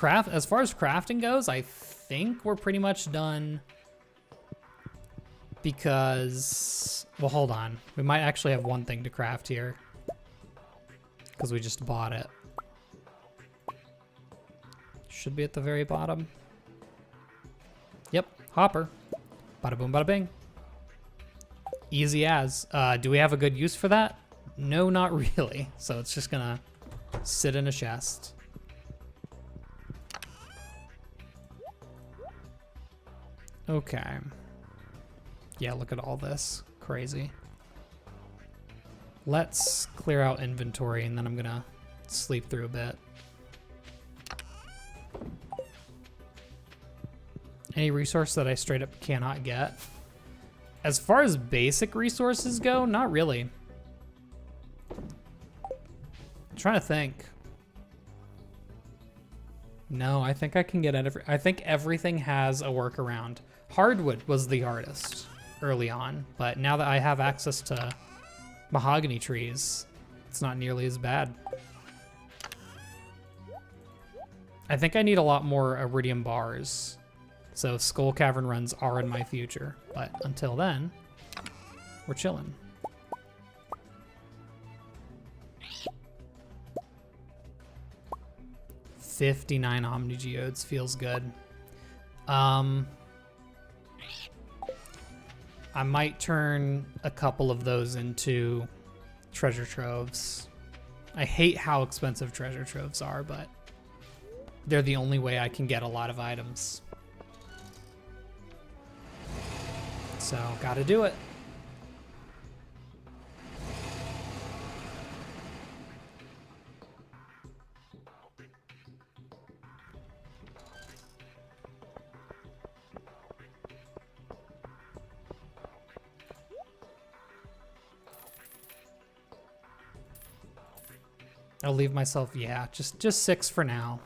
as crafting goes, I think we're pretty much done. Because, well, hold on. We might actually have one thing to craft here. Because we just bought it. Should be at the very bottom. Yep, hopper. Bada boom, bada bing. Easy as. Do we have a good use for that? No, not really. So it's just gonna sit in a chest. Okay. Yeah, look at all this. Crazy. Let's clear out inventory and then I'm gonna sleep through a bit. Any resource that I straight up cannot get? As far as basic resources go, not really. I'm trying to think. No, I think I can get I think everything has a workaround. Hardwood was the hardest early on, but now that I have access to mahogany trees, it's not nearly as bad. I think I need a lot more iridium bars. So Skull Cavern runs are in my future, but until then, we're chilling. $59 Omni Geodes feels good. I might turn a couple of those into treasure troves. I hate how expensive treasure troves are, but they're the only way I can get a lot of items. So, gotta do it. I'll leave myself, yeah, just 6 for now.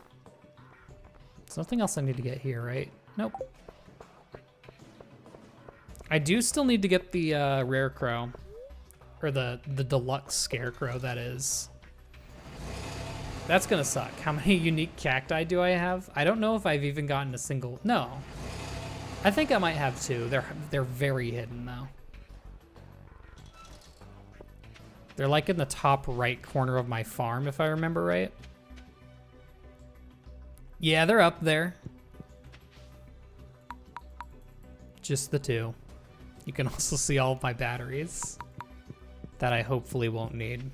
There's nothing else I need to get here, right? Nope. I do still need to get the rare crow, or the deluxe scarecrow, that is. That's gonna suck. How many unique cacti do I have? I don't know if I've even gotten a single, no. I think I might have 2. They're very hidden though. They're like in the top right corner of my farm, if I remember right. Yeah, they're up there. Just the 2. You can also see all of my batteries that I hopefully won't need.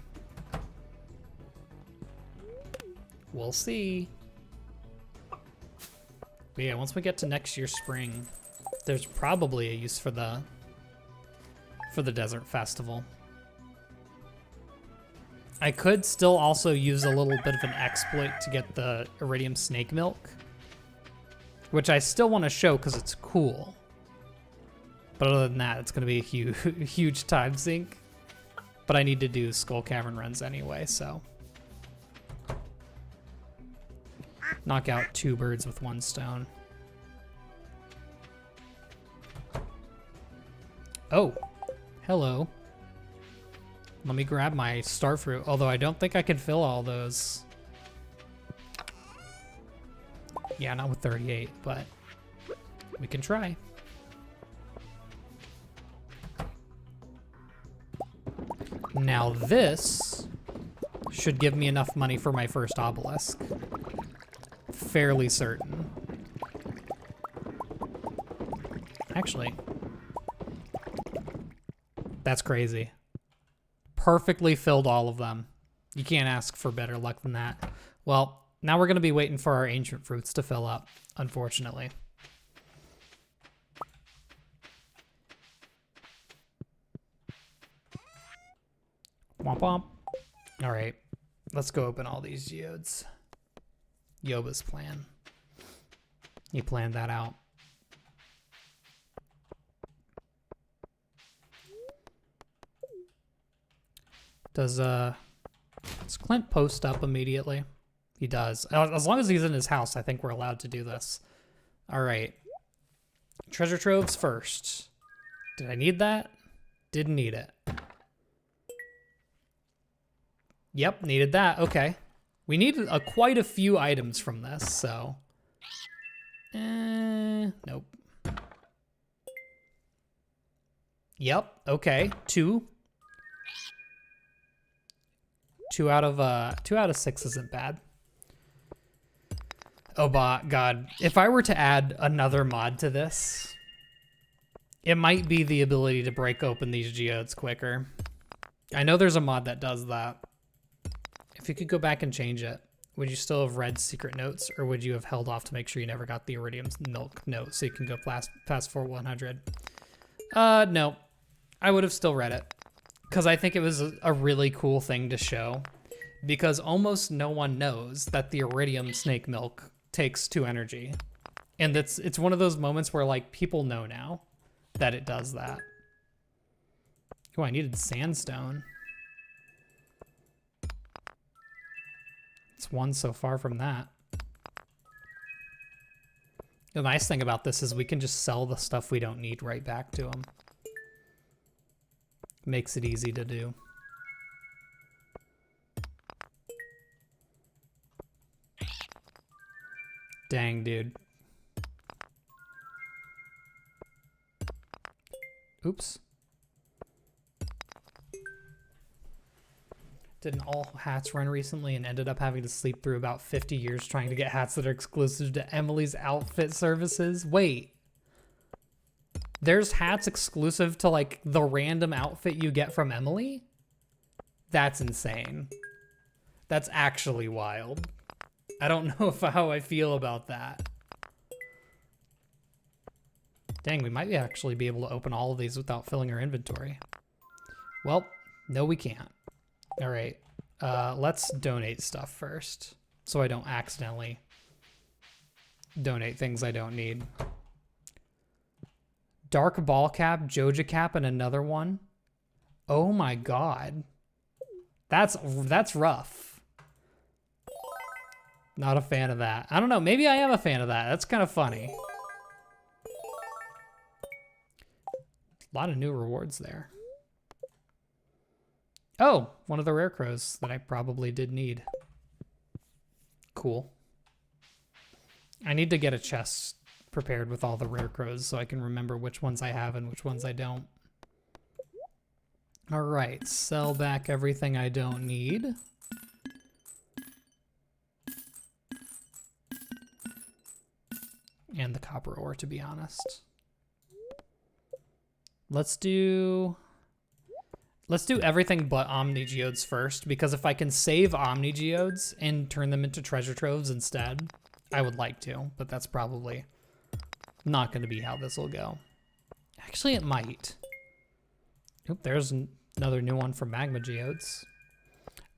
We'll see. But yeah, once we get to next year's spring, there's probably a use for the Desert Festival. I could still also use a little bit of an exploit to get the iridium snake milk, which I still want to show because it's cool. But other than that, it's going to be a huge time sink. But I need to do Skull Cavern runs anyway, so. Knock out 2 birds with 1 stone. Oh, hello. Let me grab my starfruit, although I don't think I can fill all those. Yeah, not with 38, but we can try. Now this should give me enough money for my first obelisk. Fairly certain. Actually, that's crazy. Perfectly filled all of them. You can't ask for better luck than that. Well, now we're going to be waiting for our ancient fruits to fill up, unfortunately. Womp womp. All right, let's go open all these geodes. Yoba's plan. He planned that out. Does Clint post up immediately? He does. As long as he's in his house, I think we're allowed to do this. All right. Treasure troves first. Did I need that? Didn't need it. Yep, needed that. Okay. We need quite a few items from this, so. Nope. Yep, okay. Two. 2 out of 6 isn't bad. Oh, God. If I were to add another mod to this, it might be the ability to break open these geodes quicker. I know there's a mod that does that. If you could go back and change it, would you still have read secret notes, or would you have held off to make sure you never got the iridium milk note so you can go past 100? No. I would have still read it. Because I think it was a really cool thing to show. Because almost no one knows that the iridium snake milk takes 2 energy. And it's one of those moments where, like, people know now that it does that. Oh, I needed sandstone. It's 1 so far from that. The nice thing about this is we can just sell the stuff we don't need right back to them. Makes it easy to do. Dang, dude. Oops. Didn't all hats run recently and ended up having to sleep through about 50 years trying to get hats that are exclusive to Emily's outfit services? Wait. There's hats exclusive to, like, the random outfit you get from Emily? That's insane. That's actually wild. I don't know how I feel about that. Dang, we might actually be able to open all of these without filling our inventory. Well, no we can't. All right, let's donate stuff first so I don't accidentally donate things I don't need. Dark ball cap, Joja cap, and another one. Oh my God. That's rough. Not a fan of that. I don't know, maybe I am a fan of that. That's kind of funny. A lot of new rewards there. Oh, one of the rare crows that I probably did need. Cool. I need to get a chest prepared with all the rare crows so I can remember which ones I have and which ones I don't. All right, sell back everything I don't need. And the copper ore, to be honest. Let's do everything but Omni Geodes first, because if I can save Omni Geodes and turn them into treasure troves instead, I would like to, but that's probably not going to be how this will go. Actually, it might. Oop, there's another new one from Magma Geodes.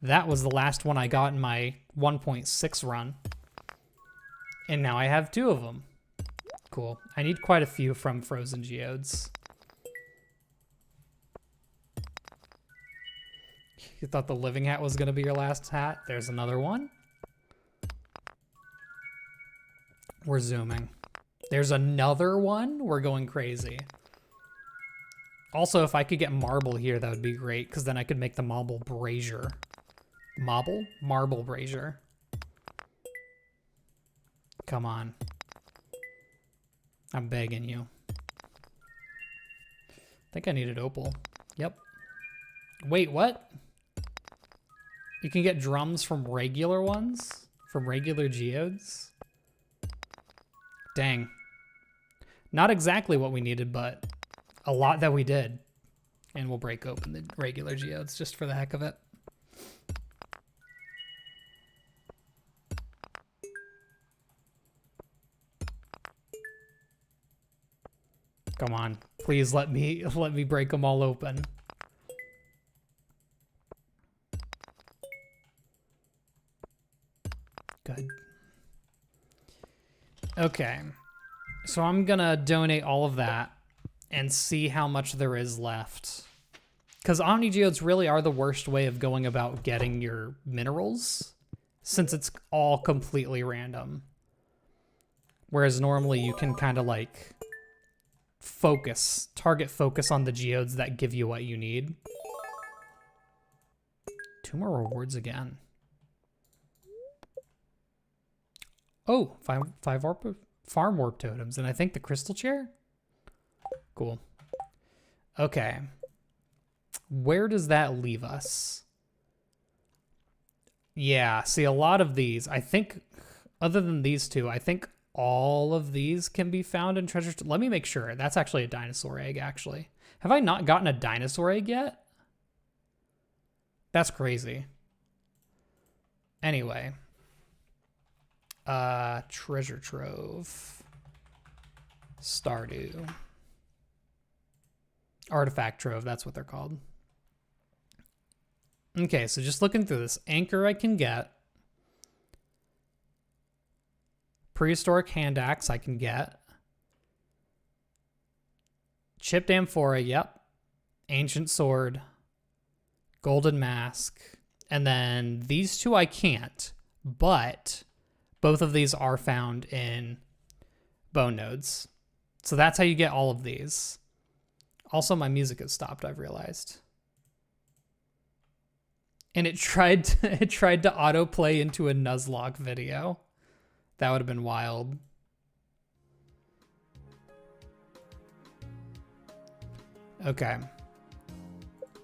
That was the last one I got in my 1.6 run. And now I have 2 of them. Cool. I need quite a few from Frozen Geodes. You thought the living hat was going to be your last hat? There's another one. We're zooming. There's another one? We're going crazy. Also, if I could get marble here, that would be great, because then I could make the marble brazier. Marble brazier. Come on. I'm begging you. I think I needed opal. Yep. Wait, what? You can get drums from regular ones? From regular geodes? Dang. Not exactly what we needed, but a lot that we did. And we'll break open the regular geodes just for the heck of it. Come on, please let me break them all open. Good. Okay. So I'm gonna donate all of that and see how much there is left. Because Omni Geodes really are the worst way of going about getting your minerals, since it's all completely random. Whereas normally you can kind of like target focus on the geodes that give you what you need. 2 more rewards again. Oh, five farm warp totems, and I think the crystal chair? Cool. Okay. Where does that leave us? Yeah, see, a lot of these, I think, other than these two, I think all of these can be found in treasure. Let me make sure. That's actually a dinosaur egg, actually. Have I not gotten a dinosaur egg yet? That's crazy. Anyway. Treasure trove. Stardew. Artifact trove, that's what they're called. Okay, so just looking through this. Anchor I can get. Prehistoric hand axe I can get. Chipped amphora, yep. Ancient sword. Golden mask. And then these two I can't, but both of these are found in bone nodes. So that's how you get all of these. Also, my music has stopped, I've realized. And it tried to autoplay into a Nuzlocke video. That would have been wild. Okay.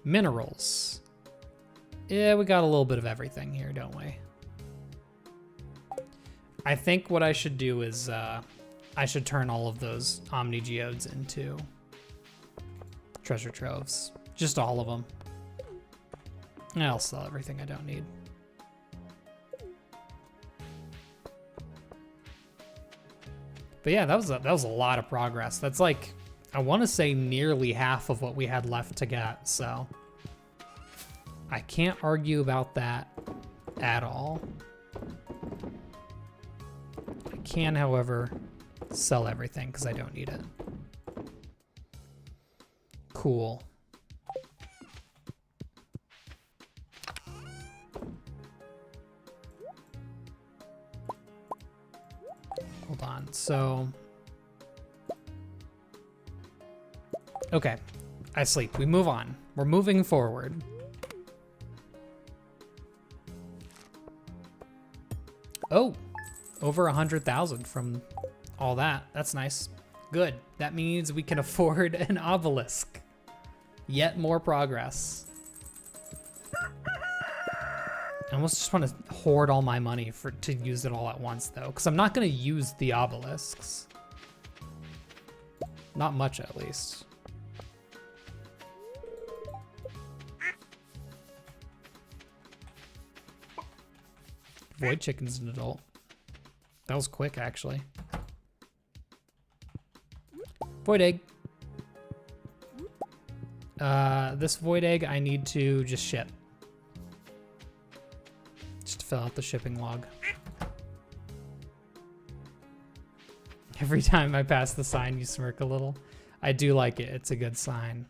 Minerals. Yeah, we got a little bit of everything here, don't we? I think what I should do is I should turn all of those Omni Geodes into treasure troves. Just all of them. And I'll sell everything I don't need. But yeah, that was a lot of progress. That's like, I want to say nearly half of what we had left to get, so I can't argue about that at all. I can, however, sell everything because I don't need it. Cool. Hold on, so... Okay, I sleep. We move on. We're moving forward. Oh, over 100,000 from all that. That's nice. Good. That means we can afford an obelisk. Yet more progress. I almost just want to hoard all my money to use it all at once, though, because I'm not going to use the obelisks. Not much, at least. Void Chicken's an adult. That was quick, actually. Void Egg. This Void Egg I need to just ship. Just to fill out the shipping log. Every time I pass the sign, you smirk a little. I do like it. It's a good sign.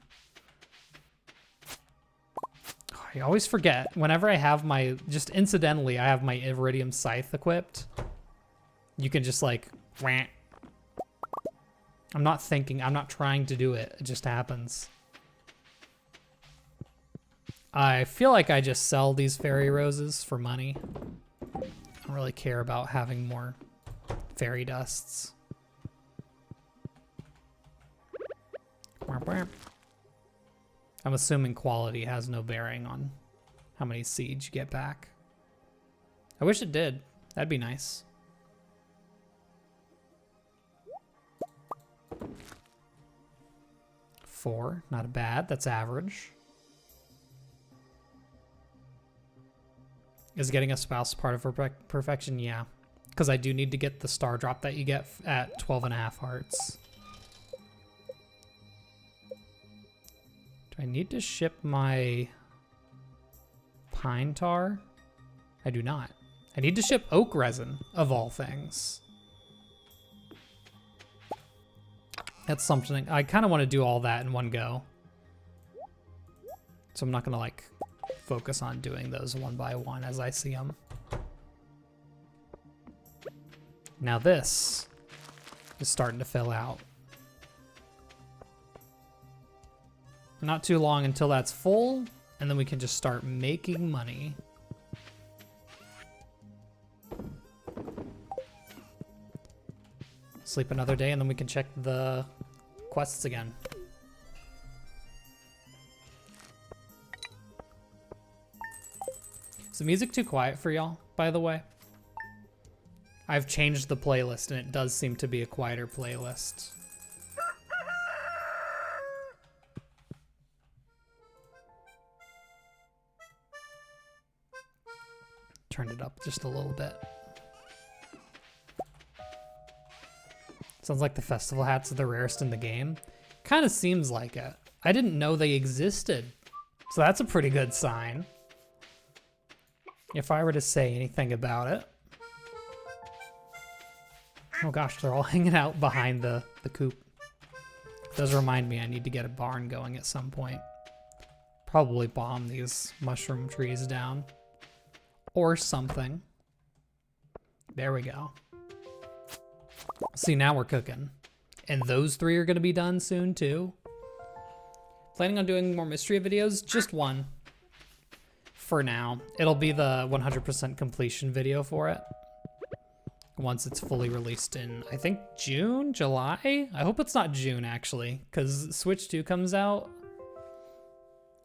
I always forget. Whenever I have my... Just incidentally, I have my Iridium Scythe equipped. You can just like... Wah. I'm not thinking. I'm not trying to do it. It just happens. I feel like I just sell these fairy roses for money. I don't really care about having more fairy dusts. I'm assuming quality has no bearing on how many seeds you get back. I wish it did. That'd be nice. Four, not bad. That's average. Is getting a spouse part of perfection? Yeah. Because I do need to get the star drop that you get at 12.5 hearts. Do I need to ship my pine tar? I do not. I need to ship oak resin, of all things. That's something. I kind of want to do all that in one go. So I'm not going to like focus on doing those one by one as I see them. Now this is starting to fill out. Not too long until that's full, and then we can just start making money. Sleep another day, and then we can check the quests again. Is the music too quiet for y'all, by the way? I've changed the playlist, and it does seem to be a quieter playlist. Turned it up just a little bit. Sounds like the festival hats are the rarest in the game. Kind of seems like it. I didn't know they existed. So that's a pretty good sign. If I were to say anything about it. Oh gosh, they're all hanging out behind the coop. It does remind me I need to get a barn going at some point. Probably bomb these mushroom trees down. Or something. There we go. See, now we're cooking. And those 3 are going to be done soon, too. Planning on doing more mystery videos? Just one. For now. It'll be the 100% completion video for it. Once it's fully released in, I think, June? July? I hope it's not June, actually. Because Switch 2 comes out.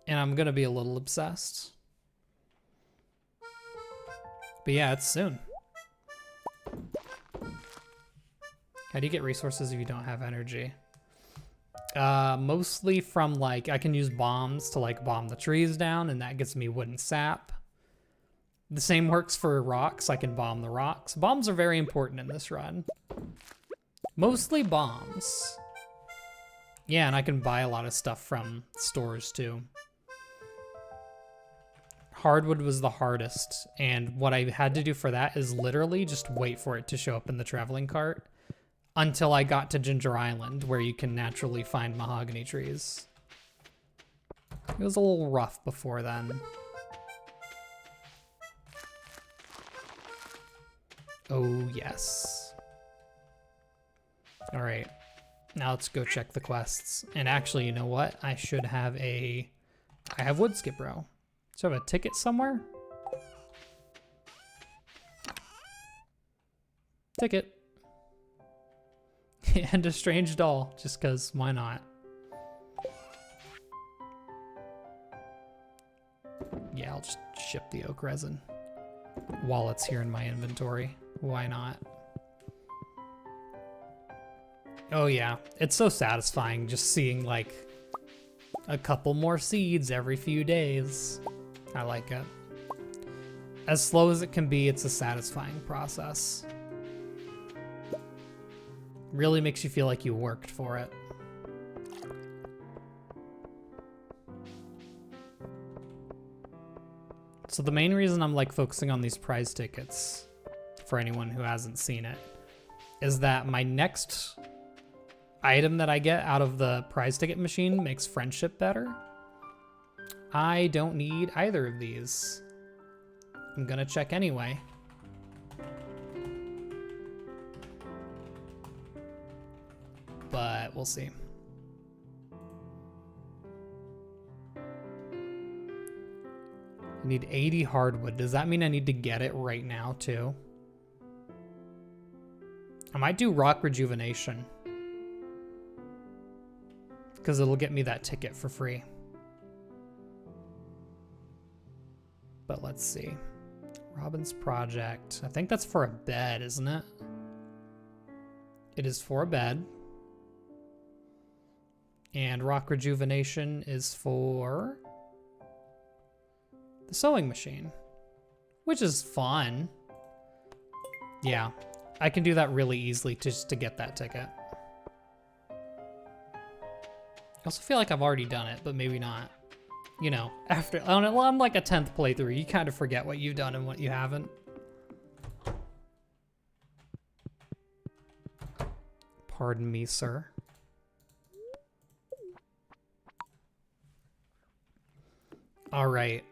And I'm going to be a little obsessed. But yeah, it's soon. How do you get resources if you don't have energy? Mostly from like, I can use bombs to like bomb the trees down, and that gets me wooden sap. The same works for rocks. I can bomb the rocks. Bombs are very important in this run. Mostly bombs. Yeah, and I can buy a lot of stuff from stores too. Hardwood was the hardest, and what I had to do for that is literally just wait for it to show up in the traveling cart until I got to Ginger Island, where you can naturally find mahogany trees. It was a little rough before then. Oh, yes. All right, now let's go check the quests. And actually, you know what? I should have I have wood skip row. So I have a ticket somewhere? Ticket. And a strange doll, just cause why not? Yeah, I'll just ship the oak resin while it's here in my inventory. Why not? Oh yeah, it's so satisfying just seeing like a couple more seeds every few days. I like it. As slow as it can be, it's a satisfying process. Really makes you feel like you worked for it. So the main reason I'm like focusing on these prize tickets, for anyone who hasn't seen it, is that my next item that I get out of the prize ticket machine makes friendship better. I don't need either of these. I'm gonna check anyway. But we'll see. I need 80 hardwood. Does that mean I need to get it right now too? I might do rock rejuvenation, because it'll get me that ticket for free. But let's see. Robin's project. I think that's for a bed, isn't it? It is for a bed. And rock rejuvenation is for the sewing machine, which is fun. Yeah, I can do that really easily just to get that ticket. I also feel like I've already done it, but maybe not. You know, after on like a 10th playthrough, you kind of forget what you've done and what you haven't. Pardon me, sir. All right.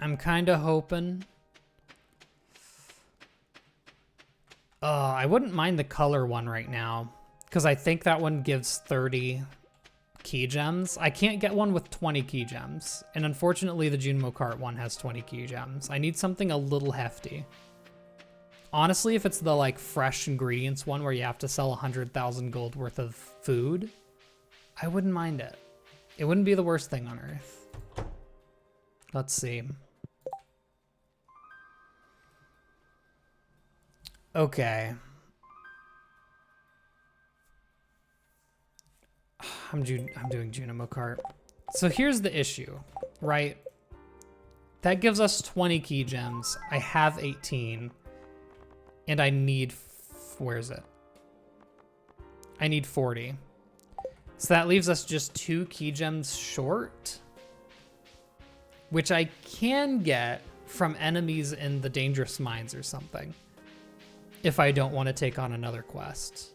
I'm kind of hoping. I wouldn't mind the color one right now, because I think that one gives 30 key gems. I can't get one with 20 key gems, and unfortunately the Junimo Cart one has 20 key gems. I need something a little hefty. Honestly, if it's the like fresh ingredients one where you have to sell 100,000 gold worth of food, I wouldn't mind it. It wouldn't be the worst thing on earth. Let's see. Okay. I'm doing Junimo Cart. So here's the issue, right? That gives us 20 key gems. I have 18. And I need, where is it? I need 40. So that leaves us just 2 key gems short, which I can get from enemies in the dangerous mines or something, if I don't want to take on another quest.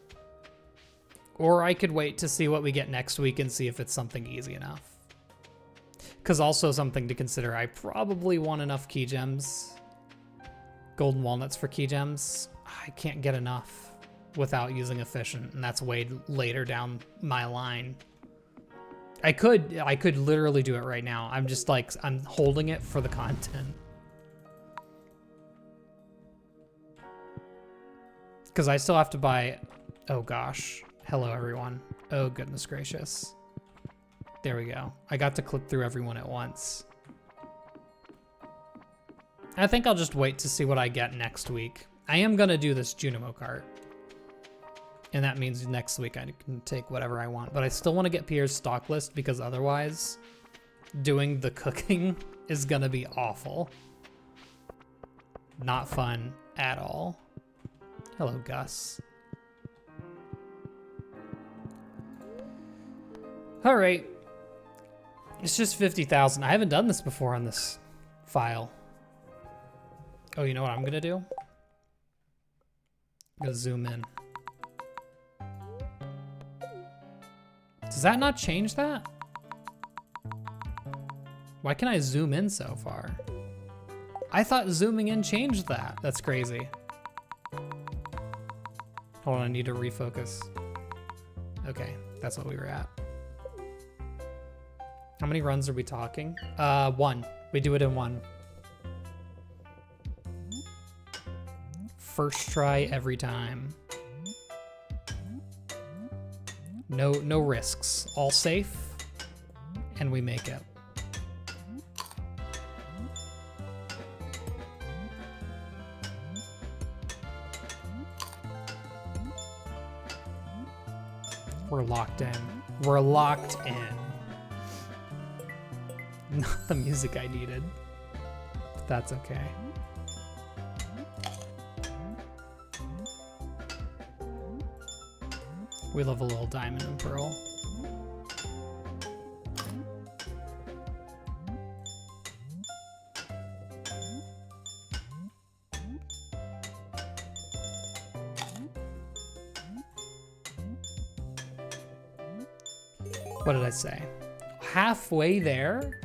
Or I could wait to see what we get next week and see if it's something easy enough. Because also something to consider, I probably want enough key gems. Golden walnuts for key gems. I can't get enough without using efficient, and that's way later down my line. I could literally do it right now. I'm just like, I'm holding it for the content. Because I still have to buy, oh gosh. Hello everyone. Oh goodness gracious. There we go. I got to click through everyone at once. I think I'll just wait to see what I get next week. I am gonna do this Junimo Cart. And that means next week I can take whatever I want. But I still want to get Pierre's stock list because otherwise doing the cooking is gonna be awful. Not fun at all. Hello, Gus. All right. It's just 50,000. I haven't done this before on this file. Oh, you know what I'm gonna do? I'm gonna zoom in. Does that not change that? Why can I zoom in so far? I thought zooming in changed that. That's crazy. Hold on, I need to refocus. Okay, that's what we were at. How many runs are we talking? 1. We do it in 1. First try every time. No risks. All safe, and we make it. We're locked in. We're locked in. Not the music I needed, but that's okay. We love a little diamond and pearl. What did I say? Halfway there?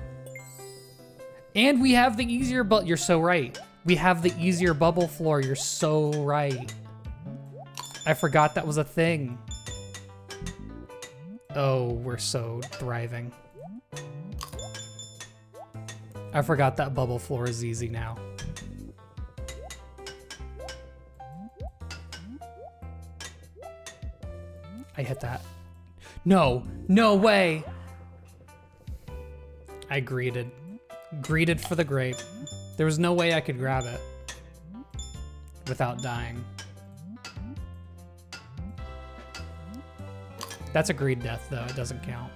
And we have the easier, but you're so right. We have the easier bubble floor. You're so right. I forgot that was a thing. Oh, we're so thriving. I forgot that bubble floor is easy now. I hit that. No, no way. I greeted. Greeted for the grape. There was no way I could grab it without dying. That's a greed death though, it doesn't count.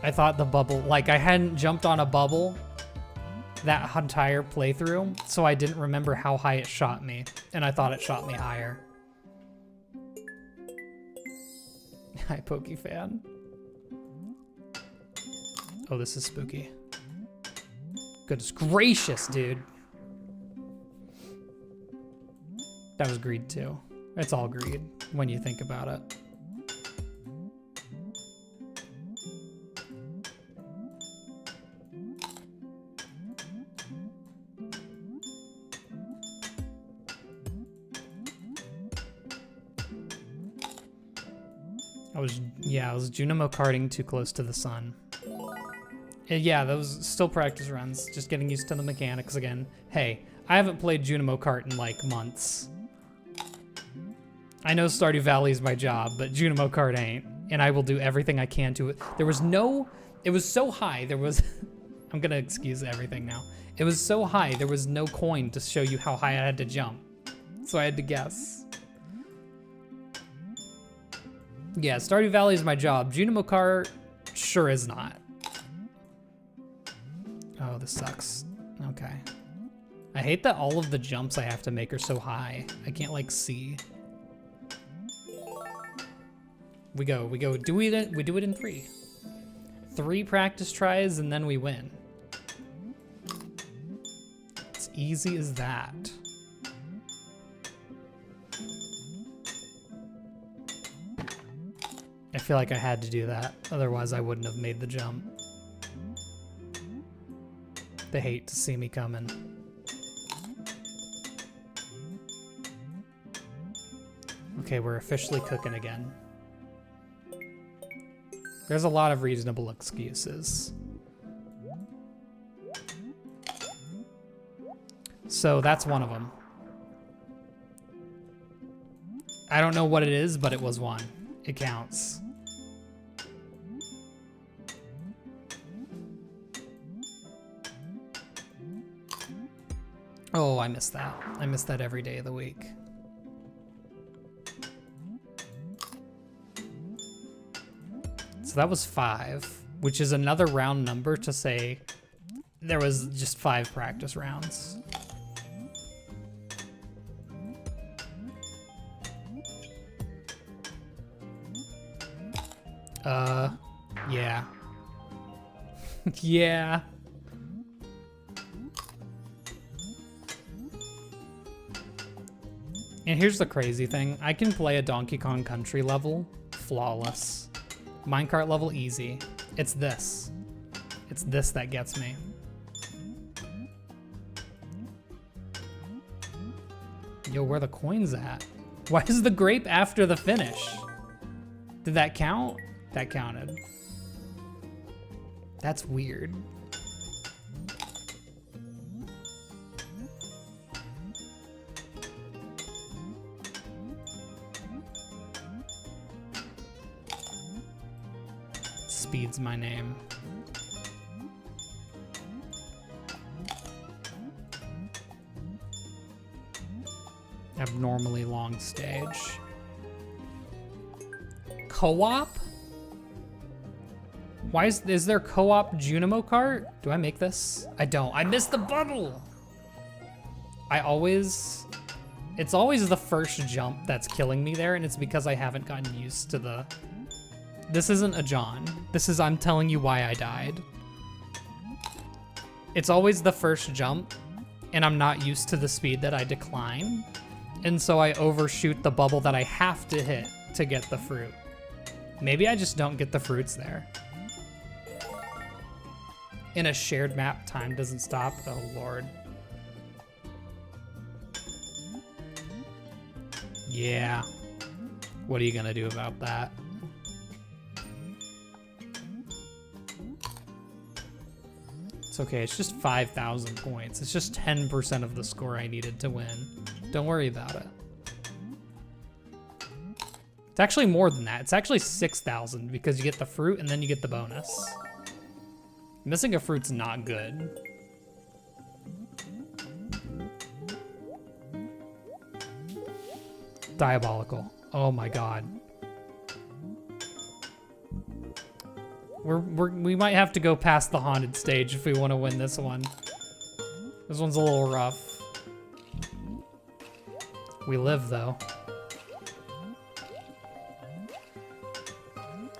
I thought the bubble, like I hadn't jumped on a bubble that entire playthrough, so I didn't remember how high it shot me, and I thought it shot me higher. Hi, Pokey fan. Oh, this is spooky. Goodness gracious, dude. That was greed too. It's all greed when you think about it. I was Junimo karting too close to the sun. Yeah, those still practice runs, just getting used to the mechanics again. Hey, I haven't played Junimo Kart in like months. I know Stardew Valley is my job, but Junimo Kart ain't, and I will do everything I can to it. It was so high, I'm gonna excuse everything now. It was so high, there was no coin to show you how high I had to jump. So I had to guess. Yeah, Stardew Valley is my job. Junimo Kart sure is not. Oh, this sucks. Okay. I hate that all of the jumps I have to make are so high. I can't like see. We do it in 3. 3 practice tries and then we win. It's easy as that. I feel like I had to do that, otherwise I wouldn't have made the jump. They hate to see me coming. Okay, we're officially cooking again. There's a lot of reasonable excuses. So that's one of them. I don't know what it is, but it was one. It counts. Oh, I missed that. I miss that every day of the week. So that was 5, which is another round number to say there was just 5 practice rounds. Yeah. Yeah. And here's the crazy thing. I can play a Donkey Kong Country level flawless. Minecart level easy. It's this. It's this that gets me. Yo, where are the coins at? Why is the grape after the finish? Did that count? That counted. That's weird. Speed's my name. Abnormally long stage. Co-op? Why is there co-op Junimo Kart? Do I make this? I don't. I missed the bubble! It's always the first jump that's killing me there, and it's because I haven't gotten used to the... This isn't a John. This is I'm telling you why I died. It's always the first jump, and I'm not used to the speed that I decline, and so I overshoot the bubble that I have to hit to get the fruit. Maybe I just don't get the fruits there. In a shared map, time doesn't stop. Oh, Lord. Yeah. What are you gonna do about that? It's okay, it's just 5,000 points. It's just 10% of the score I needed to win. Don't worry about it. It's actually more than that. It's actually 6,000 because you get the fruit and then you get the bonus. Missing a fruit's not good. Diabolical. Oh my god. We might have to go past the haunted stage if we want to win this one. This one's a little rough. We live though.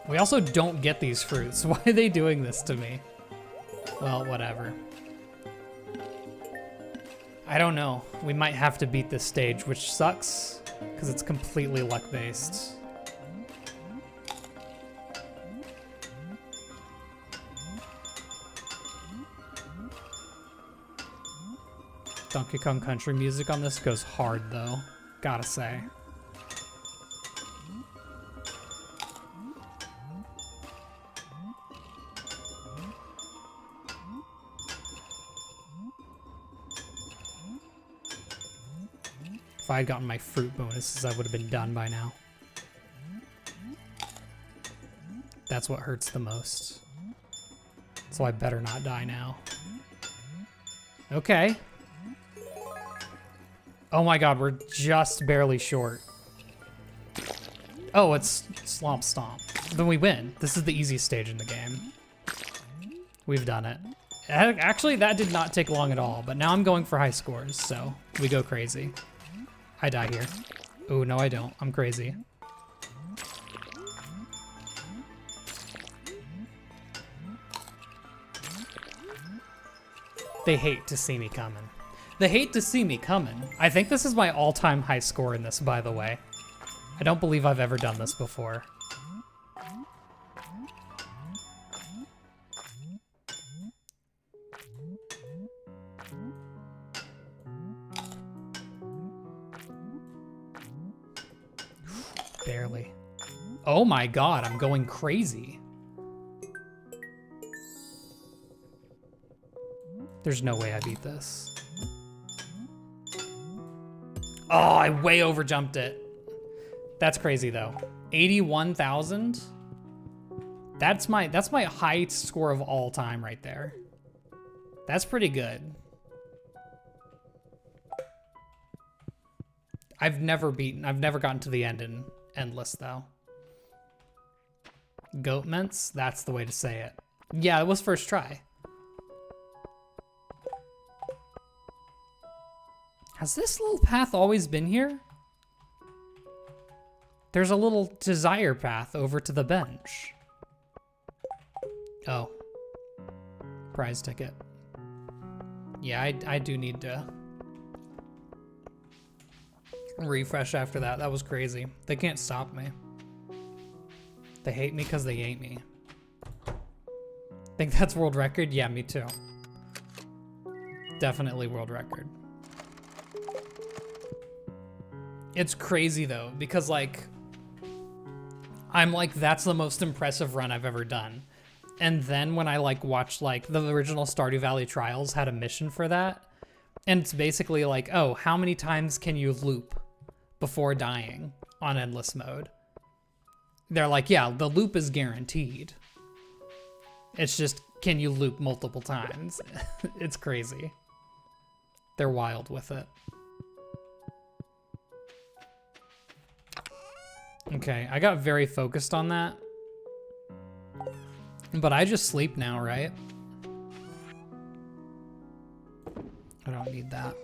We also don't get these fruits. Why are they doing this to me? Well, whatever. I don't know. We might have to beat this stage, which sucks. because it's completely luck-based. Donkey Kong Country music on this goes hard, though. Gotta say. If I had gotten my fruit bonuses, I would have been done by now. That's what hurts the most. So I better not die now. Okay. Oh my god, we're just barely short. Oh, it's Slomp Stomp. Then we win. This is the easiest stage in the game. We've done it. Actually, that did not take long at all, but now I'm going for high scores, so we go crazy. I die here. Oh, no I don't. I'm crazy. They hate to see me coming. They hate to see me coming. I think this is my all-time high score in this, by the way. I don't believe I've ever done this before. Barely. Oh my god, I'm going crazy. There's no way I beat this. Oh, I way overjumped it. That's crazy though. 81,000? That's my high score of all time right there. That's pretty good. I've never gotten to the end in Endless though. Goat mints, that's the way to say it. Yeah, it was first try. Has this little path always been here? There's a little desire path over to the bench. Oh. Prize ticket. Yeah, I do need to refresh after that. That was crazy. They can't stop me. They hate me because they hate me. Think that's world record? Yeah, me too. Definitely world record. It's crazy though, because like, I'm like, that's the most impressive run I've ever done. And then when I like watched like the original Stardew Valley Trials had a mission for that. And it's basically like, oh, how many times can you loop before dying on endless mode? They're like, yeah, the loop is guaranteed. It's just, can you loop multiple times? It's crazy. They're wild with it. Okay, I got very focused on that. But I just sleep now, right? I don't need that.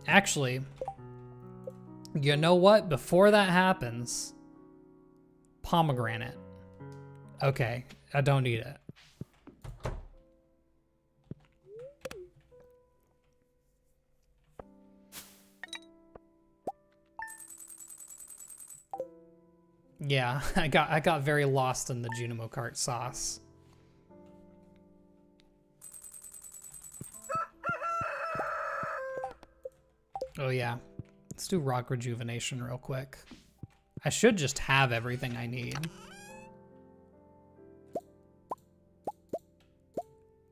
Actually, you know what? Before that happens, pomegranate. Okay, I don't need it. Yeah, I got very lost in the Junimo Kart sauce. Oh yeah, let's do rock rejuvenation real quick. I should just have everything I need.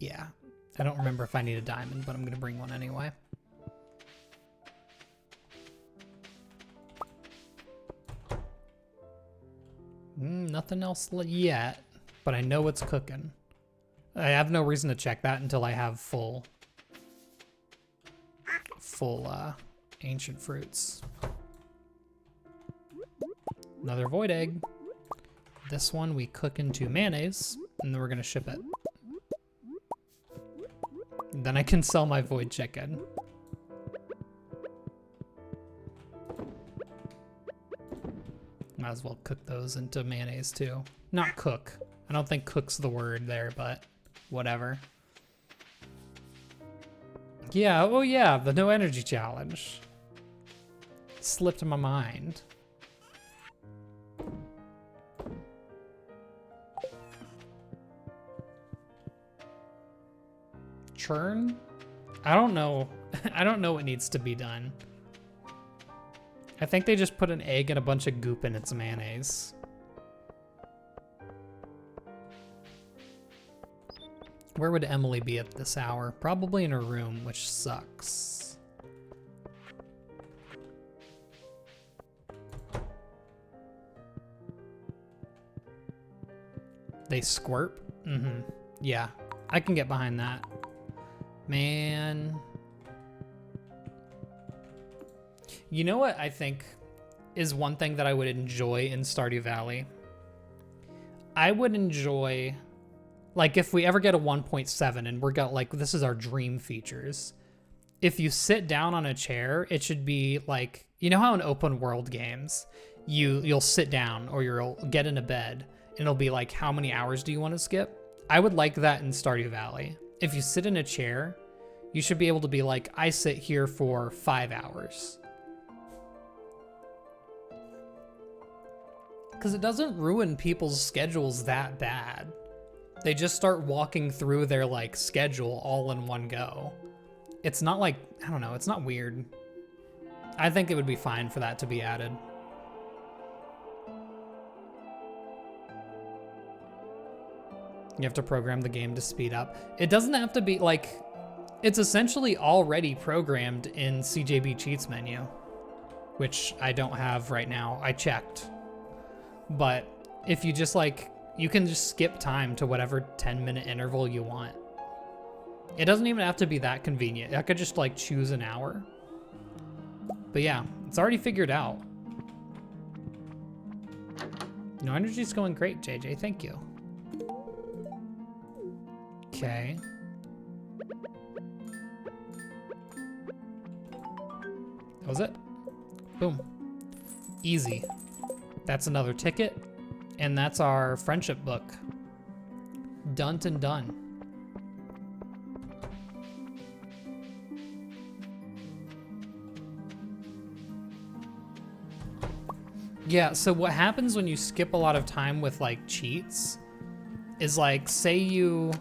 Yeah, I don't remember if I need a diamond, but I'm gonna bring one anyway. Nothing else yet, but I know it's cooking. I have no reason to check that until I have full ancient fruits. Another void egg. This one we cook into mayonnaise, and then we're gonna ship it. Then I can sell my void chicken. Might as well cook those into mayonnaise too. Not cook. I don't think cook's the word there, but whatever. Yeah, oh yeah, the no energy challenge. slipped my mind. Churn? I don't know. I don't know what needs to be done. I think they just put an egg and a bunch of goop in its mayonnaise. Where would Emily be at this hour? Probably in her room, which sucks. They squirt? Mm-hmm. Yeah, I can get behind that. Man. You know what I think is one thing that I would enjoy in Stardew Valley? I would enjoy, like, if we ever get a 1.7 and we're got, like, this is our dream features. If you sit down on a chair, it should be like, you know how in open world games, you'll sit down or you'll get in a bed and it'll be like, how many hours do you want to skip? I would like that in Stardew Valley. If you sit in a chair, you should be able to be like, I sit here for 5 hours. Because it doesn't ruin people's schedules that bad. They just start walking through their like schedule all in one go. It's not like, I don't know, it's not weird. I think it would be fine for that to be added. You have to program the game to speed up. It doesn't have to be like, it's essentially already programmed in CJB Cheats menu, which I don't have right now. I checked. But if you just like, you can just skip time to whatever 10-minute interval you want. It doesn't even have to be that convenient. I could just like choose an hour. But yeah, it's already figured out. No, energy's going great, JJ. Thank you. Okay. That was it. Boom. Easy. That's another ticket. And that's our friendship book. Done and done. Yeah, so what happens when you skip a lot of time with like cheats is like, say you...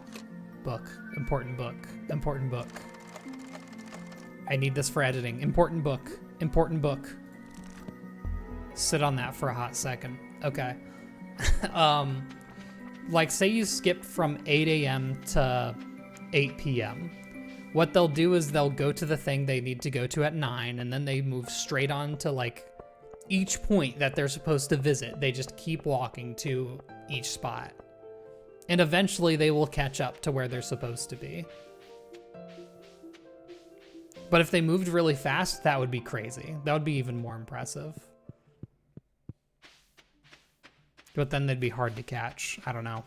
Book. Important book. Important book. I need this for editing. Important book. Important book. Sit on that for a hot second. Okay. Like say you skip from 8 a.m. to 8 p.m. What they'll do is they'll go to the thing they need to go to at 9, and then they move straight on to like each point that they're supposed to visit. They just keep walking to each spot. And eventually they will catch up to where they're supposed to be. But if they moved really fast, that would be crazy. That would be even more impressive. But then they'd be hard to catch. I don't know.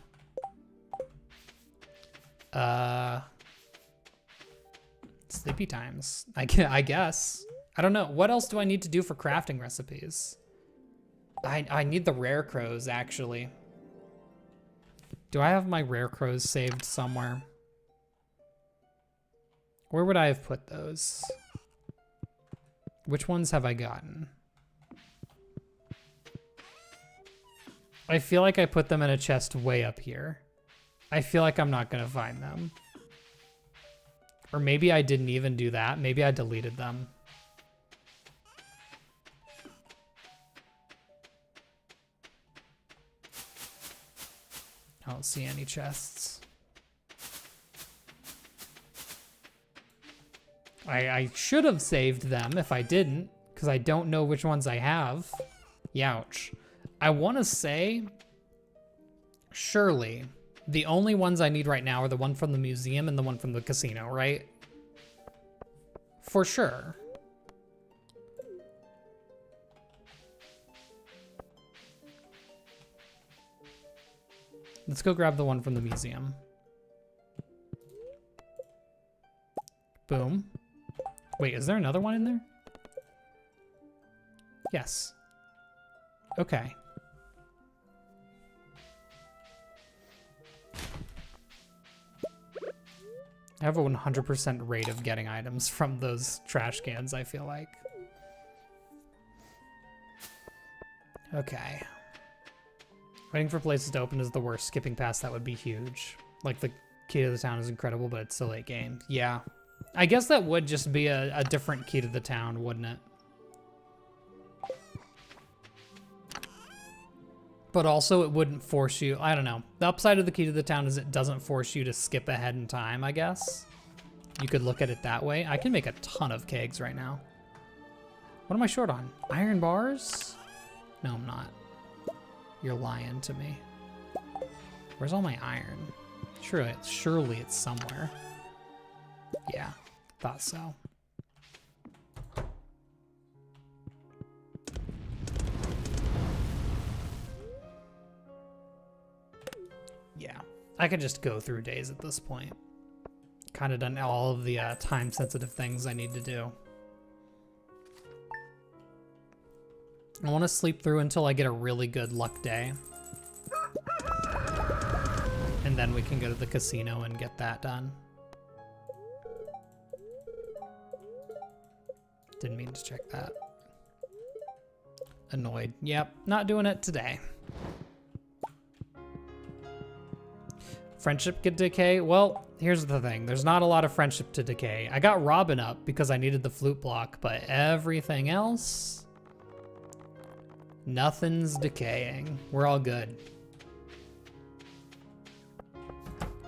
Sleepy times. I guess. I don't know. What else do I need to do for crafting recipes? I need the rare crows, actually. Do I have my rare crows saved somewhere? Where would I have put those? Which ones have I gotten? I feel like I put them in a chest way up here. I feel like I'm not gonna find them. Or maybe I didn't even do that. Maybe I deleted them. I don't see any chests. I should have saved them if I didn't, because I don't know which ones I have. Youch. I want to say, surely, the only ones I need right now are the one from the museum and the one from the casino, right? For sure. Let's go grab the one from the museum. Boom. Wait, is there another one in there? Yes. Okay. I have a 100% rate of getting items from those trash cans, I feel like. Okay. Waiting for places to open is the worst. Skipping past that would be huge. Like, the key to the town is incredible, but it's still late game. Yeah. I guess that would just be a different key to the town, wouldn't it? But also it wouldn't force you, I don't know. The upside of the key to the town is it doesn't force you to skip ahead in time, I guess. You could look at it that way. I can make a ton of kegs right now. What am I short on? Iron bars? No, I'm not. You're lying to me. Where's all my iron? Surely it's somewhere. Yeah, thought so. Yeah, I could just go through days at this point. Kind of done all of the time-sensitive things I need to do. I want to sleep through until I get a really good luck day. And then we can go to the casino and get that done. Didn't mean to check that. Annoyed. Yep, not doing it today. Friendship could decay? Well, here's the thing. There's not a lot of friendship to decay. I got Robin up because I needed the flute block, but everything else, nothing's decaying. We're all good.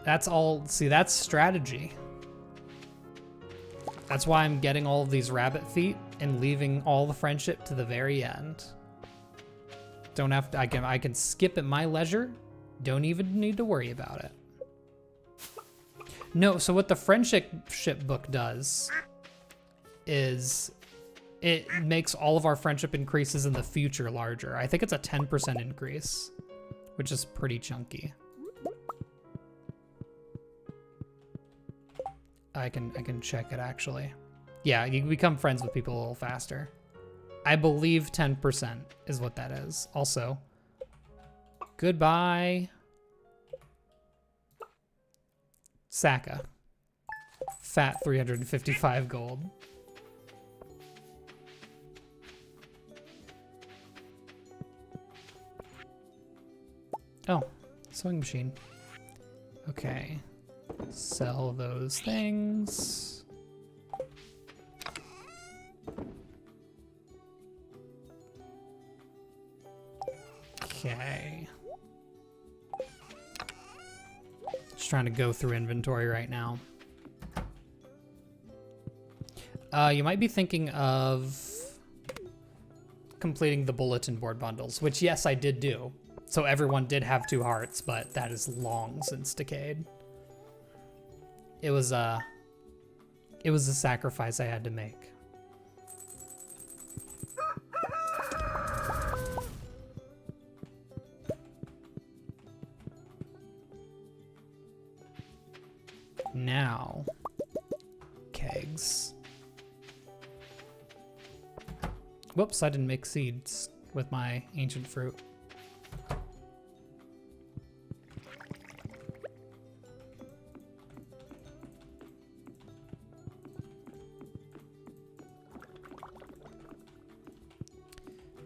That's all, see, that's strategy. That's why I'm getting all of these rabbit feet and leaving all the friendship to the very end. Don't have to, I can skip at my leisure. Don't even need to worry about it. No, so what the friendship book does is it makes all of our friendship increases in the future larger. I think it's a 10% increase, which is pretty chunky. I can check it actually. Yeah, you become friends with people a little faster. I believe 10% is what that is. Also, goodbye. Saka. Fat 355 gold. Oh, sewing machine. Okay. Sell those things. Okay. Just trying to go through inventory right now. You might be thinking of completing the bulletin board bundles, which yes, I did do. So everyone did have 2 hearts, but that is long since decayed. It was a sacrifice I had to make. Now, kegs. Whoops, I didn't make seeds with my ancient fruit.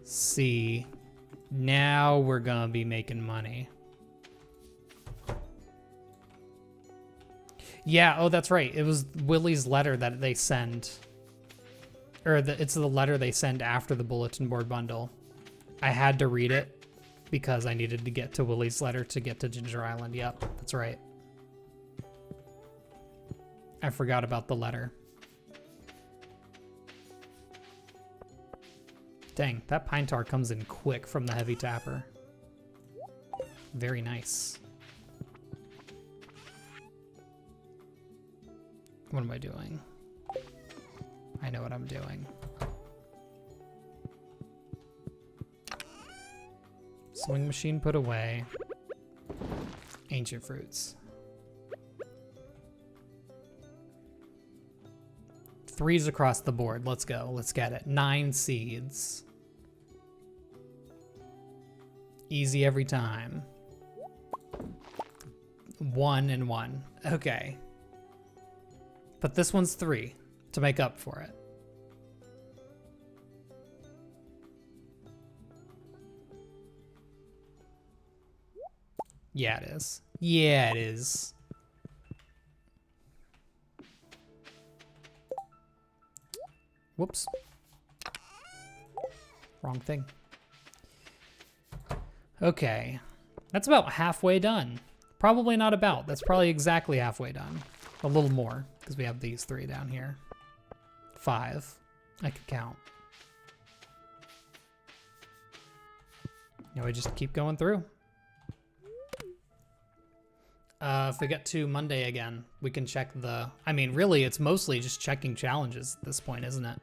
See, now we're gonna be making money. Yeah, oh, that's right. It was Willie's letter that they send. Or it's the letter they send after the bulletin board bundle. I had to read it because I needed to get to Willie's letter to get to Ginger Island. Yep, that's right. I forgot about the letter. Dang, that pine tar comes in quick from the heavy tapper. Very nice. What am I doing? I know what I'm doing. Sewing machine put away. Ancient fruits. 3s across the board. Let's go. Let's get it. 9 seeds. Easy every time. 1 and 1. Okay. But this one's 3 to make up for it. Yeah, it is. Yeah, it is. Whoops. Wrong thing. Okay. That's about halfway done. Probably not about. That's probably exactly halfway done. A little more, because we have these 3 down here. 5. I could count. Now we just keep going through. If we get to Monday again, we can check the... I mean, really, it's mostly just checking challenges at this point, isn't it?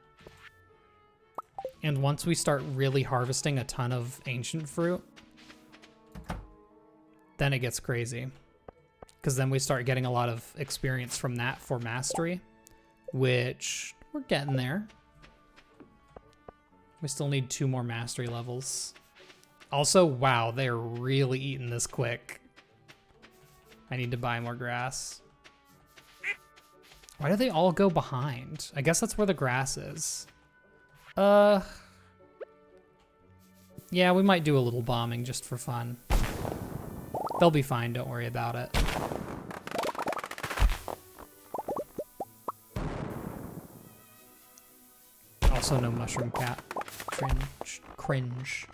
And once we start really harvesting a ton of ancient fruit, then it gets crazy. Because then we start getting a lot of experience from that for mastery, which we're getting there. We still need 2 more mastery levels. Also, wow, they're really eating this quick. I need to buy more grass. Why do they all go behind? I guess that's where the grass is. Yeah, we might do a little bombing just for fun. They'll be fine, don't worry about it. Also no mushroom cat. Cringe. Cringe.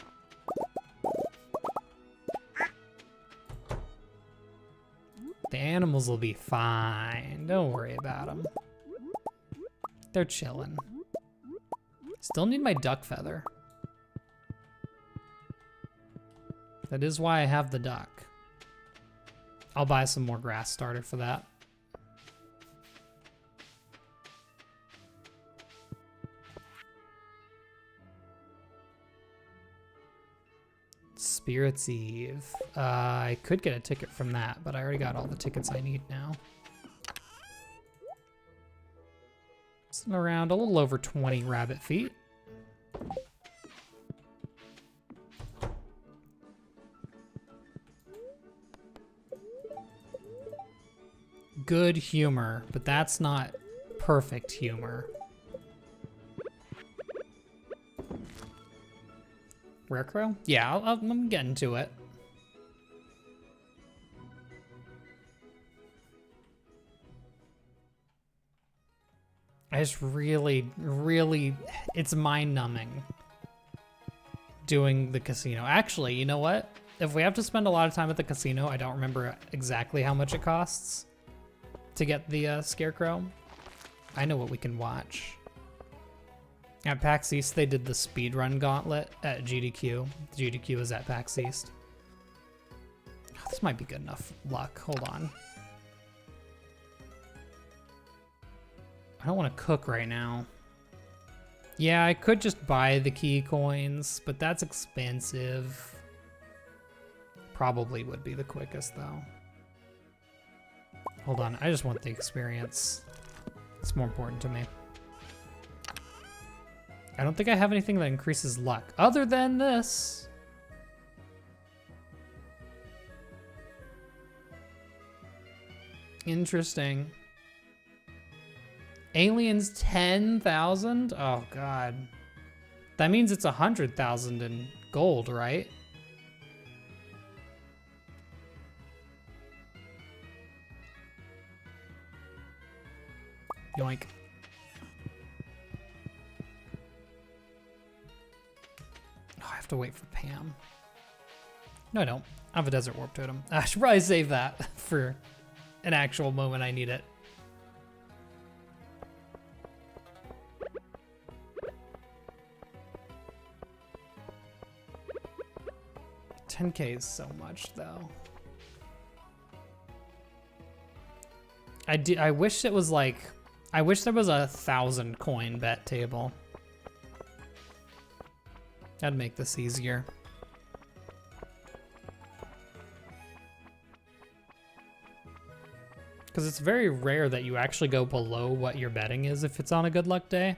The animals will be fine. Don't worry about them. They're chilling. Still need my duck feather. That is why I have the duck. I'll buy some more grass starter for that. Spirit's Eve. I could get a ticket from that, but I already got all the tickets I need now. Sitting around a little over 20 rabbit feet. Good humor, but that's not perfect humor. Rare crow? Yeah, I'm getting to it. I just really, it's mind-numbing doing the casino. Actually, you know what? If we have to spend a lot of time at the casino, I don't remember exactly how much it costs to get the scarecrow. I know what we can watch. At PAX East, they did the speedrun gauntlet at GDQ. GDQ is at PAX East. Oh, this might be good enough luck. Hold on. I don't want to cook right now. Yeah, I could just buy the key coins, but that's expensive. Probably would be the quickest, though. Hold on, I just want the experience. It's more important to me. I don't think I have anything that increases luck, other than this. Interesting. Aliens 10,000? Oh God. That means it's 100,000 in gold, right? Yoink. Oh, I have to wait for Pam. No, I don't. I have a desert warp totem. I should probably save that for an actual moment I need it. $10K is so much, though. I wish it was like, I wish there was a 1,000 coin bet table. That'd make this easier. Because it's very rare that you actually go below what your betting is if it's on a good luck day.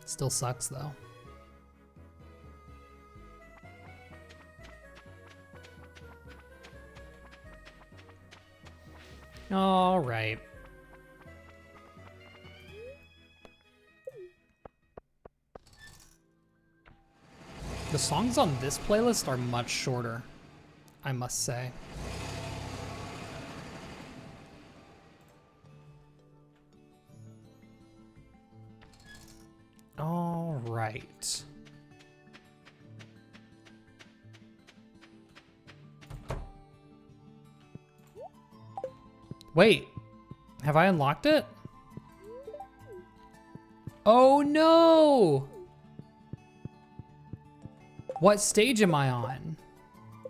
Still sucks, though. All right. The songs on this playlist are much shorter I must say. All right. Wait, have I unlocked it? Oh no! What stage am I on?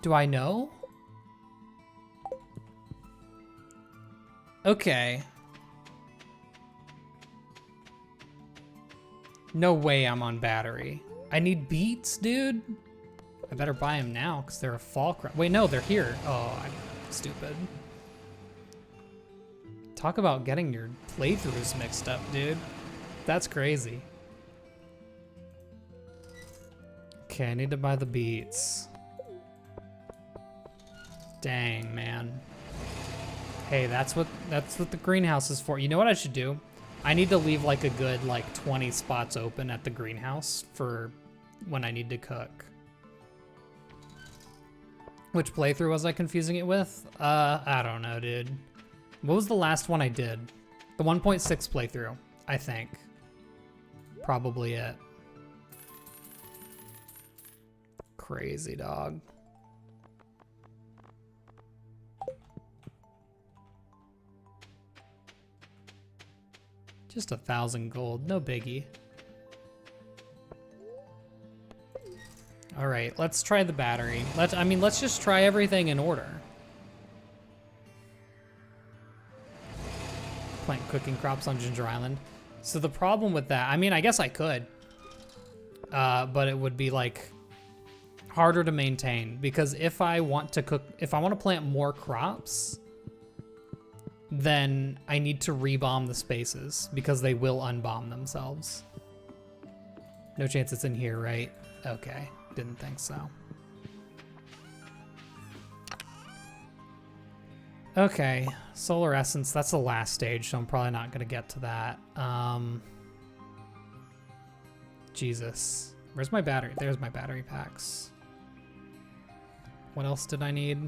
Do I know? Okay. No way I'm on battery. I need beets, dude. I better buy them now because they're a fall crop. Wait, no, they're here. Oh, I'm stupid. Talk about getting your playthroughs mixed up, dude. That's crazy. Okay, I need to buy the beets. Dang, man. Hey, that's what the greenhouse is for. You know what I should do? I need to leave like a good 20 spots open at the greenhouse for when I need to cook. Which playthrough was I confusing it with? I don't know, dude. What was the last one I did? The 1.6 playthrough, I think. Probably it. Crazy, dog. Just 1,000 gold, no biggie. All right, let's try the battery. Let's just try everything in order. Plant cooking crops on Ginger Island. So the problem with that, I guess I could, but it would be harder to maintain because if I want to plant more crops, then I need to rebomb the spaces because they will unbomb themselves. No chance it's in here, right? Okay, didn't think so. Okay, solar essence, that's the last stage, so I'm probably not gonna get to that. Jesus, where's my battery? There's my battery packs. What else did I need?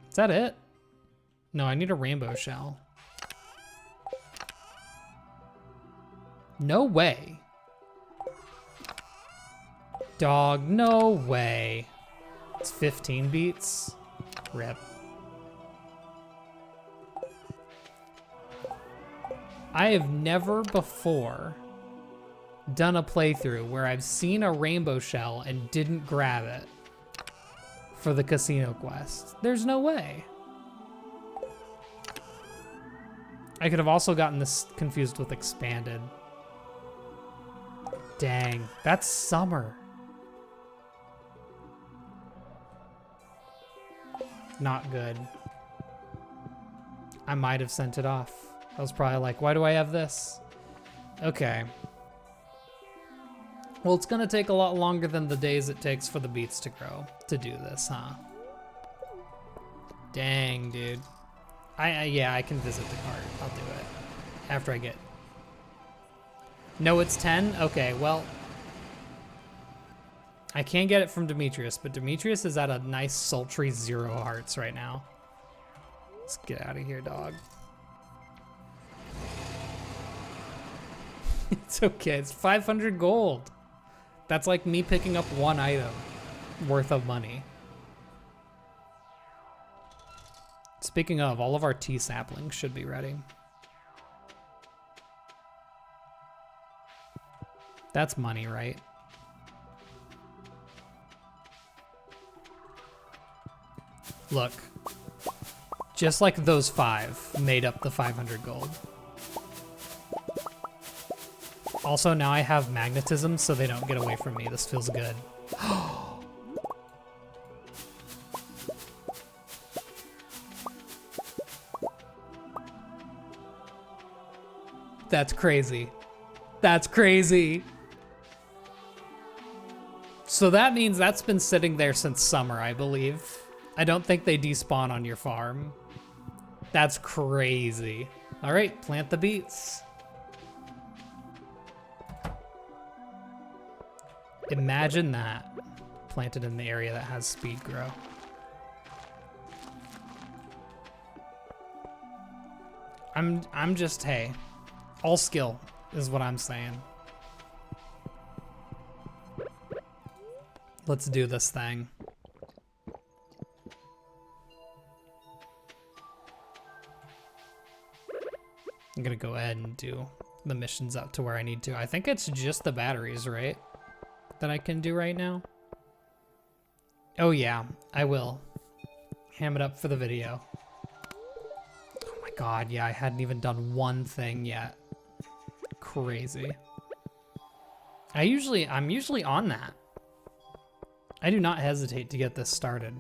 Is that it? No, I need a rainbow shell. No way. Dog, no way. It's 15 beats. Rip. I have never before done a playthrough where I've seen a rainbow shell and didn't grab it for the casino quest. There's no way. I could have also gotten this confused with expanded. Dang, that's summer. Not good. I might have sent it off. I was probably like, why do I have this? Okay. Well, it's gonna take a lot longer than the days it takes for the beets to grow to do this, huh? Dang, dude. Yeah, I can visit the cart. I'll do it after I get. No, it's 10? Okay, well. I can't get it from Demetrius, but Demetrius is at a nice sultry 0 hearts right now. Let's get out of here, dog. It's okay, it's 500 gold. That's like me picking up one item worth of money. Speaking of, all of our tea saplings should be ready. That's money, right? Look, just like those 5 made up the 500 gold. Also, now I have magnetism, so they don't get away from me. This feels good. That's crazy. That's crazy. So that means that's been sitting there since summer, I believe. I don't think they despawn on your farm. That's crazy. All right, plant the beets. Imagine that. planted in the area that has speed grow. I'm just, hey, all skill is what I'm saying. Let's do this thing. I'm gonna go ahead and do the missions up to where I need to. I think it's just the batteries, right? That I can do right now. Oh yeah, I will. Ham it up for the video. Oh my god, yeah, I hadn't even done one thing yet. Crazy. I'm usually on that. I do not hesitate to get this started.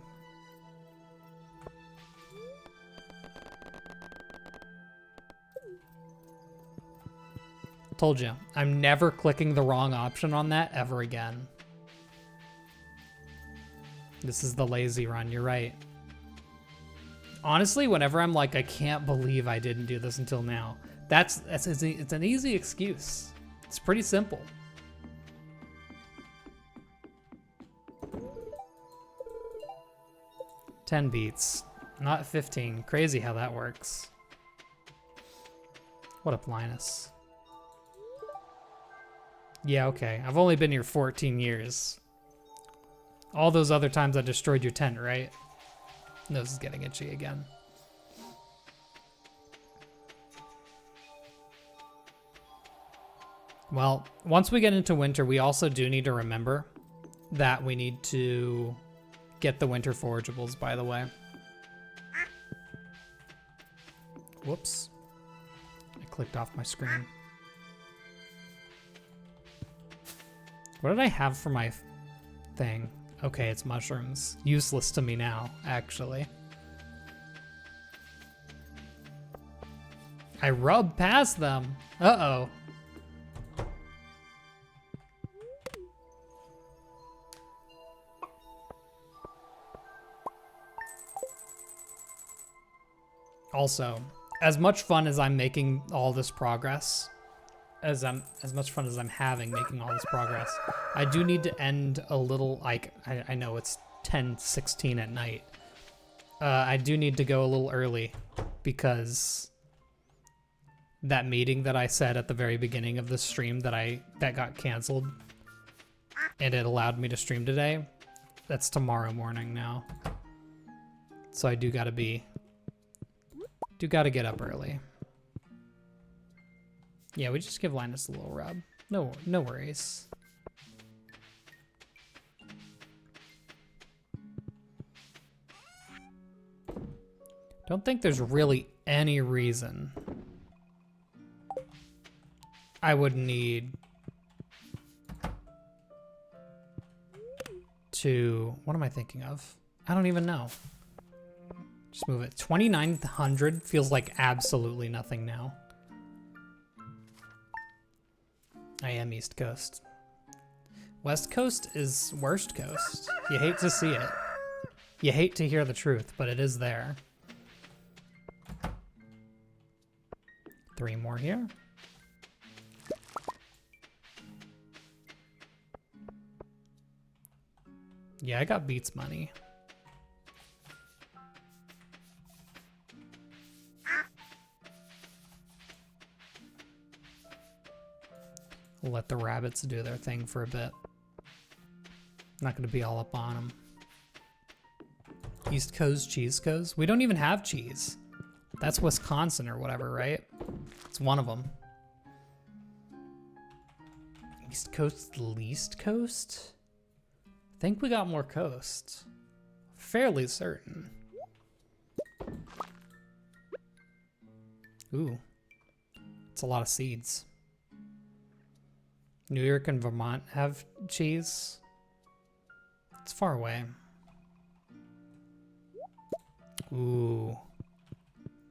Told you, I'm never clicking the wrong option on that ever again. This is the lazy run, you're right. Honestly, whenever I'm like, I can't believe I didn't do this until now, it's an easy excuse. It's pretty simple. $10 beats, not 15. Crazy how that works. What up, Linus? Yeah, okay. I've only been here 14 years. All those other times I destroyed your tent, right? Nose is getting itchy again. Well, once we get into winter, we also do need to remember that we need to get the winter forageables, by the way. Whoops. I clicked off my screen. What did I have for my thing? Okay, it's mushrooms. Useless to me now, actually. I rubbed past them. Uh-oh. Also, as much fun as I'm making all this progress, as much fun as I'm having making all this progress, I do need to end a little, like, I know it's 10:16 at night. I do need to go a little early because that meeting that I said at the very beginning of the stream that got canceled and it allowed me to stream today, that's tomorrow morning now. So I do gotta get up early. Yeah, we just give Linus a little rub. No worries. Don't think there's really any reason I would need to, what am I thinking of? I don't even know. Just move it. 2,900 feels like absolutely nothing now. I am East Coast. West Coast is worst coast. You hate to see it. You hate to hear the truth, but it is there. 3 more here. Yeah, I got Beats money. We'll let the rabbits do their thing for a bit. Not gonna be all up on them. East Coast, Cheese Coast? We don't even have cheese. That's Wisconsin or whatever, right? It's one of them. East Coast, least coast? I think we got more coast. Fairly certain. Ooh. It's a lot of seeds. New York and Vermont have cheese. It's far away. Ooh.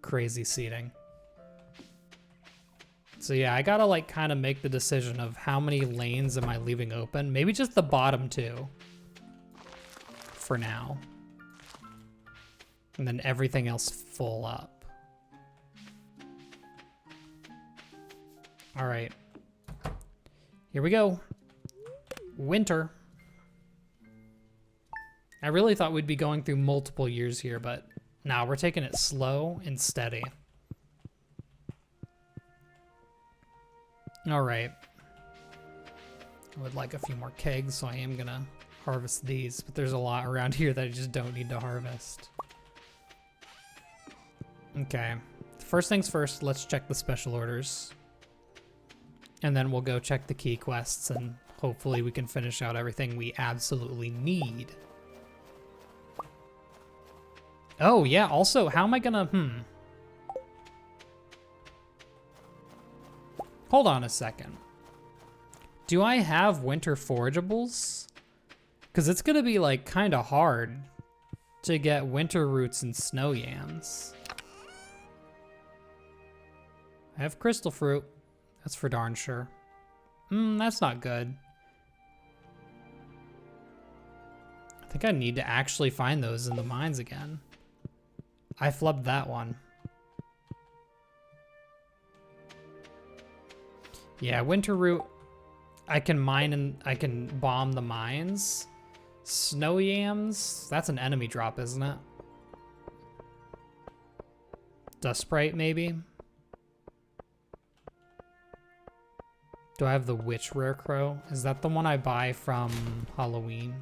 Crazy seating. So yeah, I gotta like kind of make the decision of how many lanes am I leaving open. Maybe just the bottom 2 for now. And then everything else full up. All right. Here we go. Winter. I really thought we'd be going through multiple years here, but no, we're taking it slow and steady. All right. I would like a few more kegs, so I am gonna harvest these, but there's a lot around here that I just don't need to harvest. Okay. First things first, let's check the special orders. And then we'll go check the key quests, and hopefully we can finish out everything we absolutely need. Oh, yeah, also, how am I gonna, Hold on a second. Do I have winter forageables? Because it's gonna be, like, kind of hard to get winter roots and snow yams. I have crystal fruit. That's for darn sure. That's not good. I think I need to actually find those in the mines again. I flubbed that one. Yeah, winter root. I can mine and I can bomb the mines. Snow yams. That's an enemy drop, isn't it? Dust sprite, maybe. Do I have the witch rare crow? Is that the one I buy from Halloween?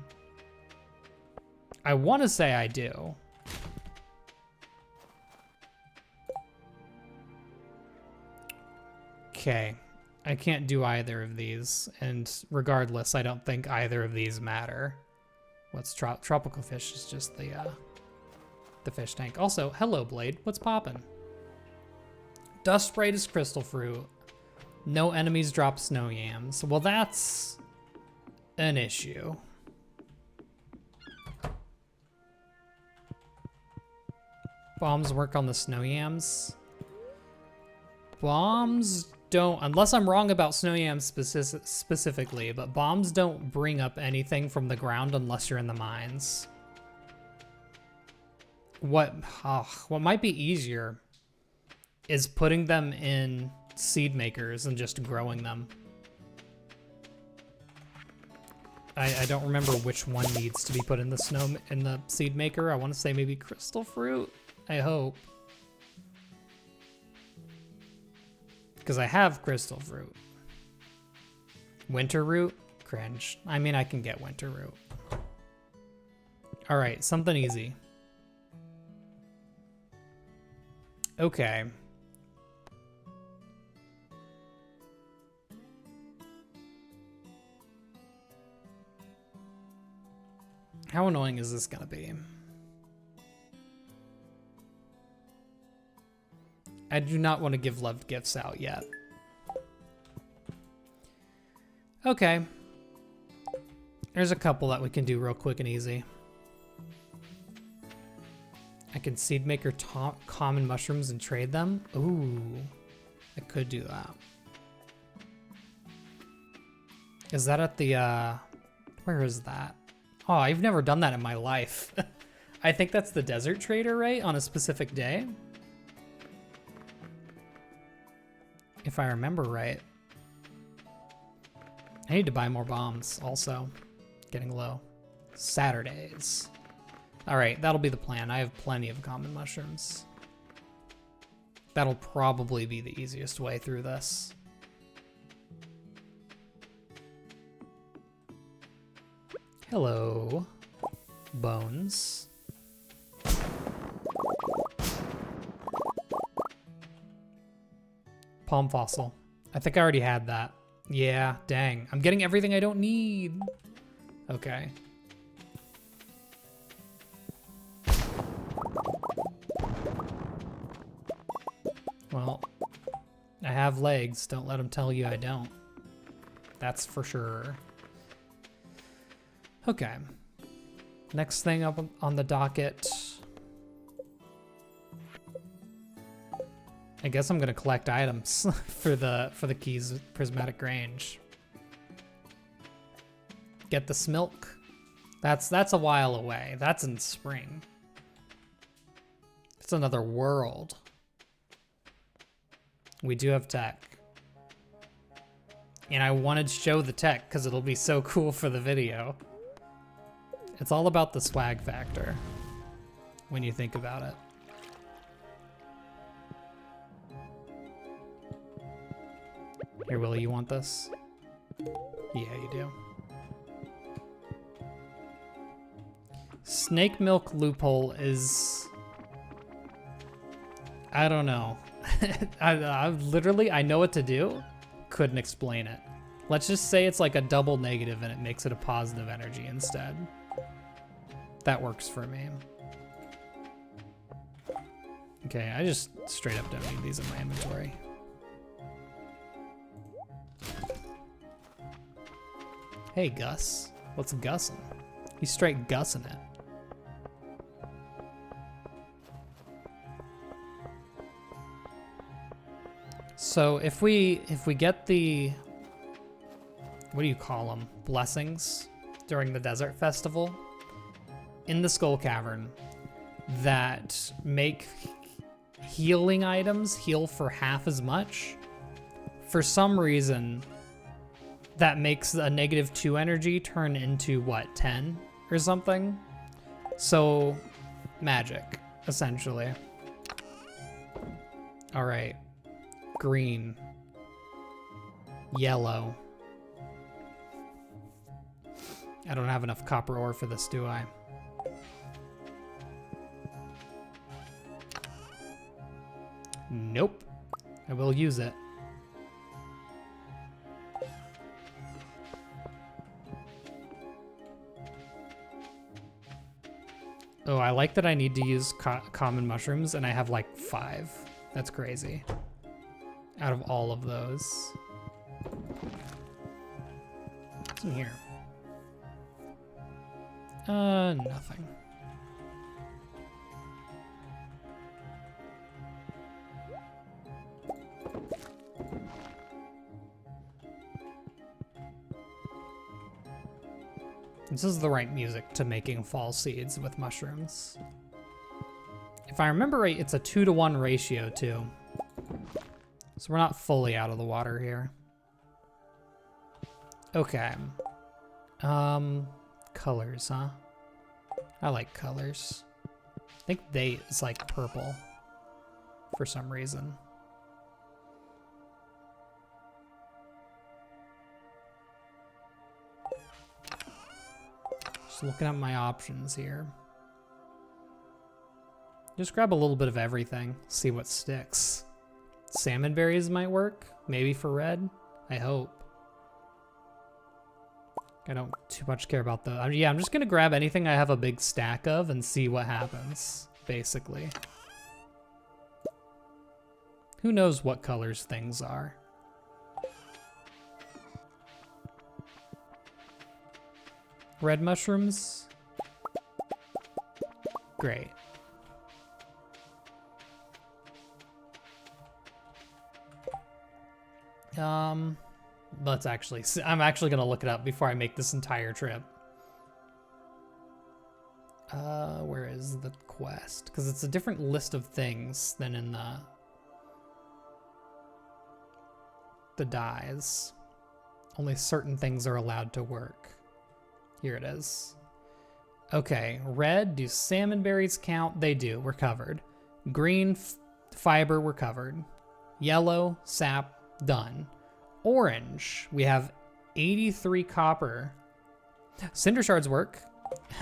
I want to say I do. Okay. I can't do either of these, and regardless, I don't think either of these matter. What's tropical fish is just the fish tank. Also, hello Blade, what's poppin'? Dust sprite is crystal fruit. No enemies drop snow yams. Well, that's an issue. Bombs work on the snow yams. Bombs don't, unless I'm wrong about snow yams specifically, but bombs don't bring up anything from the ground unless you're in the mines. What might be easier is putting them in seed makers and just growing them. I don't remember which one needs to be put in the seed maker. I want to say maybe crystal fruit. I hope. Because I have crystal fruit. Winter root? Cringe. I mean, I can get winter root. All right, something easy. Okay. How annoying is this gonna be? I do not want to give loved gifts out yet. Okay. There's a couple that we can do real quick and easy. I can seed maker common mushrooms and trade them. Ooh, I could do that. Is that at the, where is that? Oh, I've never done that in my life. I think that's the desert trader, right? On a specific day? If I remember right. I need to buy more bombs also. Getting low. Saturdays. All right, that'll be the plan. I have plenty of common mushrooms. That'll probably be the easiest way through this. Hello, bones. Palm fossil. I think I already had that. Yeah, dang. I'm getting everything I don't need. Okay. Well, I have legs. Don't let them tell you I don't. That's for sure. Okay. Next thing up on the docket. I guess I'm gonna collect items for the keys prismatic range. Get the smilk. That's a while away. That's in spring. It's another world. We do have tech. And I wanted to show the tech because it'll be so cool for the video. It's all about the swag factor when you think about it. Here, Willie, you want this? Yeah, you do. Snake milk loophole is... I don't know. I literally, I know what to do. Couldn't explain it. Let's just say it's like a double negative and it makes it a positive energy instead. That works for me. Okay, I just straight up don't need these in my inventory. Hey, Gus. What's Gussin'? He's straight Gussin' it. So if we get the, what do you call them? Blessings during the desert festival in the Skull Cavern that make healing items heal for half as much, for some reason that makes a -2 energy turn into what, 10 or something? So magic, essentially. All right. Green, yellow. I don't have enough copper ore for this, do I? Nope. I will use it. Oh, I like that I need to use common mushrooms and I have like 5. That's crazy. Out of all of those. What's in here? Nothing. This is the right music to making fall seeds with mushrooms. If I remember right, it's a 2-to-1 ratio too. So we're not fully out of the water here. Okay. Colors, huh? I like colors. I think they is like purple for some reason. Just looking at my options here. Just grab a little bit of everything, see what sticks. Salmon berries might work, maybe for red, I hope. I don't too much care about the, yeah, I'm just gonna grab anything I have a big stack of and see what happens, basically. Who knows what colors things are? Red mushrooms? Great. Let's actually see. I'm actually gonna look it up before I make this entire trip. Where is the quest? Because it's a different list of things than in the dyes. Only certain things are allowed to work. Here it is. Okay, red, do salmon berries count? They do, we're covered. Green, fiber, we're covered. Yellow, sap, done. Orange, we have 83 copper. Cinder shards work.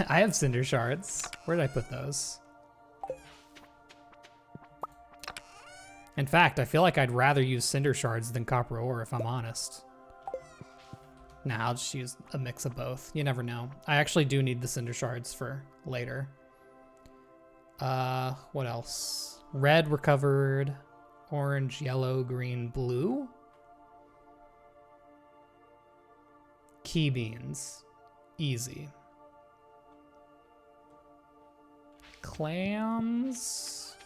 I have cinder shards. Where did I put those? In fact, I feel like I'd rather use cinder shards than copper ore, if I'm honest. Nah, I'll just use a mix of both. You never know. I actually do need the cinder shards for later. What else? Red, we're covered. Orange, yellow, green, blue. Key beans. Easy. Clams.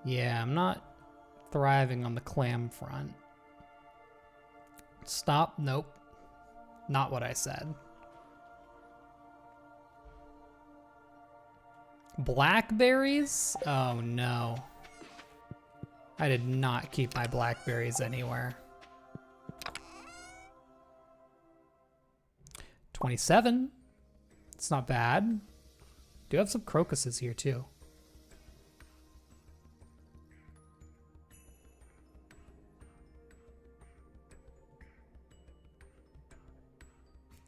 Yeah, I'm not thriving on the clam front. Stop. Nope. Not what I said. Blackberries? Oh no. I did not keep my blackberries anywhere. 27. It's not bad. Do have some crocuses here too.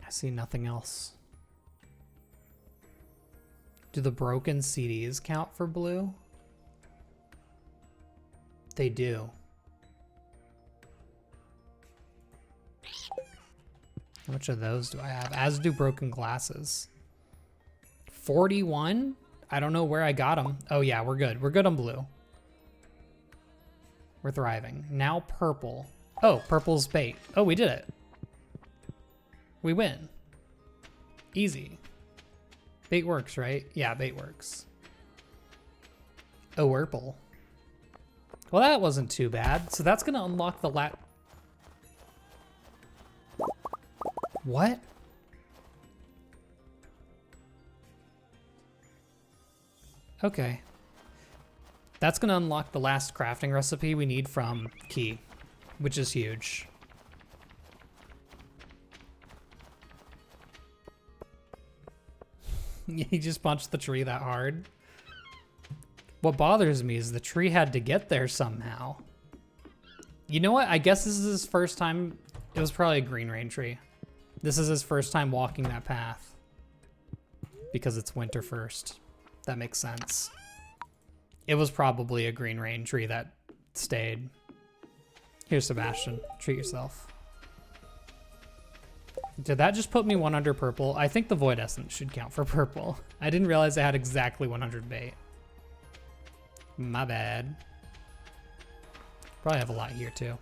I see nothing else. Do the broken CDs count for blue? They do. How much of those do I have? As do broken glasses. 41? I don't know where I got them. Oh yeah, we're good. We're good on blue. We're thriving. Now purple. Oh, purple's bait. Oh, we did it. We win. Easy. Bait works, right? Yeah, bait works. Oh, purple. Well, that wasn't too bad. So that's gonna unlock the What? Okay. That's gonna unlock the last crafting recipe we need from Key, which is huge. He just punched the tree that hard. What bothers me is the tree had to get there somehow. You know what? I guess this is his first time. It was probably a green rain tree. This is his first time walking that path. Because it's winter first. That makes sense. It was probably a green rain tree that stayed. Here's Sebastian. Treat yourself. Did that just put me 1 under purple? I think the Void Essence should count for purple. I didn't realize I had exactly 100 bait. My bad. Probably have a lot here too.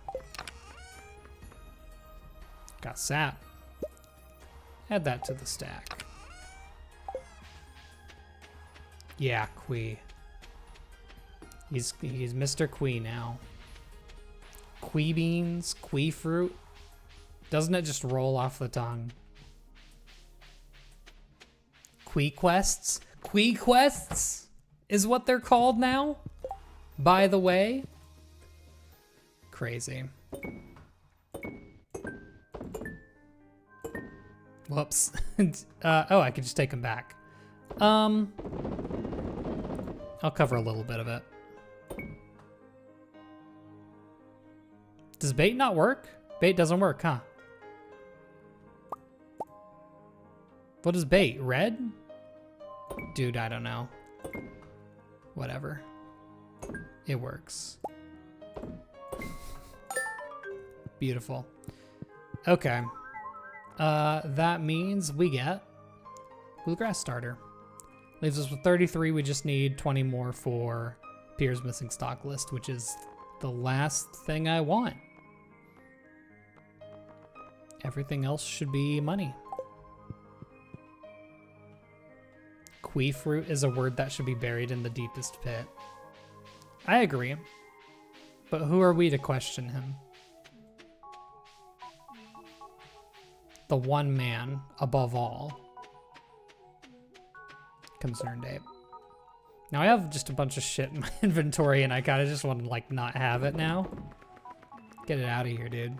Got sap. Add that to the stack. Yeah, Quee. He's Mr. Quee now. Quee beans, Quee fruit. Doesn't it just roll off the tongue? Quee quests? Quee quests is what they're called now? By the way. Crazy. Whoops. Oh, I could just take them back. I'll cover a little bit of it. Does bait not work? Bait doesn't work, huh? What is bait? Red? Dude, I don't know. Whatever. It works. Beautiful. Okay. That means we get Bluegrass Starter. Leaves us with 33. We just need 20 more for Pierre's missing stock list, which is the last thing I want. Everything else should be money. Quee fruit is a word that should be buried in the deepest pit. I agree. But who are we to question him? The one man above all. Concerned ape. Now I have just a bunch of shit in my inventory and I kind of just want to like not have it now. Get it out of here, dude.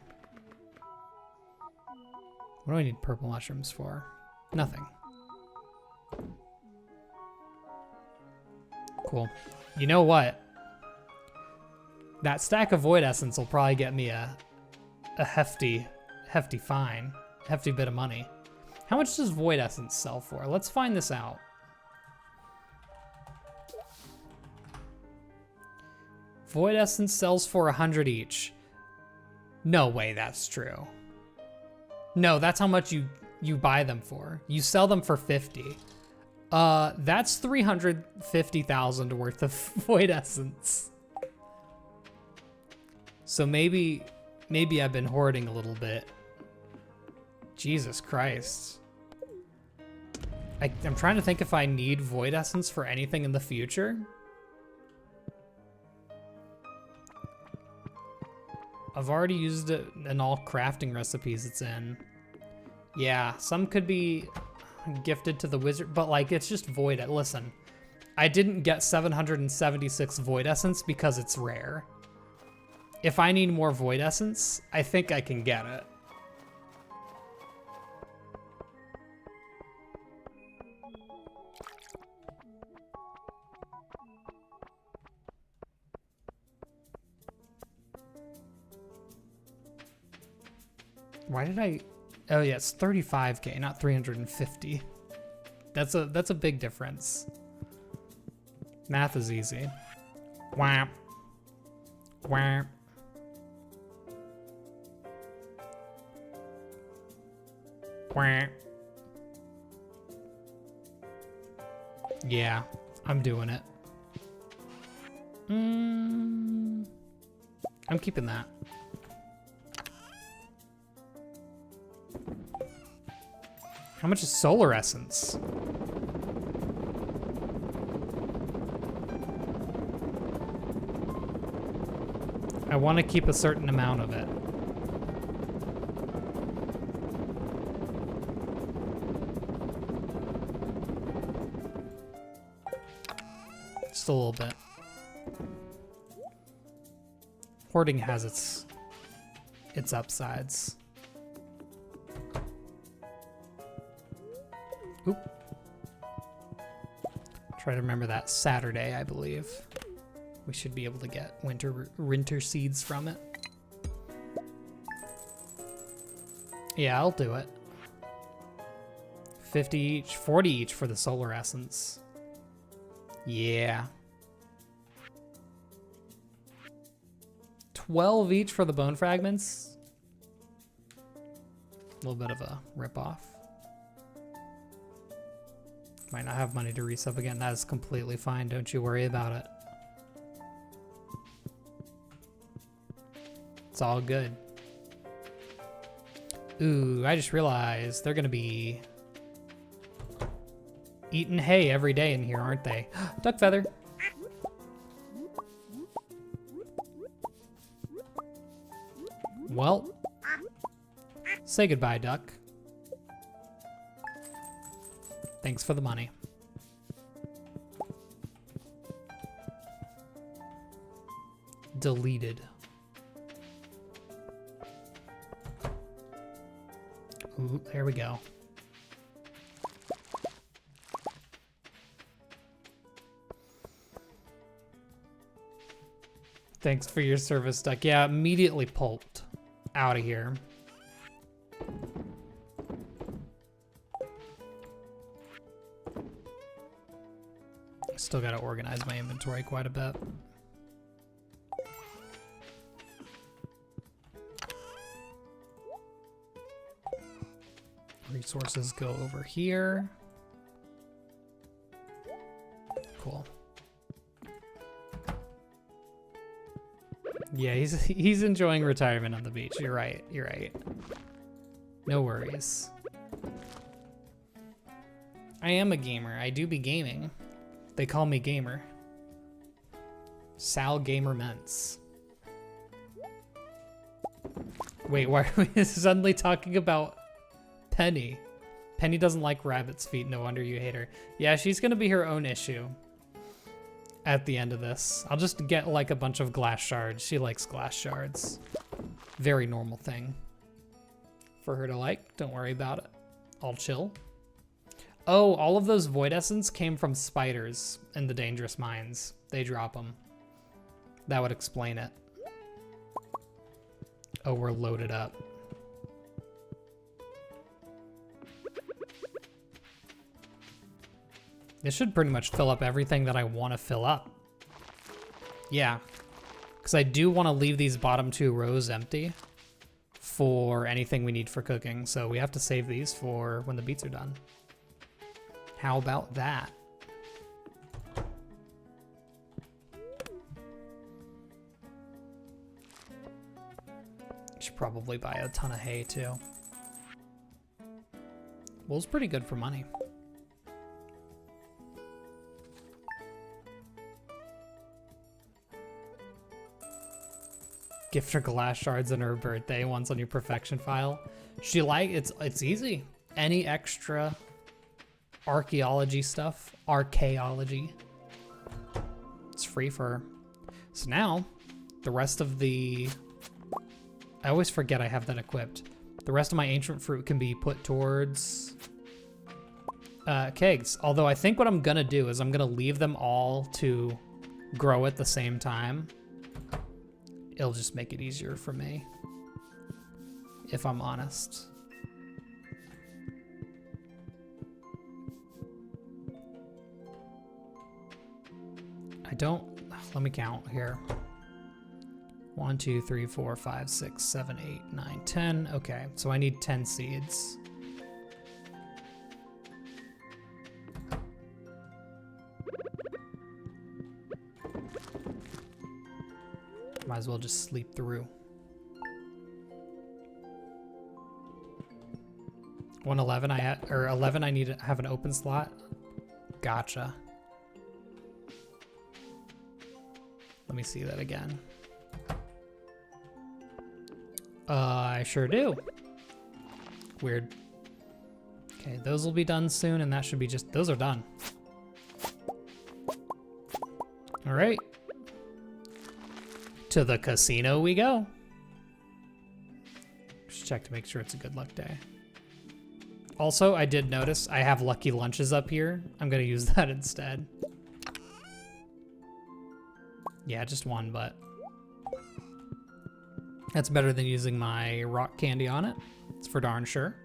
What do I need purple mushrooms for? Nothing. Cool. You know what? That stack of Void Essence will probably get me a hefty fine. Hefty bit of money. How much does Void Essence sell for? Let's find this out. Void Essence sells for 100 each. No way that's true. No, that's how much you buy them for. You sell them for 50. That's 350,000 worth of Void Essence. So maybe I've been hoarding a little bit. Jesus Christ. I'm trying to think if I need Void Essence for anything in the future. I've already used it in all crafting recipes it's in. Yeah, some could be gifted to the wizard, but like it's just Void. Listen, I didn't get 776 Void Essence because it's rare. If I need more Void Essence, I think I can get it. Why did I? Oh yeah, it's 35K, not 350. That's a big difference. Math is easy. Wham. Wham. Wham. Yeah, I'm doing it. I'm keeping that. How much is solar essence? I want to keep a certain amount of it. Just a little bit. Hoarding has its upsides. Oop. Try to remember that Saturday, I believe. We should be able to get winter seeds from it. Yeah, I'll do it. 50 each, 40 each for the solar essence. Yeah. 12 each for the bone fragments. A little bit of a ripoff. Might not have money to resub again. That is completely fine. Don't you worry about it. It's all good. Ooh, I just realized they're gonna be eating hay every day in here, aren't they? Duck feather. Well, say goodbye, duck. Thanks for the money. Deleted. Ooh, there we go. Thanks for your service, duck. Yeah, immediately pulped. Out of here. Still gotta organize my inventory quite a bit. Resources go over here. Cool. Yeah, he's enjoying retirement on the beach. You're right. You're right. No worries. I am a gamer. I do be gaming. They call me gamer. Sal Gamer Ments. Wait, why are we suddenly talking about Penny? Penny doesn't like rabbit's feet. No wonder you hate her. Yeah, she's gonna be her own issue at the end of this. I'll just get like a bunch of glass shards. She likes glass shards. Very normal thing for her to like. Don't worry about it. I'll chill. Oh, all of those void essence came from spiders in the dangerous mines. They drop them. That would explain it. Oh, we're loaded up. This should pretty much fill up everything that I want to fill up. Yeah, because I do want to leave these bottom two rows empty for anything we need for cooking. So we have to save these for when the beets are done. How about that? Should probably buy a ton of hay too. Wool's pretty good for money. Gift her glass shards on her birthday once on your perfection file. She it's easy. Any extra archaeology stuff, archaeology, it's free for her. So now the rest of the, I always forget I have that equipped. The rest of my ancient fruit can be put towards kegs. Although I think what I'm gonna do is I'm gonna leave them all to grow at the same time. It'll just make it easier for me. if I'm honest. I don't, let me count here. 1, 2, 3, 4, 5, 6, 7, 8, 9, 10. Okay, so I need 10 seeds. Might as well just sleep through. 111, I had, or 11, I need to have an open slot. Gotcha. Let me see that again. I sure do. Weird. Okay, those will be done soon, and that should be just, those are done. All right. To the casino we go. Just check to make sure it's a good luck day. Also, I did notice I have lucky lunches up here. I'm gonna use that instead. Yeah, just one, but that's better than using my rock candy on it. It's for darn sure.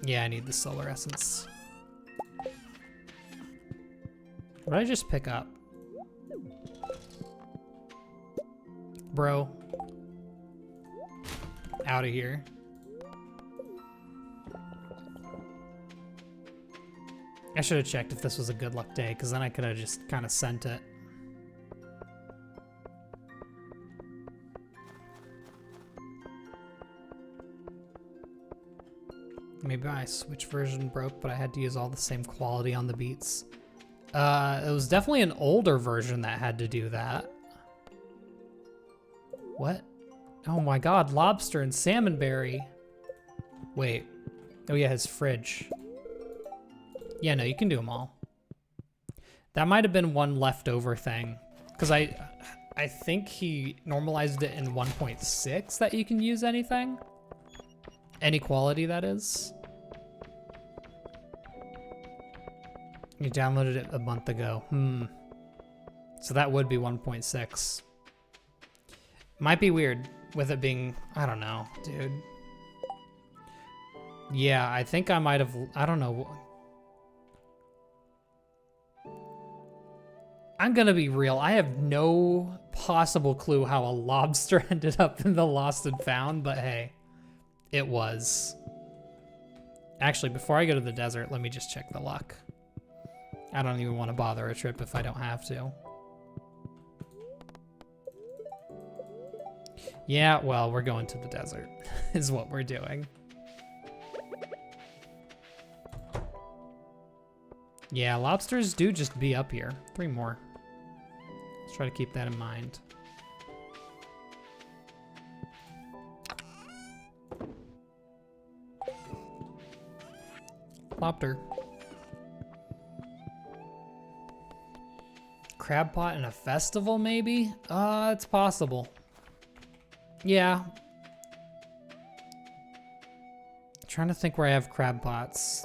Yeah, I need the solar essence. What did I just pick up? Bro. Out of here. I should have checked if this was a good luck day, because then I could have just kind of sent it. Maybe my Switch version broke, but I had to use all the same quality on the beats. It was definitely an older version that had to do that. What? Oh my god, lobster and salmonberry. Wait. Oh yeah, his fridge. Yeah, no, you can do them all. That might have been one leftover thing, because I think he normalized it in 1.6 that you can use anything. Any quality, that is. You downloaded it a month ago. So that would be 1.6. Might be weird with it being, I don't know, dude. Yeah, I think I might have, I don't know. I'm gonna be real, I have no possible clue how a lobster ended up in the Lost and Found, but hey, it was. Actually, before I go to the desert, let me just check the luck. I don't even want to bother a trip if I don't have to. Yeah, well, we're going to the desert, is what we're doing. Yeah, lobsters do just be up here. 3 more. Let's try to keep that in mind. Lobster. Crab pot in a festival, maybe? It's possible. Yeah. Trying to think where I have crab pots.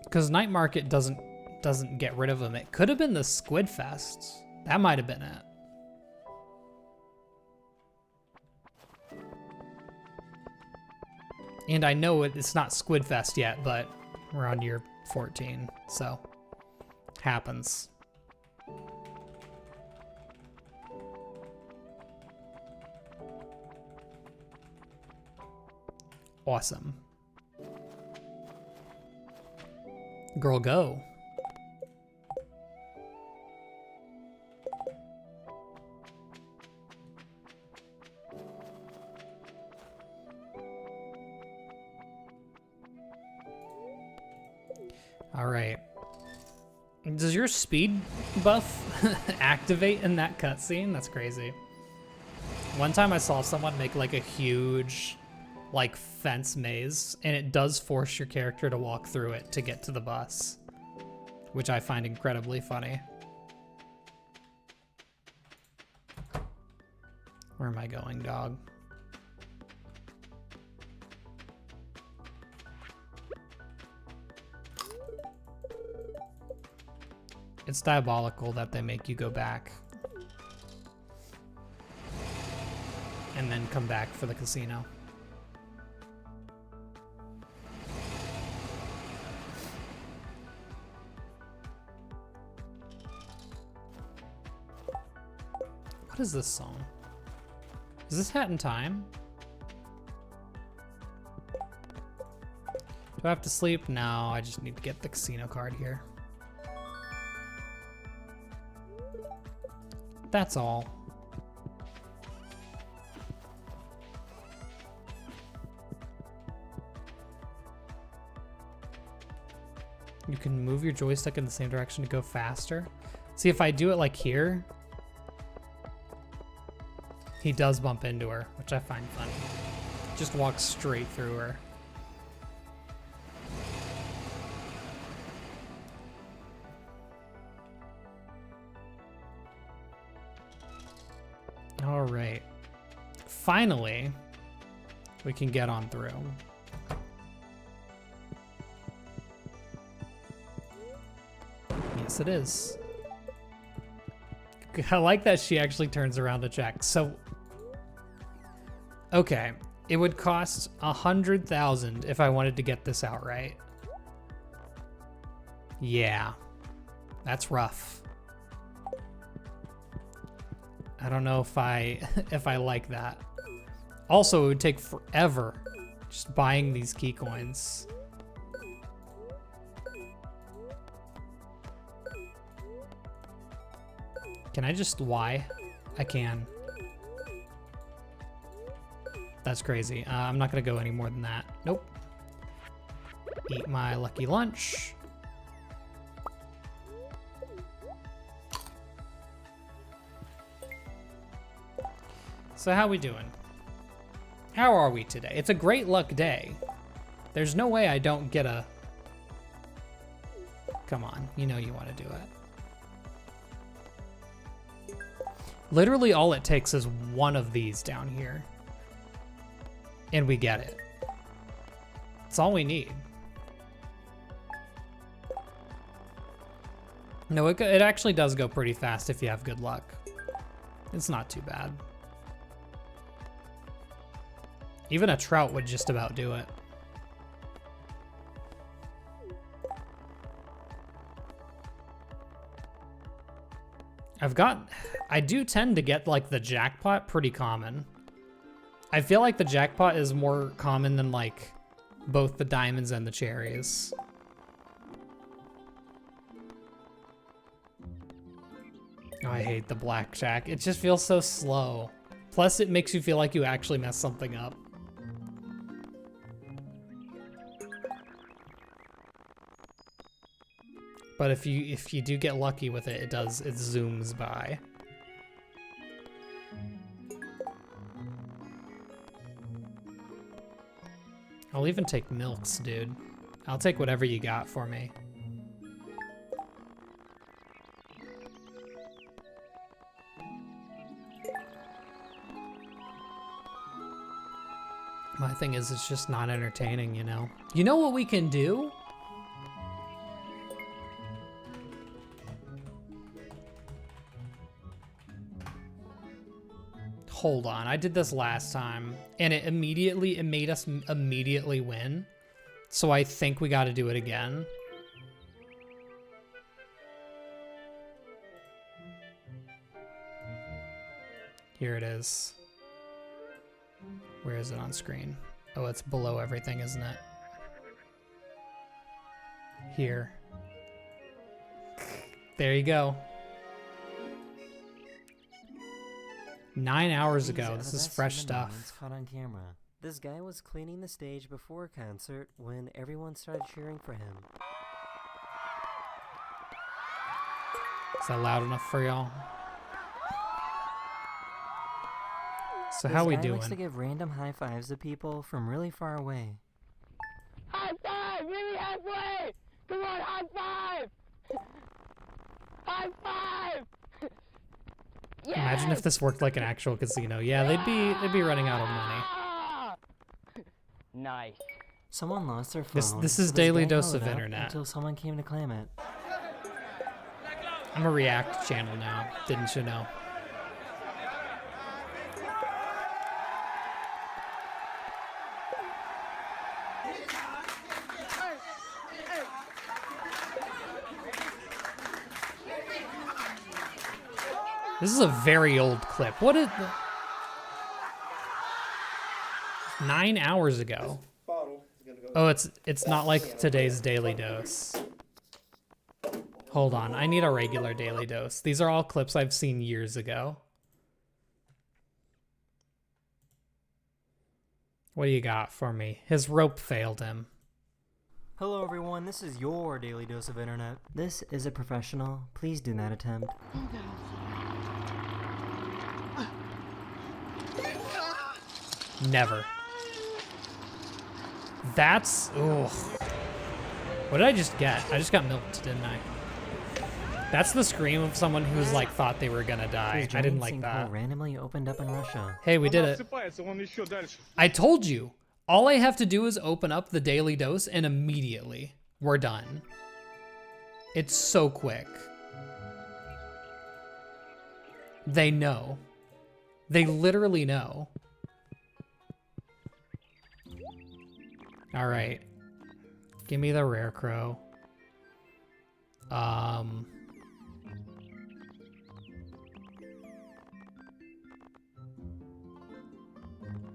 Because Night Market doesn't get rid of them. It could have been the Squid Fest. That might have been it. And I know it's not Squid Fest yet, but we're on year 14, so happens. Awesome. Girl, go. All right. Does your speed buff activate in that cutscene? That's crazy. One time I saw someone make like a huge like fence maze, and it does force your character to walk through it to get to the bus, which I find incredibly funny. Where am I going, dog? It's diabolical that they make you go back. And then come back for the casino. What is this song? Is this Hat in Time? Do I have to sleep? No, I just need to get the casino card here. That's all. You can move your joystick in the same direction to go faster. See, if I do it like here, he does bump into her, which I find funny. Just walks straight through her. All right. Finally, we can get on through. Yes, it is. I like that she actually turns around to check. So, okay, it would cost 100,000 if I wanted to get this outright. Yeah, that's rough. I don't know if I if I like that. Also, it would take forever just buying these key coins. Can I just Y? I can. That's crazy. I'm not gonna go any more than that. Nope. Eat my lucky lunch. So how we doing? How are we today? It's a great luck day. There's no way I don't get a... Come on, you know you want to do it. Literally all it takes is one of these down here. And we get it. That's all we need. No, it actually does go pretty fast if you have good luck. It's not too bad. Even a trout would just about do it. I do tend to get like the jackpot pretty common. I feel like the jackpot is more common than like both the diamonds and the cherries. Oh, I hate the blackjack. It just feels so slow. Plus it makes you feel like you actually messed something up. But if you do get lucky with it, it zooms by. I'll even take milks, dude. I'll take whatever you got for me. My thing is, it's just not entertaining, you know? You know what we can do? Hold on, I did this last time, and it made us immediately win. So I think we gotta do it again. Here it is. Where is it on screen? Oh, it's below everything, isn't it? Here. There you go. 9 hours ago. This is fresh stuff. Caught on camera. This guy was cleaning the stage before a concert when everyone started cheering for him. Is that loud enough for y'all? So how we doing? Likes to give random high fives to people from really far away. High five! Meet me halfway! Come on, high five! High five! Yes! Imagine if this worked like an actual casino. Yeah, they'd be running out of money. Nice. Someone lost their phone. This is daily dose of internet. Until someone came to claim it. I'm a React channel now, didn't you know? This is a very old clip. What is the... 9 hours ago. Oh, it's not like today's daily dose. Hold on, I need a regular daily dose. These are all clips I've seen years ago. What do you got for me? His rope failed him. Hello everyone, this is your daily dose of internet. This is a professional. Please do not attempt. Never. That's... Ugh. What did I just get? I just got milked, didn't I? That's the scream of someone who's like thought they were gonna die. I didn't like that. Randomly opened up in Russia. Hey, we did it. I told you. All I have to do is open up the daily dose and immediately we're done. It's so quick. They know. They literally know. All right. Give me the rare crow.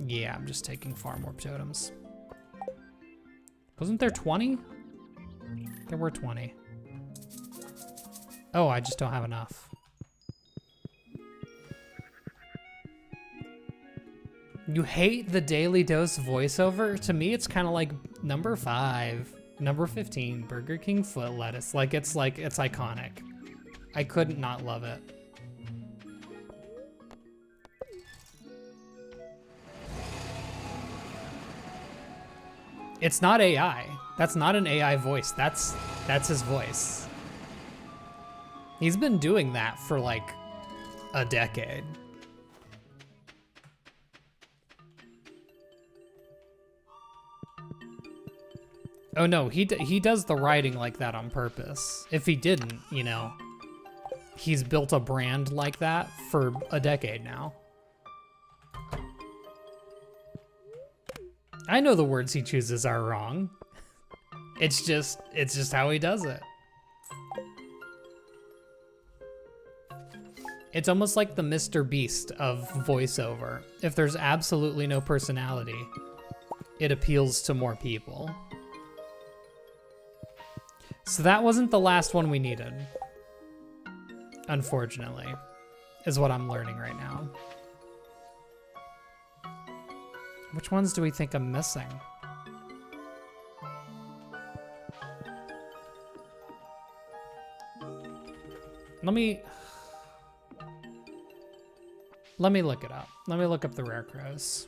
Yeah, I'm just taking farm warp totems. Wasn't there 20? There were 20. Oh, I just don't have enough. You hate the daily dose voiceover? To me, it's kind of like number 5, number 15, Burger King foot lettuce. Like it's iconic. I couldn't not love it. It's not AI. That's not an AI voice. That's his voice. He's been doing that for like a decade. Oh no, he does the writing like that on purpose. If he didn't, you know, he's built a brand like that for a decade now. I know the words he chooses are wrong. It's just how he does it. It's almost like the Mr. Beast of voiceover. If there's absolutely no personality, it appeals to more people. So that wasn't the last one we needed. Unfortunately, is what I'm learning right now. Which ones do we think I'm missing? Let me look it up. Let me look up the rare crows.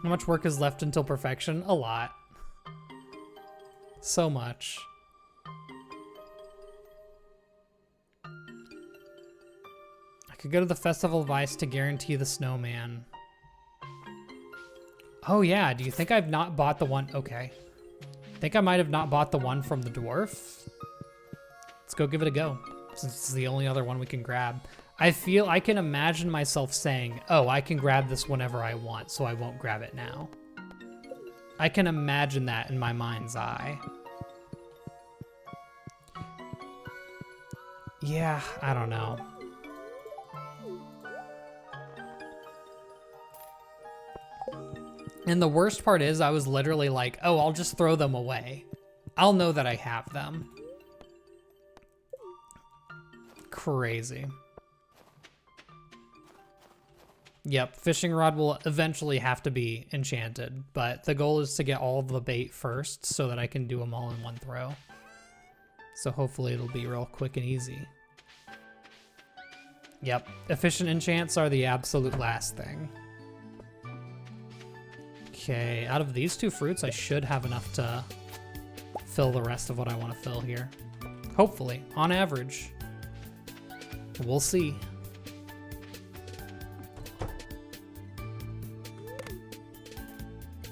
How much work is left until perfection? A lot. So much. I could go to the Festival of Ice to guarantee the snowman. Oh yeah, do you think I've not bought the one? Okay. Think I might have not bought the one from the dwarf? Let's go give it a go, since it's the only other one we can grab. I feel I can imagine myself saying, oh, I can grab this whenever I want, so I won't grab it now. I can imagine that in my mind's eye. Yeah, I don't know. And the worst part is I was literally like, oh, I'll just throw them away. I'll know that I have them. Crazy. Yep, fishing rod will eventually have to be enchanted, but the goal is to get all of the bait first so that I can do them all in one throw. So hopefully it'll be real quick and easy. Yep, efficient enchants are the absolute last thing. Okay, out of these two fruits, I should have enough to fill the rest of what I want to fill here. Hopefully, on average. We'll see.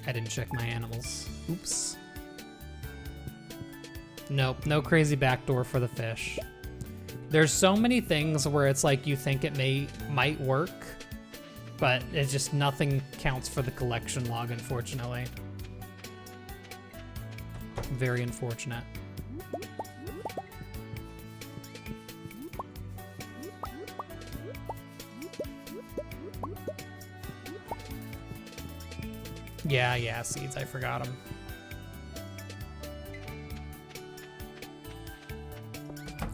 I didn't check my animals. Oops. Nope, no crazy backdoor for the fish. There's so many things where it's like you think it might work, but it's just nothing counts for the collection log, unfortunately. Very unfortunate. Yeah, seeds, I forgot them.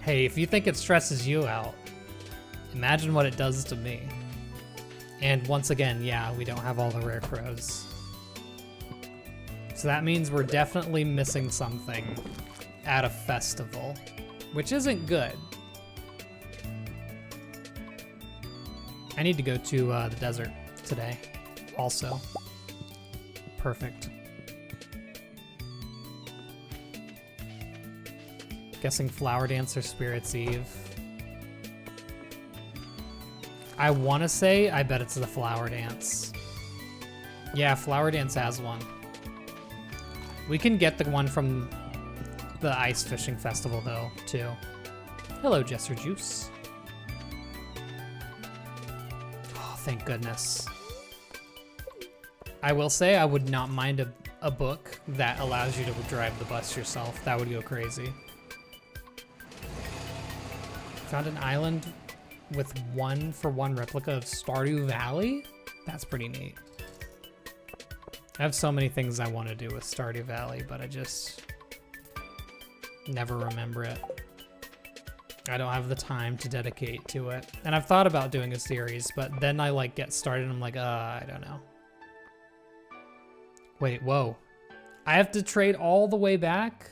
Hey, if you think it stresses you out, imagine what it does to me. And once again, yeah, we don't have all the rare crows. So that means we're definitely missing something at a festival, which isn't good. I need to go to the desert today also. Perfect. Guessing Flower Dance or Spirit's Eve. I want to say, I bet it's the Flower Dance. Yeah, Flower Dance has one. We can get the one from the Ice Fishing Festival, though, too. Hello, Jesser Juice. Oh, thank goodness. I will say I would not mind a book that allows you to drive the bus yourself. That would go crazy. Found an island with 1-for-1 replica of Stardew Valley? That's pretty neat. I have so many things I want to do with Stardew Valley, but I just never remember it. I don't have the time to dedicate to it. And I've thought about doing a series, but then I like get started and I'm like, I don't know. Wait, whoa. I have to trade all the way back?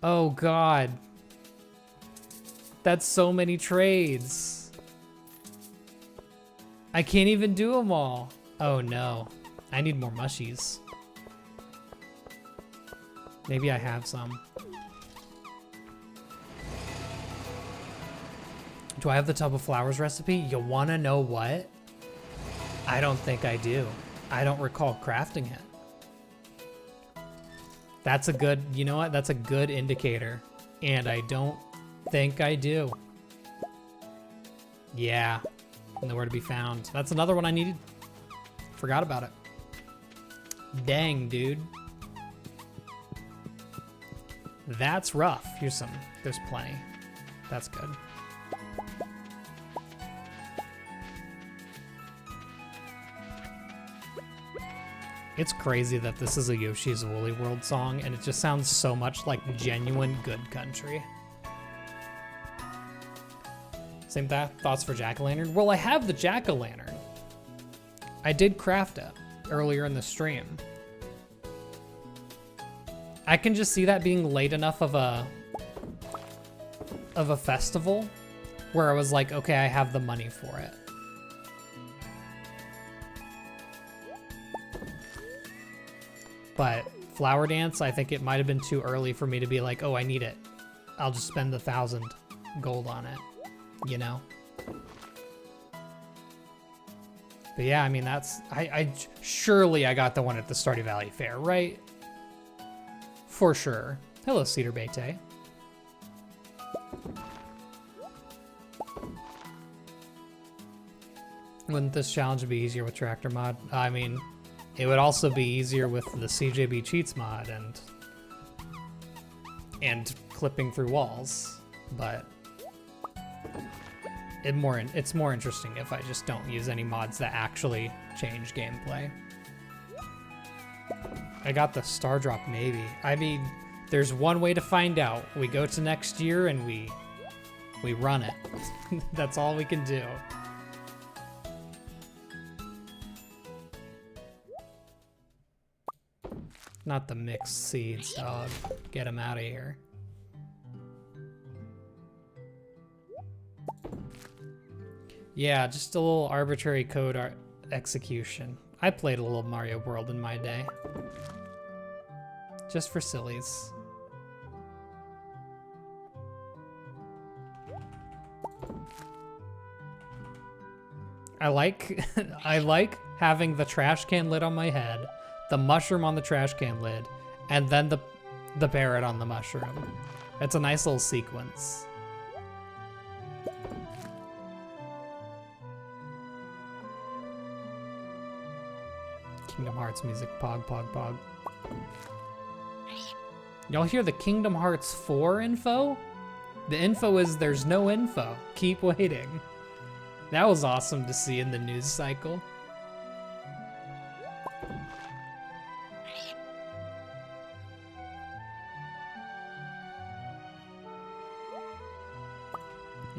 Oh God. That's so many trades. I can't even do them all. Oh no. I need more mushies. Maybe I have some. Do I have the tub of flowers recipe? You wanna know what? I don't think I do. I don't recall crafting it. That's a good, you know what? That's a good indicator. And I don't think I do. Yeah, nowhere to be found. That's another one I needed. Forgot about it. Dang, dude. That's rough. Here's some, there's plenty. That's good. It's crazy that this is a Yoshi's Woolly World song, and it just sounds so much like genuine good country. Same thoughts for jack-o'-lantern? Well, I have the jack-o'-lantern. I did craft it earlier in the stream. I can just see that being late enough of a festival where I was like, okay, I have the money for it. But Flower Dance, I think it might have been too early for me to be like, oh, I need it. I'll just spend the 1,000 gold on it, you know? But yeah, I mean, that's, surely I got the one at the Stardew Valley Fair, right? For sure. Hello, Cedar Bete. Wouldn't this challenge be easier with Tractor Mod? I mean, it would also be easier with the CJB Cheats mod and clipping through walls, but it's more interesting if I just don't use any mods that actually change gameplay. I got the Star Drop maybe. I mean, there's one way to find out. We go to next year and we run it. That's all we can do. Not the mixed seeds, dog. Get them out of here. Yeah, just a little arbitrary code execution. I played a little Mario World in my day. Just for sillies. I like I like having the trash can lid on my head, the mushroom on the trash can lid, and then the parrot on the mushroom. It's a nice little sequence. Kingdom Hearts music, pog, pog, pog. Y'all hear the Kingdom Hearts 4 info? The info is there's no info. Keep waiting. That was awesome to see in the news cycle.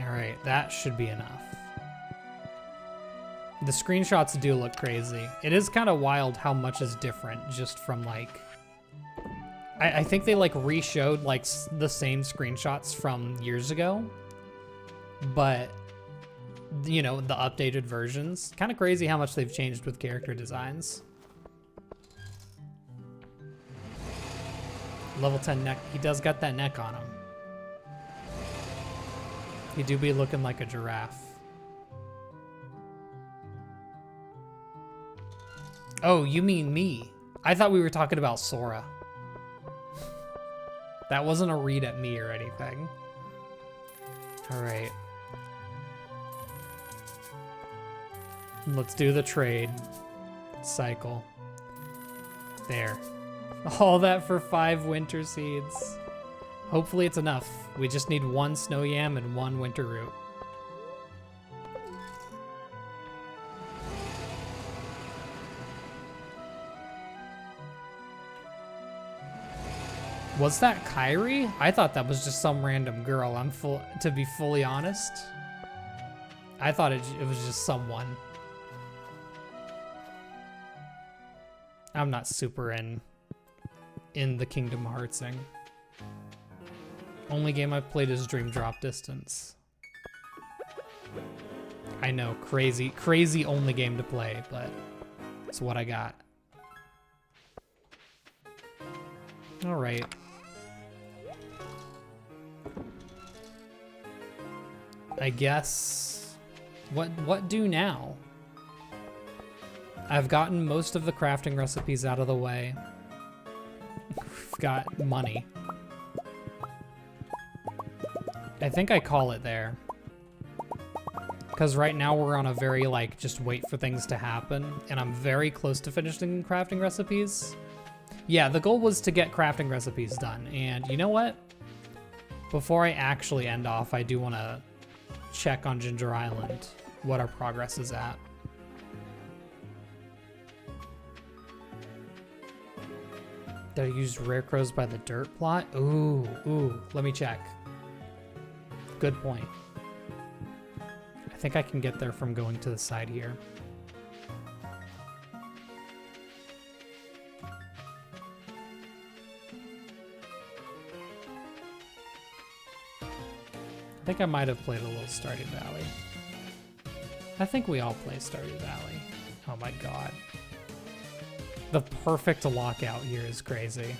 All right, that should be enough. The screenshots do look crazy. It is kind of wild how much is different just from like, I think they like re-showed like the same screenshots from years ago, but you know, the updated versions. Kind of crazy how much they've changed with character designs. Level 10 neck, he does got that neck on him. He do be looking like a giraffe. Oh, you mean me? I thought we were talking about Sora. That wasn't a read at me or anything. All right. Let's do the trade cycle. There. All that for 5 winter seeds. Hopefully it's enough. We just need 1 snow yam and 1 winter root. Was that Kyrie? I thought that was just some random girl. To be fully honest. I thought it was just someone. I'm not super in the Kingdom Heartsing. Only game I've played is Dream Drop Distance. I know, crazy only game to play, but it's what I got. All right. I guess, what do now? I've gotten most of the crafting recipes out of the way. We've got money. I think I call it there. Because right now we're on a very, like, just wait for things to happen, and I'm very close to finishing crafting recipes. Yeah, the goal was to get crafting recipes done, and you know what? Before I actually end off, I do want to check on Ginger Island, what our progress is at. Did I use rare crows by the dirt plot? Ooh, let me check. Good point. I think I can get there from going to the side here. I think I might have played a little Stardew Valley. I think we all play Stardew Valley. Oh my god. The perfect lockout here is crazy.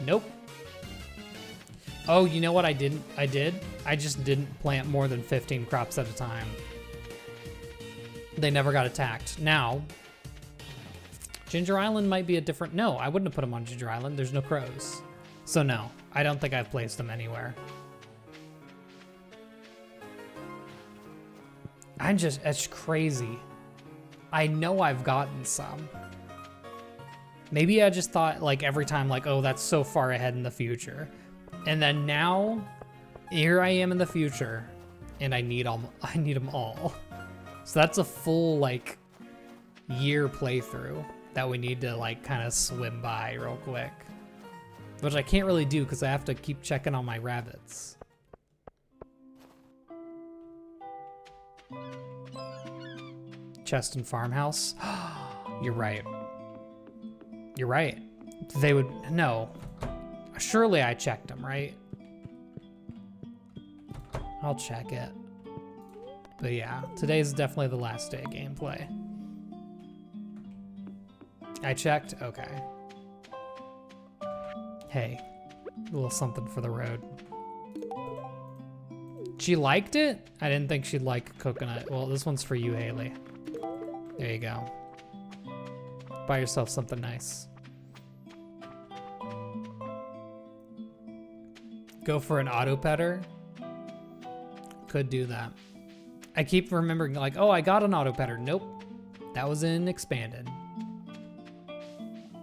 Nope. Oh, you know what I did? I just didn't plant more than 15 crops at a time. They never got attacked. Now, Ginger Island might be a different... No, I wouldn't have put them on Ginger Island. There's no crows. So no, I don't think I've placed them anywhere. It's crazy. I know I've gotten some. Maybe I just thought, like, every time, like, oh, that's so far ahead in the future. And then now, here I am in the future, and I need them all. So that's a full, like, year playthrough that we need to, like, kind of swim by real quick. Which I can't really do because I have to keep checking on my rabbits. Chest and farmhouse. You're right. You're right. They would... No. Surely I checked them, right? I'll check it. But yeah, today's definitely the last day of gameplay. I checked? Okay. Hey, a little something for the road. She liked it? I didn't think she'd like coconut. Well, this one's for you, Haley. There you go. buy yourself something nice. Go for an auto petter. Could do that. I keep remembering like, oh, I got an auto petter. Nope. That was in expanded.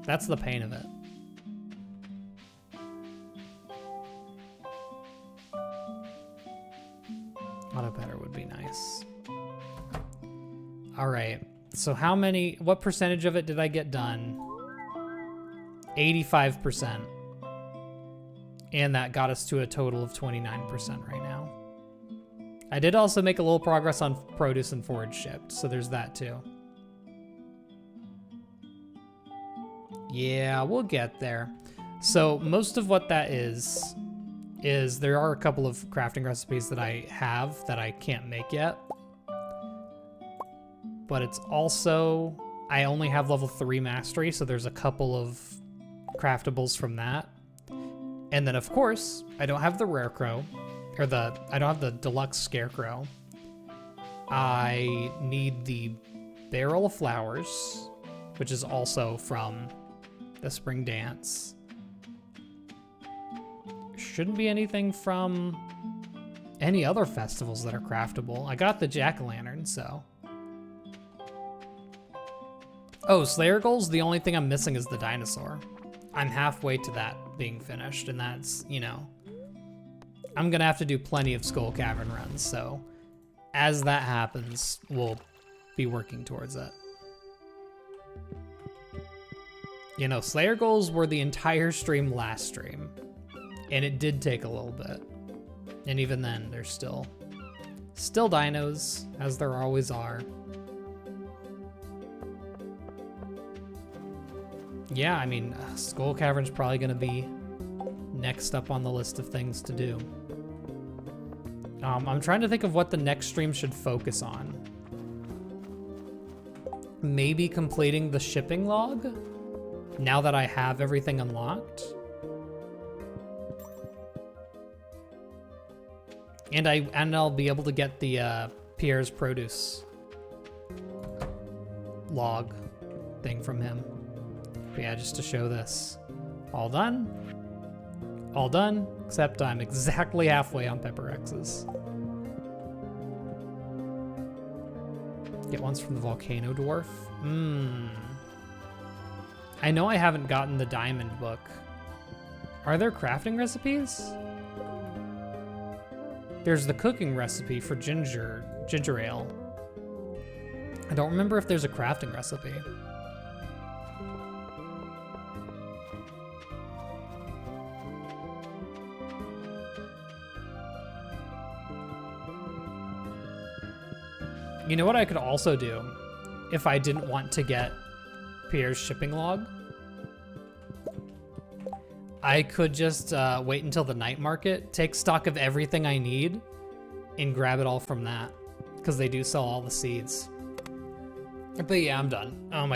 That's the pain of it. Auto petter would be nice. All right. So what percentage of it did I get done? 85%. And that got us to a total of 29% right now. I did also make a little progress on produce and forage shipped, so there's that too. Yeah, we'll get there. So most of what that is there are a couple of crafting recipes that I have that I can't make yet. But it's also, I only have level 3 mastery, so there's a couple of craftables from that. And then of course, I don't have the rare crow, or I don't have the deluxe scarecrow. I need the barrel of flowers, which is also from the spring dance. Shouldn't be anything from any other festivals that are craftable. I got the jack-o'-lantern, so. Oh, Slayer Goals, the only thing I'm missing is the dinosaur. I'm halfway to that being finished, and that's, you know, I'm gonna have to do plenty of Skull Cavern runs, so as that happens, we'll be working towards it. You know, Slayer Goals were the entire stream last stream, and it did take a little bit. And even then, there's still dinos, as there always are. Yeah, I mean, Skull Cavern's probably gonna be next up on the list of things to do. I'm trying to think of what the next stream should focus on. Maybe completing the shipping log, now that I have everything unlocked. And I'll be able to get the Pierre's produce log thing from him. But yeah, just to show this. All done. All done, except I'm exactly halfway on Pepper X's. Get ones from the Volcano Dwarf. I know I haven't gotten the Diamond book. Are there crafting recipes? There's the cooking recipe for ginger ale. I don't remember if there's a crafting recipe. You know what I could also do if I didn't want to get Pierre's shipping log? I could just wait until the night market, take stock of everything I need, and grab it all from that, because they do sell all the seeds. But yeah, I'm done. Oh my god.